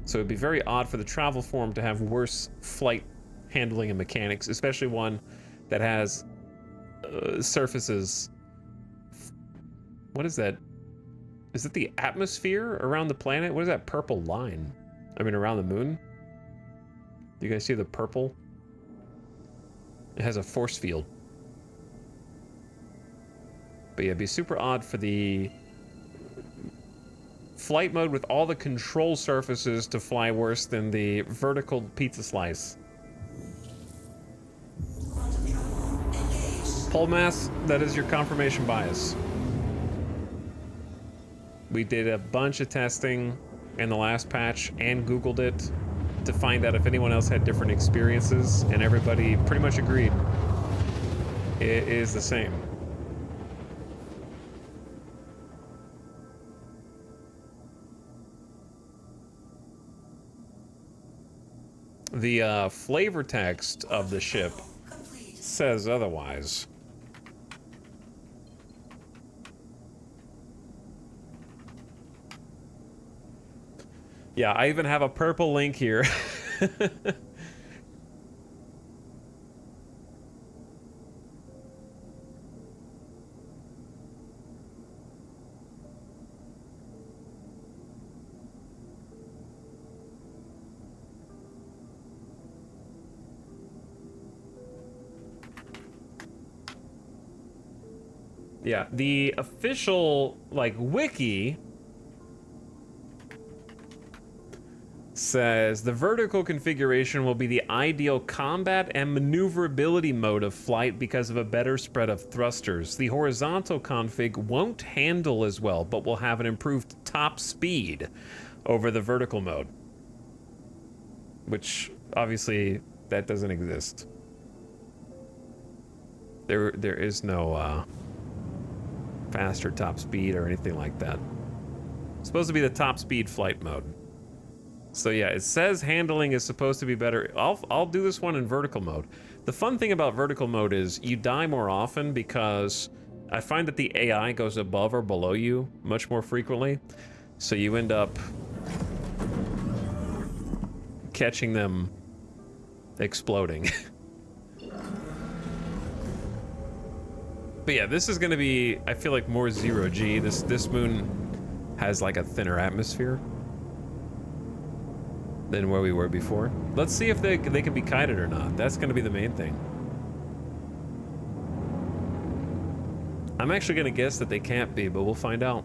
So it'd be very odd for the travel form to have worse flight handling and mechanics, especially one that has surfaces. What is that? Is it the atmosphere around the planet? What is that purple line? I mean, around the moon? Do you guys see the purple? It has a force field. But yeah, it'd be super odd for the flight mode with all the control surfaces to fly worse than the vertical pizza slice. Pole mass, that is your confirmation bias. We did a bunch of testing in the last patch and Googled it to find out if anyone else had different experiences, and everybody pretty much agreed it is the same. The flavor text of the ship says otherwise. Yeah, I even have a purple link here. Yeah, the official, like, wiki says the vertical configuration will be the ideal combat and maneuverability mode of flight because of a better spread of thrusters. The horizontal config won't handle as well, but will have an improved top speed over the vertical mode. Which, obviously, that doesn't exist. There is no, faster top speed or anything like that. It's supposed to be the top speed flight mode. So yeah, it says handling is supposed to be better. I'll do this one in vertical mode. The fun thing about vertical mode is you die more often because I find that the AI goes above or below you much more frequently. So you end up catching them exploding. But yeah, this is gonna be, I feel like, more zero G. This moon has like a thinner atmosphere. than where we were before. Let's see if they can be kited or not. That's going to be the main thing. I'm actually going to guess that they can't be, but we'll find out.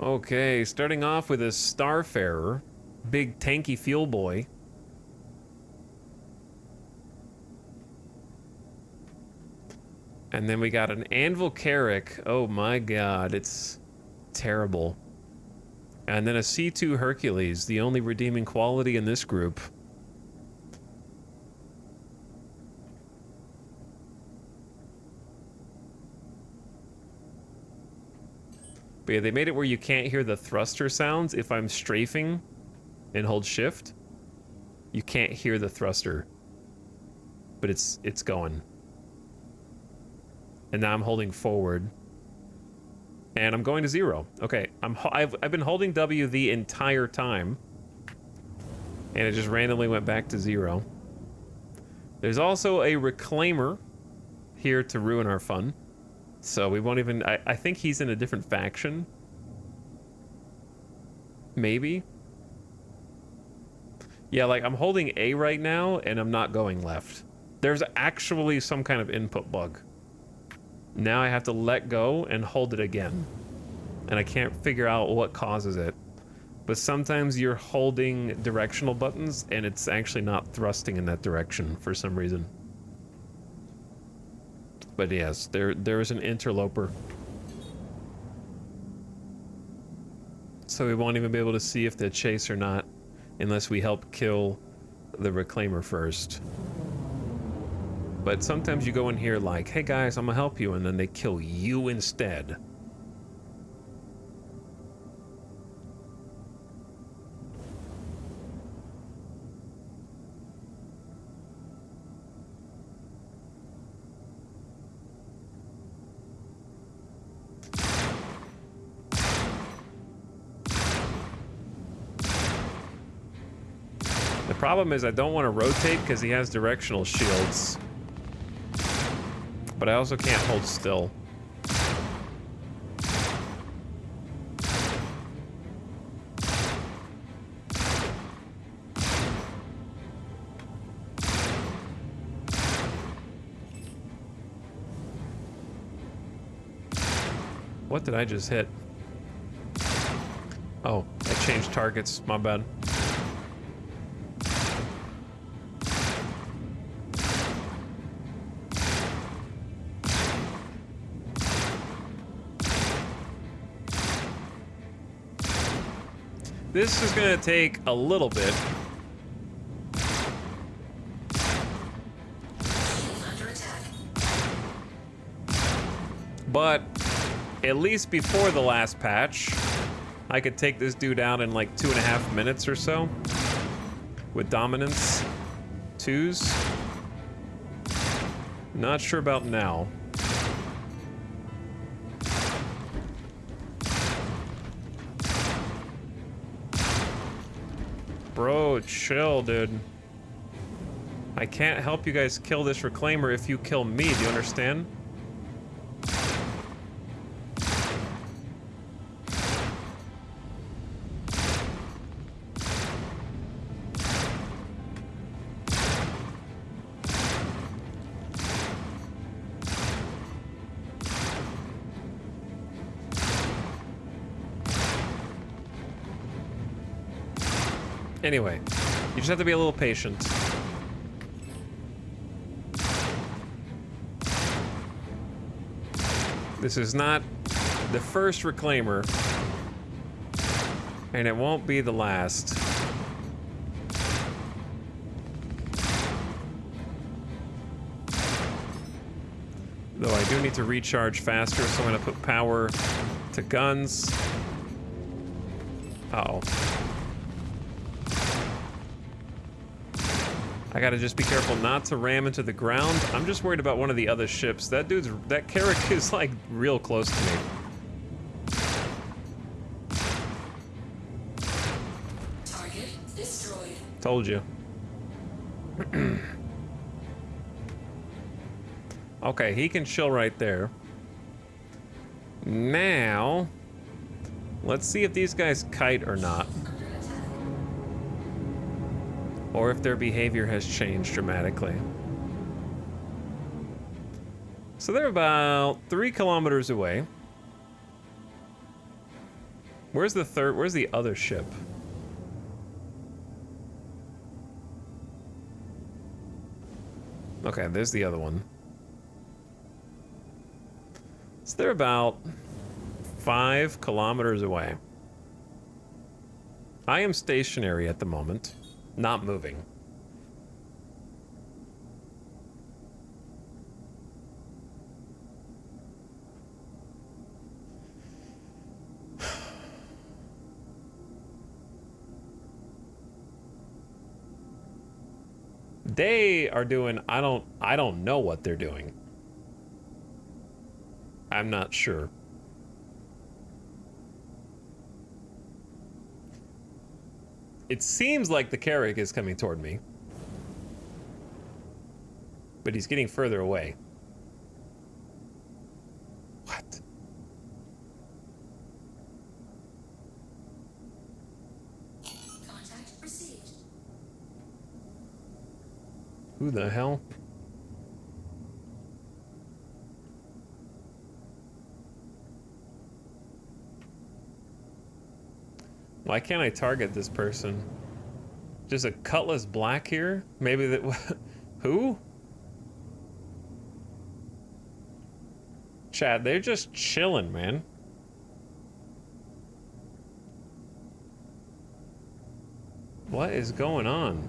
Okay, starting off with a Starfarer, big tanky fuel boy. And then we got an Anvil Carrack. Oh my god, it's terrible. And then a C2 Hercules, the only redeeming quality in this group. But yeah, they made it where you can't hear the thruster sounds. If I'm strafing and hold shift, you can't hear the thruster. But it's going. And now I'm holding forward. And I'm going to 0. Okay, I've been holding W the entire time. And it just randomly went back to 0. There's also a Reclaimer here to ruin our fun. So we won't even... I think he's in a different faction. Maybe. Yeah, like I'm holding A right now and I'm not going left. There's actually some kind of input bug. Now I have to let go and hold it again. And I can't figure out what causes it. But sometimes you're holding directional buttons and it's actually not thrusting in that direction for some reason. But yes, there is an interloper. So we won't even be able to see if they chase or not unless we help kill the Reclaimer first. But sometimes you go in here like, hey guys, I'm gonna help you, and then they kill you instead. The problem is I don't want to rotate because he has directional shields. But I also can't hold still. What did I just hit? Oh, I changed targets. My bad. This is gonna take a little bit. But at least before the last patch, I could take this dude out in like 2.5 minutes or so with dominance 2s. Not sure about now. Bro, chill, dude. I can't help you guys kill this Reclaimer if you kill me, do you understand? Anyway, you just have to be a little patient. This is not the first Reclaimer, and it won't be the last. Though I do need to recharge faster, so I'm gonna put power to guns. Uh-oh. I gotta just be careful not to ram into the ground. I'm just worried about one of the other ships. That Carrack is like real close to me. Target destroyed. Told you. Okay, he can chill right there. Now, let's see if these guys kite or not. Or if their behavior has changed dramatically. So they're about 3 kilometers away. Where's the other ship? Okay, there's the other one. So they're about 5 kilometers away. I am stationary at the moment, not moving. They are doing, I don't know what they're doing. I'm not sure. It seems like the Carrack is coming toward me. But he's getting further away. What? Contact received. Who the hell? Why can't I target this person? Just a Cutlass Black here? Maybe that... Who? Chad, they're just chilling, man. What is going on?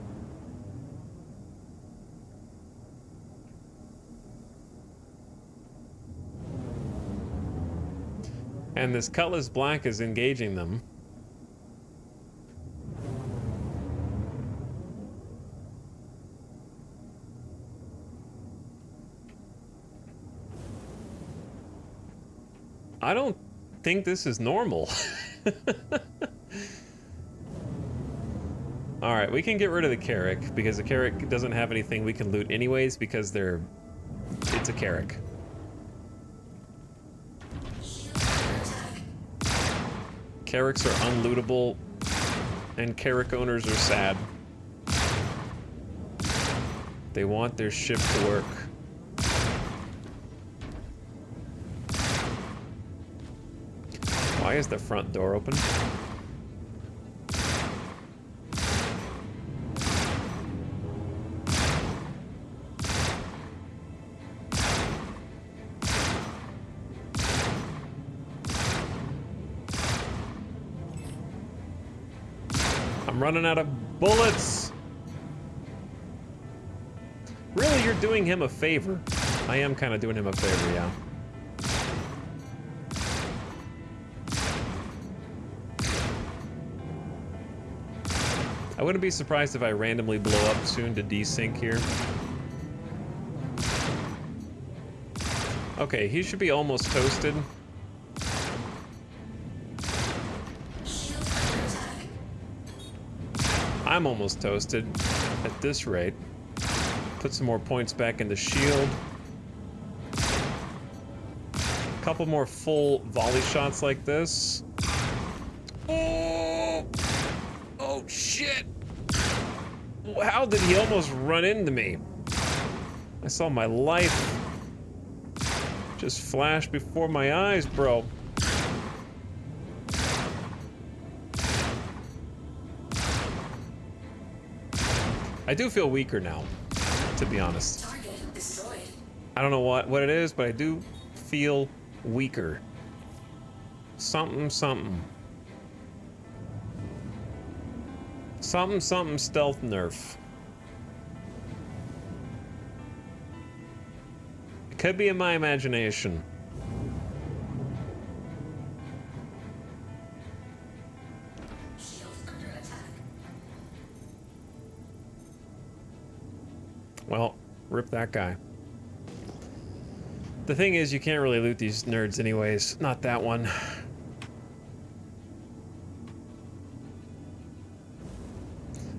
And this Cutlass Black is engaging them. I don't think this is normal. All right, we can get rid of the Carrack because the Carrack doesn't have anything we can loot anyways because it's a Carrack. Carracks are unlootable and Carrack owners are sad. They want their ship to work. Why is the front door open? I'm running out of bullets. Really, you're doing him a favor. I am kind of doing him a favor, yeah. I wouldn't be surprised if I randomly blow up soon to desync here. Okay, he should be almost toasted. I'm almost toasted at this rate. Put some more points back in the shield. A couple more full volley shots like this. Oh! Oh, shit! How did he almost run into me? I saw my life just flash before my eyes, bro. I do feel weaker now, to be honest. Target destroyed. I don't know what it is, but I do feel weaker. Something stealth nerf. It could be in my imagination. Shield under attack. Well, rip that guy. The thing is, you can't really loot these nerds anyways. Not that one.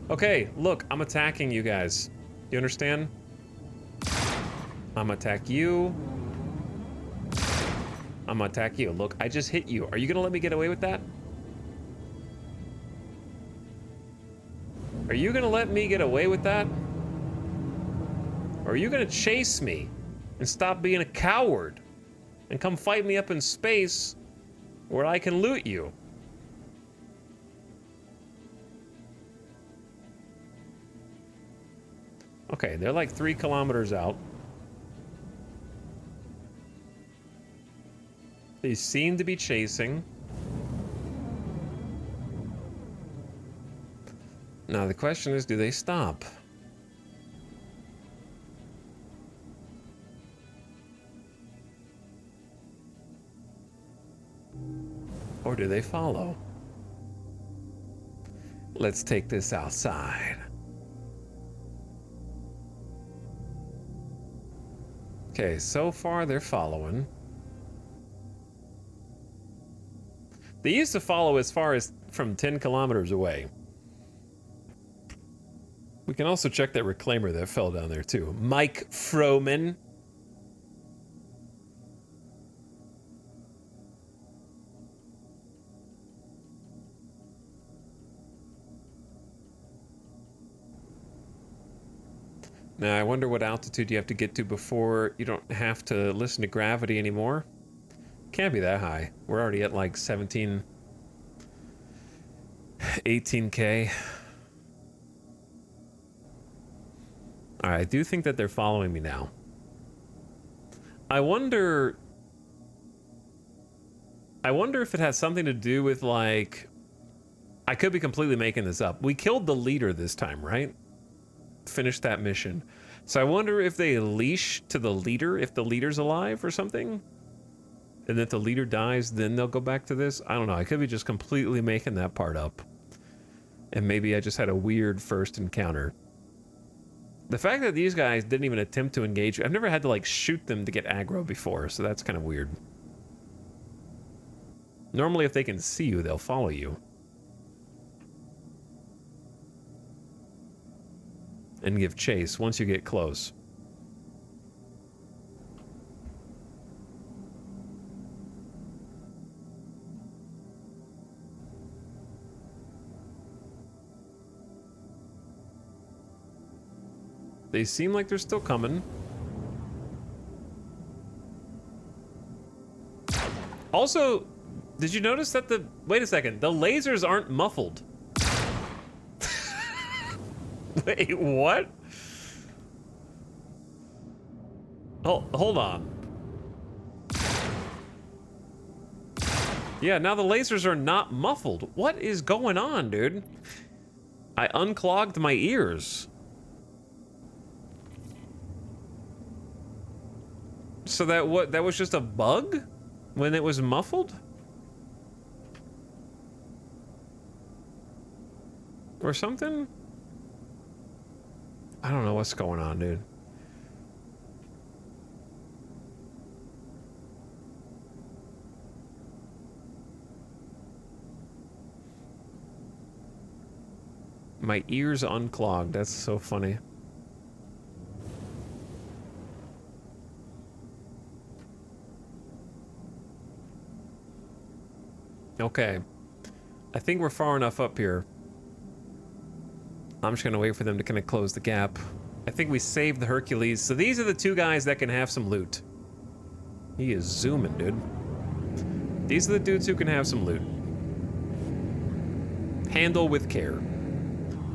Okay, look, I'm attacking you guys. You understand? I'm gonna attack you. I'm gonna attack you. Look, I just hit you. Are you gonna let me get away with that? Are you gonna let me get away with that? Or are you gonna chase me and stop being a coward and come fight me up in space where I can loot you? Okay, they're like 3 kilometers out. They seem to be chasing. Now the question is, do they stop? Or do they follow? Let's take this outside. Okay, so far they're following. They used to follow as far as from 10 kilometers away. We can also check that reclaimer that fell down there too. Mike Froman. Now, I wonder what altitude you have to get to before you don't have to listen to gravity anymore. Can't be that high. We're already at like 17, 18K. All right, I do think that they're following me now. I wonder if it has something to do with, like, I could be completely making this up. We killed the leader this time, right? Finished that mission. So I wonder if they leash to the leader, if the leader's alive or something. And if the leader dies, then they'll go back to this. I don't know. I could be just completely making that part up. And maybe I just had a weird first encounter. The fact that these guys didn't even attempt to engage, I've never had to like shoot them to get aggro before, so that's kind of weird. Normally if they can see you, they'll follow you. And give chase once you get close. They seem like they're still coming. Also, did you notice that the... Wait a second. The lasers aren't muffled. Wait, what? Oh, hold on. Yeah, now the lasers are not muffled. What is going on, dude? I unclogged my ears. So that was just a bug when it was muffled? Or something? I don't know what's going on, dude. My ears unclogged. That's so funny. Okay. I think we're far enough up here. I'm just gonna wait for them to kind of close the gap. I think we saved the Hercules. So these are the 2 guys that can have some loot. He is zooming, dude. These are the dudes who can have some loot. Handle with care.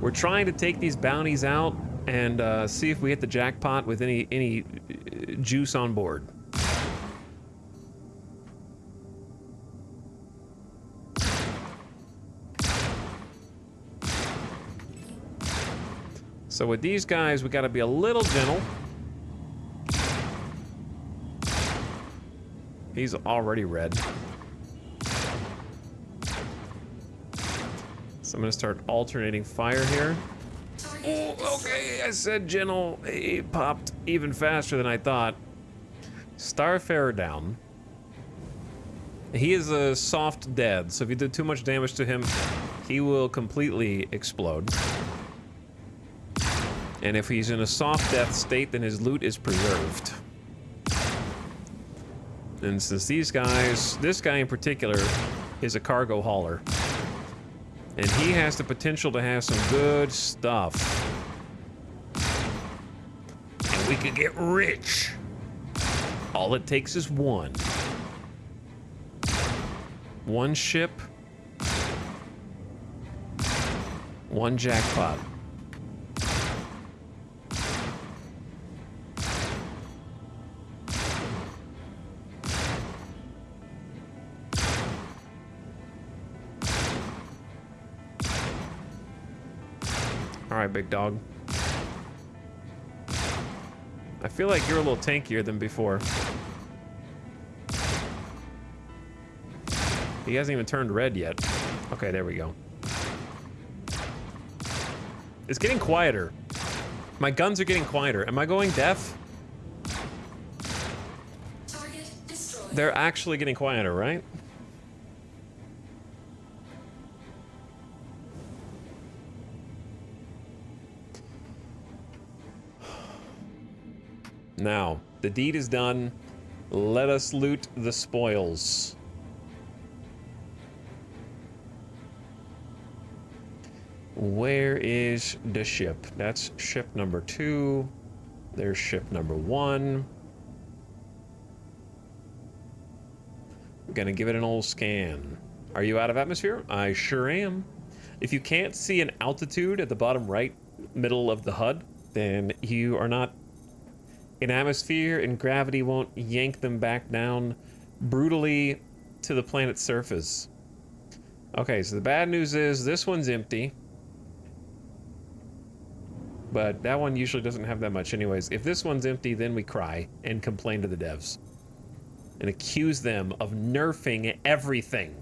We're trying to take these bounties out and see if we hit the jackpot with any juice on board. So with these guys, we gotta be a little gentle. He's already red. So I'm gonna start alternating fire here. Oh, okay, I said gentle. He popped even faster than I thought. Starfarer down. He is a soft dead, so if you did too much damage to him, he will completely explode. And if he's in a soft death state, then his loot is preserved. And since these guys, this guy in particular, is a cargo hauler. And he has the potential to have some good stuff. And we could get rich. All it takes is one. One ship. One jackpot. All right, big dog. I feel like you're a little tankier than before. He hasn't even turned red yet. Okay, there we go. It's getting quieter. My guns are getting quieter. Am I going deaf? They're actually getting quieter, right? Now, the deed is done. Let us loot the spoils. Where is the ship? That's ship number 2. There's ship number 1. We're gonna give it an old scan. Are you out of atmosphere? I sure am. If you can't see an altitude at the bottom right middle of the HUD, then you are not in atmosphere, and gravity won't yank them back down brutally to the planet's surface. Okay, so the bad news is this one's empty. But that one usually doesn't have that much anyways. If this one's empty, then we cry and complain to the devs. And accuse them of nerfing everything.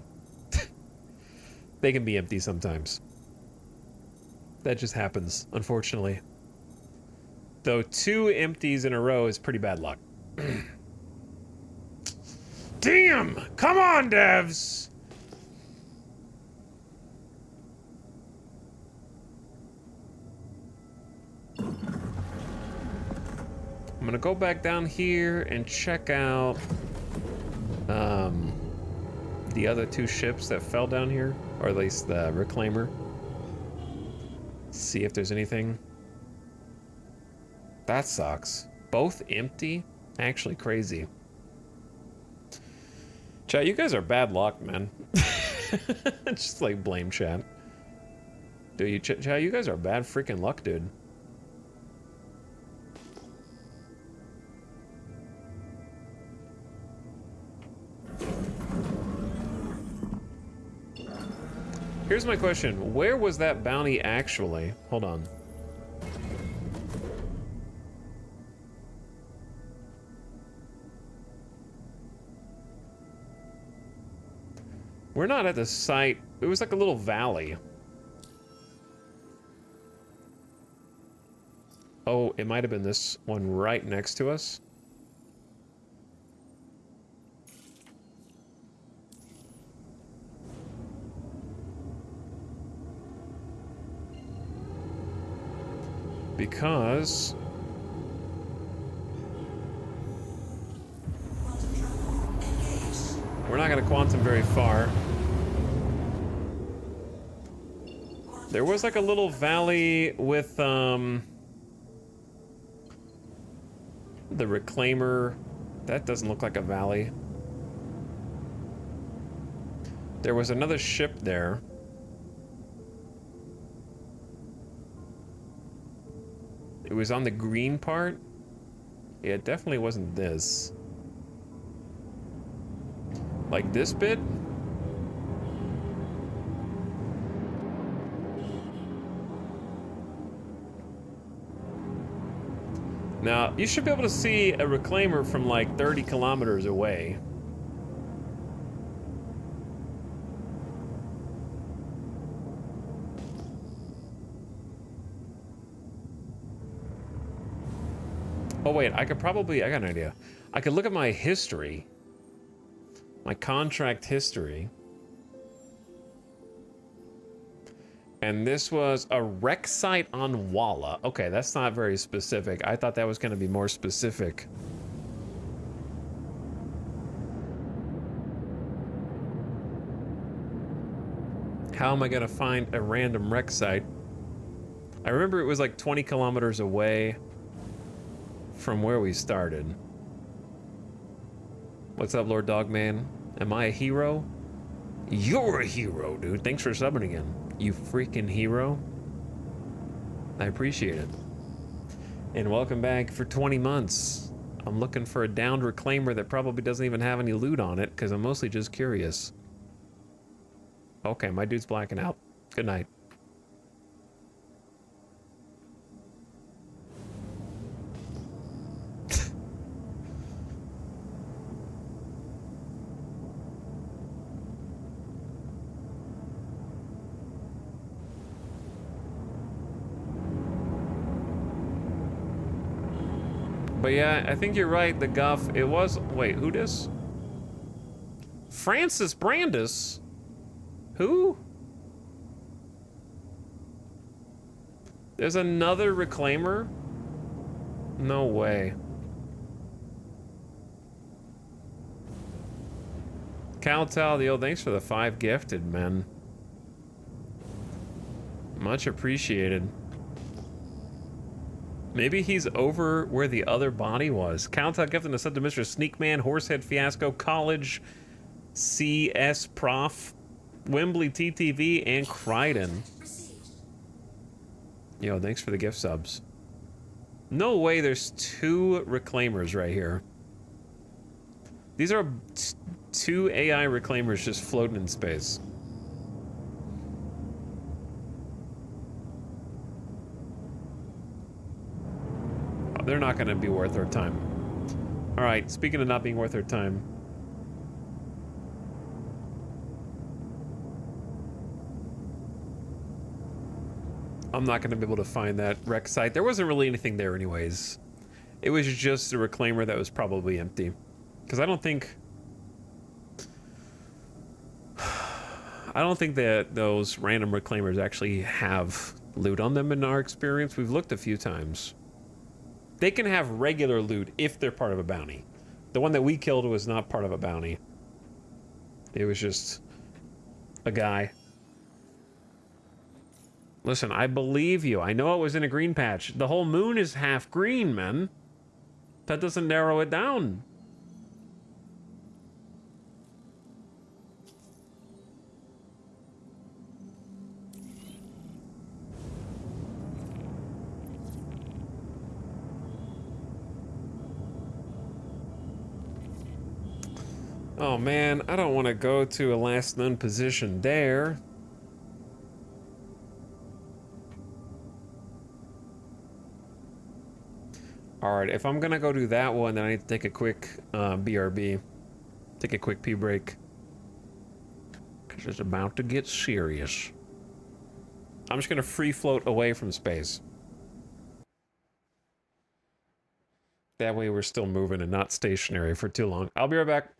They can be empty sometimes. That just happens, unfortunately. Though 2 empties in a row is pretty bad luck. Damn! Come on, devs! I'm gonna go back down here and check out the other 2 ships that fell down here, or at least the Reclaimer. See if there's anything. That sucks. Both empty? Actually crazy. Chat, you guys are bad luck, man. Just like blame chat. Dude, chat, you guys are bad freaking luck, dude. Here's my question. Where was that bounty actually? Hold on. We're not at the site. It was like a little valley. Oh, it might have been this one right next to us. Because we're not going to quantum very far. There was like a little valley with the Reclaimer. That doesn't look like a valley. There was another ship there. It was on the green part. Yeah, it definitely wasn't this. Like this bit? Now, you should be able to see a Reclaimer from like 30 kilometers away. Oh wait, I got an idea. I could look at my history. My contract history. And this was a wreck site on Walla. Okay, that's not very specific. I thought that was going to be more specific. How am I gonna find a random wreck site? I remember it was like 20 kilometers away from where we started. What's up, Lord Dogman? Am I a hero? You're a hero, dude. Thanks for subbing again. You freaking hero. I appreciate it. And welcome back for 20 months. I'm looking for a downed reclaimer that probably doesn't even have any loot on it, because I'm mostly just curious. Okay, my dude's blacking out. Good night. But yeah, I think you're right, the guff, it was, wait, who dis? Francis Brandis? Who? There's another reclaimer? No way. Caltal, the old, thanks for the 5 gifted, man. Much appreciated. Maybe he's over where the other body was. Caltal gifted a sub to Mr. Sneakman, Horsehead Fiasco, College, CS Prof, Wembley TTV, and Crichton. Yo, thanks for the gift subs. No way there's 2 reclaimers right here. These are 2 AI reclaimers just floating in space. They're not going to be worth our time. All right, speaking of not being worth our time. I'm not going to be able to find that wreck site. There wasn't really anything there anyways. It was just a reclaimer that was probably empty. Because I don't think that those random reclaimers actually have loot on them in our experience. We've looked a few times. They can have regular loot if they're part of a bounty. The one that we killed was not part of a bounty. It was just a guy. Listen, I believe you. I know it was in a green patch. The whole moon is half green, man. That doesn't narrow it down. Oh man, I don't want to go to a last known position there. Alright, if I'm gonna go do that one, then I need to take a quick BRB. Take a quick pee break. Because it's about to get serious. I'm just gonna free float away from space. That way we're still moving and not stationary for too long. I'll be right back.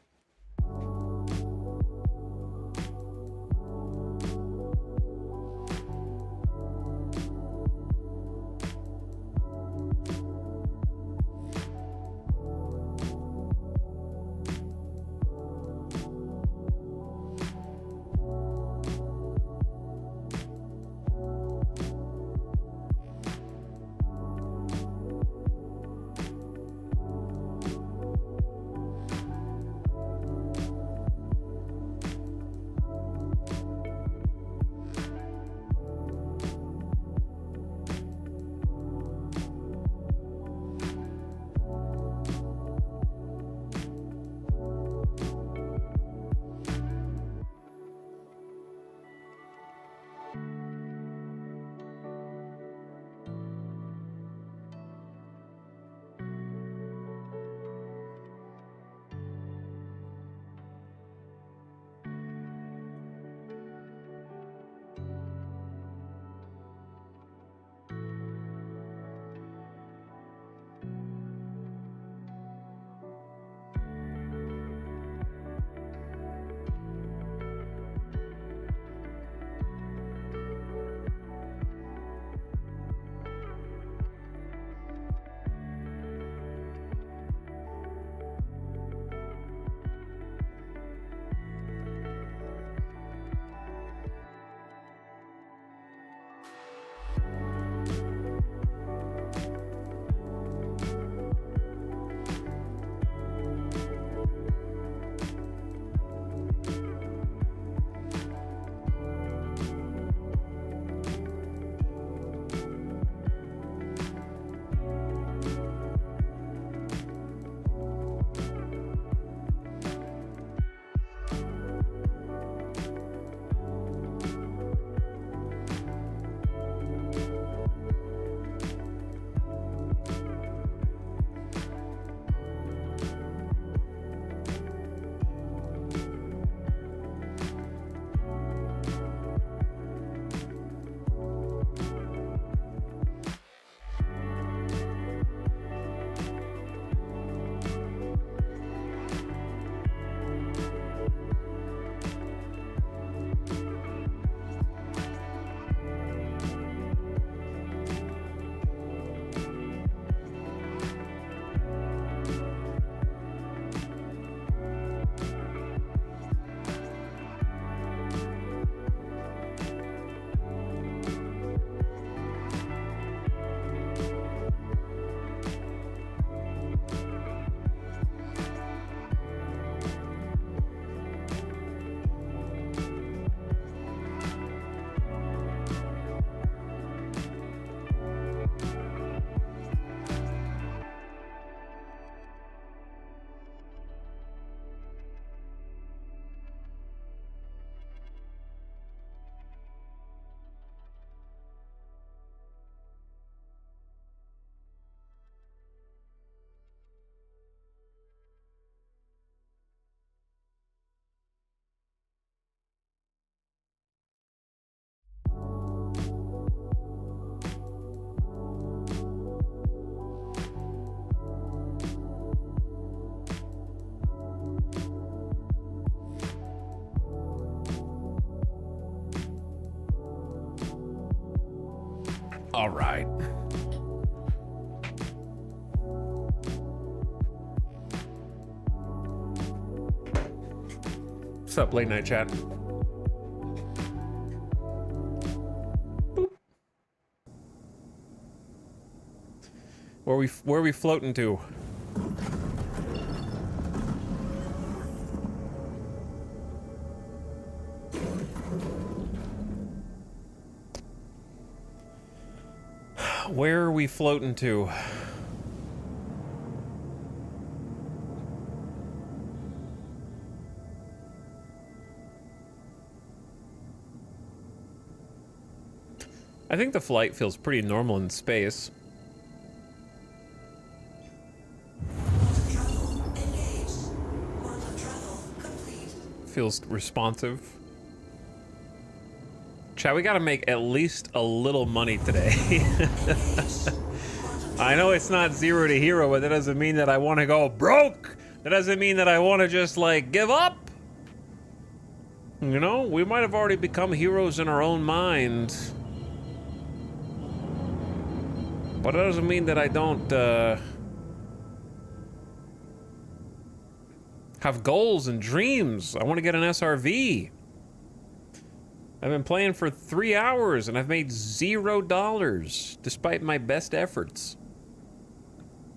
All right. What's up, late night chat? Boop. Where are we floating to? Where are we floating to? I think the flight feels pretty normal in space. Feels responsive. Chat, we gotta make at least a little money today. I know it's not 0 to hero, but that doesn't mean that I want to go broke. That doesn't mean that I want to just, like, give up. You know, we might have already become heroes in our own minds. But that doesn't mean that I don't, have goals and dreams. I want to get an SRV. I've been playing for 3 hours and I've made $0 despite my best efforts.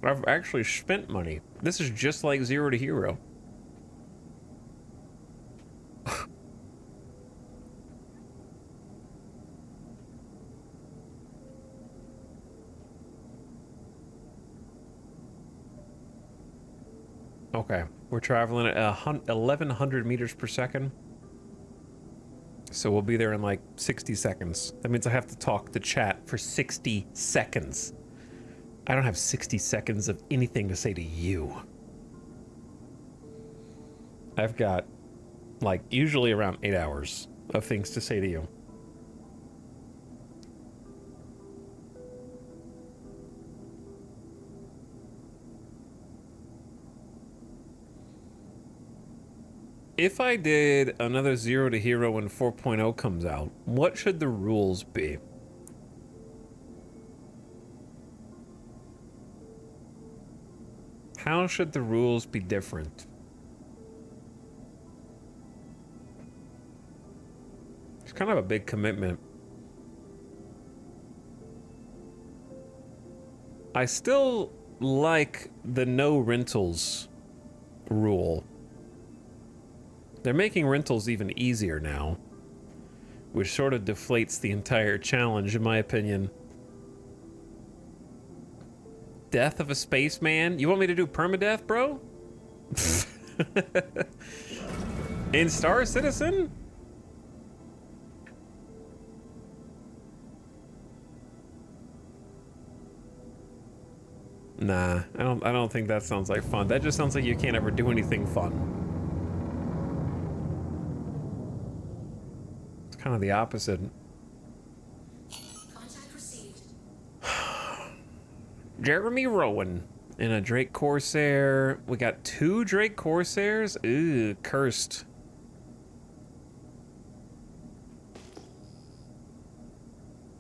I've actually spent money. This is just like 0 to hero. Okay, we're traveling at 1,100 meters per second. So we'll be there in like 60 seconds. That means I have to talk to chat for 60 seconds. I don't have 60 seconds of anything to say to you. I've got like usually around 8 hours of things to say to you. If I did another 0 to hero when 4.0 comes out, what should the rules be? How should the rules be different? It's kind of a big commitment. I still like the no rentals rule. They're making rentals even easier now, which sort of deflates the entire challenge, in my opinion. Death of a spaceman? You want me to do permadeath, bro? In Star Citizen? Nah, I don't think that sounds like fun. That just sounds like you can't ever do anything fun. Kind of the opposite. Contact received. Jeremy Rowan in a Drake Corsair. We got 2 Drake Corsairs. Ooh, cursed.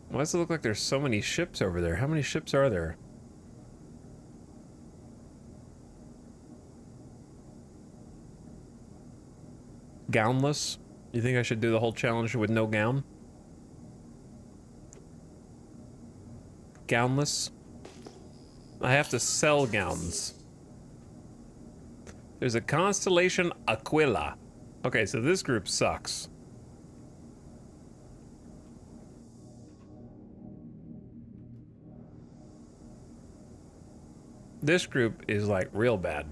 Why does it look like there's so many ships over there? How many ships are there? Gownless? You think I should do the whole challenge with no gown? Gownless? I have to sell gowns. There's a Constellation Aquila. Okay, so this group sucks. This group is like real bad.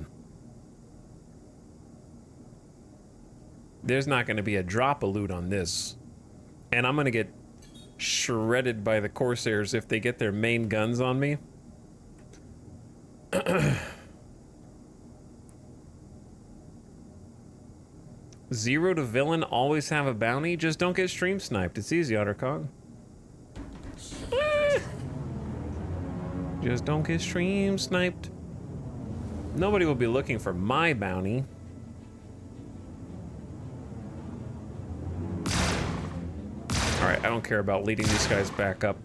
There's not going to be a drop of loot on this. And I'm going to get shredded by the Corsairs if they get their main guns on me. 0 to villain, always have a bounty. Just don't get stream sniped. It's easy, Ottercog. Just don't get stream sniped. Nobody will be looking for my bounty. Alright, I don't care about leading these guys back up.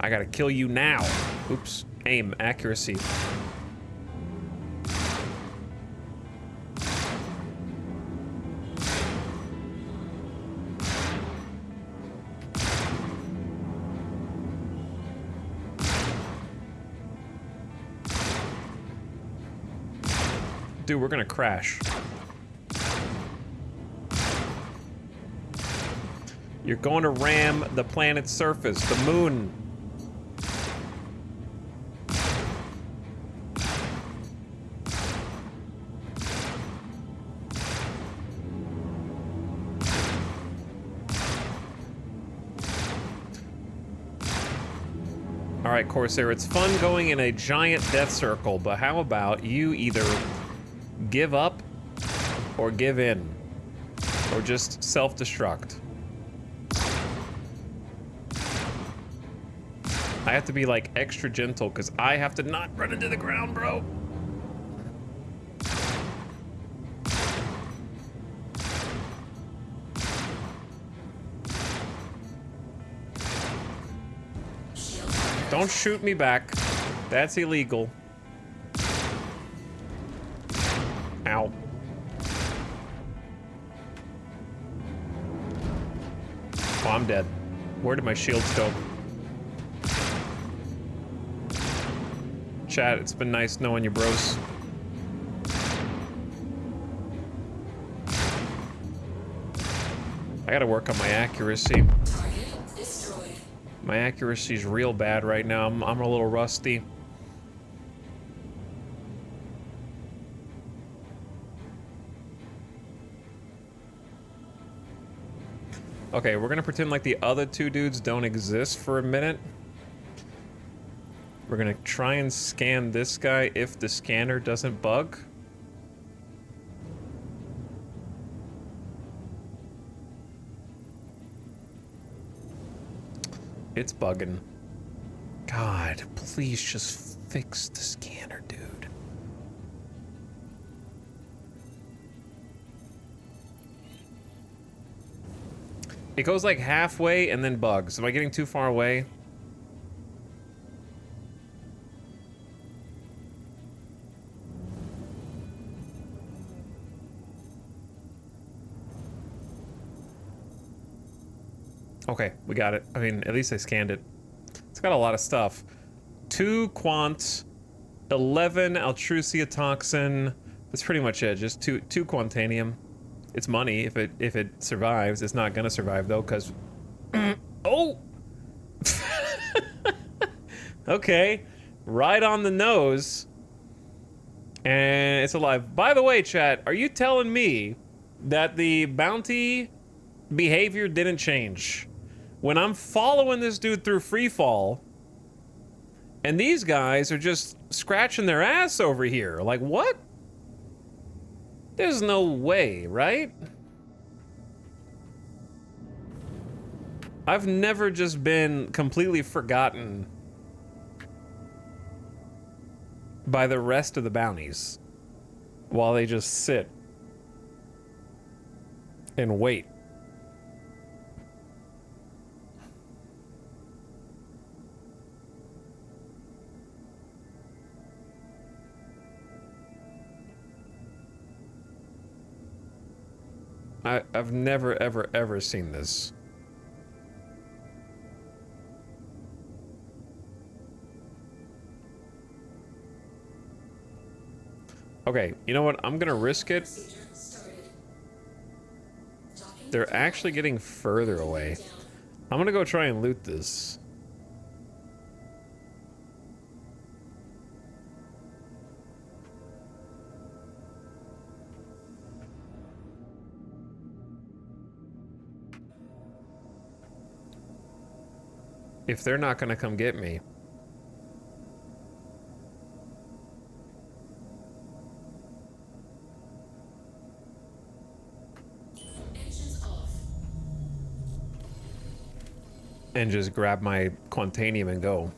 I gotta kill you now. Oops. Aim. Accuracy. Dude, we're gonna crash. You're going to ram the planet's surface, the moon. All right, Corsair, it's fun going in a giant death circle, but how about you either give up or give in, or just self-destruct? I have to be like extra gentle because I have to not run into the ground, bro. Don't shoot me back. That's illegal. Ow. Oh, I'm dead. Where did my shields go? Chat, it's been nice knowing you, bros. I gotta work on my accuracy. My accuracy's real bad right now. I'm a little rusty. Okay, we're gonna pretend like the other two dudes don't exist for a minute. We're gonna try and scan this guy if the scanner doesn't bug. It's bugging. God, please just fix the scanner, dude. It goes like halfway and then bugs. Am I getting too far away? Okay, we got it. I mean, at least I scanned it. It's got a lot of stuff. 2 quant, 11 Altrusia toxin. That's pretty much it. Just two quantanium. It's money if it survives. It's not gonna survive though, cause oh. Okay, right on the nose. And it's alive. By the way, chat, are you telling me that the bounty behavior didn't change? When I'm following this dude through free fall, and these guys are just scratching their ass over here. Like, what? There's no way, right? I've never just been completely forgotten by the rest of the bounties while they just sit and wait. I've never, ever, ever seen this. Okay, you know what? I'm gonna risk it. They're actually getting further away. I'm gonna go try and loot this. If they're not gonna come get me. And just grab my Quantanium and go.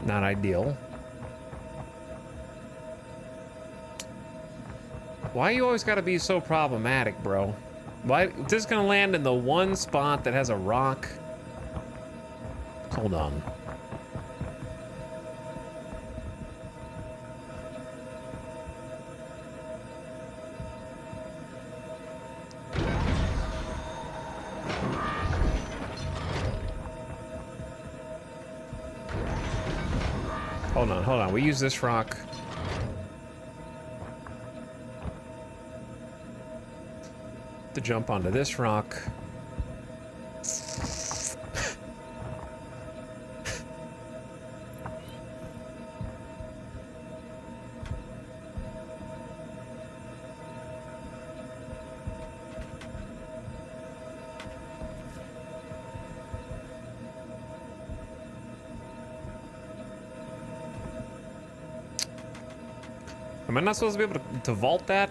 Not ideal. Why you always gotta be so problematic, bro? Why this is gonna land in the one spot that has a rock? Hold on. Hold on. We use this rock. To jump onto this rock. Am I not supposed to be able to vault that?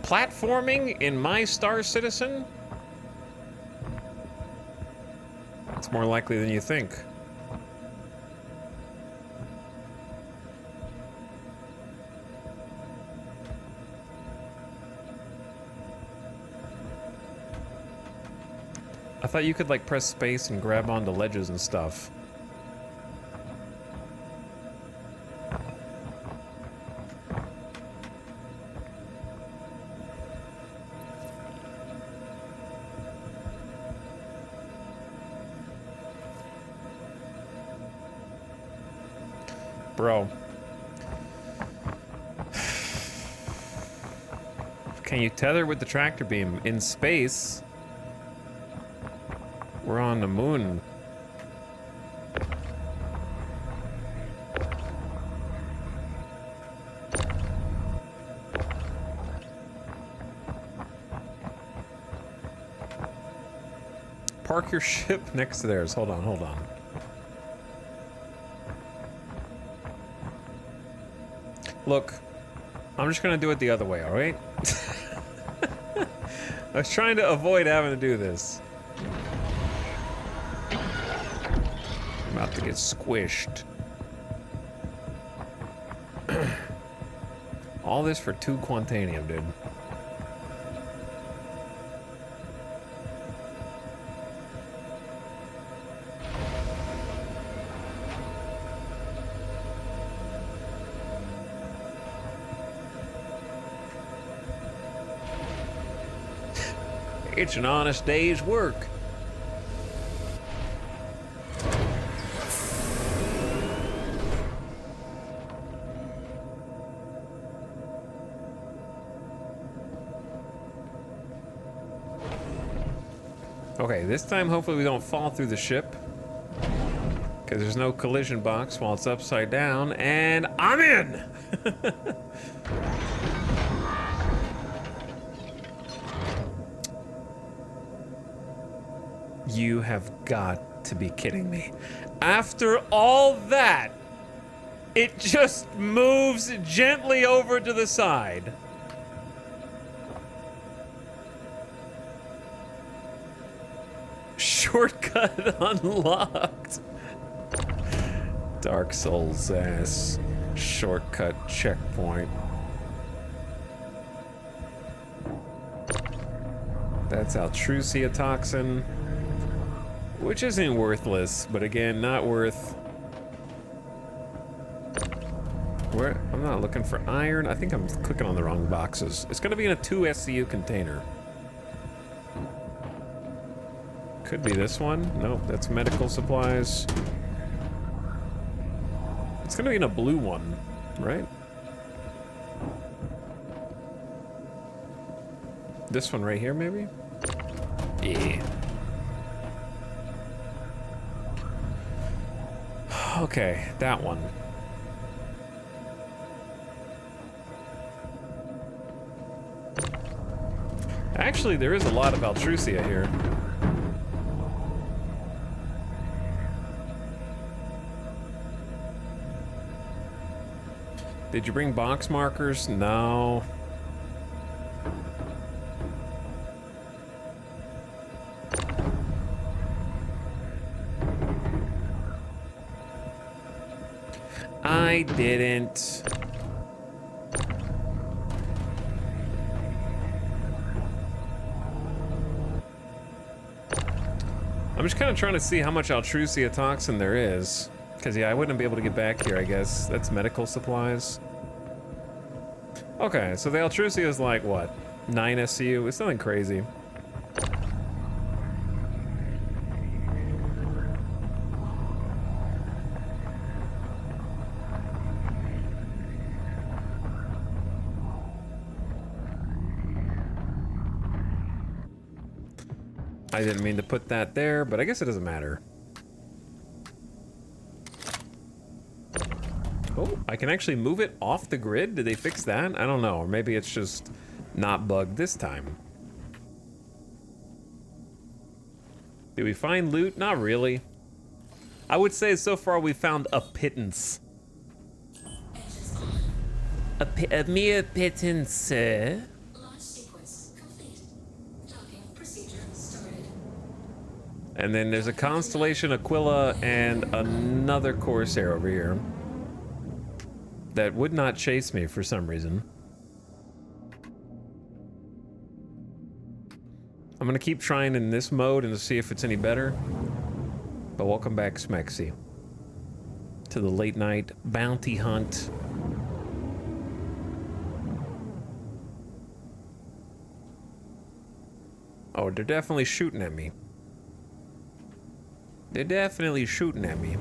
Platforming in my Star Citizen? It's more likely than you think. I thought you could like press space and grab onto ledges and stuff. Bro. Can you tether with the tractor beam in space? We're on the moon. Park your ship next to theirs. Hold on, hold on. Look, I'm just gonna do it the other way, all right? I was trying to avoid having to do this. I'm about to get squished. All this for 2 Quantanium, dude. It's an honest day's work. Okay, this time hopefully we don't fall through the ship. Because there's no collision box while it's upside down, and I'm in! You have got to be kidding me. After all that, it just moves gently over to the side. Shortcut unlocked. Dark Souls ass. Shortcut checkpoint. That's Altrusia toxin. Which isn't worthless, but again, not worth... Where? I'm not looking for iron. I think I'm clicking on the wrong boxes. It's gonna be in a 2 SCU container. Could be this one. Nope, that's medical supplies. It's gonna be in a blue one, right? This one right here, maybe? Yeah. Okay, that one. Actually, there is a lot of Altrusia here. Did you bring box markers? No. I didn't. I'm just kind of trying to see how much Altrusia toxin there is. Because, yeah, I wouldn't be able to get back here, I guess. That's medical supplies. Okay, so the Altrusia is like, what? 9 SCU? It's nothing crazy. I didn't mean to put that there, but I guess it doesn't matter. Oh, I can actually move it off the grid? Did they fix that? I don't know, or maybe it's just not bugged this time. Did we find loot? Not really. I would say so far we found a pittance. A mere pittance, sir. Launch sequence complete. Docking procedure started. And then there's a Constellation Aquila and another Corsair over here that would not chase me for some reason. I'm gonna keep trying in this mode and to see if it's any better. But welcome back, Smexy, to the late night bounty hunt. Oh, they're definitely shooting at me. They're definitely shooting at me.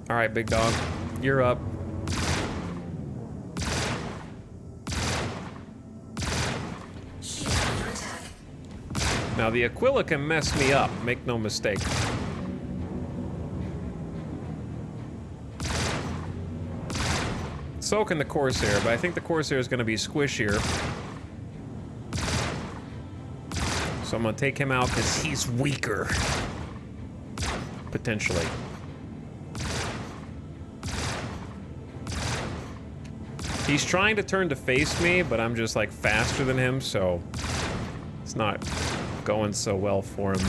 All right, big dog, you're up. Now the Aquila can mess me up, make no mistake. So can the Corsair, but I think the Corsair is going to be squishier. So I'm going to take him out because he's weaker. Potentially. He's trying to turn to face me, but I'm just like faster than him, so it's not going so well for him.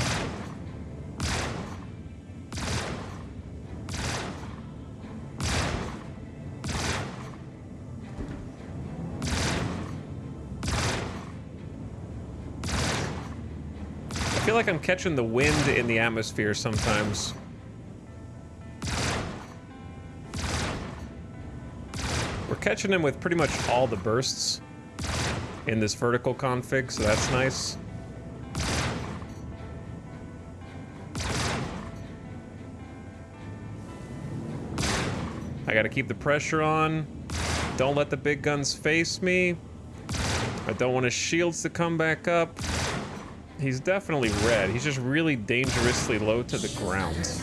I feel like I'm catching the wind in the atmosphere sometimes. We're catching him with pretty much all the bursts in this vertical config, so that's nice. I gotta keep the pressure on. Don't let the big guns face me. I don't want his shields to come back up. He's definitely red. He's just really dangerously low to the ground.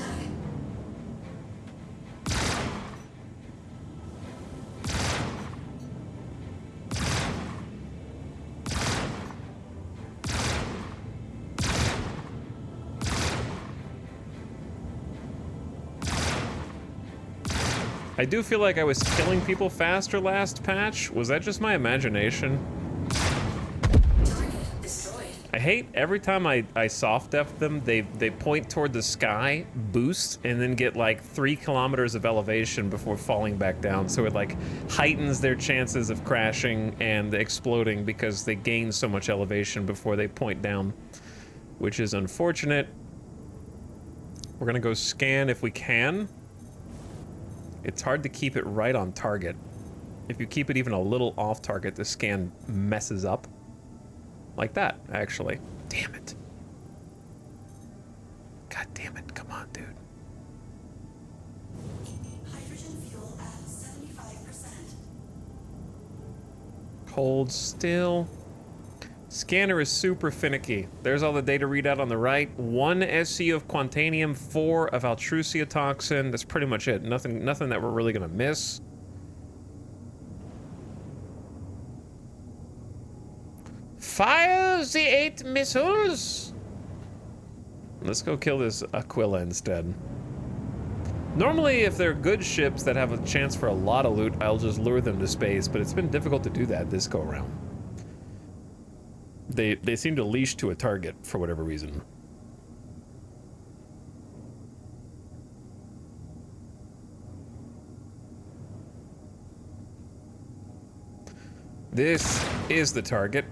I do feel like I was killing people faster last patch. Was that just my imagination? I hate every time I soft def them, they point toward the sky, boost, and then get like 3 kilometers of elevation before falling back down. So it like heightens their chances of crashing and exploding because they gain so much elevation before they point down, which is unfortunate. We're gonna go scan if we can. It's hard to keep it right on target. If you keep it even a little off target, the scan messes up. Like that, actually. Damn it. God damn it, come on, dude. Hydrogen fuel at 75%. Hold still. Scanner is super finicky. There's all the data readout on the right. 1 SCU of Quantanium, 4 of Altrusia toxin. That's pretty much it. Nothing that we're really gonna miss. Fire the 8 missiles! Let's go kill this Aquila instead. Normally, if they're good ships that have a chance for a lot of loot, I'll just lure them to space, but it's been difficult to do that this go-around. They seem to leash to a target for whatever reason. This is the target.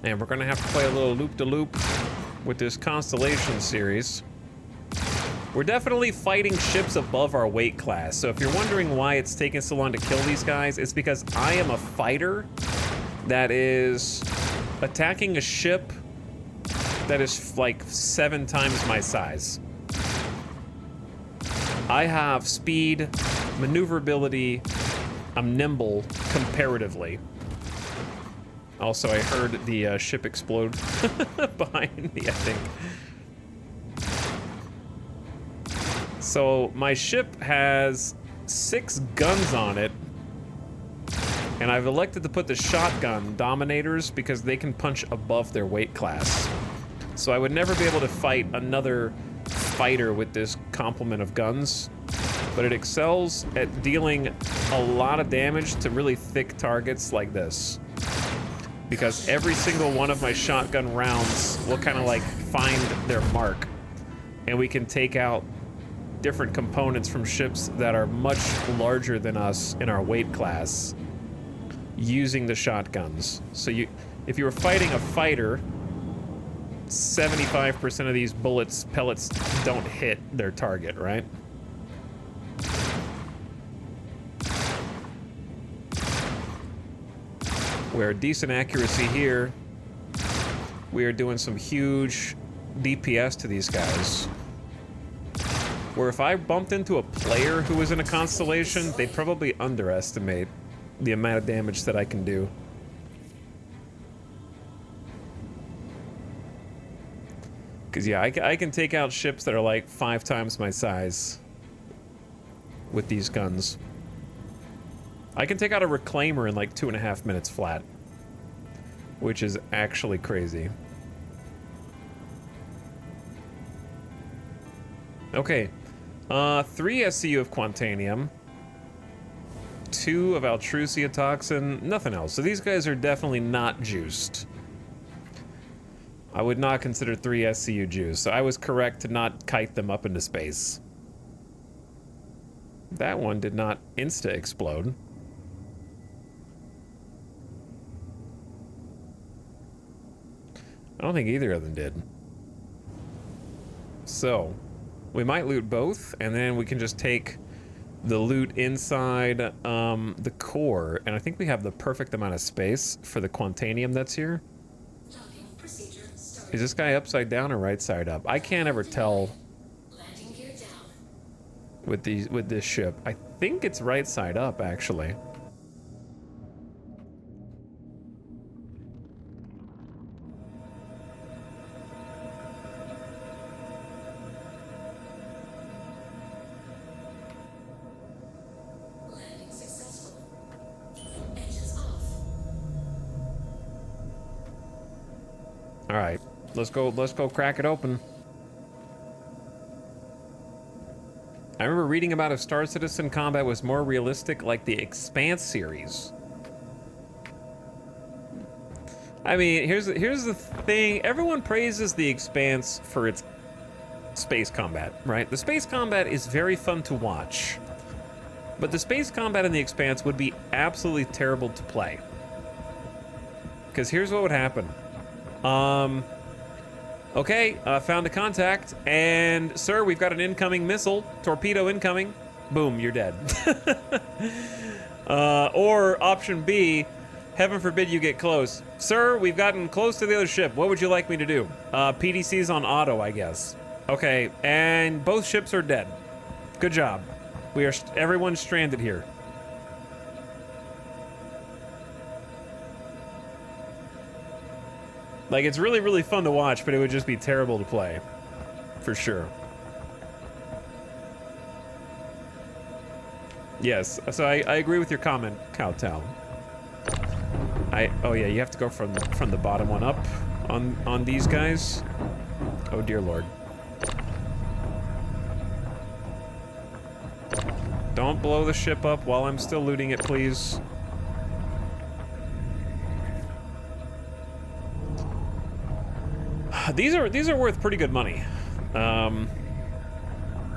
And we're gonna have to play a little loop-de-loop with this Constellation series. We're definitely fighting ships above our weight class, so if you're wondering why it's taking so long to kill these guys, it's because I am a fighter that is attacking a ship that is like 7 times my size. I have speed, maneuverability, I'm nimble comparatively. Also, I heard the ship explode behind me, I think. So my ship has 6 guns on it, and I've elected to put the shotgun Dominators because they can punch above their weight class. So I would never be able to fight another fighter with this complement of guns, but it excels at dealing a lot of damage to really thick targets like this. Because every single one of my shotgun rounds will kind of like find their mark, and we can take out different components from ships that are much larger than us in our weight class using the shotguns. So if you were fighting a fighter, 75% of these pellets don't hit their target, right? Where decent accuracy here, we are doing some huge DPS to these guys. Where if I bumped into a player who was in a Constellation, they'd probably underestimate the amount of damage that I can do. Because yeah, I can take out ships that are like 5 times my size with these guns. I can take out a Reclaimer in like 2.5 minutes flat, which is actually crazy. Okay, 3 SCU of Quantanium, 2 of Altrusia Toxin, nothing else. So these guys are definitely not juiced. I would not consider 3 SCU juice, so I was correct to not kite them up into space. That one did not insta-explode. I don't think either of them did. So, we might loot both, and then we can just take the loot inside the core, and I think we have the perfect amount of space for the Quantanium that's here. Is this guy upside down or right side up? I can't ever tell with this ship. I think it's right side up, actually. All right, let's go crack it open. I remember reading about if Star Citizen combat was more realistic like the Expanse series. I mean, here's the thing. Everyone praises the Expanse for its space combat, right? The space combat is very fun to watch. But the space combat in the Expanse would be absolutely terrible to play. Because here's what would happen. Okay, found a contact, and sir, we've got an incoming missile. Torpedo incoming. Boom, you're dead. Or option B, heaven forbid you get close. Sir, we've gotten close to the other ship. What would you like me to do? PDC's on auto, I guess. Okay, and both ships are dead. Good job. Everyone's stranded here. Like, it's really, really fun to watch, but it would just be terrible to play. For sure. Yes, so I agree with your comment, Kowtow. Oh yeah, you have to go from the bottom one up on these guys. Oh dear lord. Don't blow the ship up while I'm still looting it, please. These are worth pretty good money.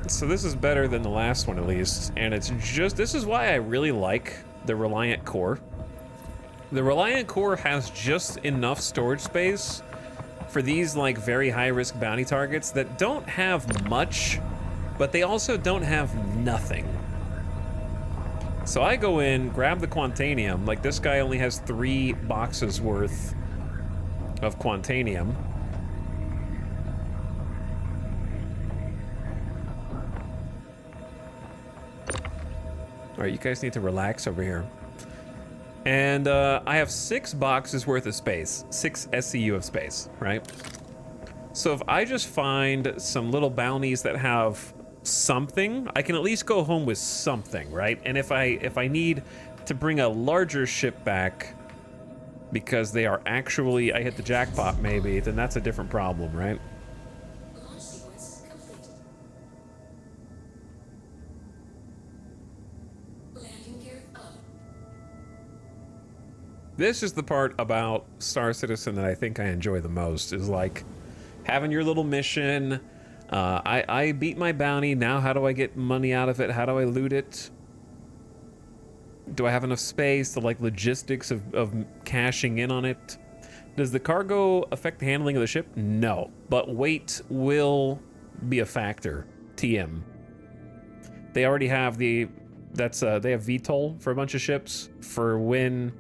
So this is better than the last one at least, and it's just, this is why I really like the Reliant Core. The Reliant Core has just enough storage space for these like very high-risk bounty targets that don't have much, but they also don't have nothing. So I go in, grab the Quantanium, like this guy only has 3 boxes worth of Quantanium. All right, you guys need to relax over here. And I have 6 boxes worth of space, 6 SCU of space, right? So if I just find some little bounties that have something, I can at least go home with something, right? And if I need to bring a larger ship back because they are actually, I hit the jackpot maybe, then that's a different problem, right? This is the part about Star Citizen that I think I enjoy the most, is like having your little mission. I beat my bounty, now how do I get money out of it? How do I loot it? Do I have enough space? The like logistics of cashing in on it? Does the cargo affect the handling of the ship? No, but weight will be a factor. TM. They already have they have VTOL for a bunch of ships for when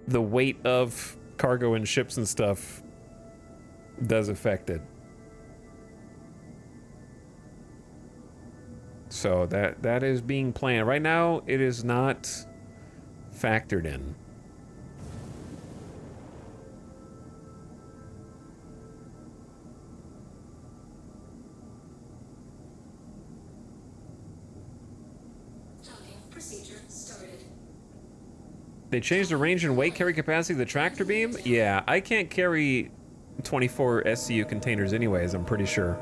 the weight of cargo and ships and stuff does affect it. So that is being planned. Right now, it is not factored in. They changed the range and weight carry capacity of the tractor beam? Yeah, I can't carry 24 SCU containers anyways, I'm pretty sure.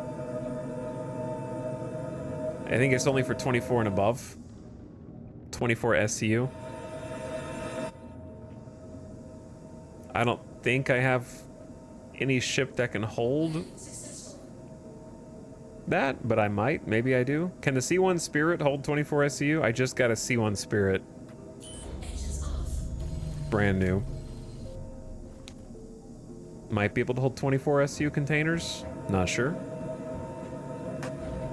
I think it's only for 24 and above. 24 SCU. I don't think I have any ship that can hold that, but I might. Maybe I do. Can the C1 Spirit hold 24 SCU? I just got a C1 Spirit. Brand new. Might be able to hold 24 SCU containers. Not sure.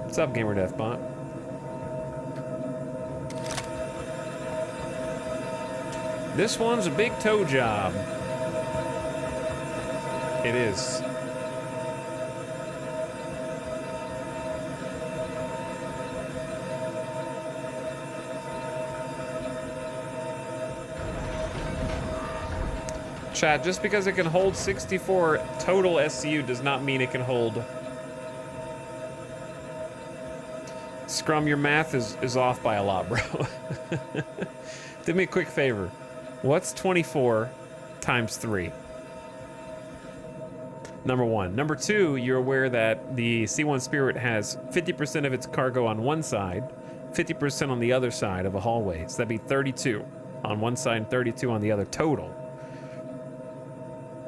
What's up, Gamer Deathbot? This one's a big toe job. It is. Chat, just because it can hold 64 total SCU does not mean it can hold. Scrum, your math is off by a lot, bro. Do me a quick favor. What's 24 times 3? Number 1. Number 2, you're aware that the C1 Spirit has 50% of its cargo on one side, 50% on the other side of a hallway. So that'd be 32 on one side and 32 on the other total.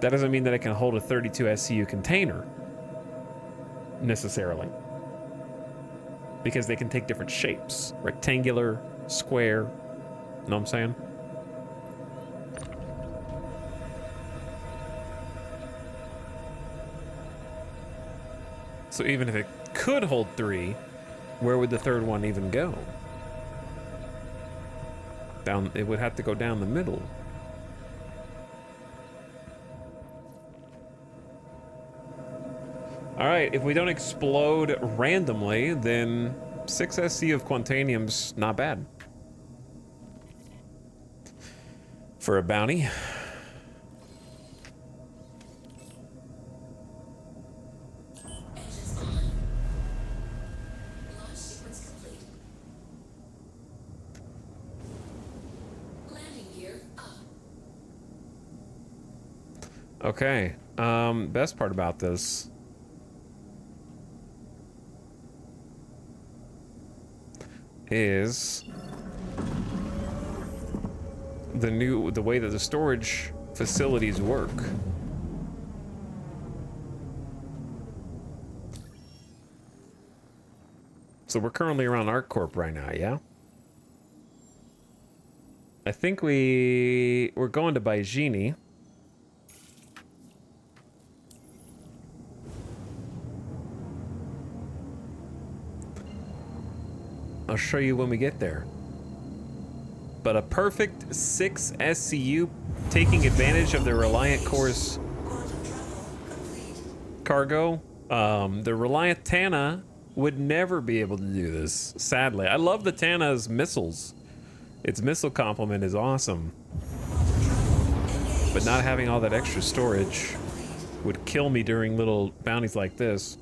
That doesn't mean that it can hold a 32 SCU container, necessarily. Because they can take different shapes. Rectangular, square, know what I'm saying? So even if it could hold 3, where would the third one even go? Down, it would have to go down the middle. All right, if we don't explode randomly, then 6 SC of Quantanium's not bad. For a bounty. Okay. Best part about this is the way that the storage facilities work. So we're currently around ArcCorp right now, yeah? I think we're going to Baijini. I'll show you when we get there. But a perfect 6 SCU taking advantage of the Reliant Core's cargo. The Reliant Tana would never be able to do this, sadly. I love the Tana's missiles. Its missile complement is awesome. But not having all that extra storage would kill me during little bounties like this.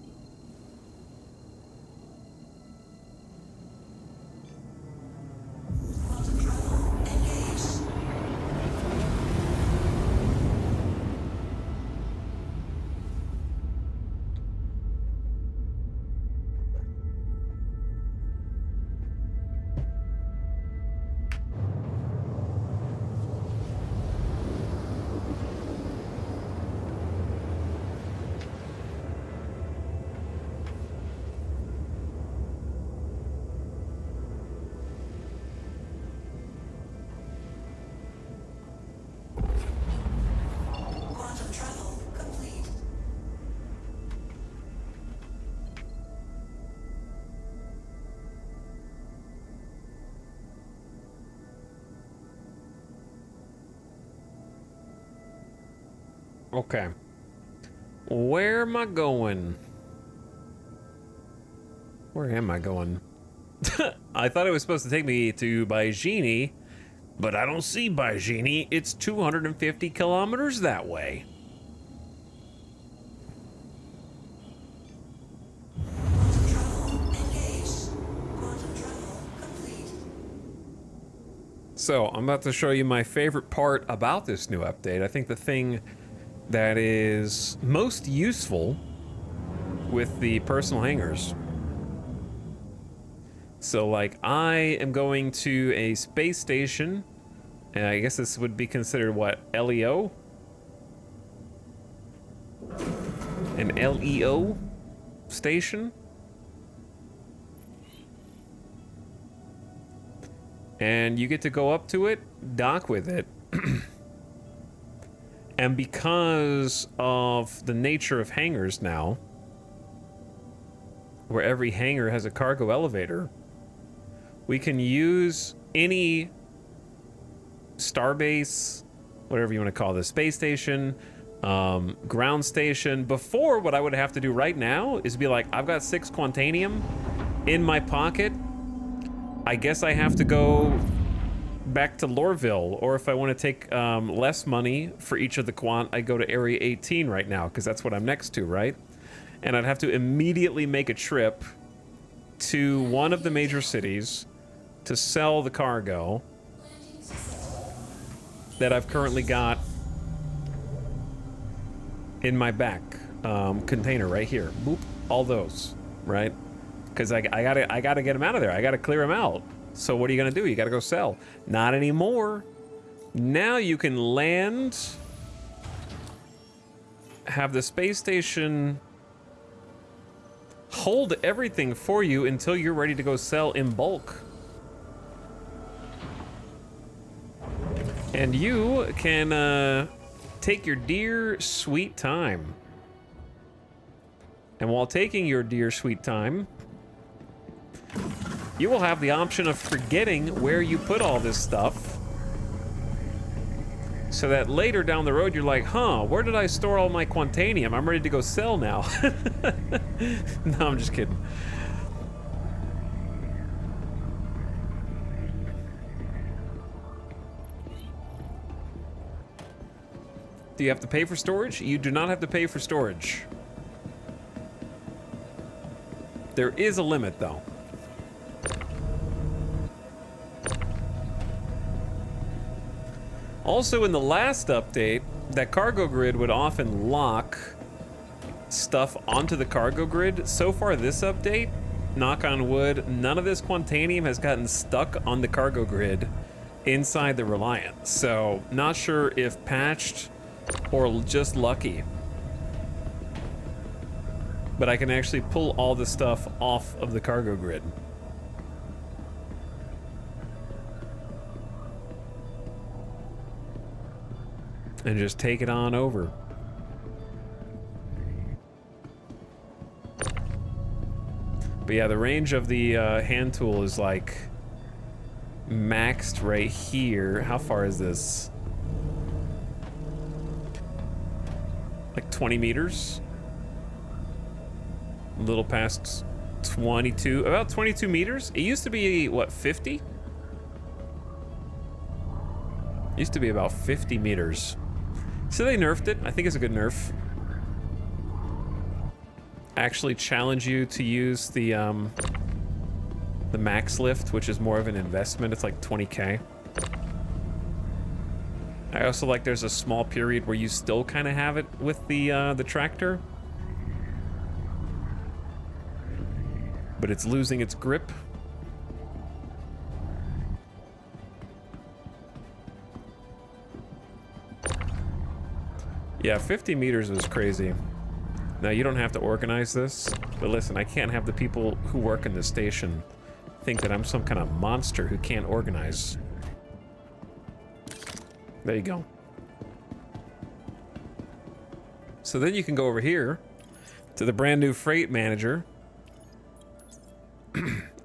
Okay. Where am I going? Where am I going? I thought it was supposed to take me to Baijini, but I don't see Baijini. It's 250 kilometers that way. So, I'm about to show you my favorite part about this new update. I think the thing that is most useful with the personal hangars. So, like, I am going to a space station, and I guess this would be considered, what, LEO? An LEO station? And you get to go up to it, dock with it, and because of the nature of hangars now, where every hangar has a cargo elevator, we can use any starbase, whatever you want to call this, space station, ground station. Before, what I would have to do right now is be like, I've got 6 Quantanium in my pocket. I guess I have to go back to Lorville, or if I want to take less money for each of the quant, I go to Area 18 right now, because that's what I'm next to, right? And I'd have to immediately make a trip to one of the major cities to sell the cargo that I've currently got in my back container right here. Boop, all those, right? Because I gotta get them out of there. I gotta clear them out. So what are you gonna do? You gotta go sell. Not anymore. Now you can land, have the space station hold everything for you until you're ready to go sell in bulk. And you can take your dear sweet time. And while taking your dear sweet time, you will have the option of forgetting where you put all this stuff, so that later down the road you're like, huh, where did I store all my Quantanium? I'm ready to go sell now. No, I'm just kidding. Do you have to pay for storage? You do not have to pay for storage. There is a limit, though. Also, in the last update, that cargo grid would often lock stuff onto the cargo grid. So far this update, knock on wood, none of this Quantanium has gotten stuck on the cargo grid inside the Reliant. So not sure if patched or just lucky. But I can actually pull all the stuff off of the cargo grid. And just take it on over. But yeah, the range of the hand tool is like maxed right here. How far is this? Like 20 meters? A little past 22, about 22 meters. It used to be, what, 50? Used to be about 50 meters. So they nerfed it. I think it's a good nerf. Actually challenge you to use the max lift, which is more of an investment. It's like 20K. I also like there's a small period where you still kind of have it with the tractor. But it's losing its grip. Yeah, 50 meters was crazy. Now, you don't have to organize this, but listen, I can't have the people who work in the station think that I'm some kind of monster who can't organize. There you go. So then you can go over here to the brand new freight manager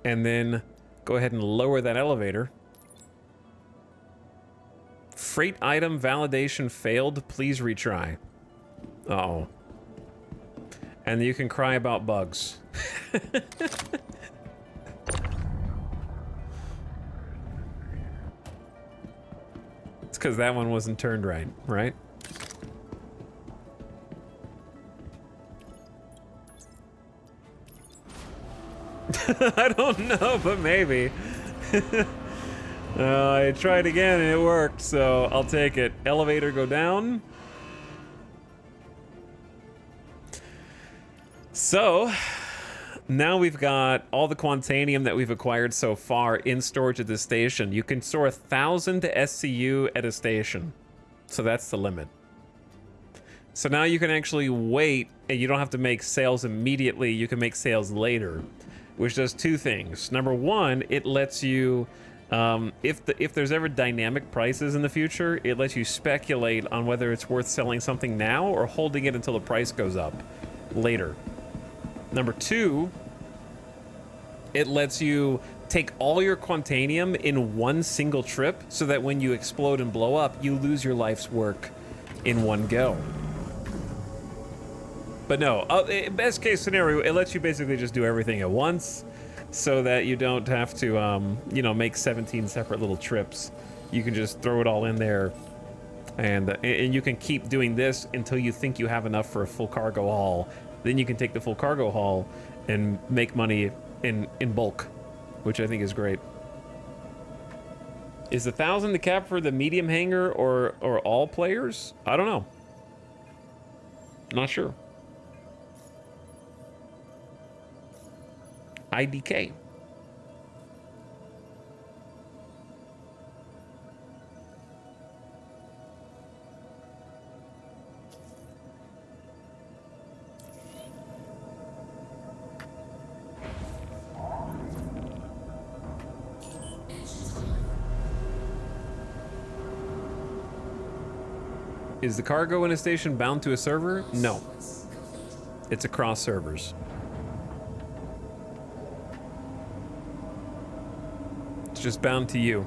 and then go ahead and lower that elevator. Freight item validation failed. Please retry. Uh-oh. And you can cry about bugs. It's because that one wasn't turned right, right? I don't know, but maybe. I tried again and it worked, so I'll take it. Elevator go down. So, now we've got all the Quantanium that we've acquired so far in storage at this station. You can store 1,000 SCU at a station. So that's the limit. So now you can actually wait, and you don't have to make sales immediately. You can make sales later, which does two things. Number one, it lets you, if there's ever dynamic prices in the future, it lets you speculate on whether it's worth selling something now or holding it until the price goes up later. Number two, it lets you take all your Quantanium in one single trip so that when you explode and blow up, you lose your life's work in one go. But no, best case scenario, it lets you basically just do everything at once so that you don't have to, you know, make 17 separate little trips. You can just throw it all in there and you can keep doing this until you think you have enough for a full cargo haul. Then you can take the full cargo haul and make money in bulk, which I think is great. Is 1,000 the cap for the medium hangar or all players? I don't know. Not sure. IDK. Is the cargo in a station bound to a server? No. It's across servers. It's just bound to you.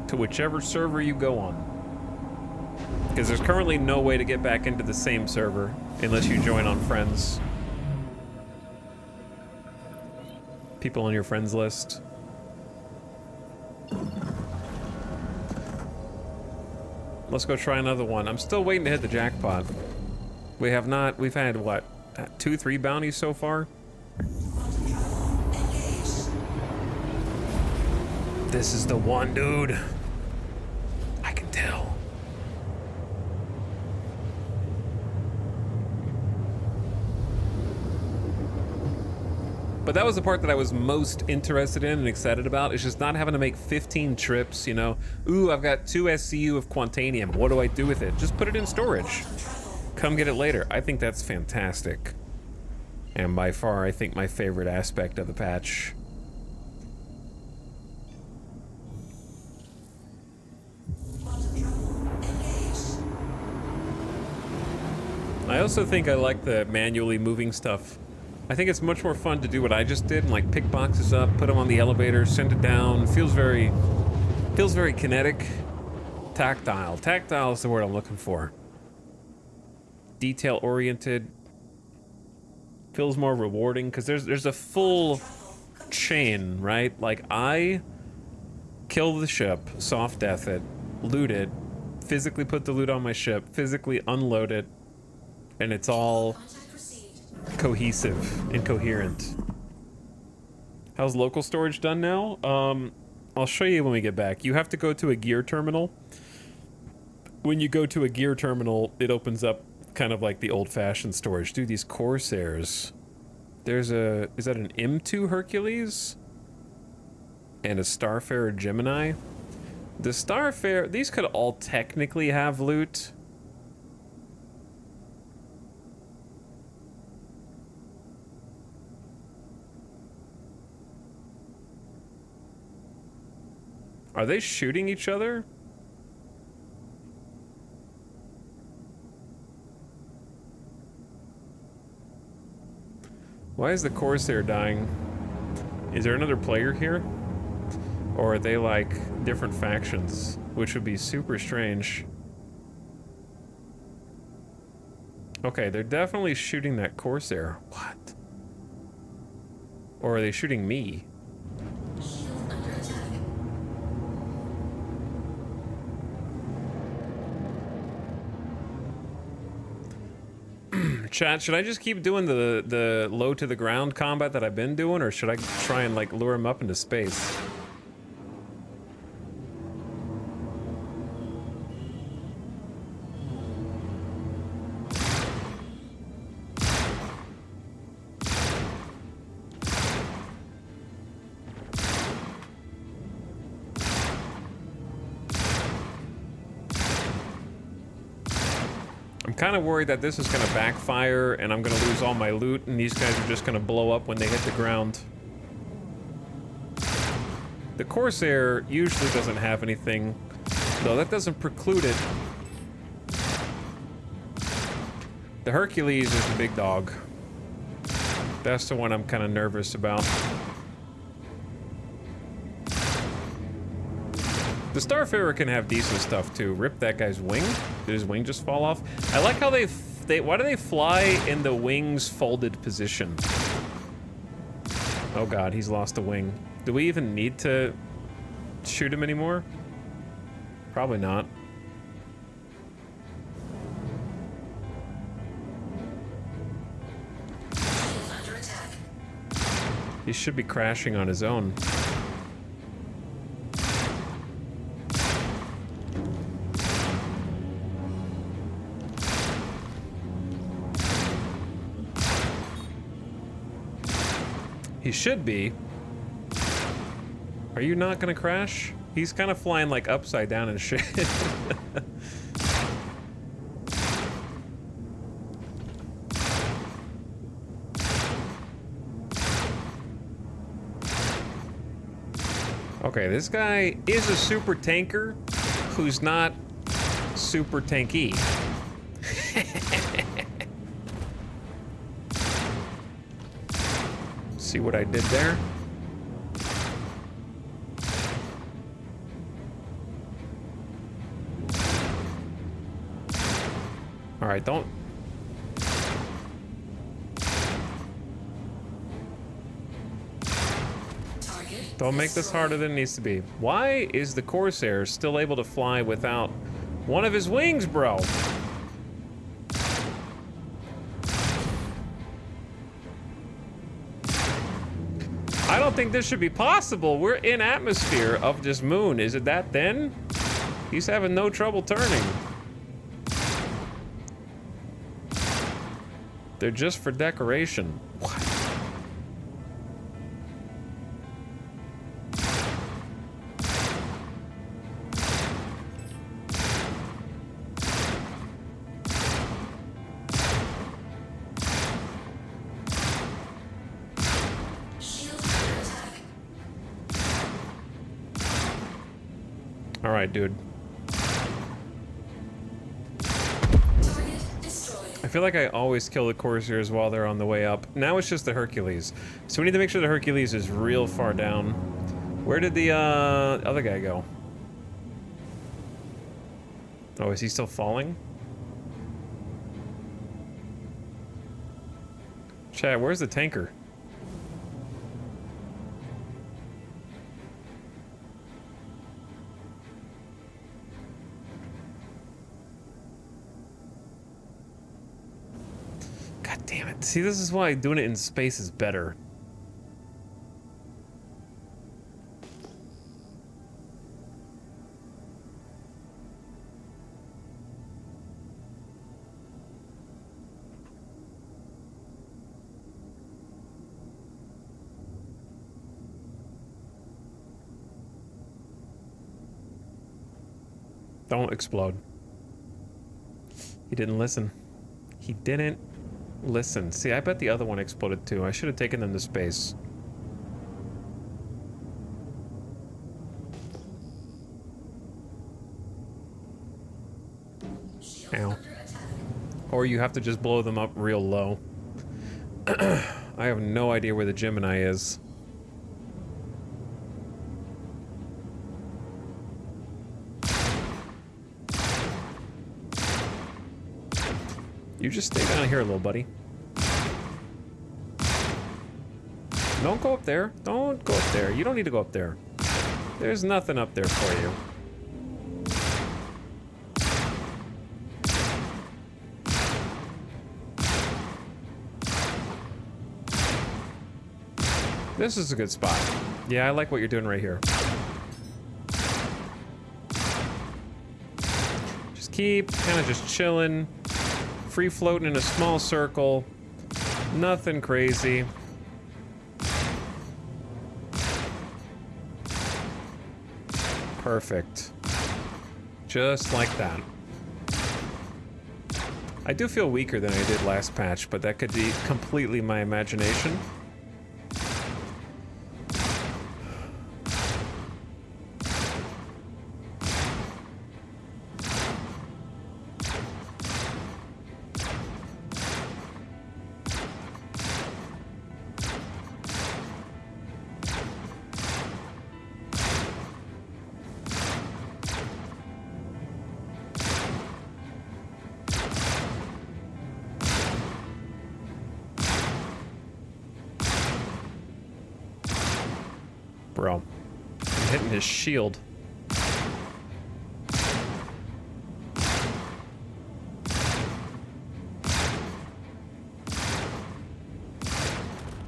To whichever server you go on. Because there's currently no way to get back into the same server unless you join on friends. People on your friends list. Let's go try another one. I'm still waiting to hit the jackpot. We have not, we've had what, 2-3 bounties so far? This is the one, dude. I can tell. But that was the part that I was most interested in and excited about. It's just not having to make 15 trips, you know. Ooh, I've got 2 SCU of Quantanium. What do I do with it? Just put it in storage. Come get it later. I think that's fantastic. And by far, I think my favorite aspect of the patch. I also think I like the manually moving stuff. I think it's much more fun to do what I just did and like pick boxes up, put them on the elevator, send it down. Feels very kinetic. Tactile. Tactile is the word I'm looking for. Detail oriented. Feels more rewarding because there's a full chain, right? Like I kill the ship, soft death it, loot it, physically put the loot on my ship, physically unload it, and it's all cohesive and coherent. How's local storage done now? I'll show you when we get back. You have to go to a gear terminal. When you go to a gear terminal, it opens up kind of like the old-fashioned storage. Dude, these Corsairs. There's a... Is that an M2 Hercules? And a Starfarer Gemini? The Starfarer... These could all technically have loot. Are they shooting each other? Why is the Corsair dying? Is there another player here? Or are they like different factions? Which would be super strange. Okay, they're definitely shooting that Corsair. What? Or are they shooting me? Chat, should I just keep doing the low to the ground combat that I've been doing, or should I try and like lure him up into space? Kind of worried that this is going to backfire and I'm going to lose all my loot and these guys are just going to blow up when they hit the ground. The Corsair usually doesn't have anything, though that doesn't preclude it. The Hercules is the big dog. That's the one I'm kind of nervous about. The Starfarer can have decent stuff too. Rip that guy's wing. Did his wing just fall off? I like how they why do they fly in the wings folded position? Oh god, he's lost a wing. Do we even need to shoot him anymore? Probably not. He should be crashing on his own. He should be. Are you not gonna crash? He's kind of flying like upside down and shit. Okay, this guy is a super tanker who's not super tanky. See what I did there? All right, don't make this harder than it needs to be. Why is the Corsair still able to fly without one of his wings, bro? I don't think this should be possible. We're in atmosphere of this moon. Is it that thin? He's having no trouble turning. They're just for decoration. What? All right, dude. I feel like I always kill the Corsairs while they're on the way up. Now it's just the Hercules. So we need to make sure the Hercules is real far down. Where did the other guy go? Oh, is he still falling? Chad, where's the tanker? God damn it. See, this is why doing it in space is better. Don't explode. He didn't listen. He didn't listen. See, I bet the other one exploded too. I should have taken them to space. Ow. Or you have to just blow them up real low. I have no idea where the Gemini is. You just stay down here, little buddy. Don't go up there. Don't go up there. You don't need to go up there. There's nothing up there for you. This is a good spot. Yeah, I like what you're doing right here. Just keep kind of just chilling. Free floating in a small circle. Nothing crazy. Perfect. Just like that. I do feel weaker than I did last patch, but that could be completely my imagination. Bro, I'm hitting his shield.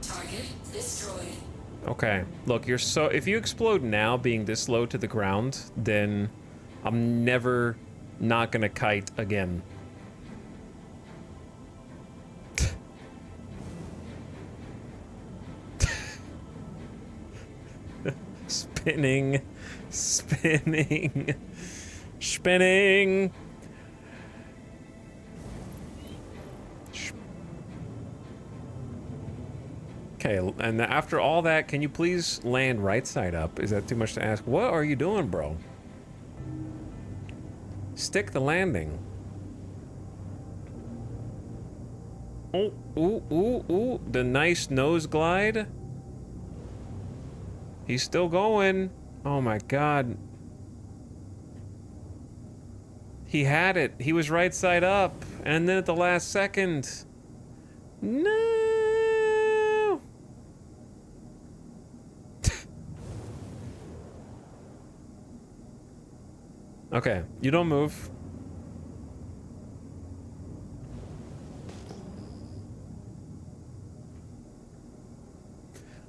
Target destroyed. Okay, look, you're so... If you explode now being this low to the ground, then I'm never not gonna kite again. Spinning, spinning, spinning. Okay, and after all that, can you please land right side up? Is that too much to ask? What are you doing, bro? Stick the landing. Oh, ooh, ooh, ooh. The nice nose glide. He's still going. Oh my God. He had it. He was right side up. And then at the last second. No. Okay, you don't move.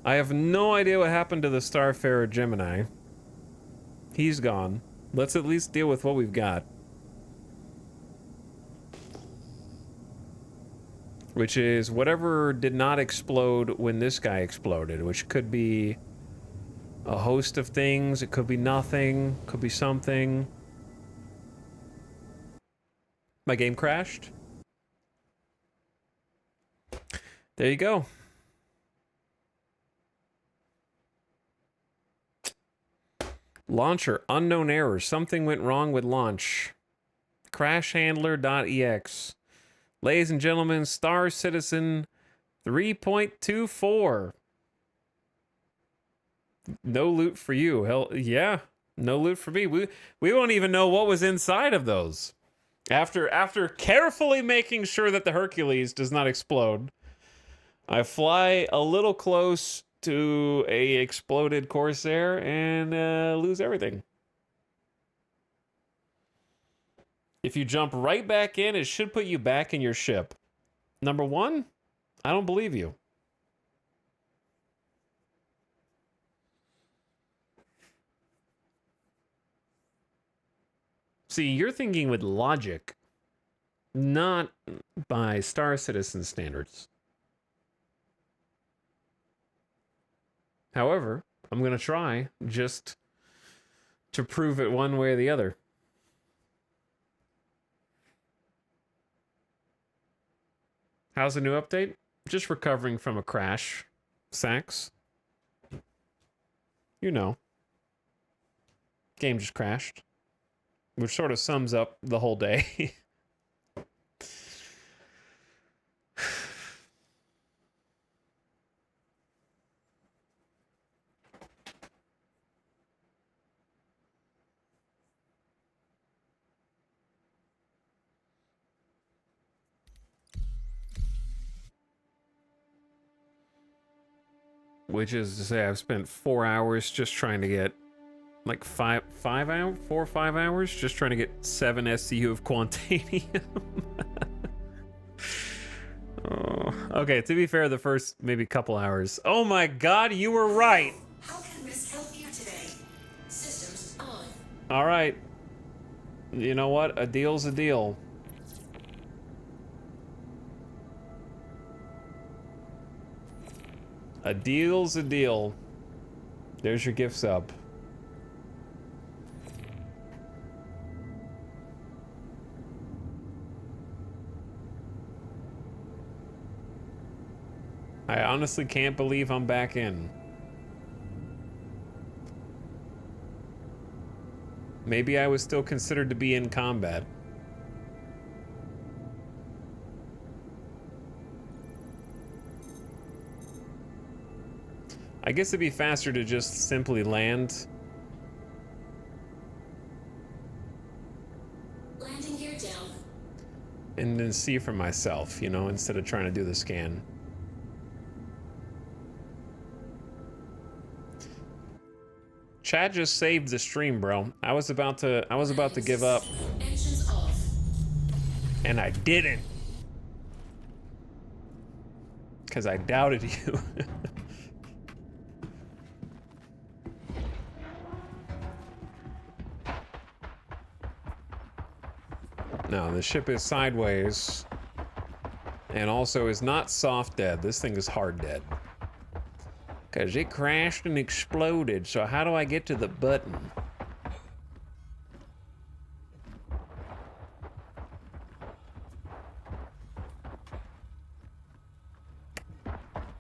I have no idea what happened to the Starfarer Gemini. He's gone. Let's at least deal with what we've got. Which is whatever did not explode when this guy exploded, which could be a host of things. It could be nothing. Could be something. My game crashed. There you go. Launcher, unknown error. Something went wrong with launch. Crashhandler.exe. Ladies and gentlemen, Star Citizen 3.24. No loot for you. Hell, yeah. No loot for me. We won't even know what was inside of those. After carefully making sure that the Hercules does not explode, I fly a little close to a exploded Corsair and lose everything. If you jump right back in, it should put you back in your ship. Number one, I don't believe you. See, you're thinking with logic, not by Star Citizen standards. However, I'm going to try just to prove it one way or the other. How's the new update? Just recovering from a crash. Sax. You know. Game just crashed. Which sort of sums up the whole day. Which is to say, I've spent 4 hours just trying to get, like 4 or 5 hours just trying to get 7 SCU of Quantanium. Oh, okay, to be fair, the first maybe couple hours. Oh my God, you were right. How can Risk help you today? Systems on. All right. You know what? A deal's a deal. A deal's a deal. There's your gift sub. I honestly can't believe I'm back in. Maybe I was still considered to be in combat. I guess it'd be faster to just simply land. Landing gear down. And then see for myself, you know, instead of trying to do the scan. Chad just saved the stream, bro. I was about to give up. Engines off. And I didn't. Because I doubted you. No, the ship is sideways. And also is not soft dead. This thing is hard dead. Because it crashed and exploded. So how do I get to the button?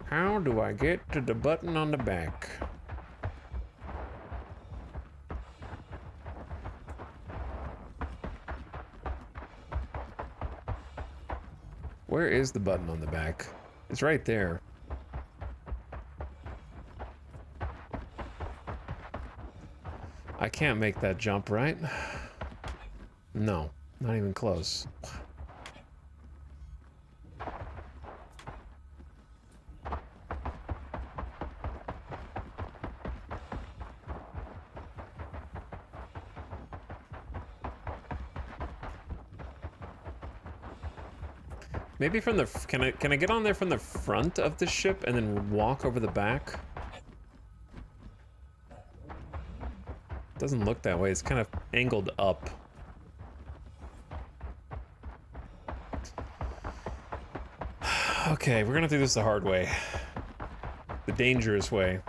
How do I get to the button on the back? Where is the button on the back? It's right there. I can't make that jump, right? No, not even close. Maybe from the, can I get on there from the front of the ship and then walk over the back? Doesn't look that way. It's kind of angled up. Okay, we're gonna do this the hard way. The dangerous way.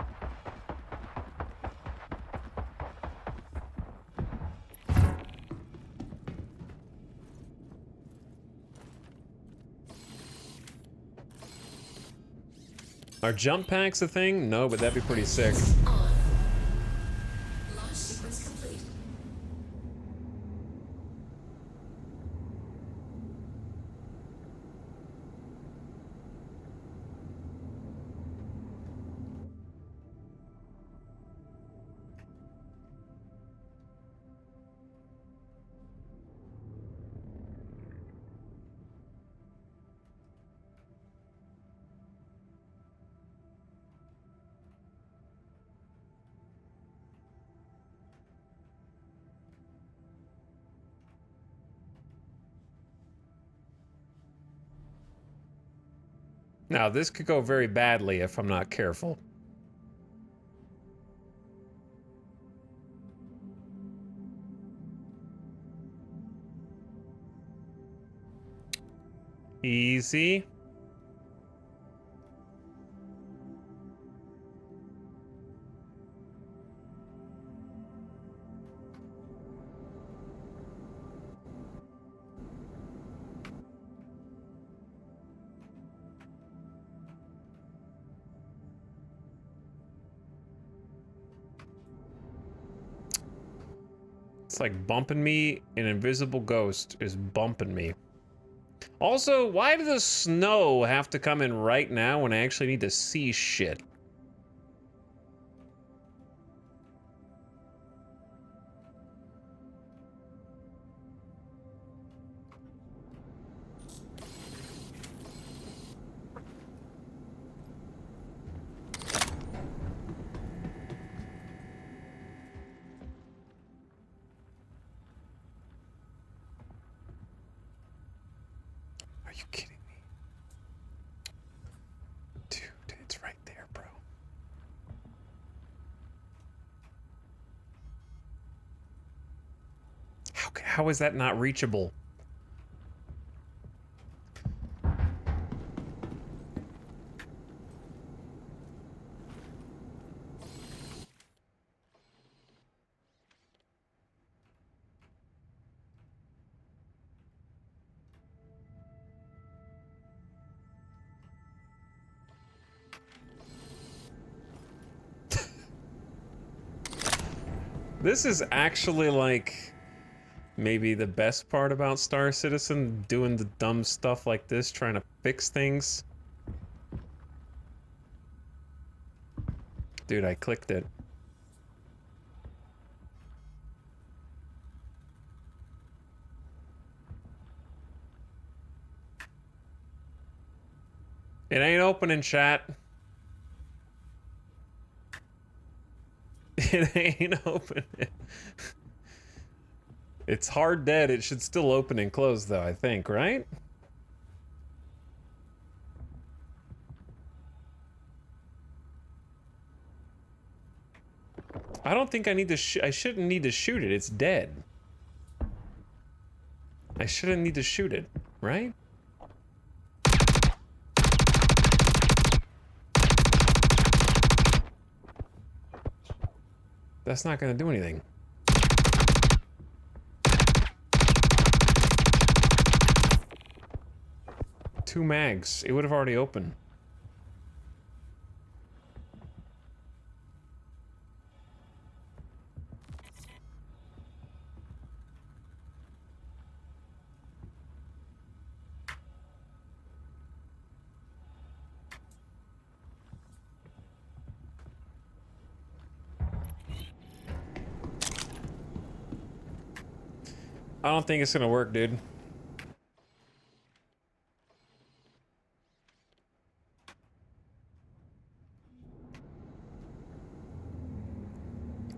Are jump packs a thing? No, but that'd be pretty sick. On. Launch sequence complete. Now, this could go very badly if I'm not careful. Easy. It's like bumping me. An invisible ghost is bumping me. Also, why does the snow have to come in right now when I actually need to see shit? Are you kidding me? Dude, it's right there, bro. How is that not reachable? This is actually like maybe the best part about Star Citizen, doing the dumb stuff like this, trying to fix things. Dude, I clicked it. It ain't opening, chat. It ain't opening. It's hard dead. It should still open and close, though, I think, right? I don't think I need to I shouldn't need to shoot it. It's dead. I shouldn't need to shoot it, right? That's not gonna do anything. Two mags. It would have already opened. I don't think it's gonna work, dude.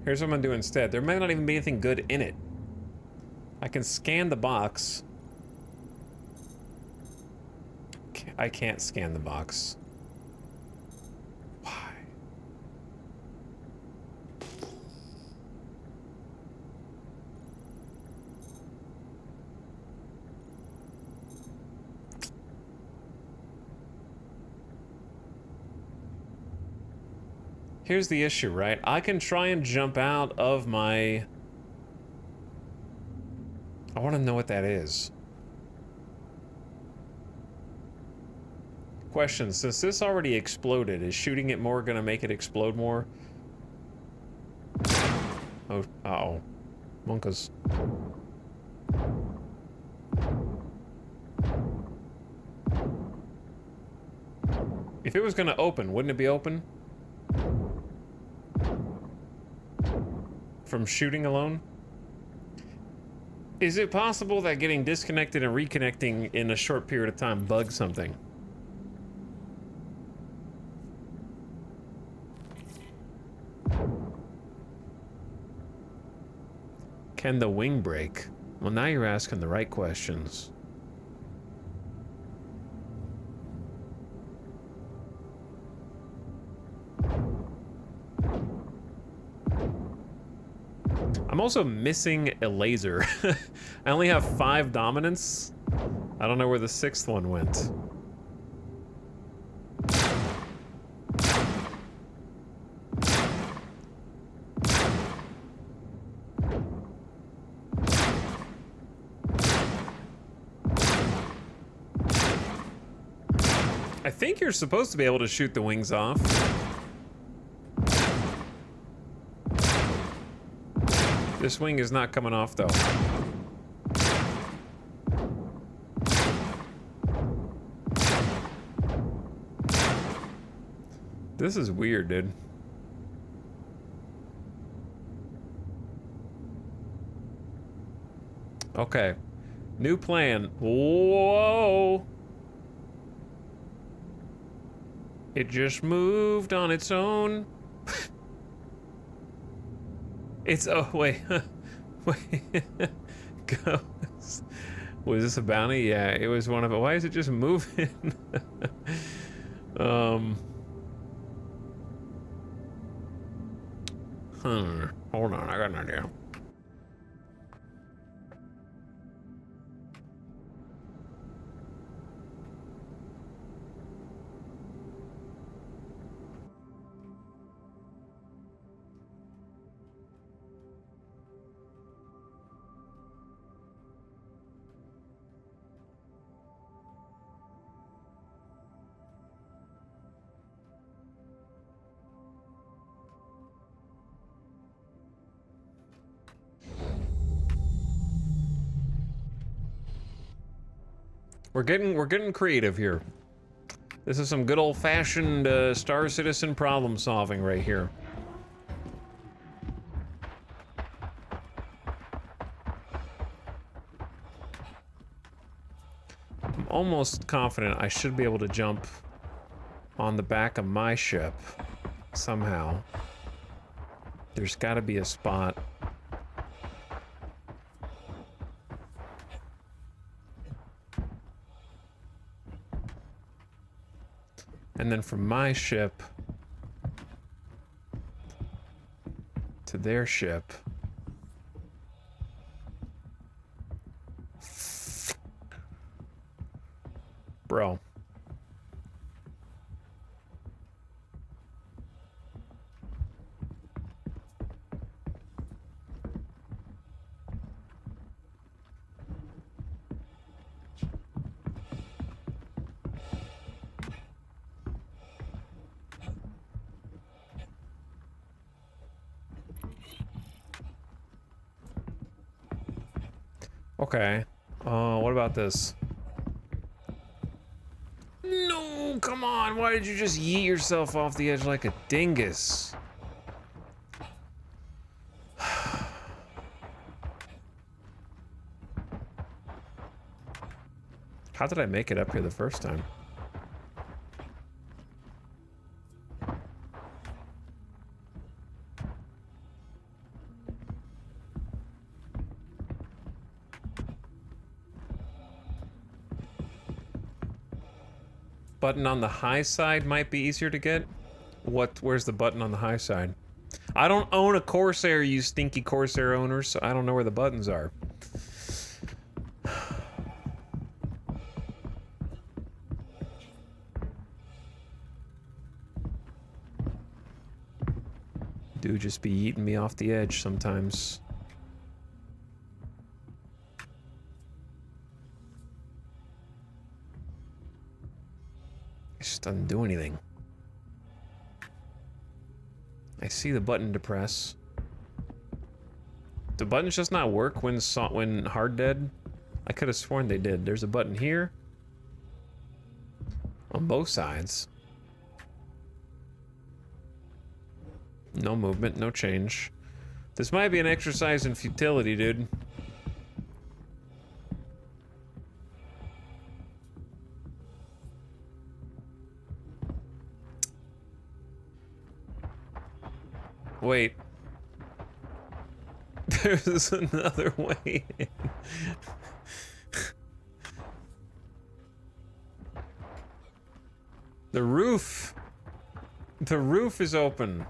Here's what I'm gonna do instead. There might not even be anything good in it. I can scan the box. I can't scan the box. Why? Here's the issue, right? I can try and jump out of my... I want to know what that is. Question, since this already exploded, is shooting it more gonna make it explode more? Oh, uh-oh. Monkas. If it was gonna open, wouldn't it be open? From shooting alone? Is it possible that getting disconnected and reconnecting in a short period of time bugs something? Can the wing break? Well, now you're asking the right questions. I'm also missing a laser. I only have 5 dominance. I don't know where the 6th one went. I think you're supposed to be able to shoot the wings off. This wing is not coming off, though. This is weird, dude. Okay. New plan. Whoa! It just moved on its own. It's, oh, wait. Wait. Go. Was this a bounty? Yeah, it was one of it. Why is it just moving? Hold on, I got an idea. We're getting creative here. This is some good old-fashioned Star Citizen problem solving right here. I'm almost confident I should be able to jump on the back of my ship somehow. There's got to be a spot. And then from my ship to their ship. Bro. Okay. What about this? No, come on. Why did you just yeet yourself off the edge like a dingus? How did I make it up here the first time? Button on the high side might be easier to get. Where's the button on the high side? I don't own a Corsair, you stinky Corsair owners, so I don't know where the buttons are. do just be eating me off the edge sometimes. It just doesn't do anything. I see the button to press. The buttons just not work when hard dead? I could have sworn they did. There's a button here. On both sides. No movement, no change. This might be an exercise in futility, dude. Wait. There's another way in. The roof. The roof is open.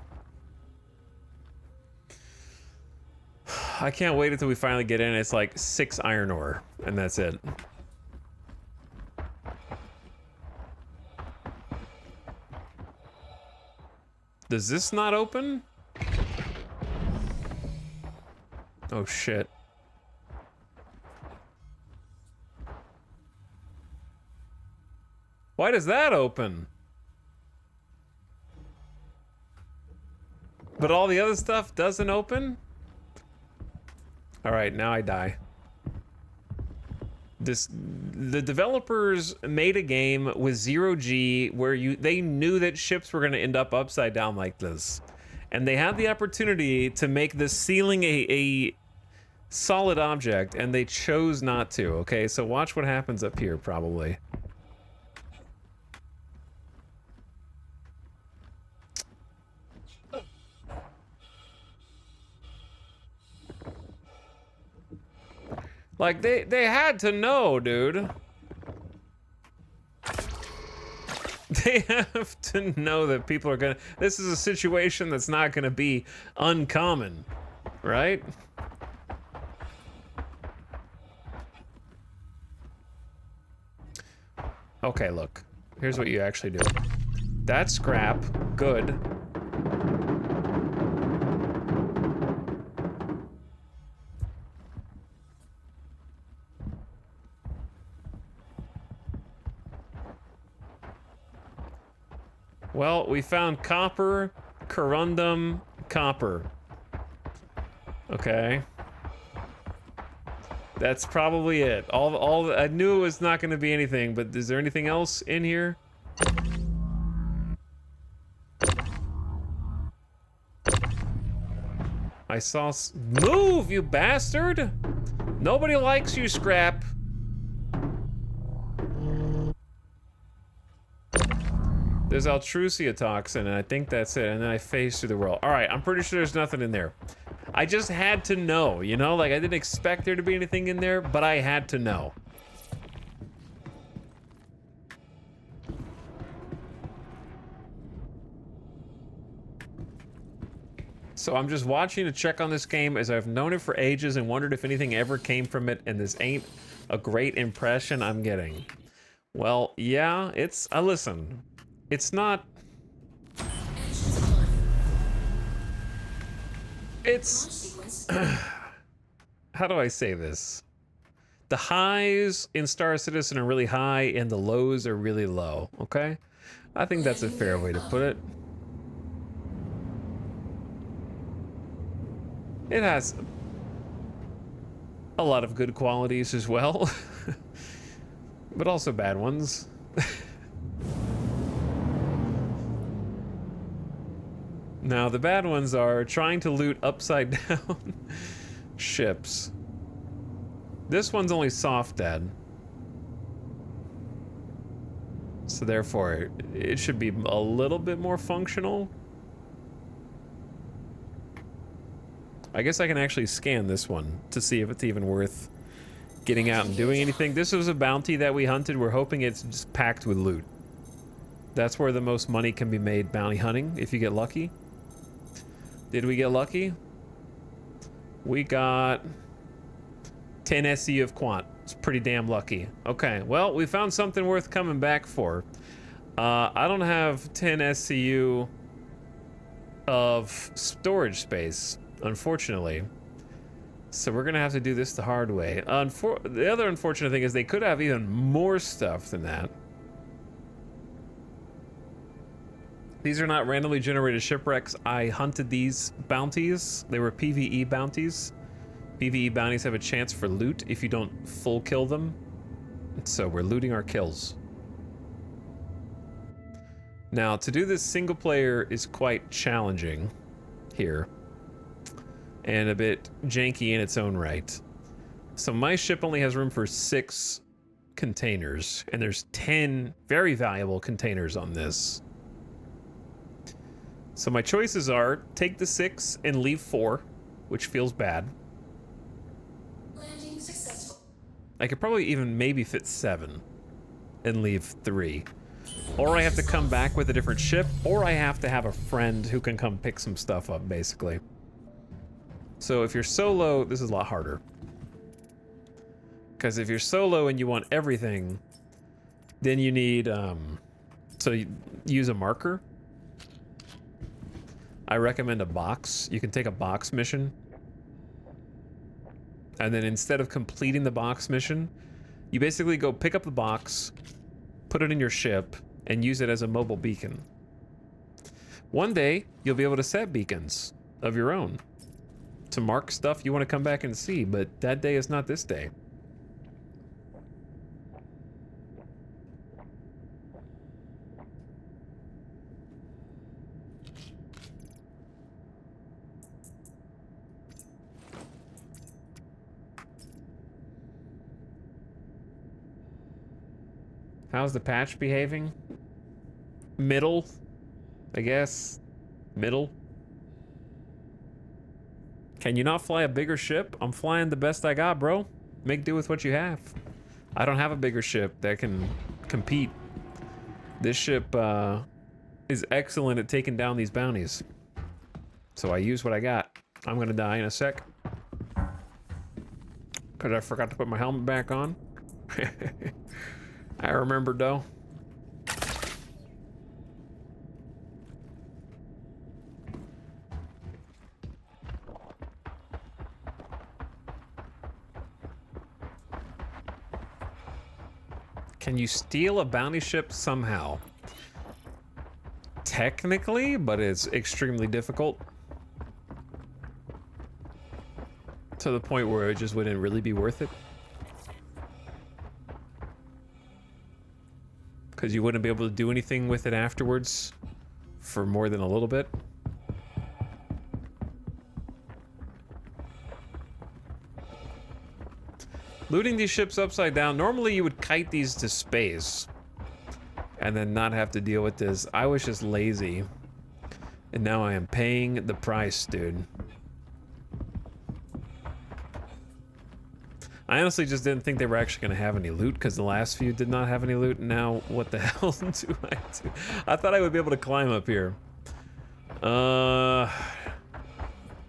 I can't wait until we finally get in. It's like 6 iron ore, and that's it. Does this not open? Oh shit. Why does that open? But all the other stuff doesn't open? Alright, now I die. The developers made a game with 0G where they knew that ships were gonna end up upside down like this. And they had the opportunity to make the ceiling a solid object, and they chose not to, okay? So watch what happens up here, probably. Like, they had to know, dude. They have to know that people are gonna... This is a situation that's not gonna be uncommon, right? Okay, look. Here's what you actually do. That's scrap. Good. Well, we found copper, corundum, copper. Okay. That's probably it. All I knew it was not going to be anything, but is there anything else in here? I saw... Move, you bastard! Nobody likes you, Scrap. There's Altrusia toxin, and I think that's it. And then I phase through the world. All right, I'm pretty sure there's nothing in there. I just had to know, you know? Like, I didn't expect there to be anything in there, but I had to know. So I'm just watching to check on this game as I've known it for ages and wondered if anything ever came from it, and this ain't a great impression I'm getting. Well, yeah, it's... listen, it's not... It's... How do I say this? The highs in Star Citizen are really high, and the lows are really low, okay? I think that's a fair way to put it. It has a lot of good qualities as well, but also bad ones. Now, the bad ones are trying to loot upside down ships. This one's only soft dead. So therefore, it should be a little bit more functional. I guess I can actually scan this one to see if it's even worth getting out and doing anything. This was a bounty that we hunted. We're hoping it's just packed with loot. That's where the most money can be made bounty hunting, if you get lucky. Did we get lucky? We got 10 SCU of Quant. It's pretty damn lucky. Okay, well, we found something worth coming back for. I don't have 10 SCU of storage space, unfortunately. So we're gonna have to do this the hard way. The other unfortunate thing is they could have even more stuff than that. These are not randomly generated shipwrecks. I hunted these bounties. They were PvE bounties. PvE bounties have a chance for loot if you don't full kill them. So we're looting our kills. Now, to do this single player is quite challenging here. And a bit janky in its own right. So my ship only has room for 6 containers, and there's 10 very valuable containers on this. So my choices are take the 6 and leave 4, which feels bad. Landing successful. I could probably even maybe fit 7 and leave 3. Or I have to come back with a different ship, or I have to have a friend who can come pick some stuff up, basically. So if you're solo, this is a lot harder. Because if you're solo and you want everything, then you need, so you use a marker. I recommend a box. You can take a box mission. And then instead of completing the box mission, you basically go pick up the box, put it in your ship, and use it as a mobile beacon. One day, you'll be able to set beacons of your own to mark stuff you want to come back and see, but that day is not this day. How's the patch behaving? Middle, I guess. Middle. Can you not fly a bigger ship? I'm flying the best I got, bro. Make do with what you have. I don't have a bigger ship that can compete. This ship is excellent at taking down these bounties. So I use what I got. I'm gonna die in a sec. Because I forgot to put my helmet back on. I remember though. Can you steal a bounty ship somehow? Technically, but it's extremely difficult. To the point where it just wouldn't really be worth it. Because you wouldn't be able to do anything with it afterwards for more than a little bit. Looting these ships upside down, normally you would kite these to space and then not have to deal with this. I was just lazy and now I am paying the price, dude. I honestly just didn't think they were actually going to have any loot because the last few did not have any loot. Now, what the hell do I do? I thought I would be able to climb up here.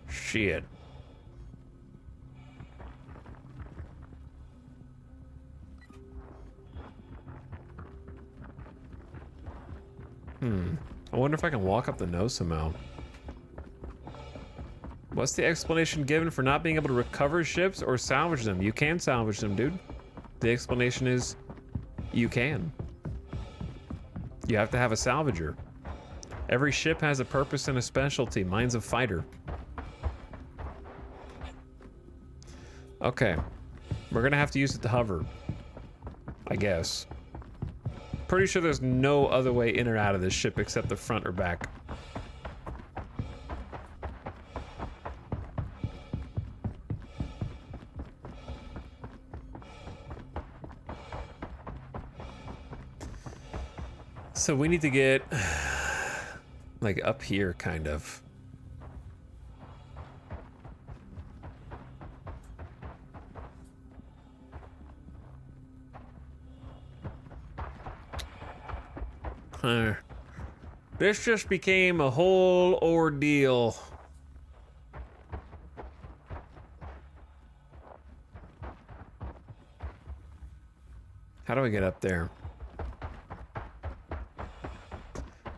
Shit. I wonder if I can walk up the nose somehow. What's the explanation given for not being able to recover ships or salvage them? You can salvage them, dude. The explanation is you can. You have to have a salvager. Every ship has a purpose and a specialty. Mine's a fighter. Okay. We're gonna have to use it to hover, I guess. Pretty sure there's no other way in or out of this ship except the front or back. So we need to get like up here, kind of. This just became a whole ordeal. How do I get up there?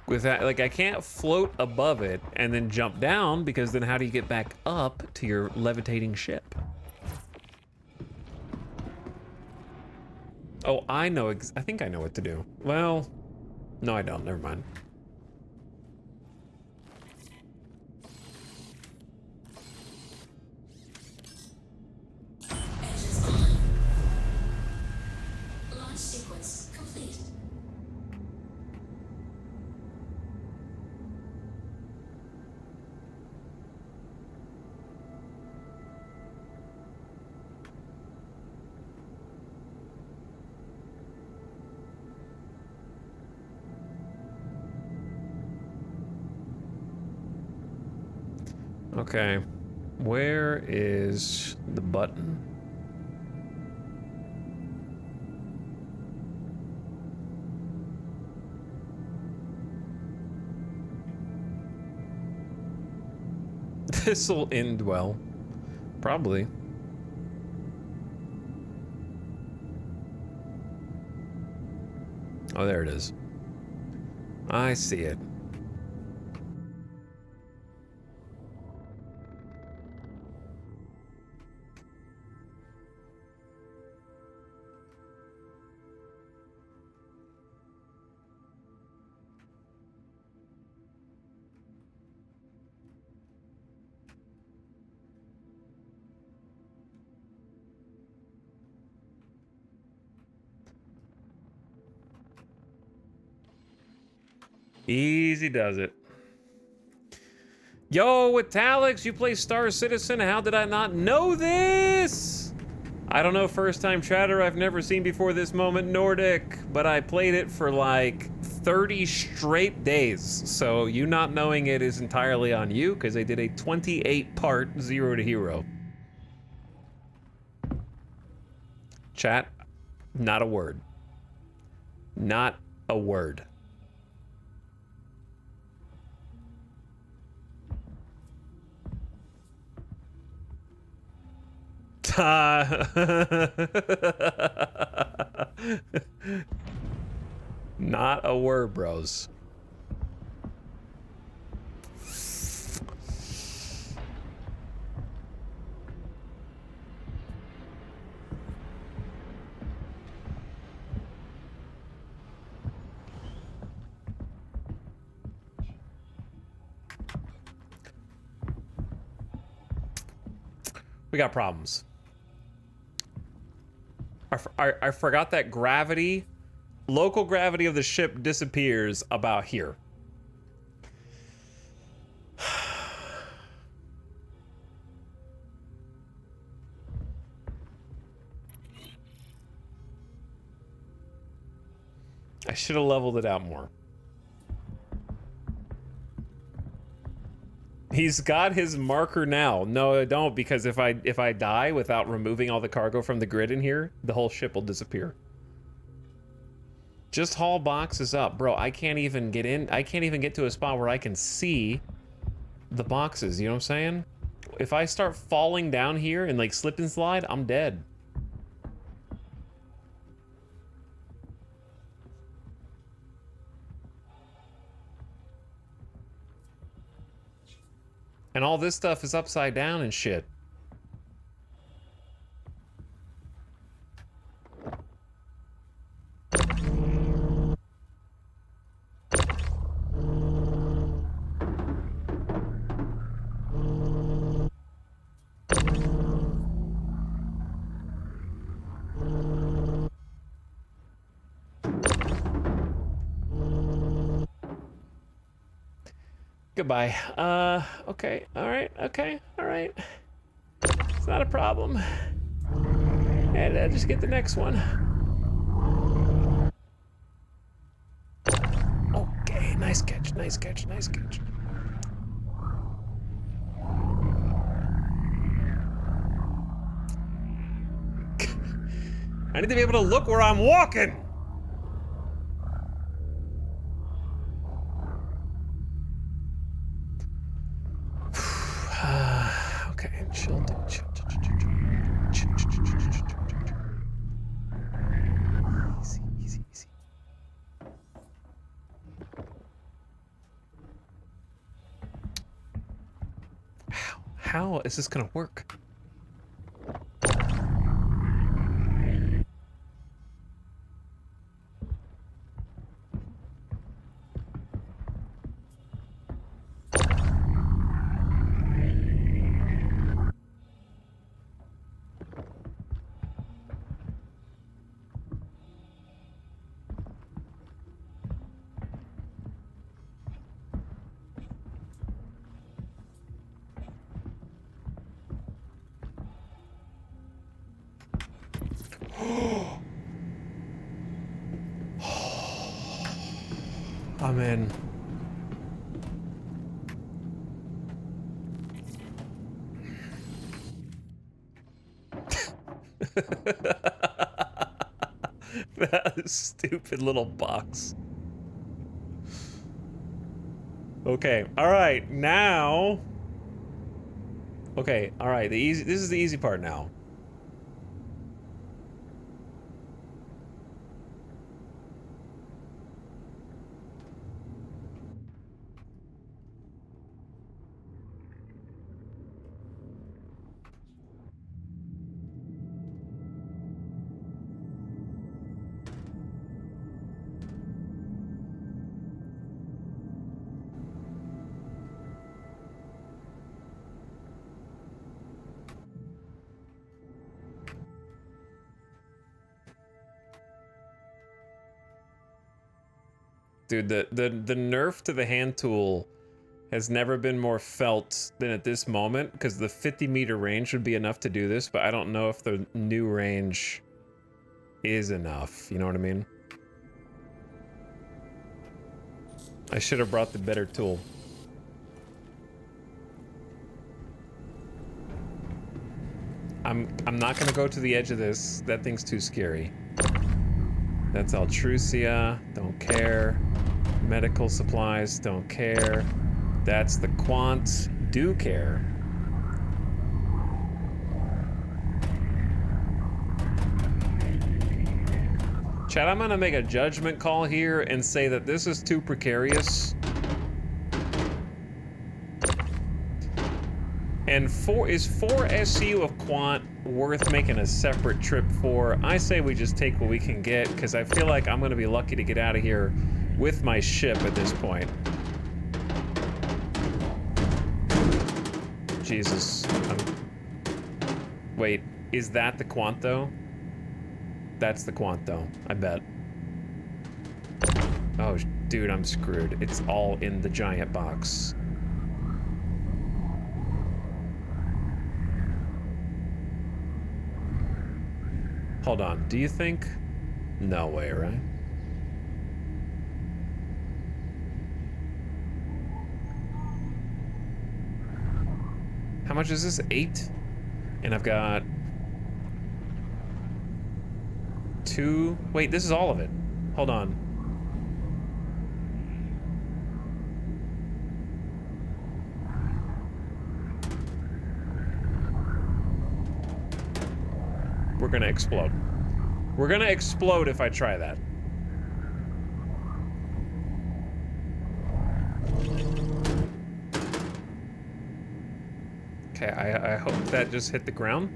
With that, like, I can't float above it and then jump down, because then how do you get back up to your levitating ship? Oh, I know. I think I know what to do. Well, no, I don't. Never mind. Engines on. Launch sequence complete. Okay. Where is the button? This'll end well. Probably. Oh, there it is. I see it. Easy does it. Yo, Alex, you play Star Citizen. How did I not know this? I don't know, first time chatter. I've never seen before this moment, Nordic, but I played it for like 30 straight days. So you not knowing it is entirely on you, because they did a 28-part 0 to Hero. Chat, not a word. Not a word. Not a word, bros. We got problems. I forgot that gravity, local gravity of the ship disappears about here. I should have leveled it out more. He's got his marker now. No, I don't, because if I die without removing all the cargo from the grid in here, the whole ship will disappear. Just haul boxes up. Bro, I can't even get in. I can't even get to a spot where I can see the boxes, you know what I'm saying? If I start falling down here and like slip and slide, I'm dead. And all this stuff is upside down and shit. Goodbye. Okay. All right. Okay. All right. It's not a problem. And just get the next one. Okay. Nice catch. Nice catch. Nice catch. I need to be able to look where I'm walking. Okay, chill. Easy. how is this gonna work? I'm in. That stupid little box. Okay, all right, now. Okay, all right, this is the easy part now. Dude, the nerf to the hand tool has never been more felt than at this moment, because the 50-meter range would be enough to do this, but I don't know if the new range is enough. You know what I mean? I should have brought the better tool. I'm not gonna go to the edge of this. That thing's too scary. That's Altrusia, don't care. Medical supplies, don't care. That's the Quant, do care. Chat, I'm gonna make a judgment call here and say that this is too precarious. And is 4 SCU of Quant worth making a separate trip for? I say we just take what we can get, because I feel like I'm gonna be lucky to get out of here with my ship at this point. Jesus. Wait, is that the Quant though? That's the Quant though, I bet. Oh, dude, I'm screwed. It's all in the giant box. Hold on, do you think? No way, right? How much is this? 8? And I've got 2. Wait, this is all of it. Hold on. We're gonna explode. We're gonna explode if I try that. Okay, I hope that just hit the ground.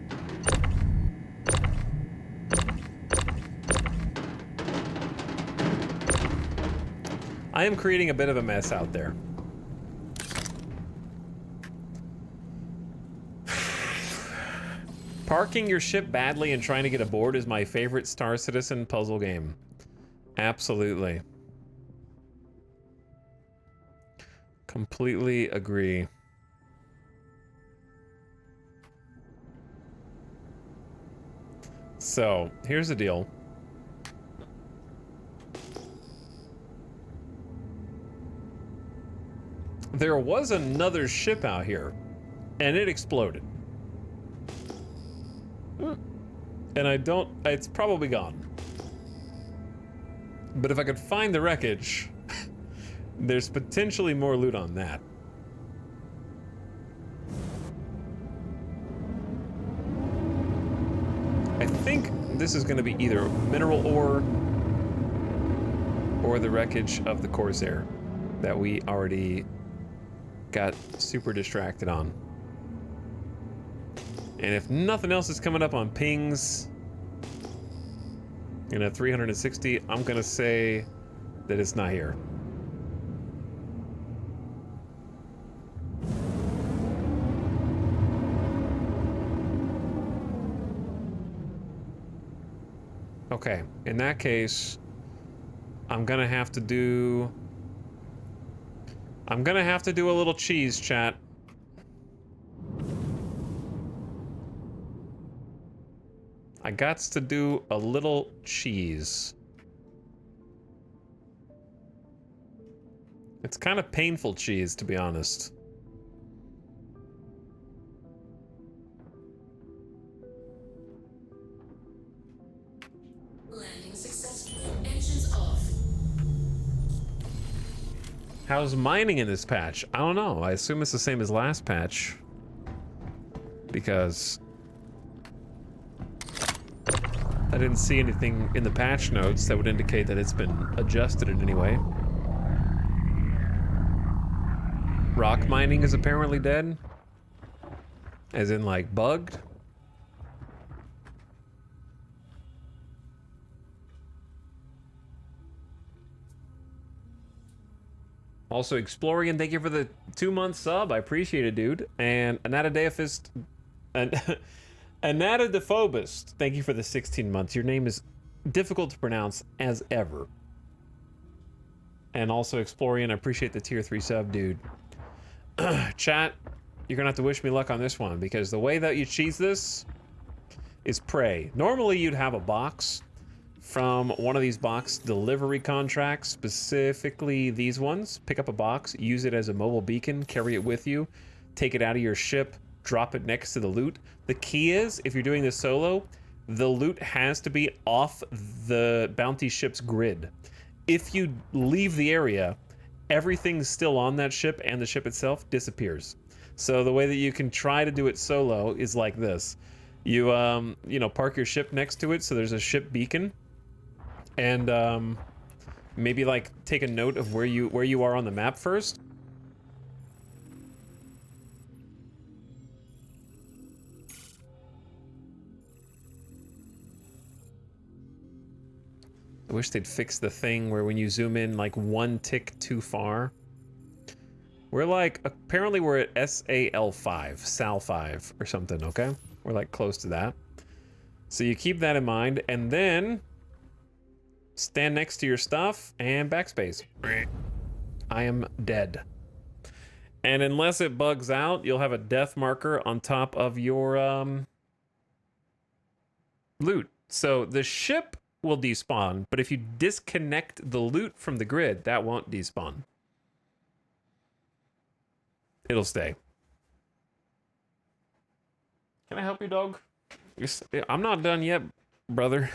I am creating a bit of a mess out there. Parking your ship badly and trying to get aboard is my favorite Star Citizen puzzle game. Absolutely. Completely agree. So, here's the deal. There was another ship out here, and it exploded. And it's probably gone. But if I could find the wreckage, there's potentially more loot on that. I think this is going to be either mineral ore or the wreckage of the Corsair that we already got super distracted on. And if nothing else is coming up on pings, and at 360, I'm gonna say that it's not here. Okay, in that case, I'm gonna have to do a little cheese, chat. I gots to do a little cheese. It's kind of painful cheese, to be honest. Landing successful. Engines off. How's mining in this patch? I don't know. I assume it's the same as last patch. Because I didn't see anything in the patch notes that would indicate that it's been adjusted in any way. Rock mining is apparently dead. As in, like, bugged. Also, Explorian, thank you for the 2-month sub. I appreciate it, dude. And Anatadeophist... Anatadephobist, thank you for the 16 months. Your name is difficult to pronounce as ever. And also, Explorian, I appreciate the tier 3 sub, dude. Chat, you're gonna have to wish me luck on this one, because the way that you cheese this is pray. Normally, you'd have a box from one of these box delivery contracts, specifically these ones. Pick up a box, use it as a mobile beacon, carry it with you, take it out of your ship, drop it next to the loot. The key is, if you're doing this solo, the loot has to be off the bounty ship's grid. If you leave the area, everything still on that ship and the ship itself disappears. So the way that you can try to do it solo is like this. You, you know, park your ship next to it so there's a ship beacon. And maybe like take a note of where you are on the map first. I wish they'd fix the thing where when you zoom in like one tick too far. We're like, apparently we're at SAL5, SAL5 or something, okay? We're like close to that. So you keep that in mind, and then stand next to your stuff and backspace. I am dead. And unless it bugs out, you'll have a death marker on top of your loot. So the ship will despawn, but if you disconnect the loot from the grid, that won't despawn. It'll stay. Can I help you, dog? I'm not done yet, brother.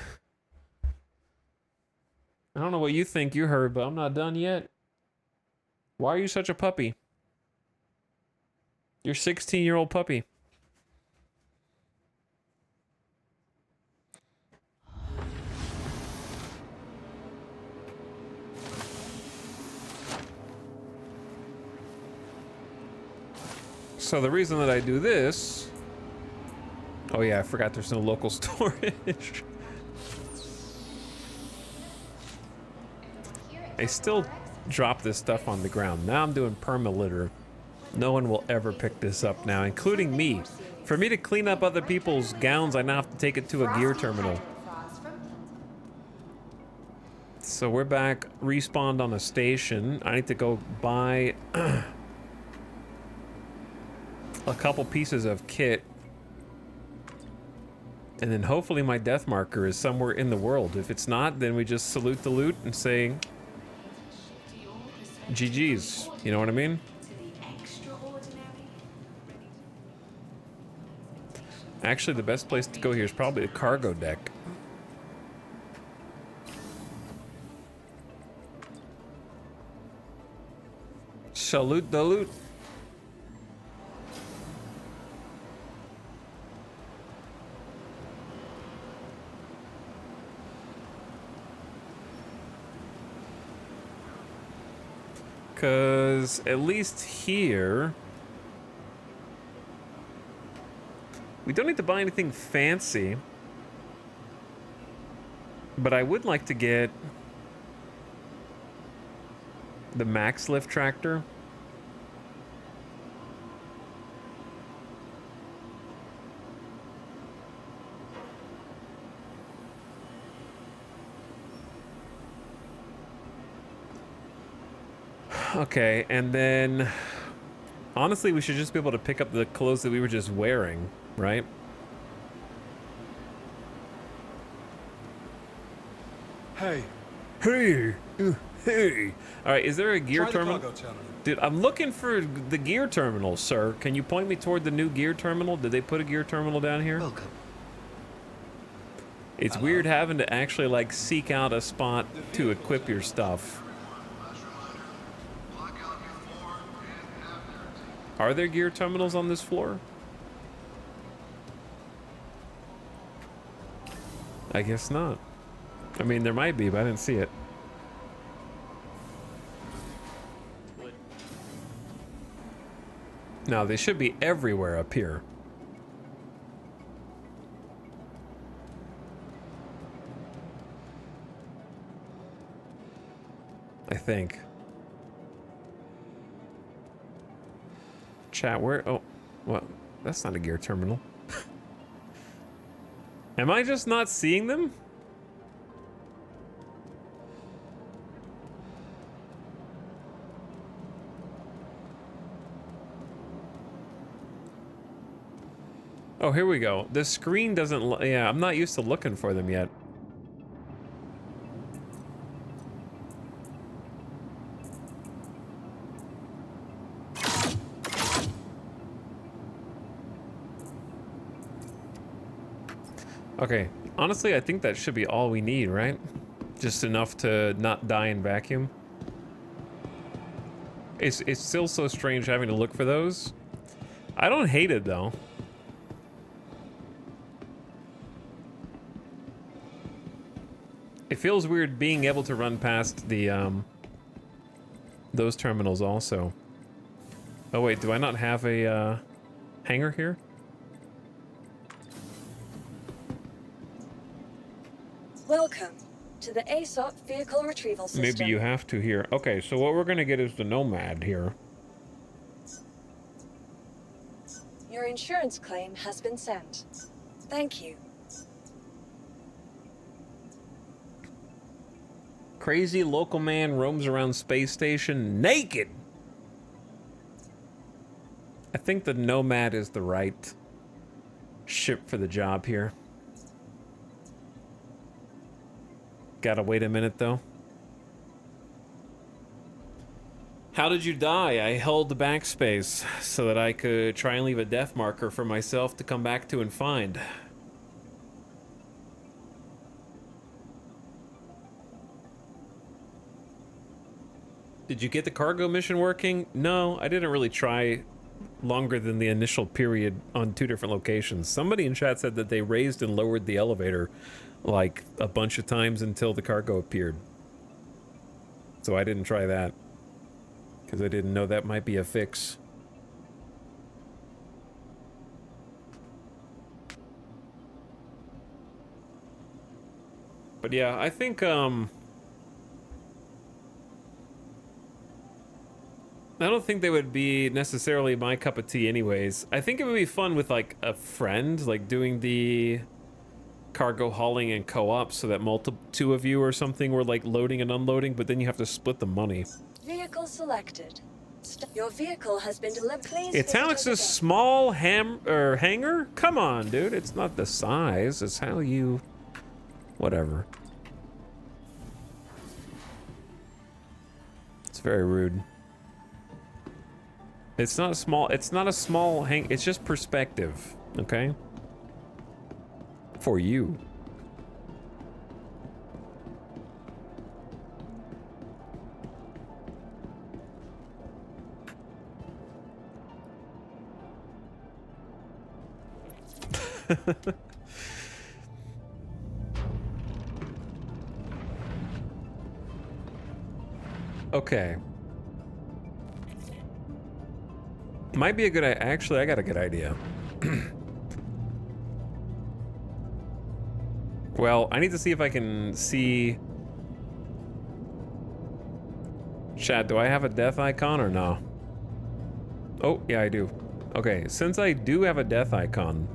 I don't know what you think you heard, but I'm not done yet. Why are you such a puppy? You're a 16-year-old puppy. So the reason that I do this... Oh yeah, I forgot there's no local storage. I still drop this stuff on the ground. Now I'm doing perma-litter. No one will ever pick this up now, including me. For me to clean up other people's gowns, I now have to take it to a gear terminal. So we're back, respawned on a station. I need to go buy a couple pieces of kit. And then hopefully my death marker is somewhere in the world. If it's not, then we just salute the loot and say GG's. You know what I mean? Actually, the best place to go here is probably the cargo deck. Salute the loot. Because at least here, We don't need to buy anything fancy. But I would like to get the max lift tractor. Okay, and then honestly, we should just be able to pick up the clothes that we were just wearing, right? Hey. Hey. Hey. All right, is there a gear terminal? Dude, I'm looking for the gear terminal, sir. Can you point me toward the new gear terminal? Did they put a gear terminal down here? Welcome. It's weird having to actually like seek out a spot to equip your stuff. Are there gear terminals on this floor? I guess not. I mean, there might be, but I didn't see it. No, they should be everywhere up here. I think. Chat, where? Oh, well, that's not a gear terminal. Am I just not seeing them? Oh, here we go. The screen doesn't... Yeah, I'm not used to looking for them yet. Okay, honestly, I think that should be all we need, right? Just enough to not die in vacuum. It's still so strange having to look for those. I don't hate it, though. It feels weird being able to run past the, those terminals also. Oh, wait, do I not have a, hangar here? Welcome to the ASOP vehicle retrieval system. Maybe you have to here. Okay, so what we're gonna get is the Nomad here. Your insurance claim has been sent. Thank you. Crazy local man roams around space station naked. I think the Nomad is the right ship for the job here. Gotta wait a minute, though. How did you die? I held the backspace so that I could try and leave a death marker for myself to come back to and find. Did you get the cargo mission working? No, I didn't really try longer than the initial period on 2 different locations. Somebody in chat said that they raised and lowered the elevator like a bunch of times until the cargo appeared. So I didn't try that because I didn't know that might be a fix. But yeah, I think I don't think they would be necessarily my cup of tea anyways. I think it would be fun with like a friend, like doing the cargo hauling and co-op so that two of you or something were like loading and unloading, but then you have to split the money. Vehicle selected. Your vehicle has been delivered. Please. Italic's a small hangar? Come on, dude. It's not the size. It's how you... Whatever. It's very rude. It's not small. It's not a small hang. It's just perspective, okay? For you. Okay. Might be a good... Actually, I got a good idea. Well, I need to see if I can see... Chat, do I have a death icon or no? Oh, yeah, I do. Okay, since I do have a death icon,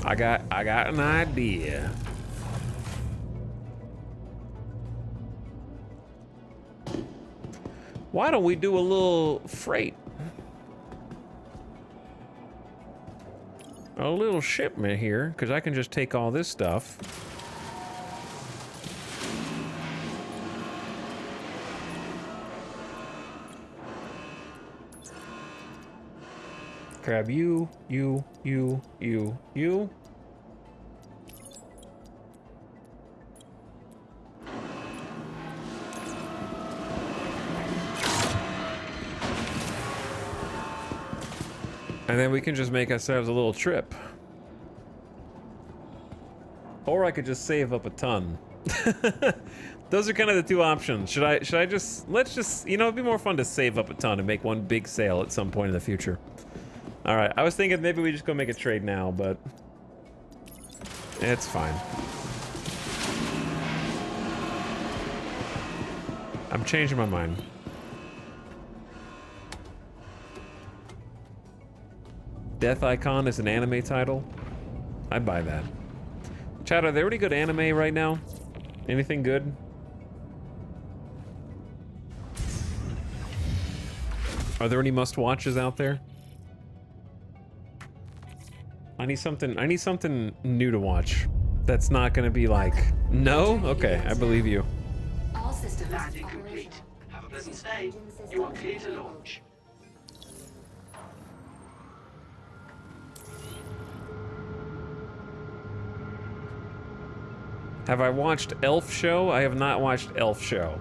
I got an idea. Why don't we do a little freight? A little shipment here, because I can just take all this stuff. Grab you. And then we can just make ourselves a little trip. Or I could just save up a ton. Those are kind of the two options. Should I just, let's just, you know, it'd be more fun to save up a ton and make one big sale at some point in the future. All right, I was thinking maybe we just go make a trade now, but it's fine. I'm changing my mind. Death Icon is an anime title. I'd buy that. Chat, are there any good anime right now? Anything good? Are there any must-watches out there? I need something new to watch. That's not gonna be like, no? Okay, I believe you. All systems landing complete. Have a pleasant stay. You are clear to launch. Have I watched Elf Show? I have not watched Elf Show.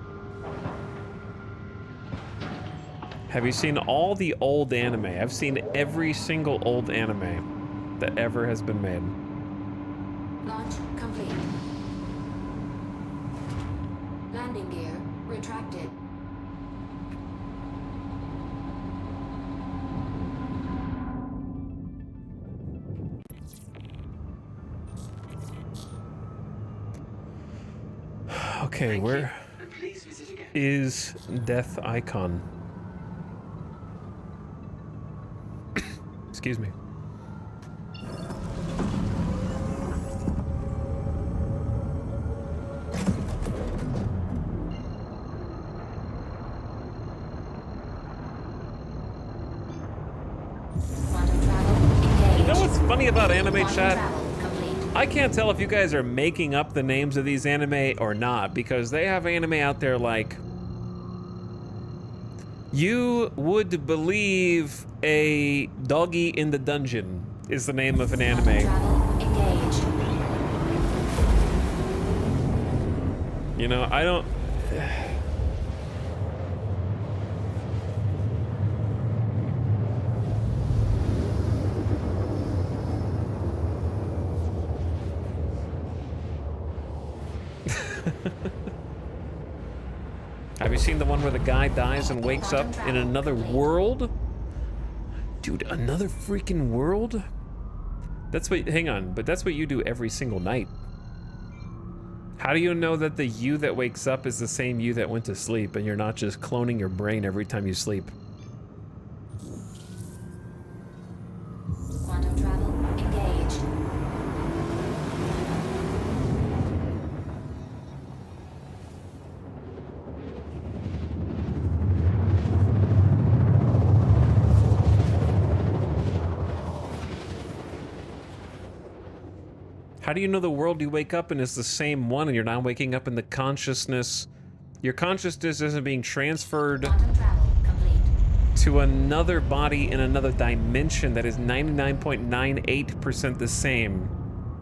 Have you seen all the old anime? I've seen every single old anime that ever has been made. Launch complete. Landing gear retracted. Okay, where is Death Icon? Excuse me. You know what's funny about anime chat? I can't tell if you guys are making up the names of these anime or not, because they have anime out there like... You would believe a doggy in the dungeon is the name of an anime. You know, I don't... Have you seen the one where the guy dies and wakes up in another world? Dude, another freaking world? That's what, hang on, but that's what you do every single night. How do you know that the you that wakes up is the same you that went to sleep and you're not just cloning your brain every time you sleep? Quantum travel engaged. How do you know the world you wake up in is the same one and you're not waking up in the consciousness? Your consciousness isn't being transferred to another body in another dimension that is 99.98% the same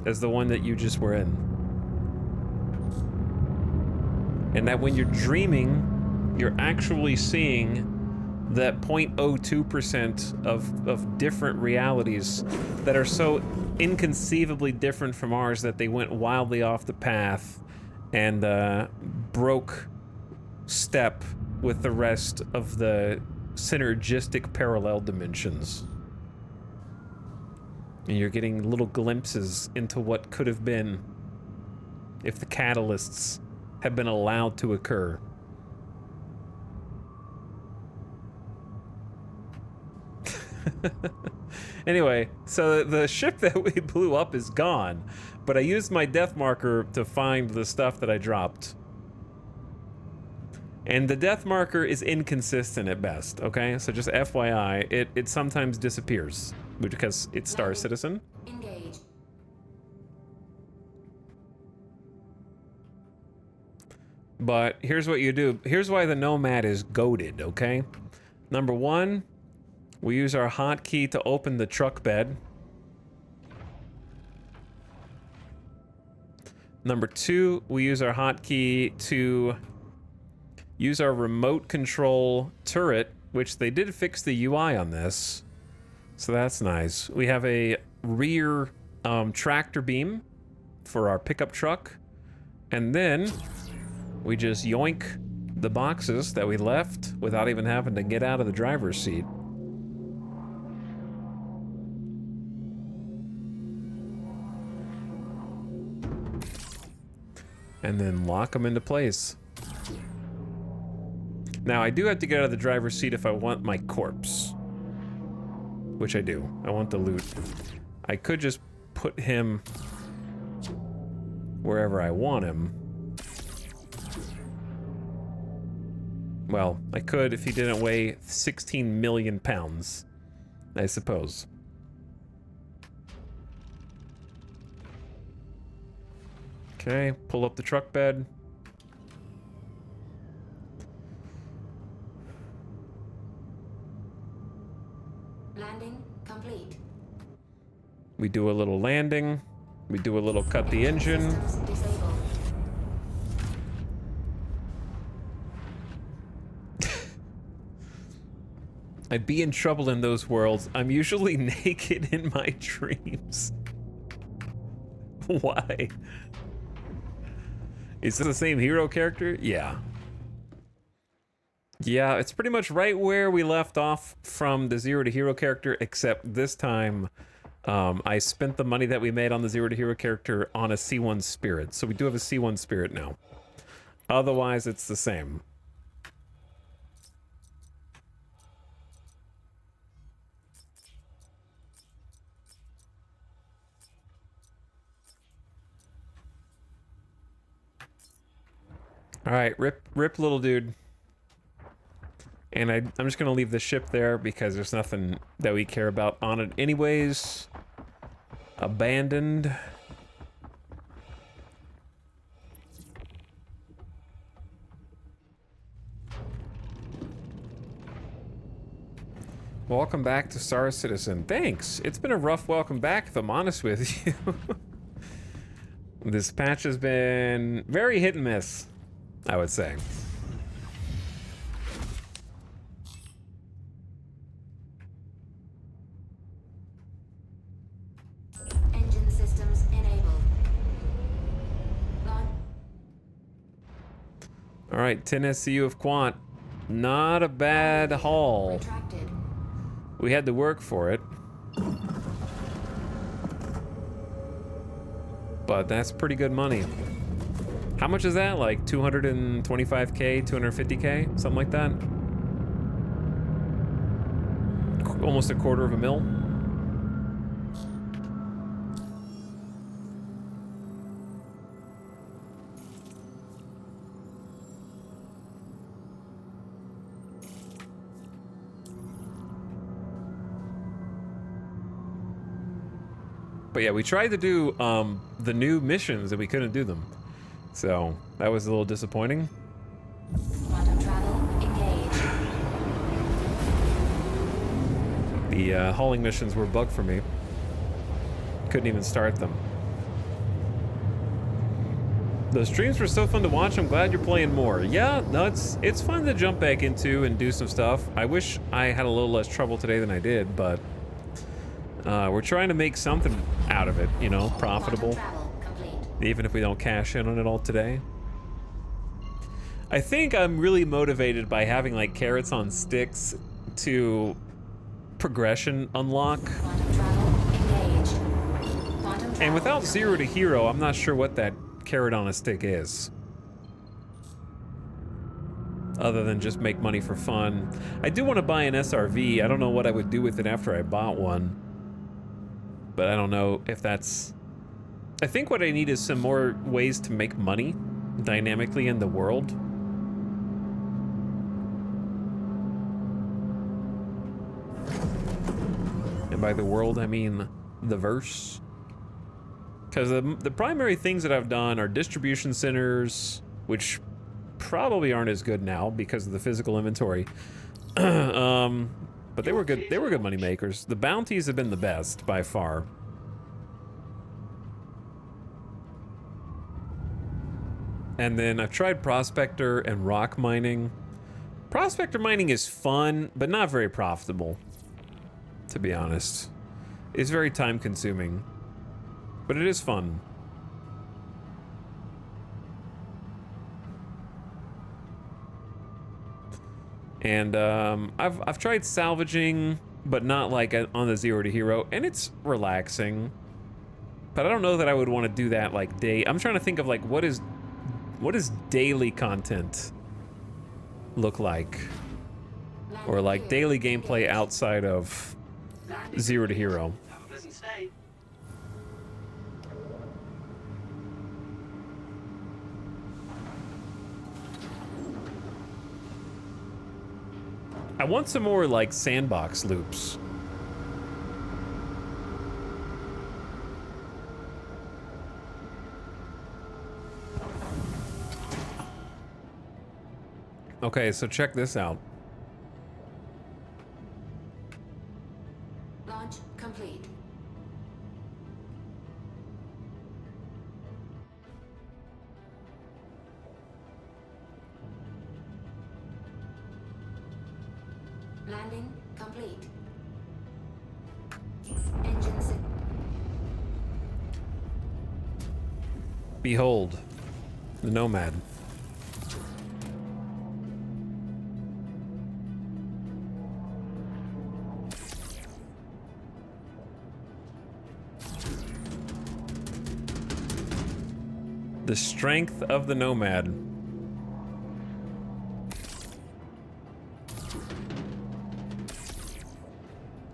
as the one that you just were in. And that when you're dreaming, you're actually seeing that 0.02% of different realities that are so inconceivably different from ours that they went wildly off the path and broke step with the rest of the synergistic parallel dimensions. And you're getting little glimpses into what could have been if the catalysts had been allowed to occur. Anyway, so the ship that we blew up is gone, but I used my death marker to find the stuff that I dropped. And the death marker is inconsistent at best, okay? So just FYI, it sometimes disappears because it's Star Citizen. Engage. But here's what you do. Here's why the Nomad is goated, okay? Number one, we use our hotkey to open the truck bed. Number two, we use our hotkey to use our remote control turret, which they did fix the UI on this. So that's nice. We have a rear tractor beam for our pickup truck. And then we just yoink the boxes that we left without even having to get out of the driver's seat. And then lock them into place. Now, I do have to get out of the driver's seat if I want my corpse. Which I do. I want the loot. I could just put him wherever I want him. Well, I could if he didn't weigh 16 million pounds, I suppose. Okay, pull up the truck bed. Landing complete. We do a little landing. We do a little cut the engine. Systems disabled. I'd be in trouble in those worlds. I'm usually naked in my dreams. Why? Is this the same hero character? Yeah. Yeah, it's pretty much right where we left off from the Zero to Hero character, except this time I spent the money that we made on the Zero to Hero character on a C1 Spirit. So we do have a C1 Spirit now. Otherwise, it's the same. All right, rip little dude. And I'm just gonna leave the ship there because there's nothing that we care about on it anyways. Abandoned. Welcome back to Star Citizen. Thanks. It's been a rough welcome back, if I'm honest with you. This patch has been very hit and miss, I would say. Engine systems enabled. All right, 10 SCU of Quant. Not a bad haul. Retracted. We had to work for it. But that's pretty good money. How much is that? Like 225K, 250K? Something like that? Almost $250,000. But yeah, we tried to do the new missions and we couldn't do them. So that was a little disappointing. Quantum travel engaged. The hauling missions were bugged for me. Couldn't even start them. The streams were so fun to watch. I'm glad you're playing more. Yeah, no, it's fun to jump back into and do some stuff. I wish I had a little less trouble today than I did, but we're trying to make something out of it, you know, profitable. Even if we don't cash in on it all today. I think I'm really motivated by having like carrots on sticks to progression unlock. Quantum travel engaged. And without Zero to Hero, I'm not sure what that carrot on a stick is. Other than just make money for fun. I do want to buy an SRV. I don't know what I would do with it after I bought one. But I don't know if that's... I think what I need is some more ways to make money dynamically in the world. And by the world, I mean the verse. Because the primary things that I've done are distribution centers, which probably aren't as good now because of the physical inventory. But they were good. They were good money makers. The bounties have been the best by far. And then I've tried prospector and rock mining. Prospector mining is fun, but not very profitable, to be honest. It's very time consuming, but it is fun. And I've tried salvaging, but not like on the Zero to Hero, and it's relaxing. But I don't know that I would want to do that like day. I'm trying to think of like what does daily content look like, or like daily gameplay outside of Zero to Hero. Have a pleasant stay. I want some more like sandbox loops. Okay, so check this out. Launch complete. Landing complete. Engine set. Behold, the Nomad. The strength of the Nomad.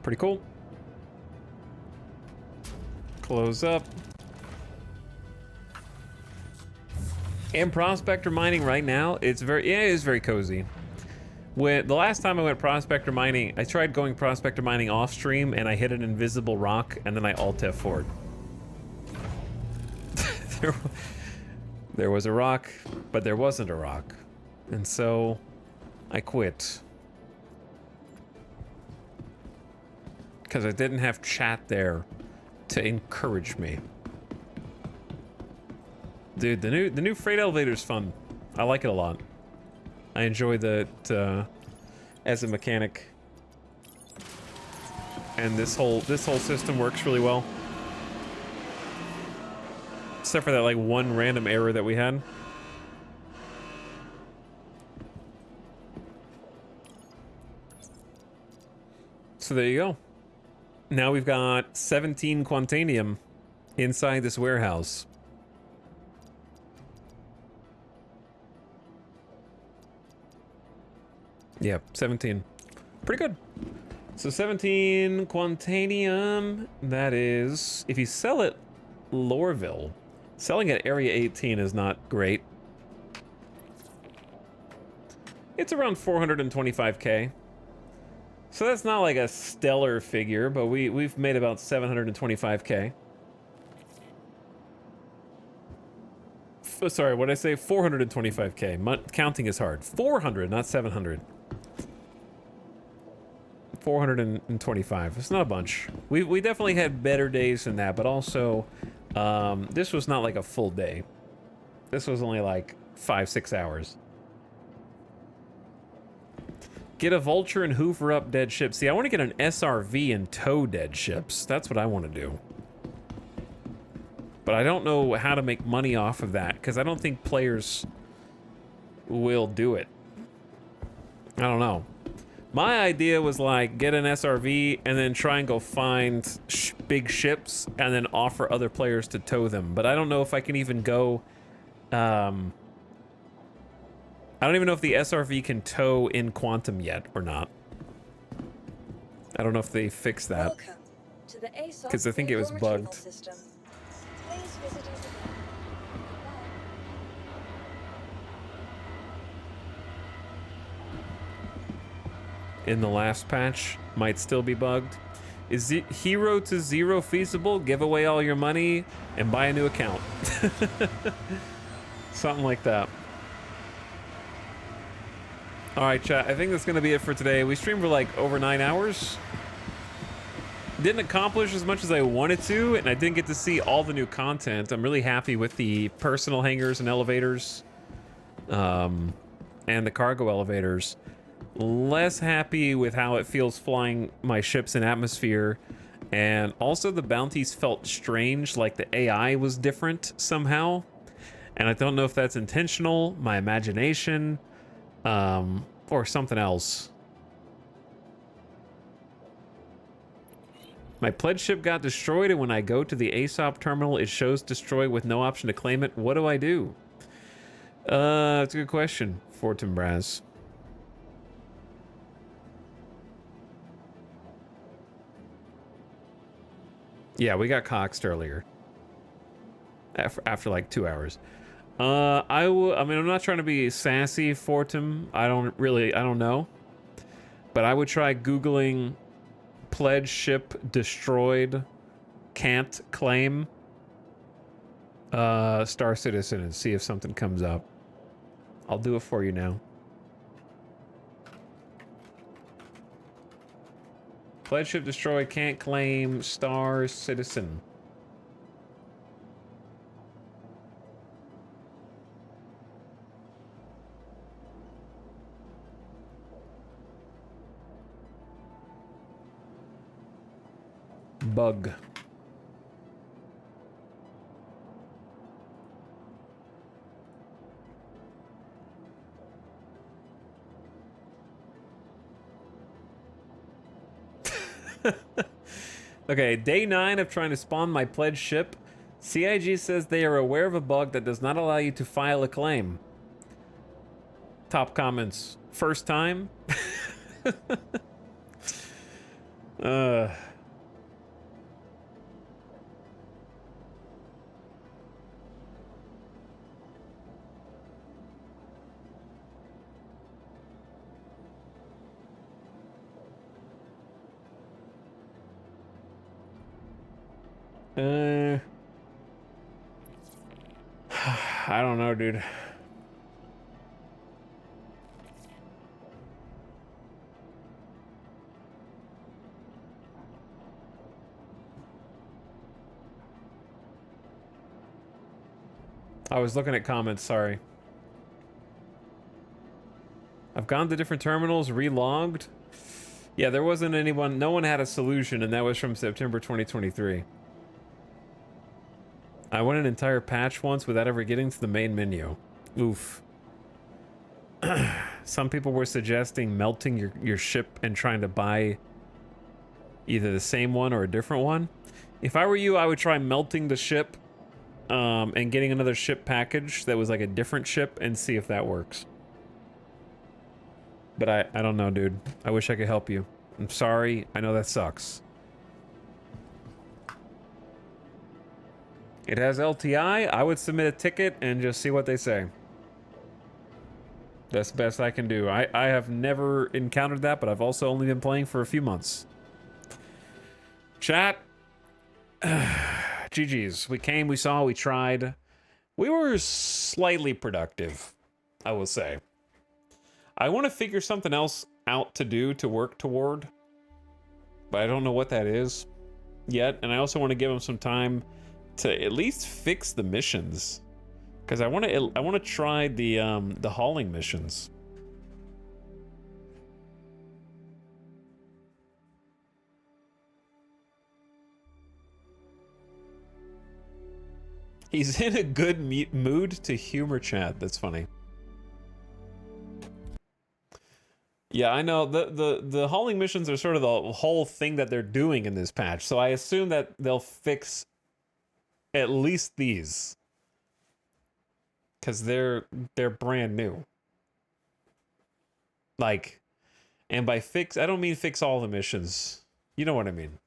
Pretty cool. Close up. And prospector mining right now, it is very cozy. When the last time I went prospector mining, I tried going prospector mining off stream and I hit an invisible rock and then I alt F4'd. There was a rock, but there wasn't a rock. And so I quit. Because I didn't have chat there to encourage me. Dude, the new freight elevator is fun. I like it a lot. I enjoy that as a mechanic. And this whole system works really well. Except for that like one random error that we had. So there you go. Now we've got 17 Quantanium inside this warehouse. Yeah, 17. Pretty good. So 17 Quantanium, that is, if you sell it Lorville, selling at Area 18 is not great. It's around 425k. So that's not like a stellar figure, but we've made about 725k. Sorry, what did I say? 425k. Counting is hard. 400, not 700. 425. It's not a bunch. We definitely had better days than that, but also this was not like a full day. This was only like 5-6 hours. Get a vulture and hoover up dead ships. See, I want to get an SRV and tow dead ships. That's what I want to do. But I don't know how to make money off of that because I don't think players will do it. I don't know. My idea was like get an SRV and then try and go find big ships and then offer other players to tow them. But I don't know if I can even go. I don't even know if the SRV can tow in Quantum yet or not. I don't know if they fixed that. Because I think it was bugged. In the last patch, might still be bugged. Is Hero to Zero feasible? Give away all your money and buy a new account. Something like that. All right, chat. I think that's going to be it for today. We streamed for like over 9 hours. Didn't accomplish as much as I wanted to, and I didn't get to see all the new content. I'm really happy with the personal hangars and elevators, and the cargo elevators. Less happy with how it feels flying my ships in atmosphere, and also the bounties felt strange, like the AI was different somehow, and I don't know if that's intentional, my imagination, or something else. My pledge ship got destroyed, and when I go to the ASOP terminal, it shows destroy with no option to claim it. What do I do? That's a good question, Fortinbras. Yeah, we got coxed earlier. After like 2 hours. I mean, I'm not trying to be sassy, Fortum. I don't know. But I would try Googling pledge ship destroyed, can't claim Star Citizen and see if something comes up. I'll do it for you now. Pledge ship destroyed, can't claim Star Citizen. Bug. Okay, day 9 of trying to spawn my pledge ship. CIG says they are aware of a bug that does not allow you to file a claim. Top comments. First time? I don't know, dude. I was looking at comments, sorry. I've gone to different terminals, relogged. Yeah, there wasn't anyone, no one had a solution, and that was from September 2023. I went an entire patch once without ever getting to the main menu. Oof. Some people were suggesting melting your ship and trying to buy either the same one or a different one. If I were you, I would try melting the ship and getting another ship package that was like a different ship and see if that works. But I don't know, dude. I wish I could help you. I'm sorry. I know that sucks. It has LTI. I would submit a ticket and just see what they say. That's the best I can do. I have never encountered that, but I've also only been playing for a few months. Chat. GG's. We came, we saw, we tried. We were slightly productive, I will say. I want to figure something else out to do, to work toward. But I don't know what that is yet. And I also want to give them some time to at least fix the missions. Because I want to try the hauling missions. He's in a good mood to humor chat. That's funny. Yeah, I know. The hauling missions are sort of the whole thing that they're doing in this patch. So I assume that they'll fix at least these. Because they're brand new. Like, and by fix, I don't mean fix all the missions. You know what I mean.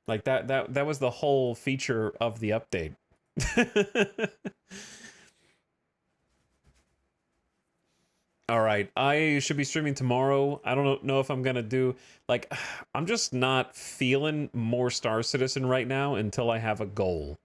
Like that was the whole feature of the update. All right, I should be streaming tomorrow. I don't know if I'm gonna do, like, I'm just not feeling more Star Citizen right now until I have a goal.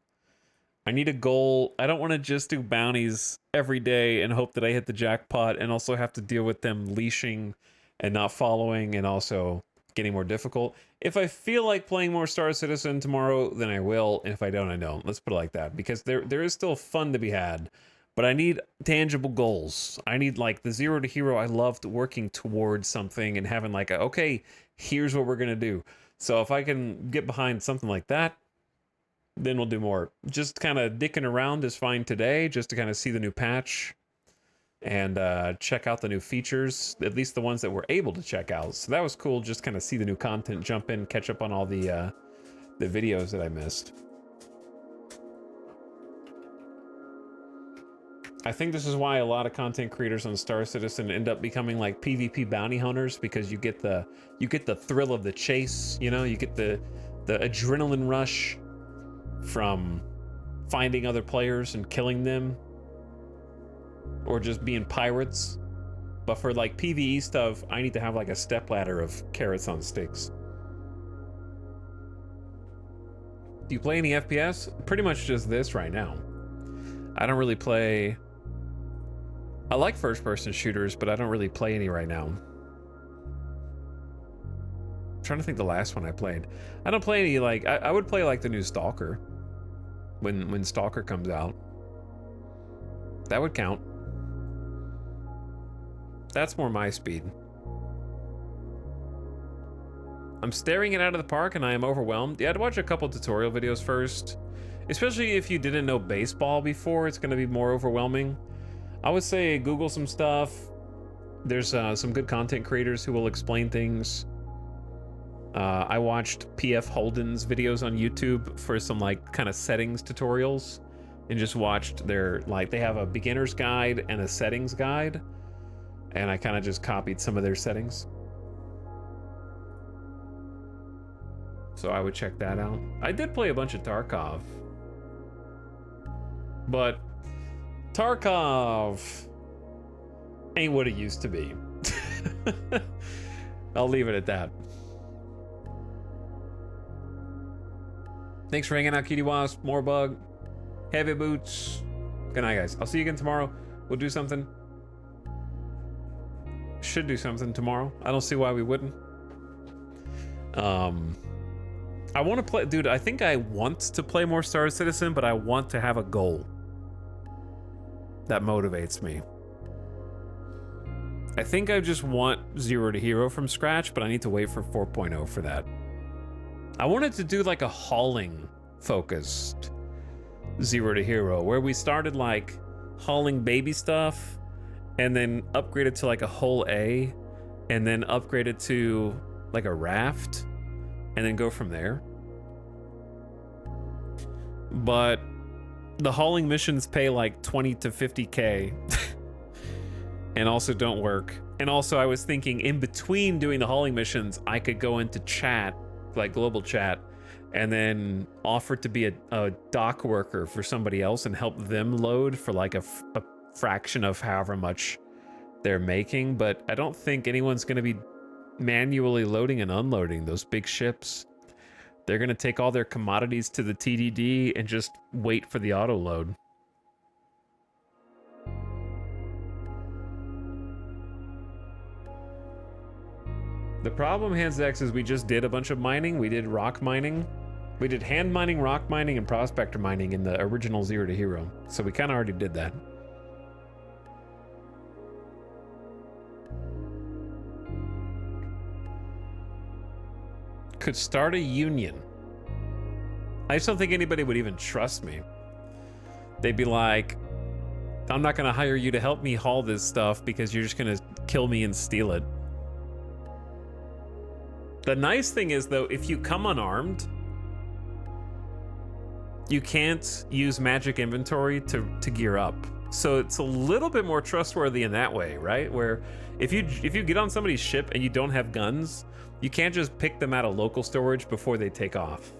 I need a goal. I don't want to just do bounties every day and hope that I hit the jackpot and also have to deal with them leashing and not following and also getting more difficult. If I feel like playing more Star Citizen tomorrow, then I will. And if I don't, I don't. Let's put it like that. Because there is still fun to be had. But I need tangible goals. I need, like, the Zero to Hero. I loved working towards something and having, like, okay, here's what we're going to do. So if I can get behind something like that, then we'll do more. Just kind of dicking around is fine today, just to kind of see the new patch and check out the new features, at least the ones that we're able to check out. So that was cool, just kind of see the new content, jump in, catch up on all the videos that I missed. I think this is why a lot of content creators on Star Citizen end up becoming like PvP bounty hunters, because you get the thrill of the chase, you know, you get the adrenaline rush from finding other players and killing them, or just being pirates. But for like PvE stuff, I need to have like a stepladder of carrots on sticks. Do you play any FPS? Pretty much just this right now. I don't really play. I like first-person shooters, but I don't really play any right now. I'm trying to think the last one I played. I don't play any, like, I would play like the new Stalker when Stalker comes out. That would count. That's more my speed. I'm staring it out of the park and I am overwhelmed. Yeah, I'd watch a couple tutorial videos first. Especially if you didn't know baseball before, it's gonna be more overwhelming. I would say Google some stuff. There's some good content creators who will explain things. I watched PF Holden's videos on YouTube for some like kind of settings tutorials, and just watched their, like, they have a beginner's guide and a settings guide, and I kind of just copied some of their settings. So I would check that out. I did play a bunch of Tarkov, but Tarkov ain't what it used to be. I'll leave it at that. Thanks for hanging out, Cutie Wasp, Moorbug, Heavy Boots. Good night, guys. I'll see you again tomorrow. We'll do something. Should do something tomorrow. I don't see why we wouldn't. I want to play, dude, I think I want to play more Star Citizen, but I want to have a goal that motivates me. I think I just want Zero to Hero from scratch, but I need to wait for 4.0 for that. I wanted to do like a hauling focused Zero to Hero, where we started like hauling baby stuff and then upgraded to like a whole A, and then upgraded to like a raft, and then go from there. But the hauling missions pay like 20 to 50K and also don't work. And also I was thinking in between doing the hauling missions, I could go into chat, like global chat, and then offer to be a dock worker for somebody else and help them load for like a fraction of however much they're making. But I don't think anyone's going to be manually loading and unloading those big ships. They're going to take all their commodities to the TDD and just wait for the auto load. The problem, Hansex, is we just did a bunch of mining. We did rock mining. We did hand mining, rock mining, and prospector mining in the original Zero to Hero. So we kind of already did that. Could start a union. I just don't think anybody would even trust me. They'd be like, I'm not gonna hire you to help me haul this stuff because you're just gonna kill me and steal it. The nice thing is, though, if you come unarmed, you can't use magic inventory to gear up. So it's a little bit more trustworthy in that way, right? Where if you get on somebody's ship and you don't have guns, you can't just pick them out of local storage before they take off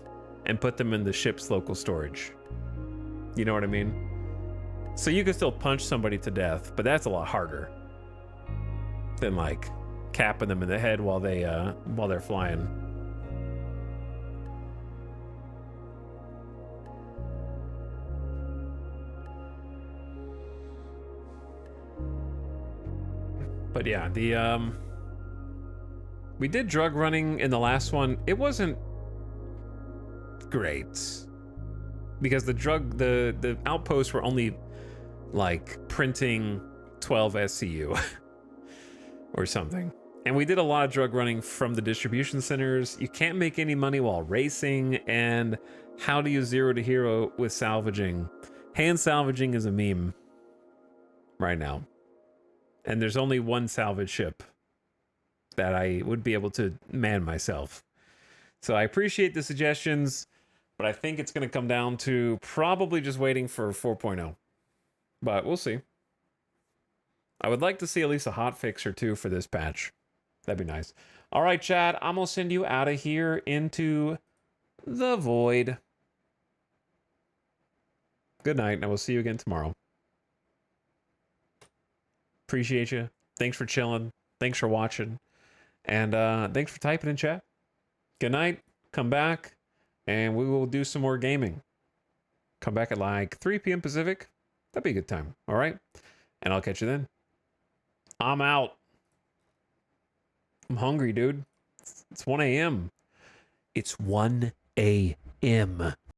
and put them in the ship's local storage. You know what I mean? So you can still punch somebody to death, but that's a lot harder than like capping them in the head while they're flying. But yeah, we did drug running in the last one. It wasn't great because the outposts were only like printing 12 SCU or something. And we did a lot of drug running from the distribution centers. You can't make any money while racing. And how do you 0 to hero with salvaging? Hand salvaging is a meme right now. And there's only one salvage ship that I would be able to man myself. So I appreciate the suggestions, but I think it's going to come down to probably just waiting for 4.0. But we'll see. I would like to see at least a hot fix or two for this patch. That'd be nice. All right, Chad, I'm going to send you out of here into the void. Good night, and I will see you again tomorrow. Appreciate you. Thanks for chilling. Thanks for watching. And thanks for typing in chat. Good night. Come back, and we will do some more gaming. Come back at like 3 p.m. Pacific. That'd be a good time. All right? And I'll catch you then. I'm out. I'm hungry, dude. It's 1 a.m. It's 1 a.m.